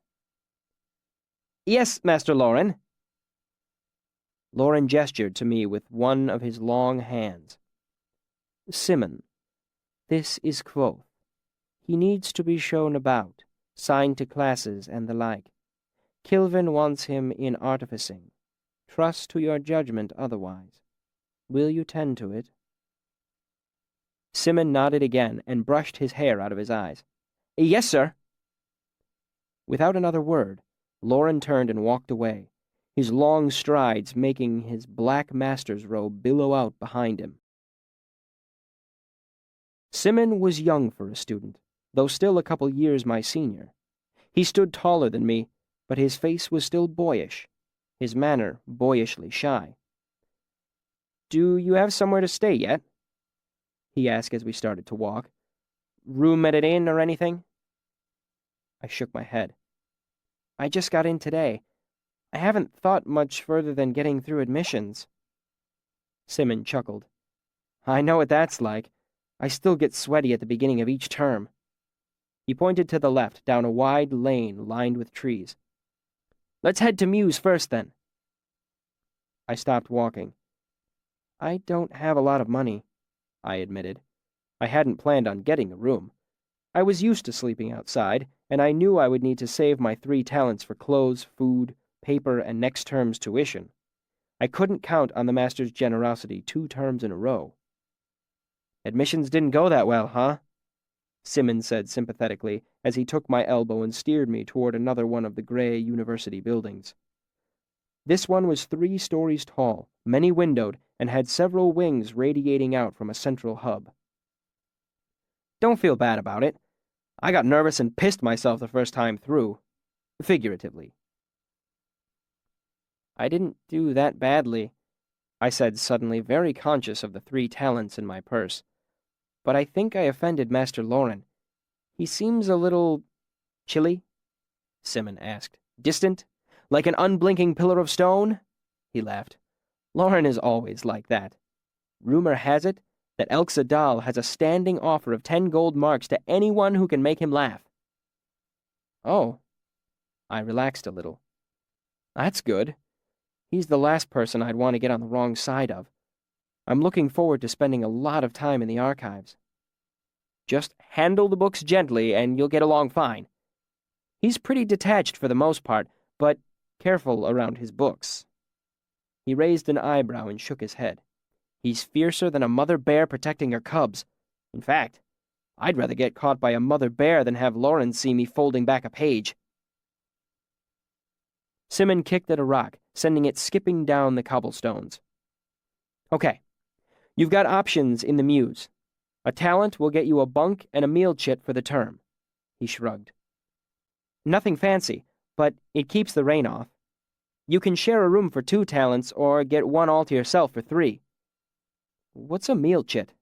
"Yes, Master Lauren." Lauren gestured to me with one of his long hands. "Simon, this is Quoth. He needs to be shown about, signed to classes and the like. Kilvin wants him in artificing. Trust to your judgment otherwise. Will you tend to it?" Simon nodded again and brushed his hair out of his eyes. "Yes, sir." Without another word, Lauren turned and walked away, his long strides making his black master's robe billow out behind him. Simon was young for a student, though still a couple years my senior. He stood taller than me, but his face was still boyish, his manner boyishly shy. "Do you have somewhere to stay yet?" he asked as we started to walk. "Room at an inn or anything?" I shook my head. "I just got in today. I haven't thought much further than getting through admissions." Simon chuckled. "I know what that's like. I still get sweaty at the beginning of each term." He pointed to the left, down a wide lane lined with trees. "Let's head to Muse first, then." I stopped walking. "I don't have a lot of money," I admitted. I hadn't planned on getting a room. I was used to sleeping outside, and I knew I would need to save my 3 talents for clothes, food, paper, and next term's tuition. I couldn't count on the master's generosity 2 terms in a row. "Admissions didn't go that well, huh?" Simon said sympathetically as he took my elbow and steered me toward another one of the gray university buildings. This one was 3 stories tall, many-windowed, and had several wings radiating out from a central hub. Don't feel bad about it. I got nervous and pissed myself the first time through, figuratively. I didn't do that badly, I said suddenly, very conscious of the 3 talents in my purse. But I think I offended Master Lauren. He seems a little chilly? Simon asked. Distant? Like an unblinking pillar of stone? He laughed. Lauren is always like that. Rumor has it that El Sadal has a standing offer of 10 gold marks to anyone who can make him laugh. Oh. I relaxed a little. That's good. He's the last person I'd want to get on the wrong side of. I'm looking forward to spending a lot of time in the archives. Just handle the books gently and you'll get along fine. He's pretty detached for the most part, but careful around his books. He raised an eyebrow and shook his head. He's fiercer than a mother bear protecting her cubs. In fact, I'd rather get caught by a mother bear than have Lauren see me folding back a page. Simon kicked at a rock, sending it skipping down the cobblestones. Okay, you've got options in the Muse. A talent will get you a bunk and a meal chit for the term. He shrugged. Nothing fancy, but it keeps the rain off. You can share a room for 2 talents or get one all to yourself for 3. What's a meal chit?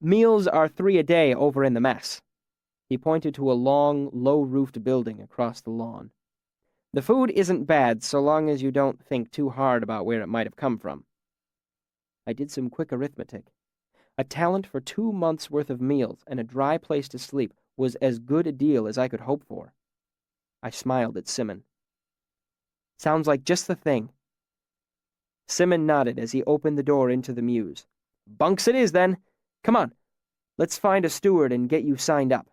Meals are 3 a day over in the mess. He pointed to a long, low-roofed building across the lawn. The food isn't bad so long as you don't think too hard about where it might have come from. I did some quick arithmetic. A talent for 2 months' worth of meals and a dry place to sleep was as good a deal as I could hope for. I smiled at Simon. Sounds like just the thing. Simon nodded as he opened the door into the Muse. Bunks it is, then. Come on, let's find a steward and get you signed up.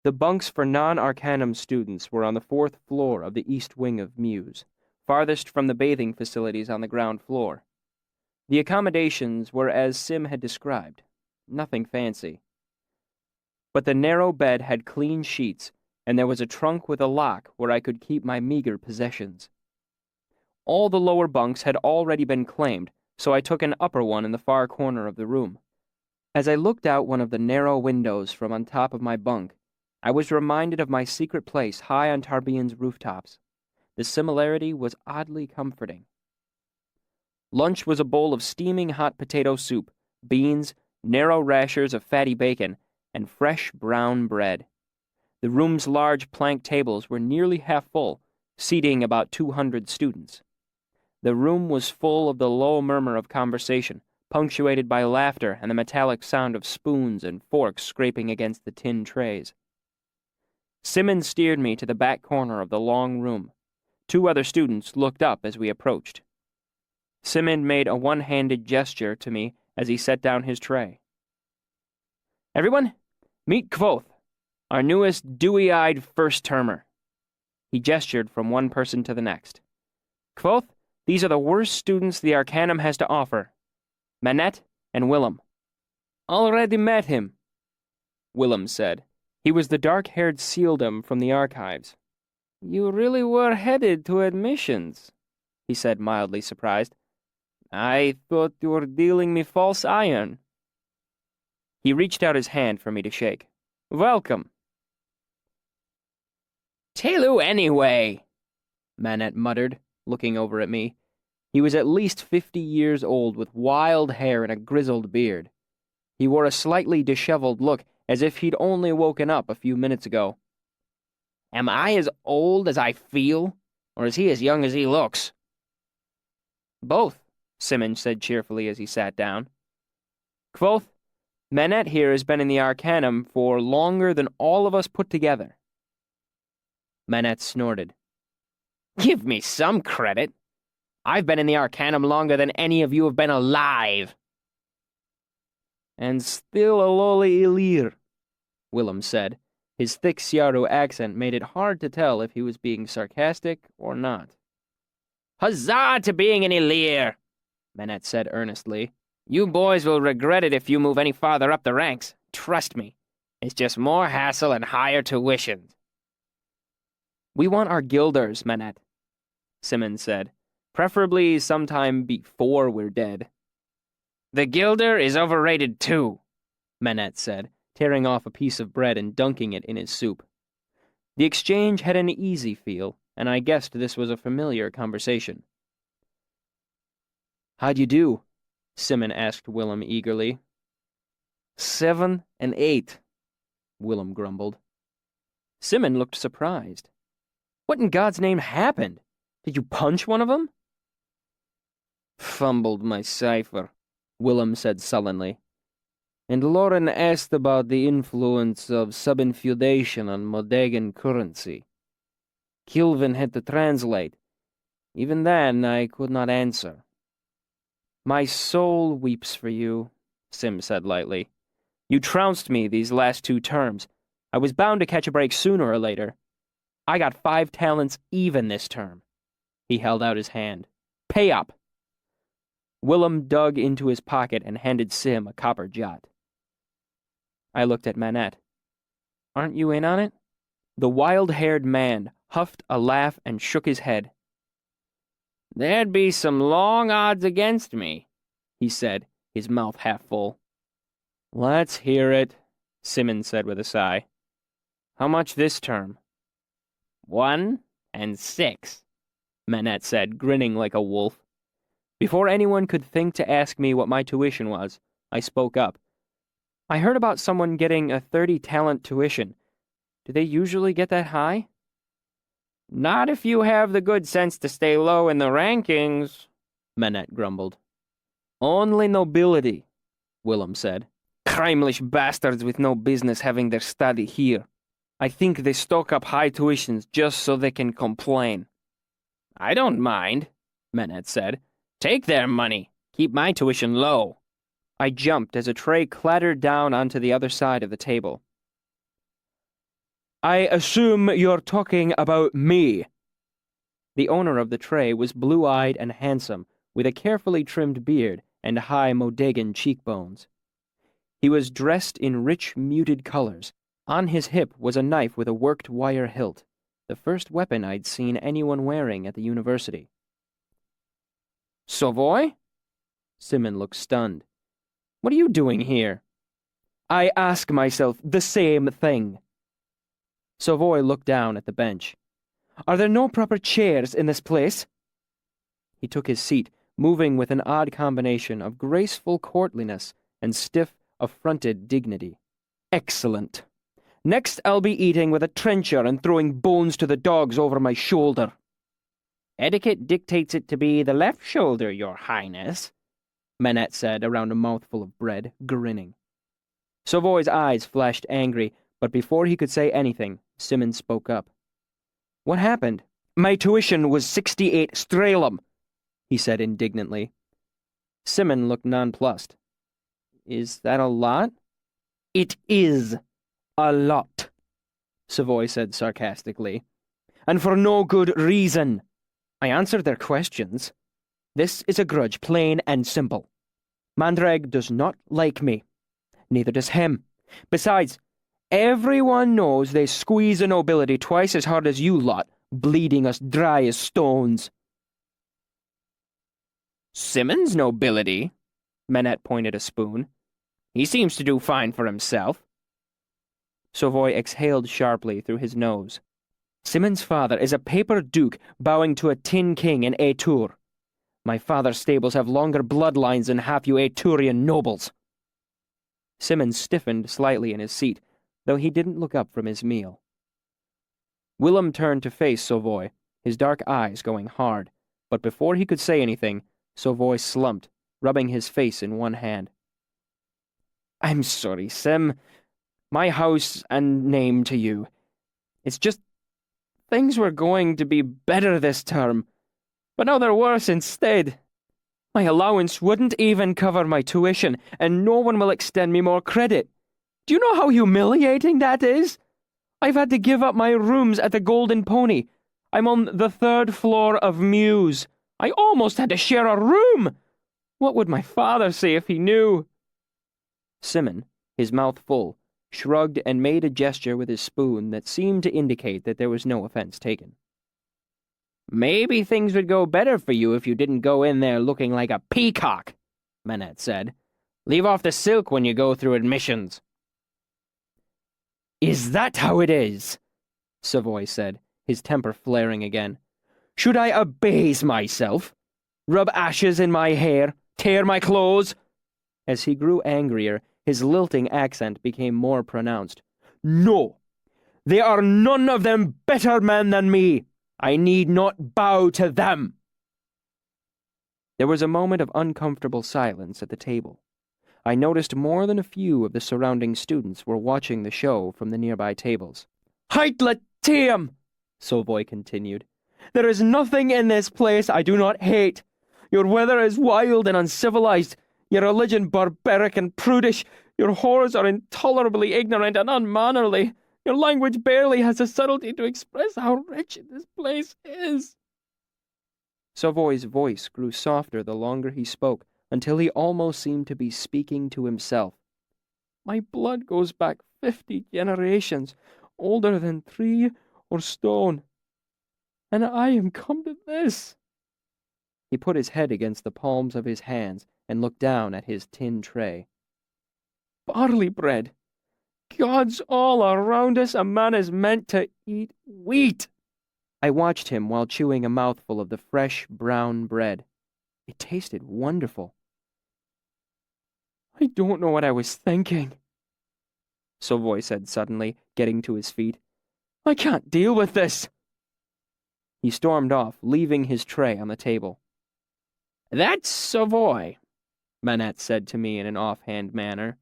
The bunks for non-Arcanum students were on the 4th floor of the east wing of Muse, farthest from the bathing facilities on the ground floor. The accommodations were as Sim had described, nothing fancy. But the narrow bed had clean sheets, and there was a trunk with a lock where I could keep my meager possessions. All the lower bunks had already been claimed, so I took an upper one in the far corner of the room. As I looked out one of the narrow windows from on top of my bunk, I was reminded of my secret place high on Tarbian's rooftops. The similarity was oddly comforting. Lunch was a bowl of steaming hot potato soup, beans, narrow rashers of fatty bacon, and fresh brown bread. The room's large plank tables were nearly half full, seating about 200 students. The room was full of the low murmur of conversation, punctuated by laughter and the metallic sound of spoons and forks scraping against the tin trays. Simon steered me to the back corner of the long room. 2 other students looked up as we approached. Simon made a one-handed gesture to me as he set down his tray. Everyone, meet Kvothe, our newest dewy-eyed first-termer. He gestured from one person to the next. Kvothe, these are the worst students the Arcanum has to offer. Manette and Willem. Already met him, Willem said. He was the dark-haired sealdom from the archives. You really were headed to admissions, he said, mildly surprised. I thought you were dealing me false iron. He reached out his hand for me to shake. Welcome. Telu anyway, Manette muttered, looking over at me. He was at least 50 years old with wild hair and a grizzled beard. He wore a slightly disheveled look, as if he'd only woken up a few minutes ago. Am I as old as I feel, or is he as young as he looks? Both, Simon said cheerfully as he sat down. Kvothe, Manette here has been in the Arcanum for longer than all of us put together. Manette snorted. Give me some credit. I've been in the Arcanum longer than any of you have been alive. And still a loli ilir, Willem said. His thick Siaru accent made it hard to tell if he was being sarcastic or not. Huzzah to being an Ilir, Manette said earnestly. You boys will regret it if you move any farther up the ranks. Trust me. It's just more hassle and higher tuition. We want our guilders, Manette, Simon said. Preferably sometime before we're dead. The gilder is overrated too, Manette said, tearing off a piece of bread and dunking it in his soup. The exchange had an easy feel, and I guessed this was a familiar conversation. "How'd you do?" Simon asked Willem eagerly. 7 and 8, Willem grumbled. Simon looked surprised. What in God's name happened? Did you punch one of them? Fumbled my cipher, Willem said sullenly. And Lauren asked about the influence of subinfeudation on Modegan currency. Kilvin had to translate. Even then, I could not answer. My soul weeps for you, Sim said lightly. You trounced me these last 2 terms. I was bound to catch a break sooner or later. I got 5 talents even this term. He held out his hand. Pay up. Willem dug into his pocket and handed Sim a copper jot. I looked at Manette. Aren't you in on it? The wild-haired man huffed a laugh and shook his head. There'd be some long odds against me, he said, his mouth half full. Let's hear it, Simon said with a sigh. How much this term? 1 and 6, Manette said, grinning like a wolf. Before anyone could think to ask me what my tuition was, I spoke up. I heard about someone getting a 30-talent tuition. Do they usually get that high? Not if you have the good sense to stay low in the rankings, Manette grumbled. Only nobility, Willem said. Crimelish bastards with no business having their study here. I think they stock up high tuitions just so they can complain. I don't mind, Manette said. Take their money. Keep my tuition low. I jumped as a tray clattered down onto the other side of the table. I assume you're talking about me. The owner of the tray was blue-eyed and handsome, with a carefully trimmed beard and high Modegan cheekbones. He was dressed in rich, muted colors. On his hip was a knife with a worked wire hilt, the first weapon I'd seen anyone wearing at the university. Savoy? Simon looked stunned. What are you doing here? I ask myself the same thing. Savoy looked down at the bench. Are there no proper chairs in this place? He took his seat, moving with an odd combination of graceful courtliness and stiff, affronted dignity. Excellent. Next I'll be eating with a trencher and throwing bones to the dogs over my shoulder. Etiquette dictates it to be the left shoulder, Your Highness, Manette said around a mouthful of bread, grinning. Savoy's eyes flashed angry, but before he could say anything, Simon spoke up. What happened? My tuition was 68 strelum, he said indignantly. Simon looked nonplussed. Is that a lot? It is a lot, Savoy said sarcastically. And for no good reason. I answered their questions. This is a grudge, plain and simple. Mandrag does not like me. Neither does him. Besides, everyone knows they squeeze the nobility twice as hard as you lot, bleeding us dry as stones. Simon's nobility? Manette pointed a spoon. He seems to do fine for himself. Savoy exhaled sharply through his nose. Simon's father is a paper duke bowing to a tin king in Etur. My father's stables have longer bloodlines than half you Eturian nobles. Simon stiffened slightly in his seat, though he didn't look up from his meal. Willem turned to face Savoy, his dark eyes going hard, but before he could say anything, Savoy slumped, rubbing his face in one hand. I'm sorry, Sim. My house and name to you. It's just things were going to be better this term, but now they're worse instead. My allowance wouldn't even cover my tuition, and no one will extend me more credit. Do you know how humiliating that is? I've had to give up my rooms at the Golden Pony. I'm on the 3rd floor of Muse. I almost had to share a room. What would my father say if he knew? Simon, his mouth full, shrugged and made a gesture with his spoon that seemed to indicate that there was no offense taken. Maybe things would go better for you if you didn't go in there looking like a peacock, Manette said. Leave off the silk when you go through admissions. Is that how it is? Savoy said, his temper flaring again. Should I abase myself? Rub ashes in my hair? Tear my clothes? As he grew angrier, his lilting accent became more pronounced. No! They are none of them better men than me! I need not bow to them! There was a moment of uncomfortable silence at the table. I noticed more than a few of the surrounding students were watching the show from the nearby tables. Heitlet Team! Savoy continued. There is nothing in this place I do not hate. Your weather is wild and uncivilized, your religion barbaric and prudish, your whores are intolerably ignorant and unmannerly, your language barely has the subtlety to express how wretched this place is. Savoy's voice grew softer the longer he spoke, until he almost seemed to be speaking to himself. My blood goes back 50 generations, older than tree or stone. And I am come to this. He put his head against the palms of his hands and looked down at his tin tray. Barley bread. Gods all around us, a man is meant to eat wheat. I watched him while chewing a mouthful of the fresh, brown bread. It tasted wonderful. I don't know what I was thinking, Savoy said suddenly, getting to his feet. I can't deal with this. He stormed off, leaving his tray on the table. That's Savoy, Manette said to me in an offhand manner.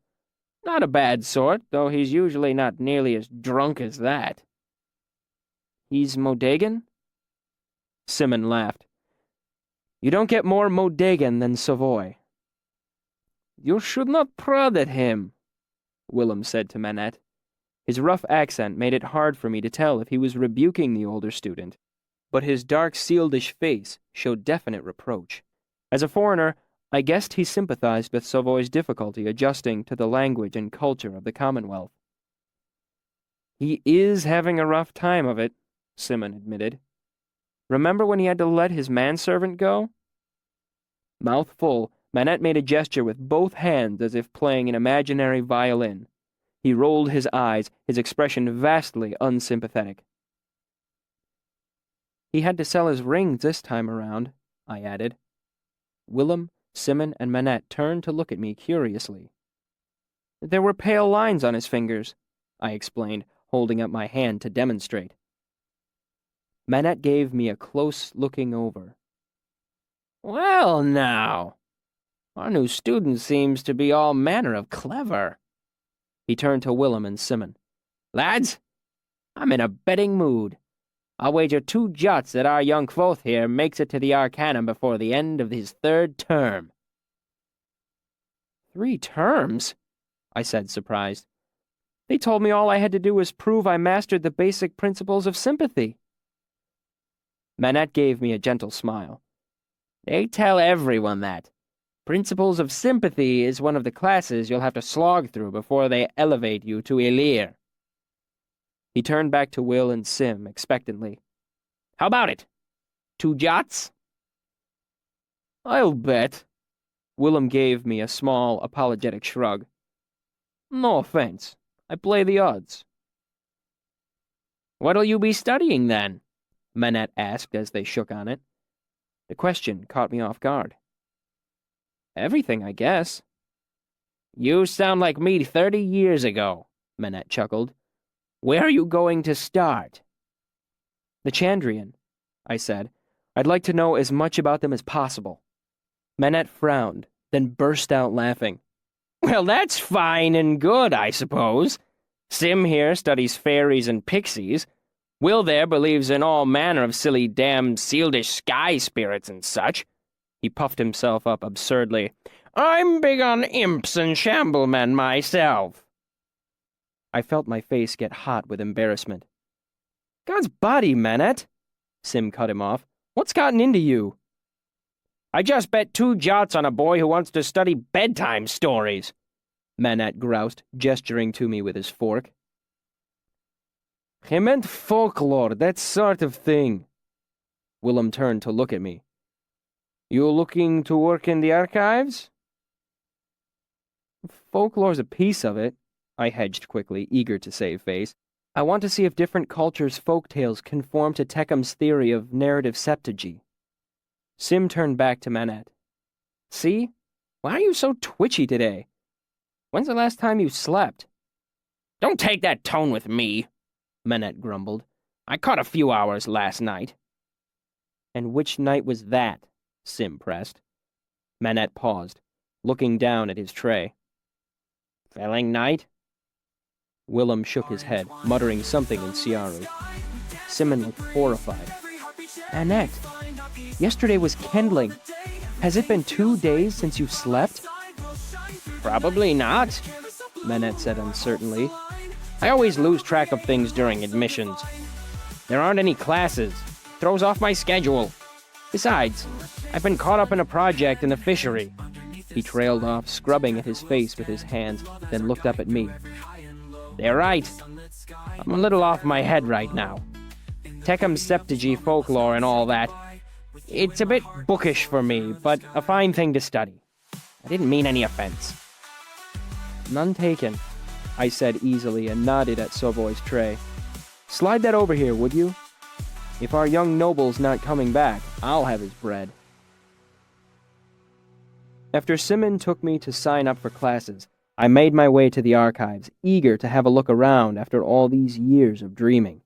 Not a bad sort, though he's usually not nearly as drunk as that. He's Modegan? Simon laughed. You don't get more Modegan than Savoy. You should not prod at him, Willem said to Manette. His rough accent made it hard for me to tell if he was rebuking the older student, but his dark, sealedish face showed definite reproach. As a foreigner, I guessed he sympathized with Savoy's difficulty adjusting to the language and culture of the Commonwealth. He is having a rough time of it, Simon admitted. Remember when he had to let his manservant go? Mouth full, Manette made a gesture with both hands as if playing an imaginary violin. He rolled his eyes, his expression vastly unsympathetic. He had to sell his rings this time around, I added. Willem, Simon, and Manette turned to look at me curiously. There were pale lines on his fingers, I explained, holding up my hand to demonstrate. Manette gave me a close looking over. Well, now, our new student seems to be all manner of clever. He turned to Willem and Simon. Lads, I'm in a betting mood. I'll wager 2 jots that our young Kvothe here makes it to the Arcanum before the end of his 3rd term. 3 terms? I said, surprised. They told me all I had to do was prove I mastered the basic principles of sympathy. Manette gave me a gentle smile. They tell everyone that. Principles of Sympathy is one of the classes you'll have to slog through before they elevate you to Elir. He turned back to Will and Sim expectantly. How about it? 2 jots? I'll bet. Willem gave me a small, apologetic shrug. No offense. I play the odds. What'll you be studying, then? Manette asked as they shook on it. The question caught me off guard. Everything, I guess. You sound like me 30 years ago, Manette chuckled. Where are you going to start? The Chandrian, I said. I'd like to know as much about them as possible. Manette frowned, then burst out laughing. Well, that's fine and good, I suppose. Sim here studies fairies and pixies. Will there believes in all manner of silly damn sealedish sky spirits and such. He puffed himself up absurdly. I'm big on imps and shamblemen myself. I felt my face get hot with embarrassment. God's body, Manette! Sim cut him off. What's gotten into you? I just bet 2 jots on a boy who wants to study bedtime stories, Manette groused, gesturing to me with his fork. He meant folklore, that sort of thing. Willem turned to look at me. You looking to work in the archives? Folklore's a piece of it, I hedged quickly, eager to save face. I want to see if different cultures' folk tales conform to Teckham's theory of narrative septuagy. Sim turned back to Manette. See? Why are you so twitchy today? When's the last time you slept? Don't take that tone with me, Manette grumbled. I caught a few hours last night. And which night was that? Sim pressed. Manette paused, looking down at his tray. Felling night? Willem shook his head, muttering something in Siaru. Simon looked horrified. Manette, yesterday was kindling. Has it been 2 days since you slept? Probably not, Manette said uncertainly. I always lose track of things during admissions. There aren't any classes. Throws off my schedule. Besides, I've been caught up in a project in the fishery. He trailed off, scrubbing at his face with his hands, then looked up at me. They're right. I'm a little off my head right now. Teckham's septuagy folklore and all that. It's a bit bookish for me, but a fine thing to study. I didn't mean any offense. None taken, I said easily and nodded at Sovoy's tray. Slide that over here, would you? If our young noble's not coming back, I'll have his bread. After Simon took me to sign up for classes, I made my way to the archives, eager to have a look around after all these years of dreaming.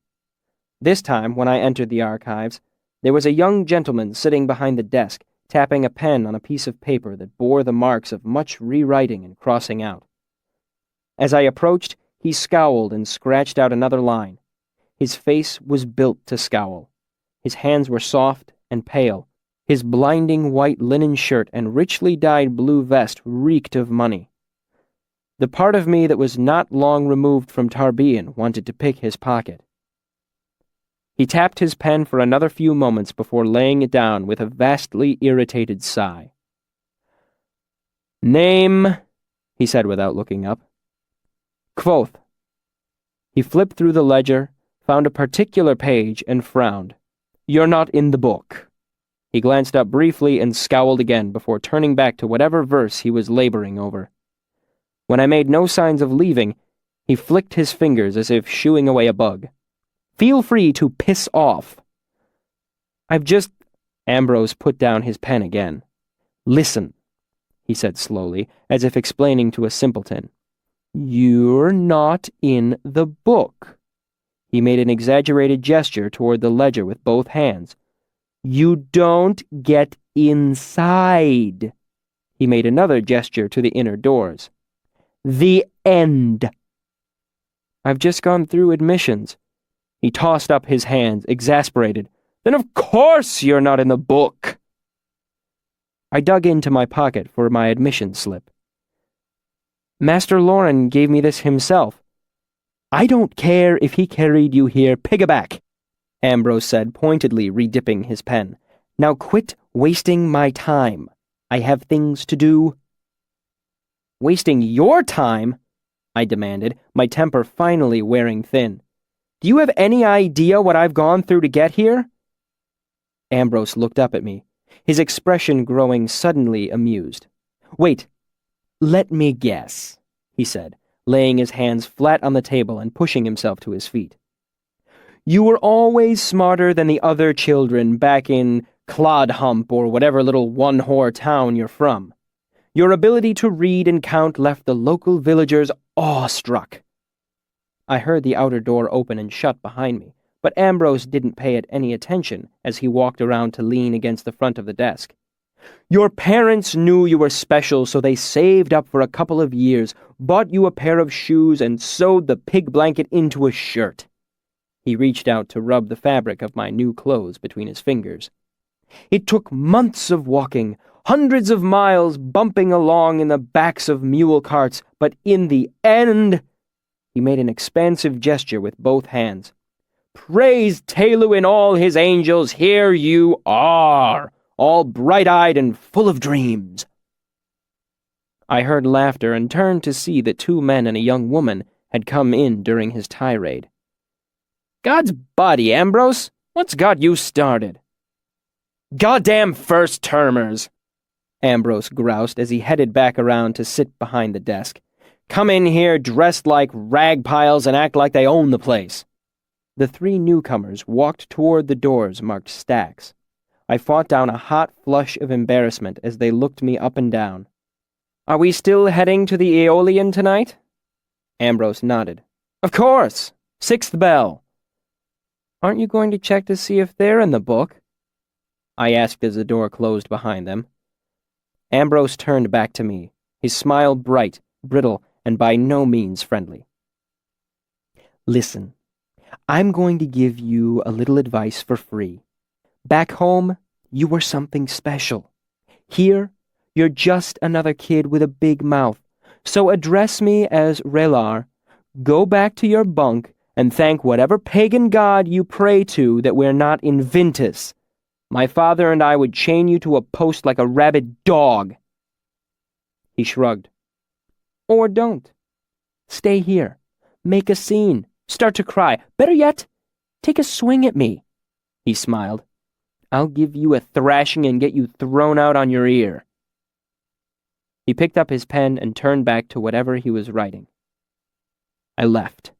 This time, when I entered the archives, there was a young gentleman sitting behind the desk, tapping a pen on a piece of paper that bore the marks of much rewriting and crossing out. As I approached, he scowled and scratched out another line. His face was built to scowl. His hands were soft and pale. His blinding white linen shirt and richly dyed blue vest reeked of money. The part of me that was not long removed from Tarbean wanted to pick his pocket. He tapped his pen for another few moments before laying it down with a vastly irritated sigh. Name, he said without looking up. Quoth. He flipped through the ledger, found a particular page, and frowned. You're not in the book. He glanced up briefly and scowled again before turning back to whatever verse he was laboring over. When I made no signs of leaving, he flicked his fingers as if shooing away a bug. Feel free to piss off. Ambrose put down his pen again. Listen, he said slowly, as if explaining to a simpleton. You're not in the book. He made an exaggerated gesture toward the ledger with both hands. You don't get inside. He made another gesture to the inner doors. The end. I've just gone through admissions. He tossed up his hands, exasperated. Then of course you're not in the book. I dug into my pocket for my admission slip. Master Lauren gave me this himself. I don't care if he carried you here piggyback, Ambrose said, pointedly redipping his pen. Now quit wasting my time. I have things to do. Wasting your time? I demanded, my temper finally wearing thin. Do you have any idea what I've gone through to get here? Ambrose looked up at me, his expression growing suddenly amused. Wait, let me guess, he said, laying his hands flat on the table and pushing himself to his feet. You were always smarter than the other children back in Clodhump or whatever little one-whore town you're from. Your ability to read and count left the local villagers awestruck. I heard the outer door open and shut behind me, but Ambrose didn't pay it any attention as he walked around to lean against the front of the desk. Your parents knew you were special, so they saved up for a couple of years, bought you a pair of shoes, and sewed the pig blanket into a shirt. He reached out to rub the fabric of my new clothes between his fingers. It took months of walking, hundreds of miles bumping along in the backs of mule carts, but in the end... He made an expansive gesture with both hands. Praise Telu and all his angels, here you are, all bright-eyed and full of dreams. I heard laughter and turned to see that 2 men and a young woman had come in during his tirade. God's body, Ambrose, what's got you started? Goddamn first-termers, Ambrose groused as he headed back around to sit behind the desk. Come in here dressed like rag piles and act like they own the place. The three newcomers walked toward the doors marked Stacks. I fought down a hot flush of embarrassment as they looked me up and down. Are we still heading to the Aeolian tonight? Ambrose nodded. Of course! 6th bell. Aren't you going to check to see if they're in the book? I asked as the door closed behind them. Ambrose turned back to me, his smile bright, brittle, and by no means friendly. Listen, I'm going to give you a little advice for free. Back home, you were something special. Here, you're just another kid with a big mouth, so address me as Relar. Go back to your bunk and thank whatever pagan god you pray to that we're not in Vintus. My father and I would chain you to a post like a rabid dog. He shrugged. Or don't. Stay here. Make a scene. Start to cry. Better yet, take a swing at me. He smiled. I'll give you a thrashing and get you thrown out on your ear. He picked up his pen and turned back to whatever he was writing. I left.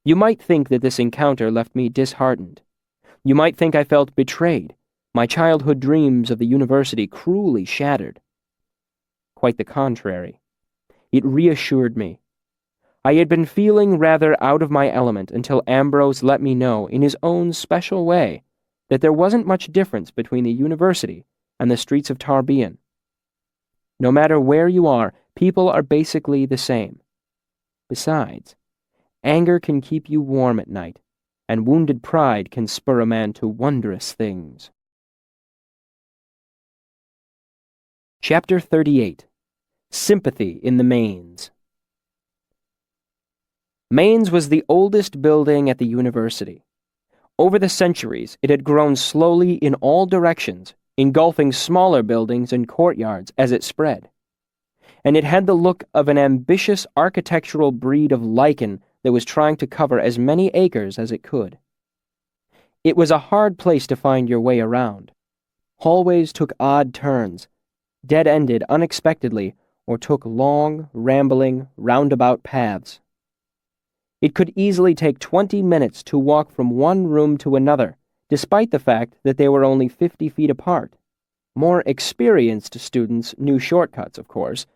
You might think that this encounter left me disheartened. You might think I felt betrayed, my childhood dreams of the university cruelly shattered. Quite the contrary. It reassured me. I had been feeling rather out of my element until Ambrose let me know, in his own special way, that there wasn't much difference between the university and the streets of Tarbean. No matter where you are, people are basically the same. Besides, anger can keep you warm at night, and wounded pride can spur a man to wondrous things. Chapter 38. Sympathy in the Mains. Mains was the oldest building at the university. Over the centuries, it had grown slowly in all directions, engulfing smaller buildings and courtyards as it spread. And it had the look of an ambitious architectural breed of lichen that was trying to cover as many acres as it could. It was a hard place to find your way around. Hallways took odd turns, dead-ended unexpectedly, or took long, rambling, roundabout paths. It could easily take 20 minutes to walk from one room to another, despite the fact that they were only 50 feet apart. More experienced students knew shortcuts, of course,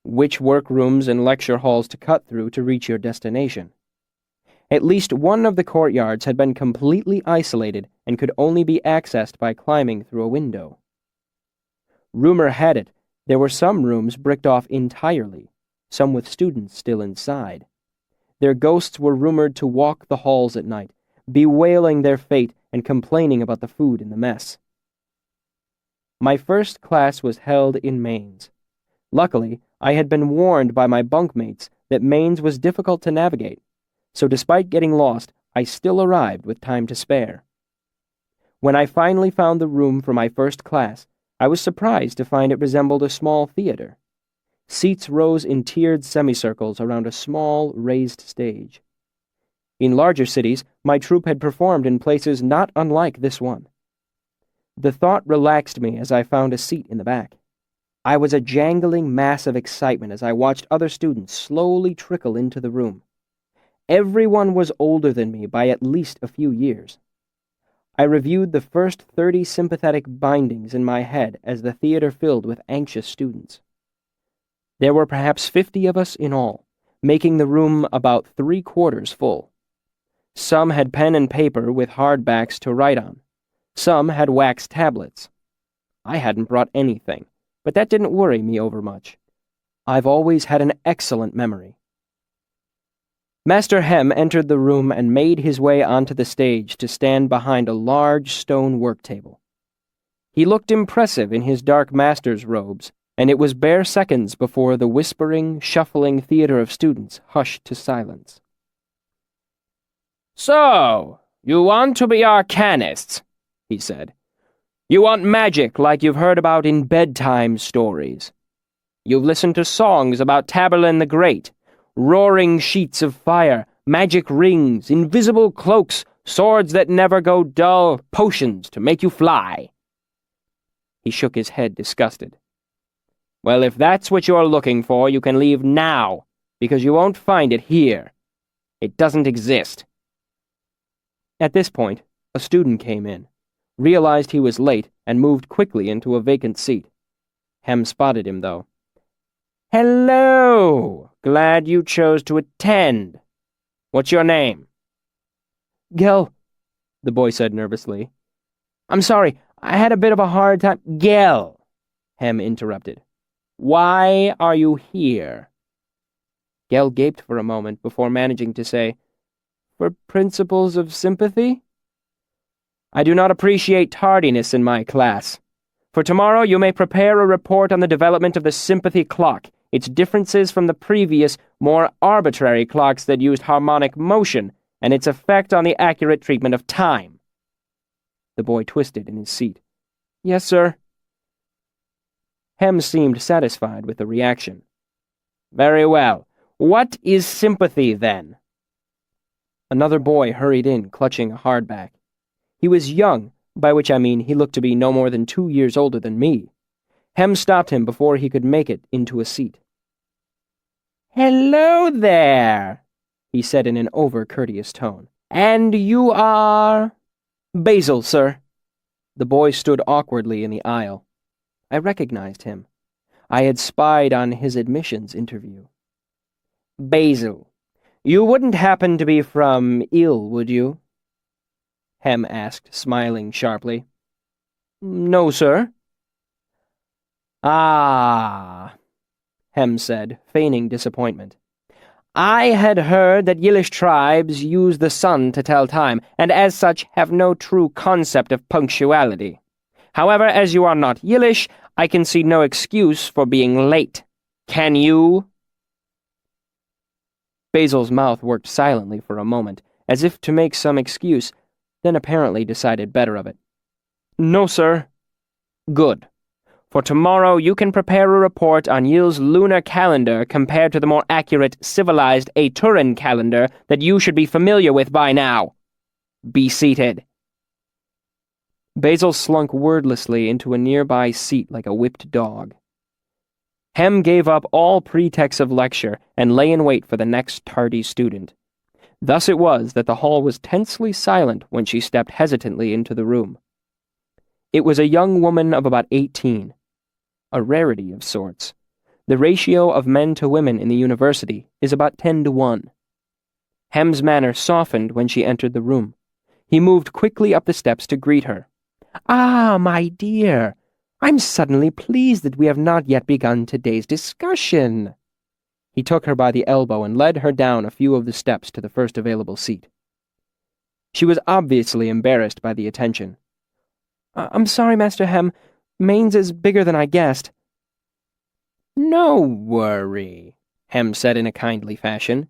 which workrooms and lecture halls to cut through to reach your destination. At least one of the courtyards had been completely isolated and could only be accessed by climbing through a window. Rumor had it there were some rooms bricked off entirely, some with students still inside. Their ghosts were rumored to walk the halls at night, bewailing their fate and complaining about the food in the mess. My first class was held in Mains. Luckily, I had been warned by my bunkmates that Mains was difficult to navigate, so despite getting lost, I still arrived with time to spare. When I finally found the room for my first class, I was surprised to find it resembled a small theater. Seats rose in tiered semicircles around a small, raised stage. In larger cities, my troupe had performed in places not unlike this one. The thought relaxed me as I found a seat in the back. I was a jangling mass of excitement as I watched other students slowly trickle into the room. Everyone was older than me by at least a few years. I reviewed the first 30 sympathetic bindings in my head as the theater filled with anxious students. There were perhaps 50 of us in all, making the room about 3/4 full. Some had pen and paper with hardbacks to write on. Some had wax tablets. I hadn't brought anything, but that didn't worry me overmuch. I've always had an excellent memory. Master Hem entered the room and made his way onto the stage to stand behind a large stone work table. He looked impressive in his dark master's robes, and it was bare seconds before the whispering, shuffling theater of students hushed to silence. "So, you want to be arcanists," he said. "You want magic like you've heard about in bedtime stories. You've listened to songs about Taborlin the Great, roaring sheets of fire, magic rings, invisible cloaks, swords that never go dull, potions to make you fly. He shook his head, disgusted. Well, if that's what you're looking for, you can leave now, because you won't find it here. It doesn't exist. At this point, a student came in, realized he was late, and moved quickly into a vacant seat. Hem spotted him, though. Hello! Glad you chose to attend. What's your name? Gil, the boy said nervously. I'm sorry, I had a bit of a hard time. Gil, Hem interrupted. Why are you here? Gel gaped for a moment before managing to say, For principles of sympathy? I do not appreciate tardiness in my class. For tomorrow you may prepare a report on the development of the sympathy clock, its differences from the previous, more arbitrary clocks that used harmonic motion, and its effect on the accurate treatment of time. The boy twisted in his seat. Yes, sir. Hem seemed satisfied with the reaction. Very well. What is sympathy, then? Another boy hurried in, clutching a hardback. He was young, by which I mean he looked to be no more than 2 years older than me. Hem stopped him before he could make it into a seat. Hello there, he said in an over-courteous tone. And you are? Basil, sir. The boy stood awkwardly in the aisle. I recognized him. I had spied on his admissions interview. Basil, you wouldn't happen to be from Ill, would you? Hem asked, smiling sharply. No, sir. Ah, Hem said, feigning disappointment. I had heard that Yillish tribes use the sun to tell time, and as such have no true concept of punctuality. However, as you are not Yillish, I can see no excuse for being late. Can you? Basil's mouth worked silently for a moment, as if to make some excuse, then apparently decided better of it. No, sir. Good. For tomorrow you can prepare a report on Yil's lunar calendar compared to the more accurate, civilized Aturan calendar that you should be familiar with by now. Be seated. Basil slunk wordlessly into a nearby seat like a whipped dog. Hem gave up all pretext of lecture and lay in wait for the next tardy student. Thus it was that the hall was tensely silent when she stepped hesitantly into the room. It was a young woman of about 18, a rarity of sorts. The ratio of men to women in the university is about 10-1. Hem's manner softened when she entered the room. He moved quickly up the steps to greet her. Ah, my dear, I'm suddenly pleased that we have not yet begun today's discussion. He took her by the elbow and led her down a few of the steps to the first available seat. She was obviously embarrassed by the attention. I'm sorry, Master Hem. Maine's is bigger than I guessed. No worry, Hem said in a kindly fashion.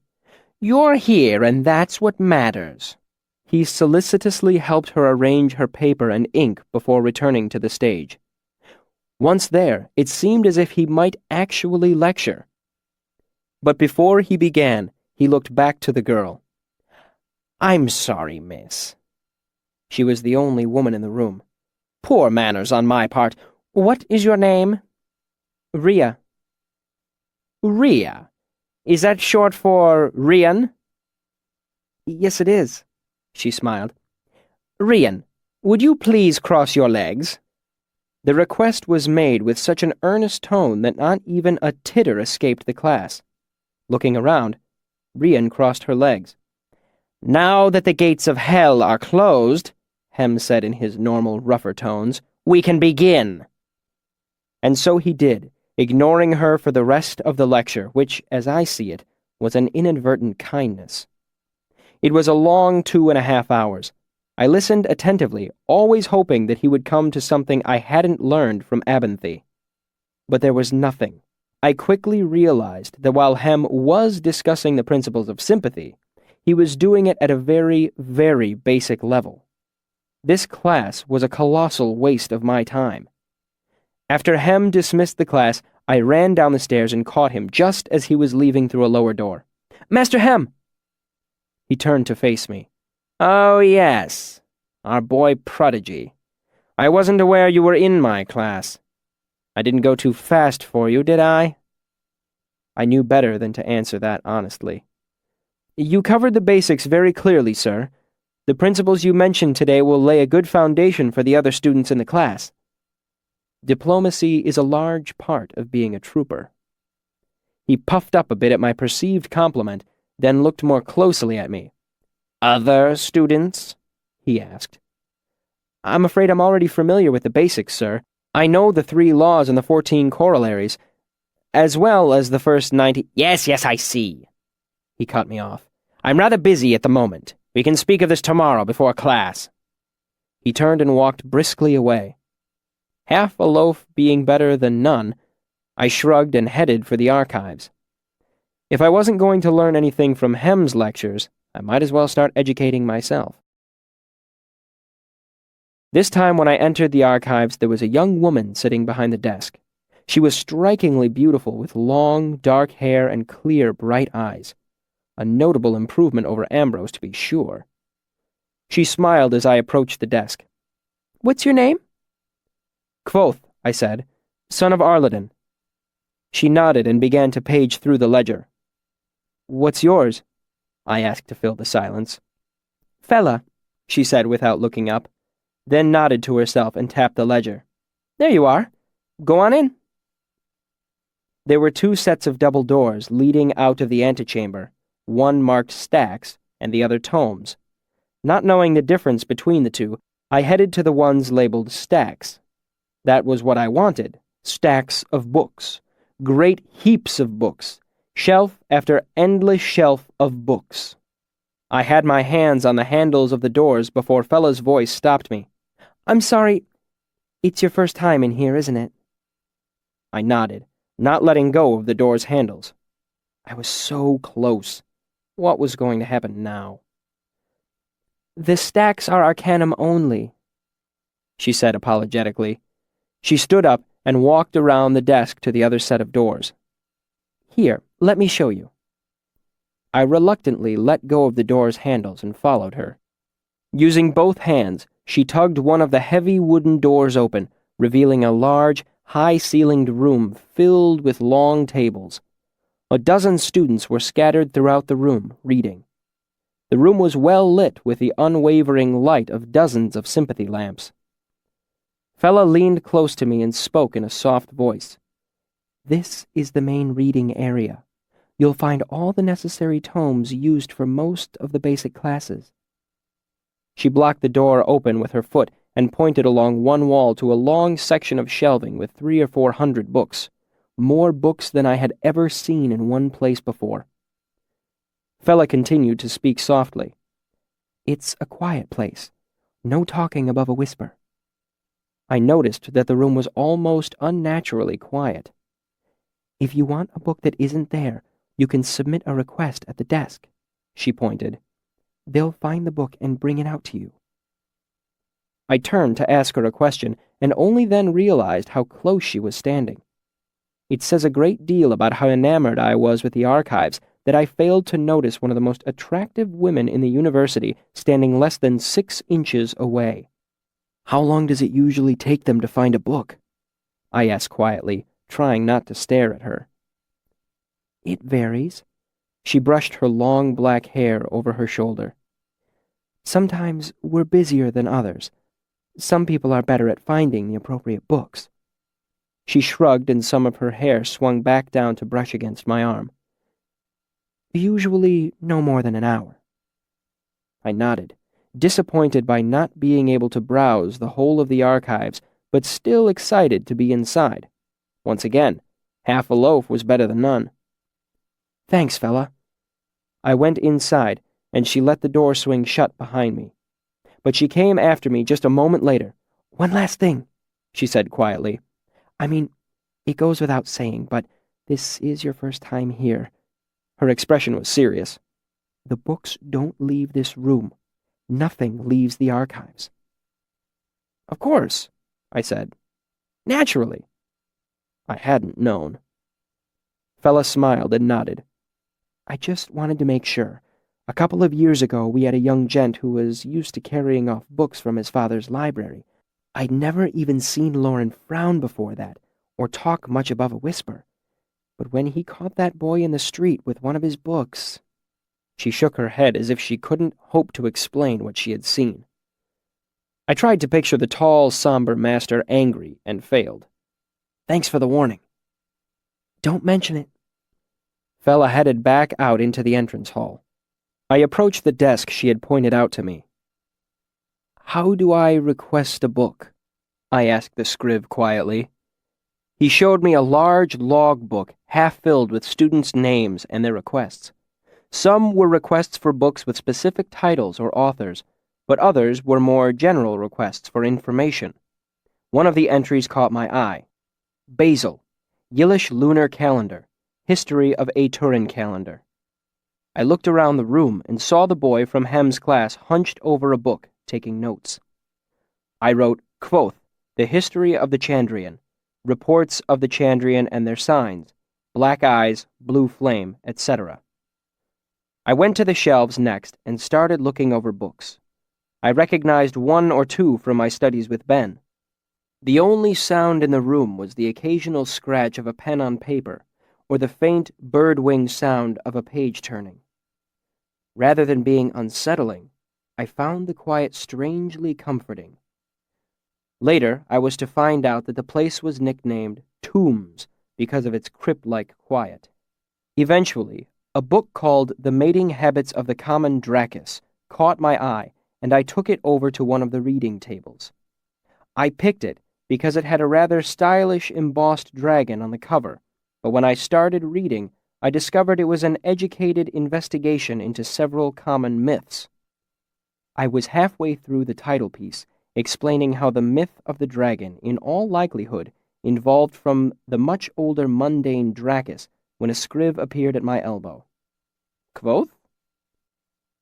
You're here, and that's what matters. He solicitously helped her arrange her paper and ink before returning to the stage. Once there, it seemed as if he might actually lecture. But before he began, he looked back to the girl. I'm sorry, miss. She was the only woman in the room. Poor manners on my part. What is your name? Ria. Ria? Is that short for Rian? Yes, it is, she smiled. Rian, would you please cross your legs? The request was made with such an earnest tone that not even a titter escaped the class. Looking around, Rian crossed her legs. Now that the gates of hell are closed, Hem said in his normal, rougher tones, we can begin. And so he did, ignoring her for the rest of the lecture, which, as I see it, was an inadvertent kindness. It was a long 2.5 hours. I listened attentively, always hoping that he would come to something I hadn't learned from Abinthy. But there was nothing. I quickly realized that while Hem was discussing the principles of sympathy, he was doing it at a very, very basic level. This class was a colossal waste of my time. After Hem dismissed the class, I ran down the stairs and caught him just as he was leaving through a lower door. Master Hem! He turned to face me. Oh, yes, our boy Prodigy. I wasn't aware you were in my class. I didn't go too fast for you, did I? I knew better than to answer that honestly. You covered the basics very clearly, sir. The principles you mentioned today will lay a good foundation for the other students in the class. Diplomacy is a large part of being a trooper. He puffed up a bit at my perceived compliment, then looked more closely at me. Other students? He asked. I'm afraid I'm already familiar with the basics, sir. I know the 3 laws and the 14 corollaries, as well as the first 90— Yes, I see. He cut me off. I'm rather busy at the moment. We can speak of this tomorrow before class. He turned and walked briskly away. Half a loaf being better than none, I shrugged and headed for the archives. If I wasn't going to learn anything from Hem's lectures, I might as well start educating myself. This time when I entered the archives, there was a young woman sitting behind the desk. She was strikingly beautiful with long, dark hair and clear, bright eyes. A notable improvement over Ambrose, to be sure. She smiled as I approached the desk. What's your name? Quoth, I said, son of Arladin. She nodded and began to page through the ledger. What's yours? I asked to fill the silence. Fella, she said without looking up, then nodded to herself and tapped the ledger. There you are. Go on in. There were 2 sets of double doors leading out of the antechamber, one marked stacks and the other tomes. Not knowing the difference between the 2, I headed to the ones labeled stacks. That was what I wanted, stacks of books, great heaps of books, shelf after endless shelf of books. I had my hands on the handles of the doors before Fella's voice stopped me. I'm sorry, it's your first time in here, isn't it? I nodded, not letting go of the door's handles. I was so close. What was going to happen now? The stacks are arcanum only, she said apologetically. She stood up and walked around the desk to the other set of doors. Here, let me show you. I reluctantly let go of the door's handles and followed her. Using both hands, she tugged one of the heavy wooden doors open, revealing a large, high-ceilinged room filled with long tables. A dozen students were scattered throughout the room, reading. The room was well lit with the unwavering light of dozens of sympathy lamps. Fella leaned close to me and spoke in a soft voice. This is the main reading area. You'll find all the necessary tomes used for most of the basic classes. She blocked the door open with her foot and pointed along one wall to a long section of shelving with 300 or 400 books, more books than I had ever seen in one place before. Fella continued to speak softly. It's a quiet place. No talking above a whisper. I noticed that the room was almost unnaturally quiet. If you want a book that isn't there, you can submit a request at the desk, she pointed. They'll find the book and bring it out to you. I turned to ask her a question, and only then realized how close she was standing. It says a great deal about how enamored I was with the archives that I failed to notice one of the most attractive women in the university standing less than 6 inches away. How long does it usually take them to find a book? I asked quietly, trying not to stare at her. It varies. She brushed her long black hair over her shoulder. Sometimes we're busier than others. Some people are better at finding the appropriate books. She shrugged and some of her hair swung back down to brush against my arm. Usually no more than an hour. I nodded, disappointed by not being able to browse the whole of the archives, but still excited to be inside. Once again, half a loaf was better than none. Thanks, fella. I went inside, and she let the door swing shut behind me. But she came after me just a moment later. One last thing, she said quietly. I mean, it goes without saying, but this is your first time here. Her expression was serious. The books don't leave this room. Nothing leaves the archives. Of course, I said. Naturally. I hadn't known. Fella smiled and nodded. I just wanted to make sure. A couple of years ago, we had a young gent who was used to carrying off books from his father's library. I'd never even seen Lauren frown before that, or talk much above a whisper. But when he caught that boy in the street with one of his books... She shook her head as if she couldn't hope to explain what she had seen. I tried to picture the tall, somber master angry, and failed. Thanks for the warning. Don't mention it. Fella headed back out into the entrance hall. I approached the desk she had pointed out to me. How do I request a book? I asked the scriv quietly. He showed me a large log book half filled with students' names and their requests. Some were requests for books with specific titles or authors, but others were more general requests for information. One of the entries caught my eye. Basil, Yiddish Lunar Calendar, History of a Turin Calendar. I looked around the room and saw the boy from Hem's class hunched over a book, taking notes. I wrote, Quoth, the history of the Chandrian, reports of the Chandrian and their signs, black eyes, blue flame, etc. I went to the shelves next and started looking over books. I recognized one or two from my studies with Ben. The only sound in the room was the occasional scratch of a pen on paper, or the faint bird-wing sound of a page turning. Rather than being unsettling, I found the quiet strangely comforting. Later, I was to find out that the place was nicknamed Tombs because of its crypt-like quiet. Eventually, a book called The Mating Habits of the Common Dracus caught my eye, and I took it over to one of the reading tables. I picked it because it had a rather stylish embossed dragon on the cover, but when I started reading, I discovered it was an educated investigation into several common myths. I was halfway through the title piece, explaining how the myth of the dragon, in all likelihood, involved from the much older mundane Dracus, when a scriv appeared at my elbow. Quoth?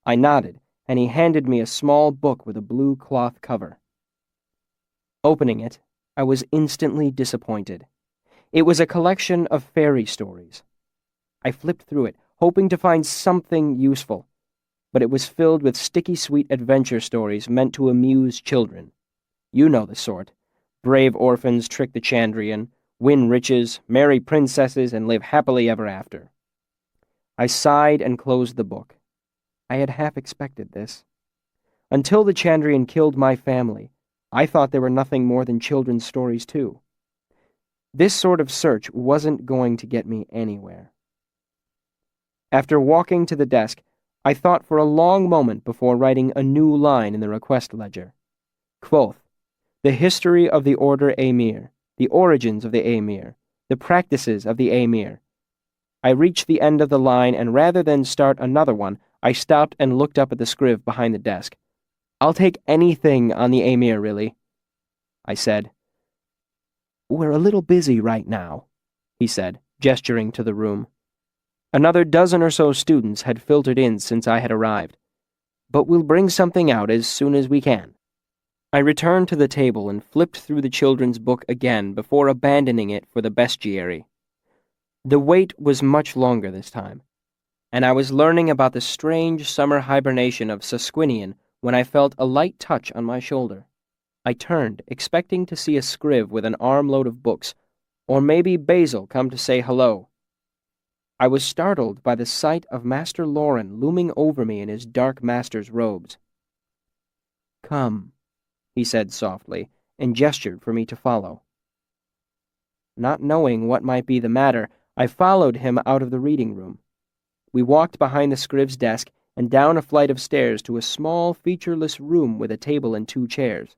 I nodded, and he handed me a small book with a blue cloth cover. Opening it, I was instantly disappointed. It was a collection of fairy stories. I flipped through it, hoping to find something useful, but it was filled with sticky-sweet adventure stories meant to amuse children. You know the sort. Brave orphans trick the Chandrian, win riches, marry princesses, and live happily ever after. I sighed and closed the book. I had half expected this. Until the Chandrian killed my family, I thought they were nothing more than children's stories too. This sort of search wasn't going to get me anywhere. After walking to the desk, I thought for a long moment before writing a new line in the request ledger. Quoth, the history of the Order Emir, the origins of the Emir, the practices of the Emir. I reached the end of the line, and rather than start another one, I stopped and looked up at the scriv behind the desk. I'll take anything on the Emir, really, I said. We're a little busy right now, he said, gesturing to the room. Another dozen or so students had filtered in since I had arrived, but we'll bring something out as soon as we can. I returned to the table and flipped through the children's book again before abandoning it for the bestiary. The wait was much longer this time, and I was learning about the strange summer hibernation of Susquinian when I felt a light touch on my shoulder. I turned, expecting to see a scriv with an armload of books, or maybe Basil come to say hello. I was startled by the sight of Master Lauren looming over me in his dark master's robes. Come, he said softly, and gestured for me to follow. Not knowing what might be the matter, I followed him out of the reading room. We walked behind the scriv's desk and down a flight of stairs to a small, featureless room with a table and 2 chairs.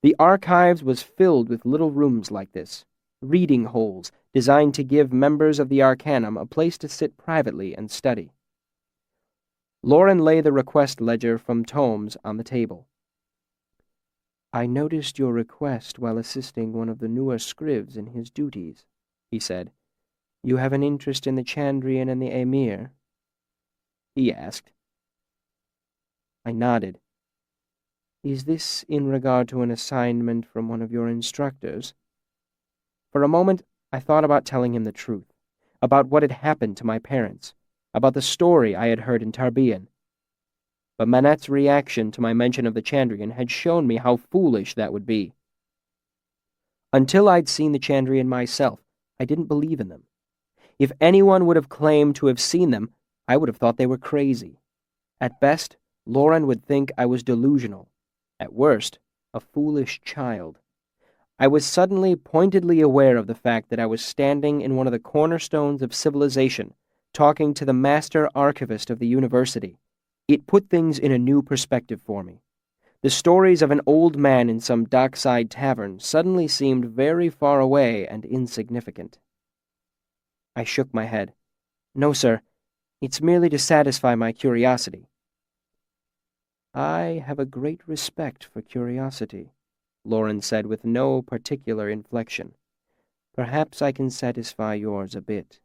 The archives was filled with little rooms like this, reading holes designed to give members of the Arcanum a place to sit privately and study. Lauren lay the request ledger from tomes on the table. I noticed your request while assisting one of the newer scrivs in his duties, he said. You have an interest in the Chandrian and the Emir? He asked. I nodded. Is this in regard to an assignment from one of your instructors? For a moment, I thought about telling him the truth, about what had happened to my parents, about the story I had heard in Tarbian. But Manette's reaction to my mention of the Chandrian had shown me how foolish that would be. Until I'd seen the Chandrian myself, I didn't believe in them. If anyone would have claimed to have seen them, I would have thought they were crazy. At best, Lauren would think I was delusional. At worst, a foolish child. I was suddenly pointedly aware of the fact that I was standing in one of the cornerstones of civilization, talking to the master archivist of the university. It put things in a new perspective for me. The stories of an old man in some dockside tavern suddenly seemed very far away and insignificant. I shook my head. No, sir. It's merely to satisfy my curiosity. I have a great respect for curiosity, Lauren said with no particular inflection. Perhaps I can satisfy yours a bit.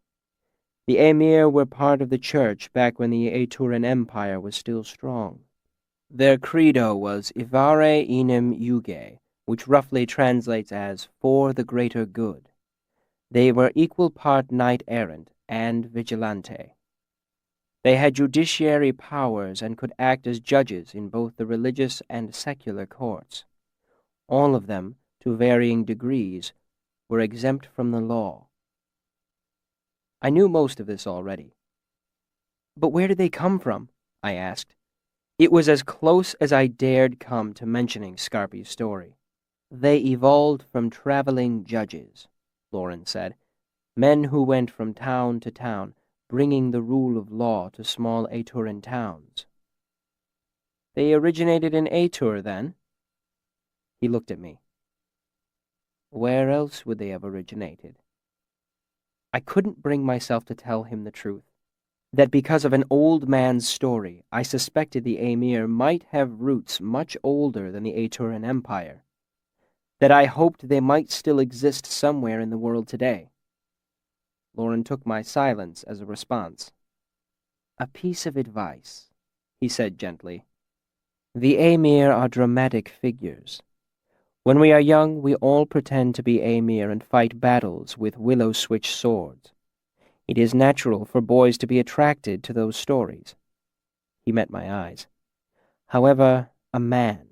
The Emir were part of the church back when the Aturan Empire was still strong. Their credo was Ivare Enim Yuge, which roughly translates as for the greater good. They were equal part knight-errant and vigilante. They had judiciary powers and could act as judges in both the religious and secular courts. All of them, to varying degrees, were exempt from the law. I knew most of this already. But where did they come from? I asked. It was as close as I dared come to mentioning Scarpy's story. They evolved from traveling judges, Lauren said, men who went from town to town, bringing the rule of law to small Aturan towns. They originated in Atur, then? He looked at me. Where else would they have originated? I couldn't bring myself to tell him the truth, that because of an old man's story, I suspected the Emir might have roots much older than the Aturan Empire, that I hoped they might still exist somewhere in the world today. Lauren took my silence as a response. A piece of advice, he said gently. The Emir are dramatic figures. When we are young, we all pretend to be Emir and fight battles with willow-switch swords. It is natural for boys to be attracted to those stories. He met my eyes. However, a man,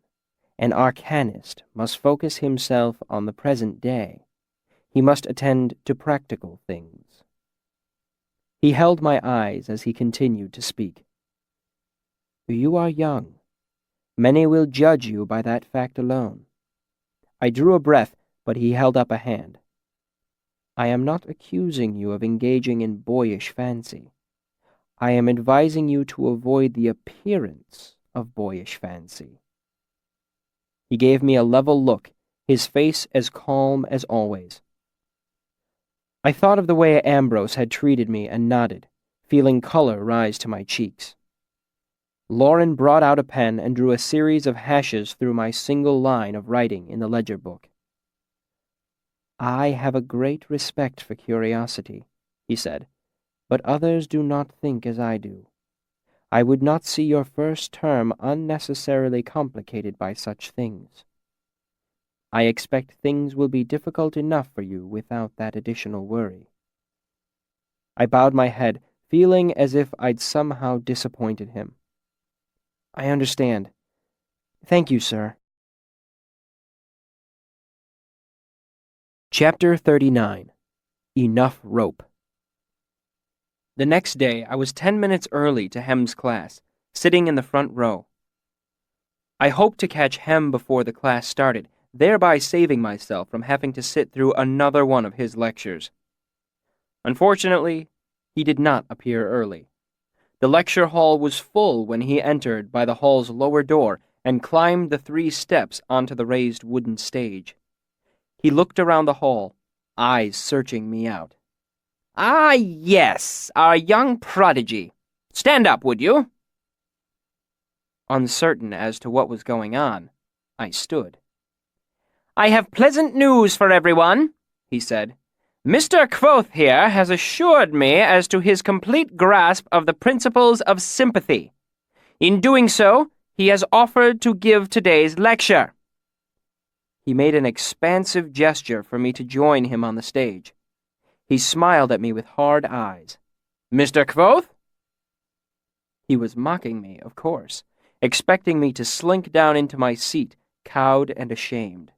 an arcanist, must focus himself on the present day. He must attend to practical things. He held my eyes as he continued to speak. You are young. Many will judge you by that fact alone. I drew a breath, but he held up a hand. I am not accusing you of engaging in boyish fancy. I am advising you to avoid the appearance of boyish fancy. He gave me a level look, his face as calm as always. I thought of the way Ambrose had treated me and nodded, feeling color rise to my cheeks. Lauren brought out a pen and drew a series of hashes through my single line of writing in the ledger book. I have a great respect for curiosity, he said, but others do not think as I do. I would not see your first term unnecessarily complicated by such things. I expect things will be difficult enough for you without that additional worry. I bowed my head, feeling as if I'd somehow disappointed him. I understand. Thank you, sir. Chapter 39. Enough Rope. The next day, I was 10 minutes early to Hem's class, sitting in the front row. I hoped to catch Hem before the class started, thereby saving myself from having to sit through another one of his lectures. Unfortunately, he did not appear early. The lecture hall was full when he entered by the hall's lower door and climbed the 3 steps onto the raised wooden stage. He looked around the hall, eyes searching me out. "Ah, yes, our young prodigy. Stand up, would you?" Uncertain as to what was going on, I stood. "I have pleasant news for everyone," he said. "Mr. Quoth here has assured me as to his complete grasp of the principles of sympathy. In doing so, he has offered to give today's lecture." He made an expansive gesture for me to join him on the stage. He smiled at me with hard eyes. "Mr. Quoth?" He was mocking me, of course, expecting me to slink down into my seat, cowed and ashamed.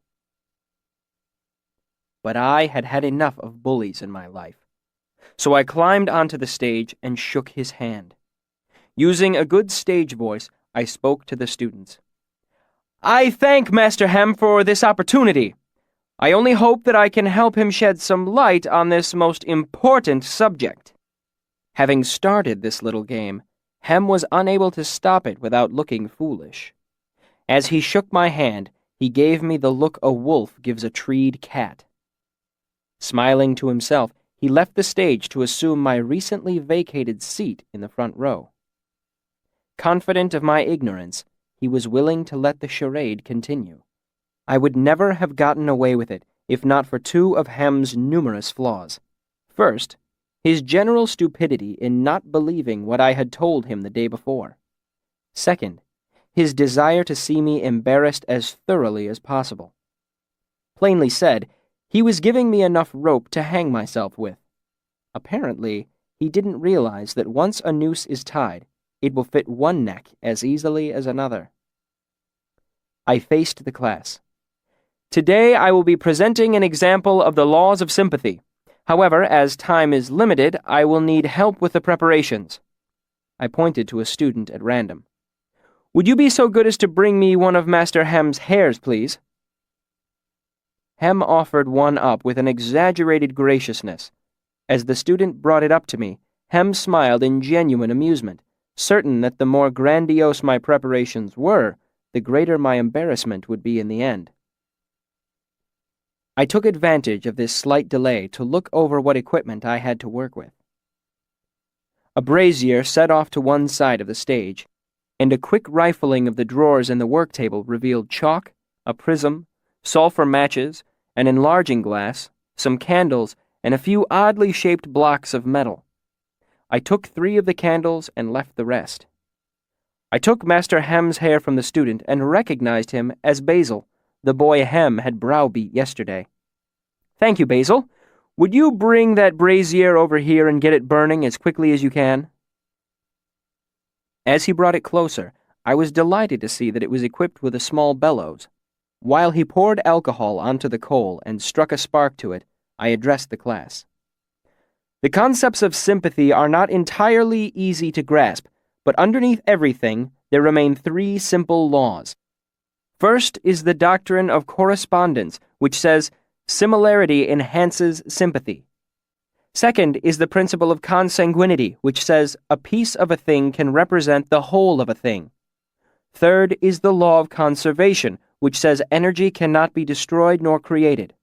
But I had had enough of bullies in my life. So I climbed onto the stage and shook his hand. Using a good stage voice, I spoke to the students. I thank Master Hem for this opportunity. I only hope that I can help him shed some light on this most important subject. Having started this little game, Hem was unable to stop it without looking foolish. As he shook my hand, he gave me the look a wolf gives a treed cat. Smiling to himself, he left the stage to assume my recently vacated seat in the front row. Confident of my ignorance, he was willing to let the charade continue. I would never have gotten away with it if not for two of Hem's numerous flaws. First, his general stupidity in not believing what I had told him the day before. Second, his desire to see me embarrassed as thoroughly as possible. Plainly said, he was giving me enough rope to hang myself with. Apparently, he didn't realize that once a noose is tied, it will fit one neck as easily as another. I faced the class. Today I will be presenting an example of the laws of sympathy. However, as time is limited, I will need help with the preparations. I pointed to a student at random. Would you be so good as to bring me one of Master Hem's hairs, please? Hem offered one up with an exaggerated graciousness. As the student brought it up to me, Hem smiled in genuine amusement, certain that the more grandiose my preparations were, the greater my embarrassment would be in the end. I took advantage of this slight delay to look over what equipment I had to work with. A brazier set off to one side of the stage, and a quick rifling of the drawers in the work table revealed chalk, a prism, sulfur matches, an enlarging glass, some candles, and a few oddly shaped blocks of metal. I took 3 of the candles and left the rest. I took Master Hem's hair from the student and recognized him as Basil, the boy Hem had browbeat yesterday. Thank you, Basil. Would you bring that brazier over here and get it burning as quickly as you can? As he brought it closer, I was delighted to see that it was equipped with a small bellows. While he poured alcohol onto the coal and struck a spark to it, I addressed the class. The concepts of sympathy are not entirely easy to grasp, but underneath everything, there remain 3 simple laws. First is the doctrine of correspondence, which says similarity enhances sympathy. Second is the principle of consanguinity, which says a piece of a thing can represent the whole of a thing. Third is the law of conservation, which says energy cannot be destroyed nor created.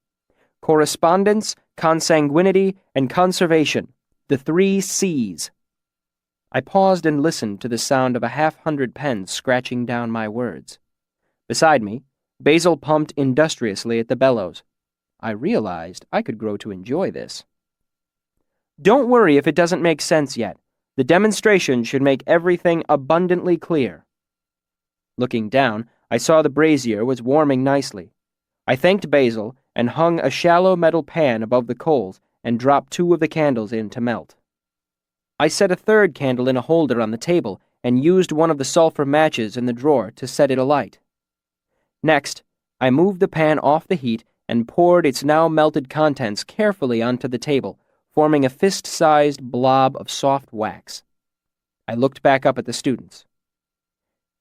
Correspondence, consanguinity, and conservation, the 3 C's. I paused and listened to the sound of a 100 pens scratching down my words. Beside me, Basil pumped industriously at the bellows. I realized I could grow to enjoy this. Don't worry if it doesn't make sense yet. The demonstration should make everything abundantly clear. Looking down, I saw the brazier was warming nicely. I thanked Basil and hung a shallow metal pan above the coals and dropped 2 of the candles in to melt. I set a 3rd candle in a holder on the table and used one of the sulfur matches in the drawer to set it alight. Next, I moved the pan off the heat and poured its now melted contents carefully onto the table, forming a fist-sized blob of soft wax. I looked back up at the students.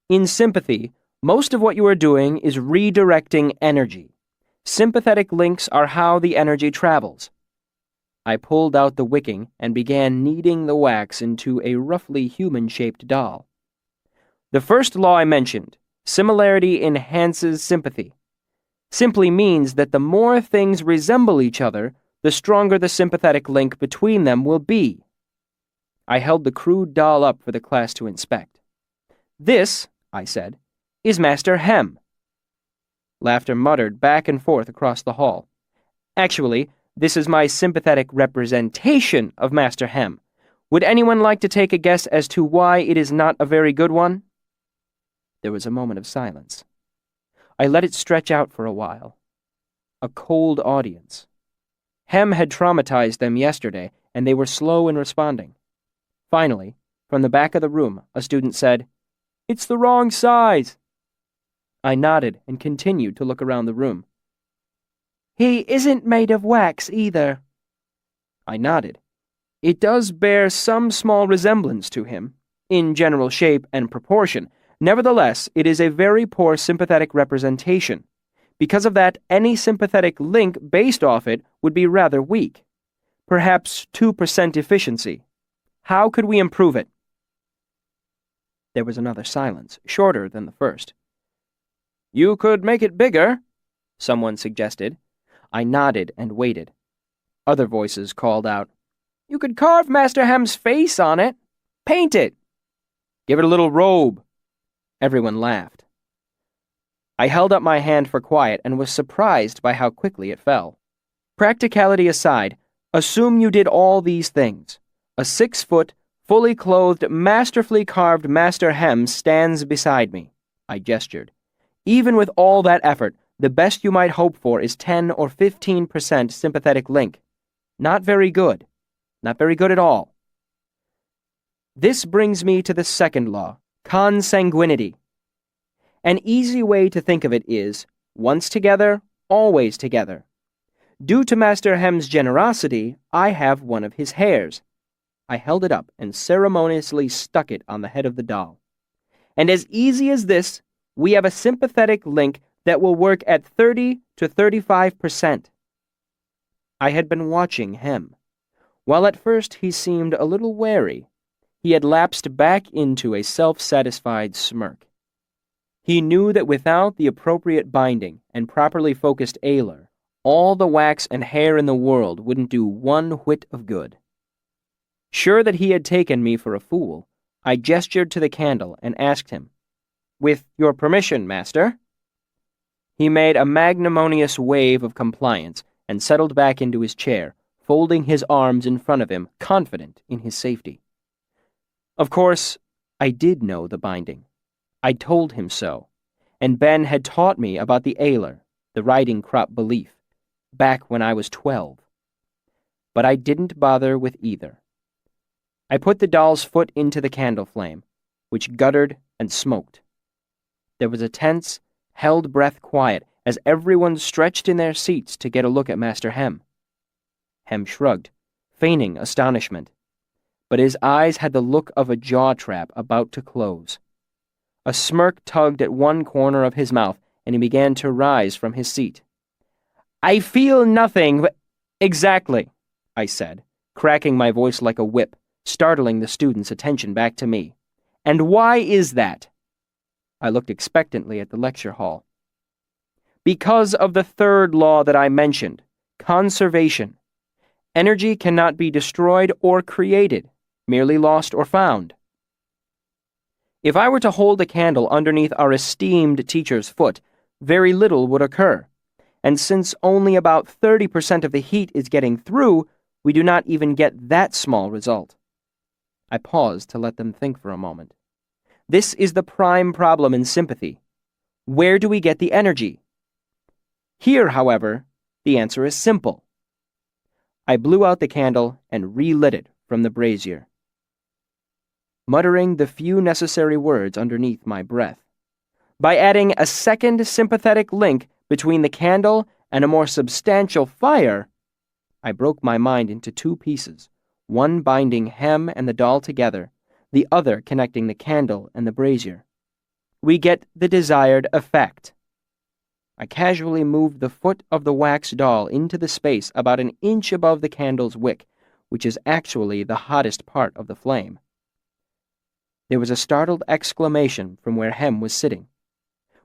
In sympathy, most of what you are doing is redirecting energy. Sympathetic links are how the energy travels. I pulled out the wicking and began kneading the wax into a roughly human-shaped doll. The first law I mentioned, similarity enhances sympathy, simply means that the more things resemble each other, the stronger the sympathetic link between them will be. I held the crude doll up for the class to inspect. This, I said, is Master Hem. Laughter muttered back and forth across the hall. Actually, this is my sympathetic representation of Master Hem. Would anyone like to take a guess as to why it is not a very good one? There was a moment of silence. I let it stretch out for a while. A cold audience. Hem had traumatized them yesterday, and they were slow in responding. Finally, from the back of the room, a student said, "It's the wrong size." I nodded and continued to look around the room. He isn't made of wax either. I nodded. It does bear some small resemblance to him, in general shape and proportion. Nevertheless, it is a very poor sympathetic representation. Because of that, any sympathetic link based off it would be rather weak. Perhaps 2% efficiency. How could we improve it? There was another silence, shorter than the first. You could make it bigger, someone suggested. I nodded and waited. Other voices called out, You could carve Master Hem's face on it. Paint it. Give it a little robe. Everyone laughed. I held up my hand for quiet and was surprised by how quickly it fell. Practicality aside, assume you did all these things. A 6-foot, fully clothed, masterfully carved Master Hem stands beside me. I gestured. Even with all that effort, the best you might hope for is 10 or 15% sympathetic link. Not very good. Not very good at all. This brings me to the second law, consanguinity. An easy way to think of it is, once together, always together. Due to Master Hem's generosity, I have one of his hairs. I held it up and ceremoniously stuck it on the head of the doll. And as easy as this, we have a sympathetic link that will work at 30 to 35%. I had been watching Hem. While at first he seemed a little wary, he had lapsed back into a self-satisfied smirk. He knew that without the appropriate binding and properly focused ailer, all the wax and hair in the world wouldn't do one whit of good. Sure that he had taken me for a fool, I gestured to the candle and asked him, With your permission, master? He made a magnanimous wave of compliance and settled back into his chair, folding his arms in front of him, confident in his safety. Of course, I did know the binding. I told him so, and Ben had taught me about the ailer, the riding crop belief, back when I was 12. But I didn't bother with either. I put the doll's foot into the candle flame, which guttered and smoked. There was a tense, held breath quiet as everyone stretched in their seats to get a look at Master Hem. Hem shrugged, feigning astonishment, but his eyes had the look of a jaw trap about to close. A smirk tugged at one corner of his mouth, and he began to rise from his seat. I feel nothing but— Exactly, I said, cracking my voice like a whip, startling the students' attention back to me. And why is that? I looked expectantly at the lecture hall. Because of the third law that I mentioned, conservation. Energy cannot be destroyed or created, merely lost or found. If I were to hold a candle underneath our esteemed teacher's foot, very little would occur. And since only about 30% of the heat is getting through, we do not even get that small result. I paused to let them think for a moment. This is the prime problem in sympathy. Where do we get the energy? Here, however, the answer is simple. I blew out the candle and relit it from the brazier, muttering the few necessary words underneath my breath. By adding a second sympathetic link between the candle and a more substantial fire, I broke my mind into two pieces, one binding Hem and the doll together, the other connecting the candle and the brazier. We get the desired effect. I casually moved the foot of the wax doll into the space about an inch above the candle's wick, which is actually the hottest part of the flame. There was a startled exclamation from where Hem was sitting.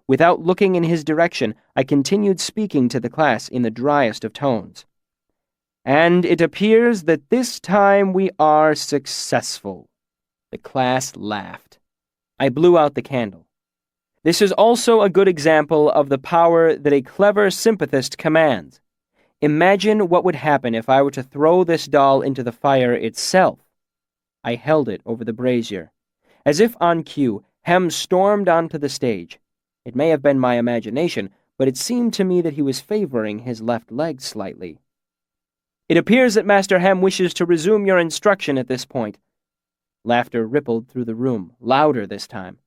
Without looking in his direction, I continued speaking to the class in the driest of tones. And it appears that this time we are successful. The class laughed. I blew out the candle. This is also a good example of the power that a clever sympathist commands. Imagine what would happen if I were to throw this doll into the fire itself. I held it over the brazier. As if on cue, Hem stormed onto the stage. It may have been my imagination, but it seemed to me that he was favoring his left leg slightly. It appears that Master Hem wishes to resume your instruction at this point. Laughter rippled through the room, louder this time.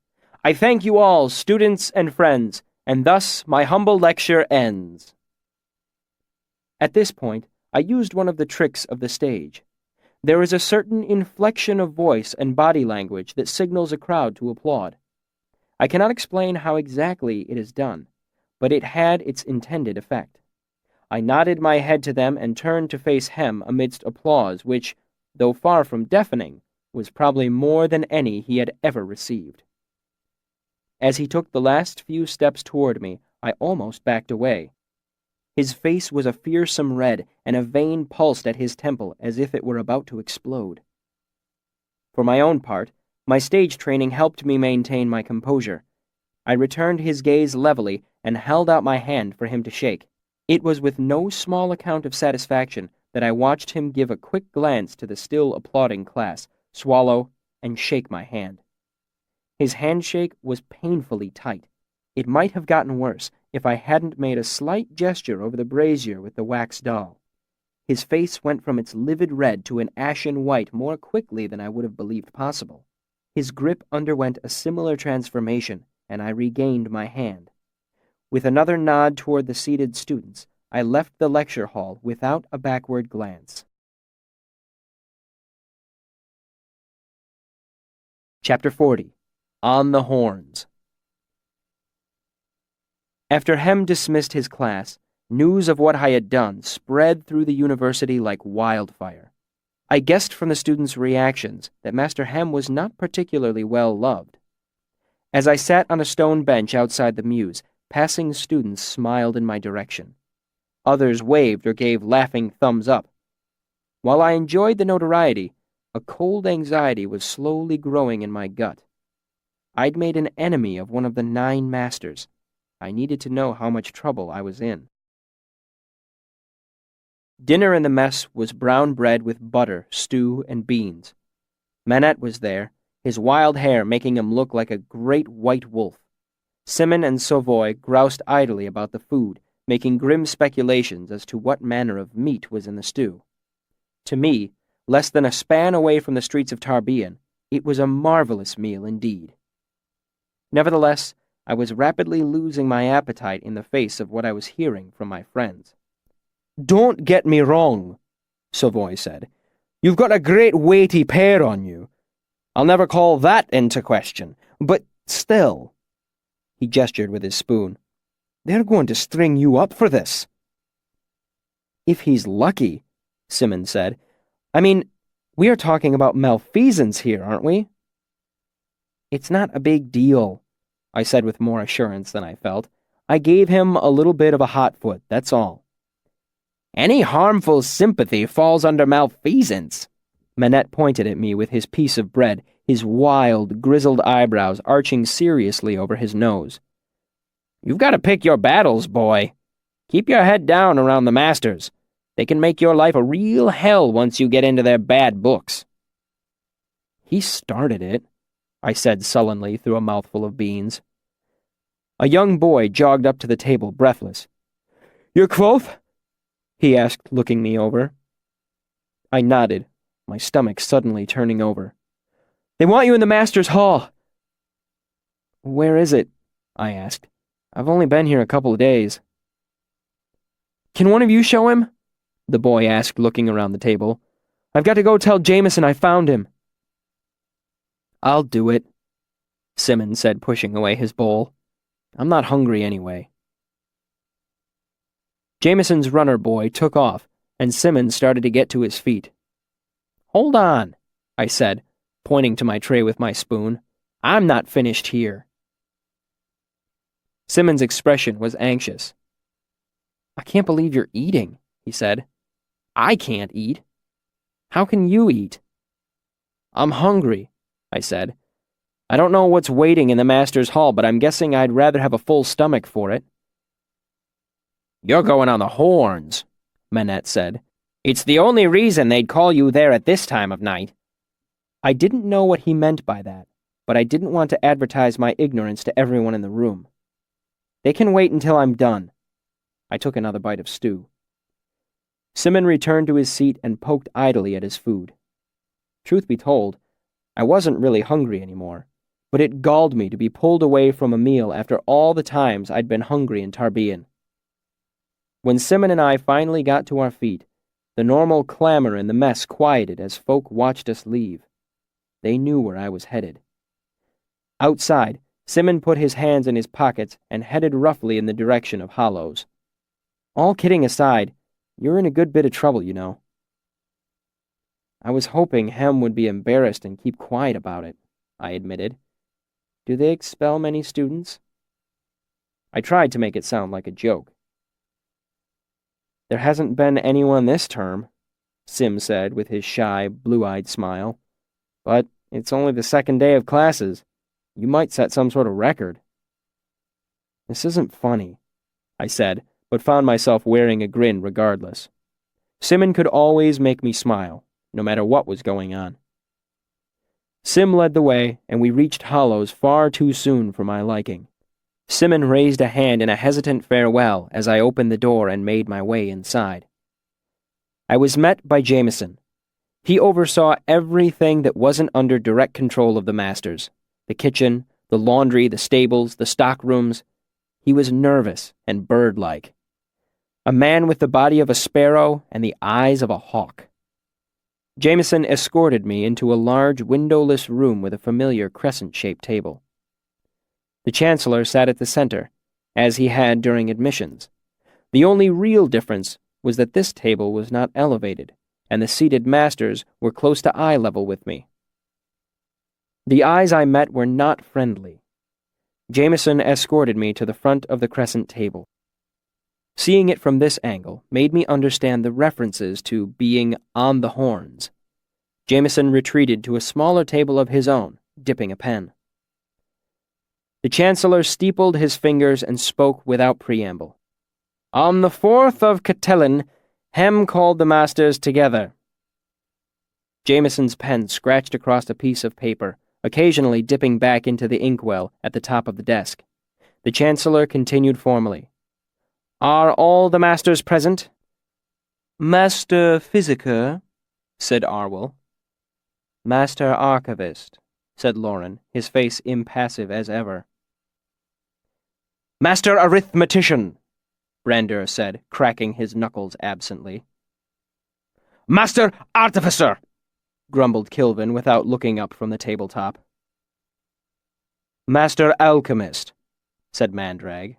I thank you all, students and friends, and thus my humble lecture ends. At this point, I used one of the tricks of the stage. There is a certain inflection of voice and body language that signals a crowd to applaud. I cannot explain how exactly it is done, but it had its intended effect. I nodded my head to them and turned to face Hem amidst applause which, though far from deafening, was probably more than any he had ever received. As he took the last few steps toward me, I almost backed away. His face was a fearsome red, and a vein pulsed at his temple as if it were about to explode. For my own part, my stage training helped me maintain my composure. I returned his gaze levelly and held out my hand for him to shake. It was with no small account of satisfaction that I watched him give a quick glance to the still applauding class, swallow, and shake my hand. His handshake was painfully tight. It might have gotten worse if I hadn't made a slight gesture over the brazier with the wax doll. His face went from its livid red to an ashen white more quickly than I would have believed possible. His grip underwent a similar transformation, and I regained my hand. With another nod toward the seated students, I left the lecture hall without a backward glance. Chapter 40. On the Horns. After Hem dismissed his class, news of what I had done spread through the university like wildfire. I guessed from the students' reactions that Master Hem was not particularly well loved. As I sat on a stone bench outside the Mews, passing students smiled in my direction. Others waved or gave laughing thumbs up. While I enjoyed the notoriety, a cold anxiety was slowly growing in my gut. I'd made an enemy of one of the 9 masters. I needed to know how much trouble I was in. Dinner in the mess was brown bread with butter, stew, and beans. Manette was there, his wild hair making him look like a great white wolf. Simon and Savoy groused idly about the food, making grim speculations as to what manner of meat was in the stew. To me, less than a span away from the streets of Tarbean, it was a marvelous meal indeed. Nevertheless, I was rapidly losing my appetite in the face of what I was hearing from my friends. "Don't get me wrong," Savoy said. "You've got a great weighty pair on you. I'll never call that into question, but still—" He gestured with his spoon. "They're going to string you up for this." "If he's lucky," Simon said. "I mean, we are talking about malfeasance here, aren't we?" "It's not a big deal," I said with more assurance than I felt. "I gave him a little bit of a hot foot, that's all." "Any harmful sympathy falls under malfeasance." Manette pointed at me with his piece of bread, his wild, grizzled eyebrows arching seriously over his nose. "You've got to pick your battles, boy. Keep your head down around the masters. They can make your life a real hell once you get into their bad books." "He started it," I said sullenly through a mouthful of beans. A young boy jogged up to the table, breathless. "Your quoth?" he asked, looking me over. I nodded, my stomach suddenly turning over. "They want you in the master's hall." "Where is it?" I asked. "I've only been here a couple of days." "Can one of you show him?" the boy asked, looking around the table. "I've got to go tell Jameson I found him." "I'll do it," Simon said, pushing away his bowl. "I'm not hungry anyway." Jameson's runner boy took off, and Simon started to get to his feet. "Hold on," I said, pointing to my tray with my spoon. "I'm not finished here." Simon's expression was anxious. "I can't believe you're eating," he said. "I can't eat. How can you eat?" "I'm hungry," I said. "I don't know what's waiting in the master's hall, but I'm guessing I'd rather have a full stomach for it." "You're going on the horns," Manette said. "It's the only reason they'd call you there at this time of night." I didn't know what he meant by that, but I didn't want to advertise my ignorance to everyone in the room. "They can wait until I'm done." I took another bite of stew. Simon returned to his seat and poked idly at his food. Truth be told, I wasn't really hungry anymore, but it galled me to be pulled away from a meal after all the times I'd been hungry in Tarbean. When Simon and I finally got to our feet, the normal clamor in the mess quieted as folk watched us leave. They knew where I was headed. Outside, Simon put his hands in his pockets and headed roughly in the direction of Hollows. All kidding aside, you're in a good bit of trouble, you know. I was hoping Hem would be embarrassed and keep quiet about it, I admitted. Do they expel many students? I tried to make it sound like a joke. There hasn't been anyone this term, Sim said with his shy, blue-eyed smile. But it's only the second day of classes. You might set some sort of record. This isn't funny, I said, but found myself wearing a grin regardless. Simon could always make me smile, no matter what was going on. Sim led the way, and we reached Hollows far too soon for my liking. Simon raised a hand in a hesitant farewell as I opened the door and made my way inside. I was met by Jameson. He oversaw everything that wasn't under direct control of the masters. The kitchen, the laundry, the stables, the stock rooms. He was nervous and bird-like. A man with the body of a sparrow and the eyes of a hawk. Jameson escorted me into a large windowless room with a familiar crescent-shaped table. The Chancellor sat at the center, as he had during admissions. The only real difference was that this table was not elevated, and the seated masters were close to eye level with me. The eyes I met were not friendly. Jameson escorted me to the front of the crescent table. Seeing it from this angle made me understand the references to being on the horns. Jameson retreated to a smaller table of his own, dipping a pen. The Chancellor steepled his fingers and spoke without preamble. On the 4th of Catelyn, Hem called the masters together. Jameson's pen scratched across a piece of paper, occasionally dipping back into the inkwell at the top of the desk. The Chancellor continued formally. Are all the masters present? Master Physiker, said Arwell. Master Archivist, said Lauren, his face impassive as ever. Master Arithmetician, Brandur said, cracking his knuckles absently. Master Artificer, grumbled Kilvin without looking up from the tabletop. Master Alchemist, said Mandrag.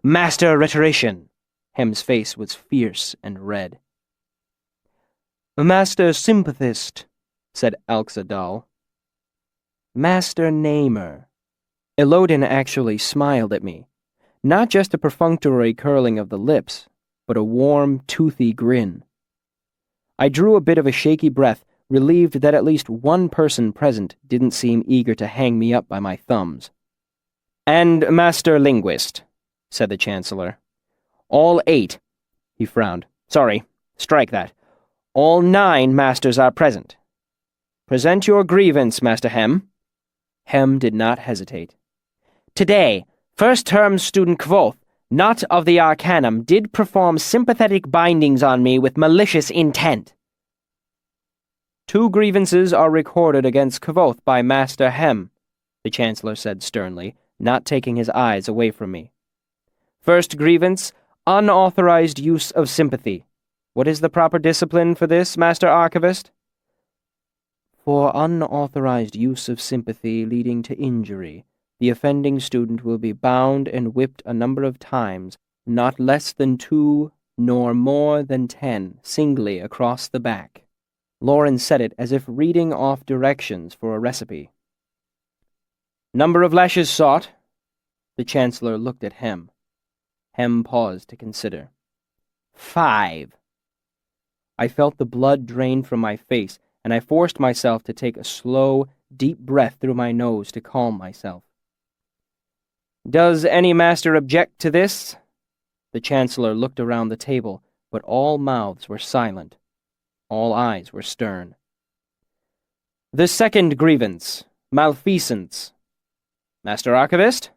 Master Rhetorician, Hem's face was fierce and red. Master Sympathist, said Alxadal. Master Namer. Elodin actually smiled at me. Not just a perfunctory curling of the lips, but a warm, toothy grin. I drew a bit of a shaky breath, relieved that at least one person present didn't seem eager to hang me up by my thumbs. And Master Linguist, said the Chancellor. All 8, he frowned. Sorry, strike that. All 9 masters are present. Present your grievance, Master Hem. Hem did not hesitate. Today, first-term student Kvothe, not of the Arcanum, did perform sympathetic bindings on me with malicious intent. 2 grievances are recorded against Kvothe by Master Hem, the Chancellor said sternly, not taking his eyes away from me. First grievance, unauthorized use of sympathy. What is the proper discipline for this, Master Archivist? For unauthorized use of sympathy leading to injury, the offending student will be bound and whipped a number of times, not less than 2, nor more than 10, singly across the back. Lauren said it as if reading off directions for a recipe. Number of lashes sought? The Chancellor looked at Hem. Hem paused to consider. 5. I felt the blood drain from my face, and I forced myself to take a slow, deep breath through my nose to calm myself. Does any master object to this? The Chancellor looked around the table, but all mouths were silent. All eyes were stern. The second grievance, malfeasance. Master Archivist?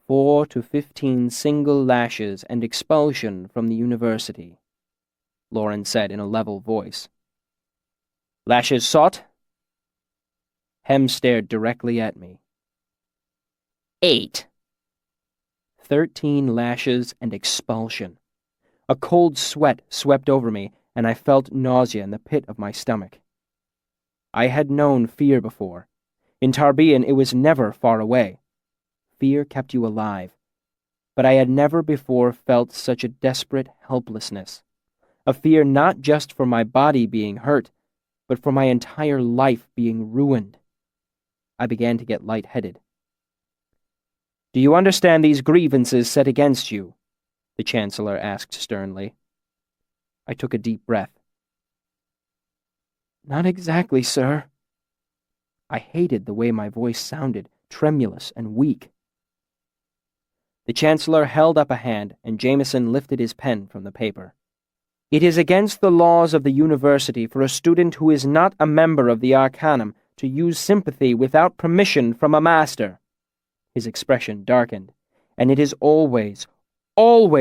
4 to 15 single lashes and expulsion from the university, Lauren said in a level voice. Lashes sought? Hem stared directly at me. 8. 13 lashes and expulsion. A cold sweat swept over me, and I felt nausea in the pit of my stomach. I had known fear before. In Tarbean, it was never far away. Fear kept you alive. But I had never before felt such a desperate helplessness. A fear not just for my body being hurt, but for my entire life being ruined. I began to get lightheaded. "Do you understand these grievances set against you?" the Chancellor asked sternly. I took a deep breath. "Not exactly, sir." I hated the way my voice sounded, tremulous and weak. The Chancellor held up a hand, and Jameson lifted his pen from the paper. "It is against the laws of the university for a student who is not a member of the Arcanum to use sympathy without permission from a master." His expression darkened. "And it is always, always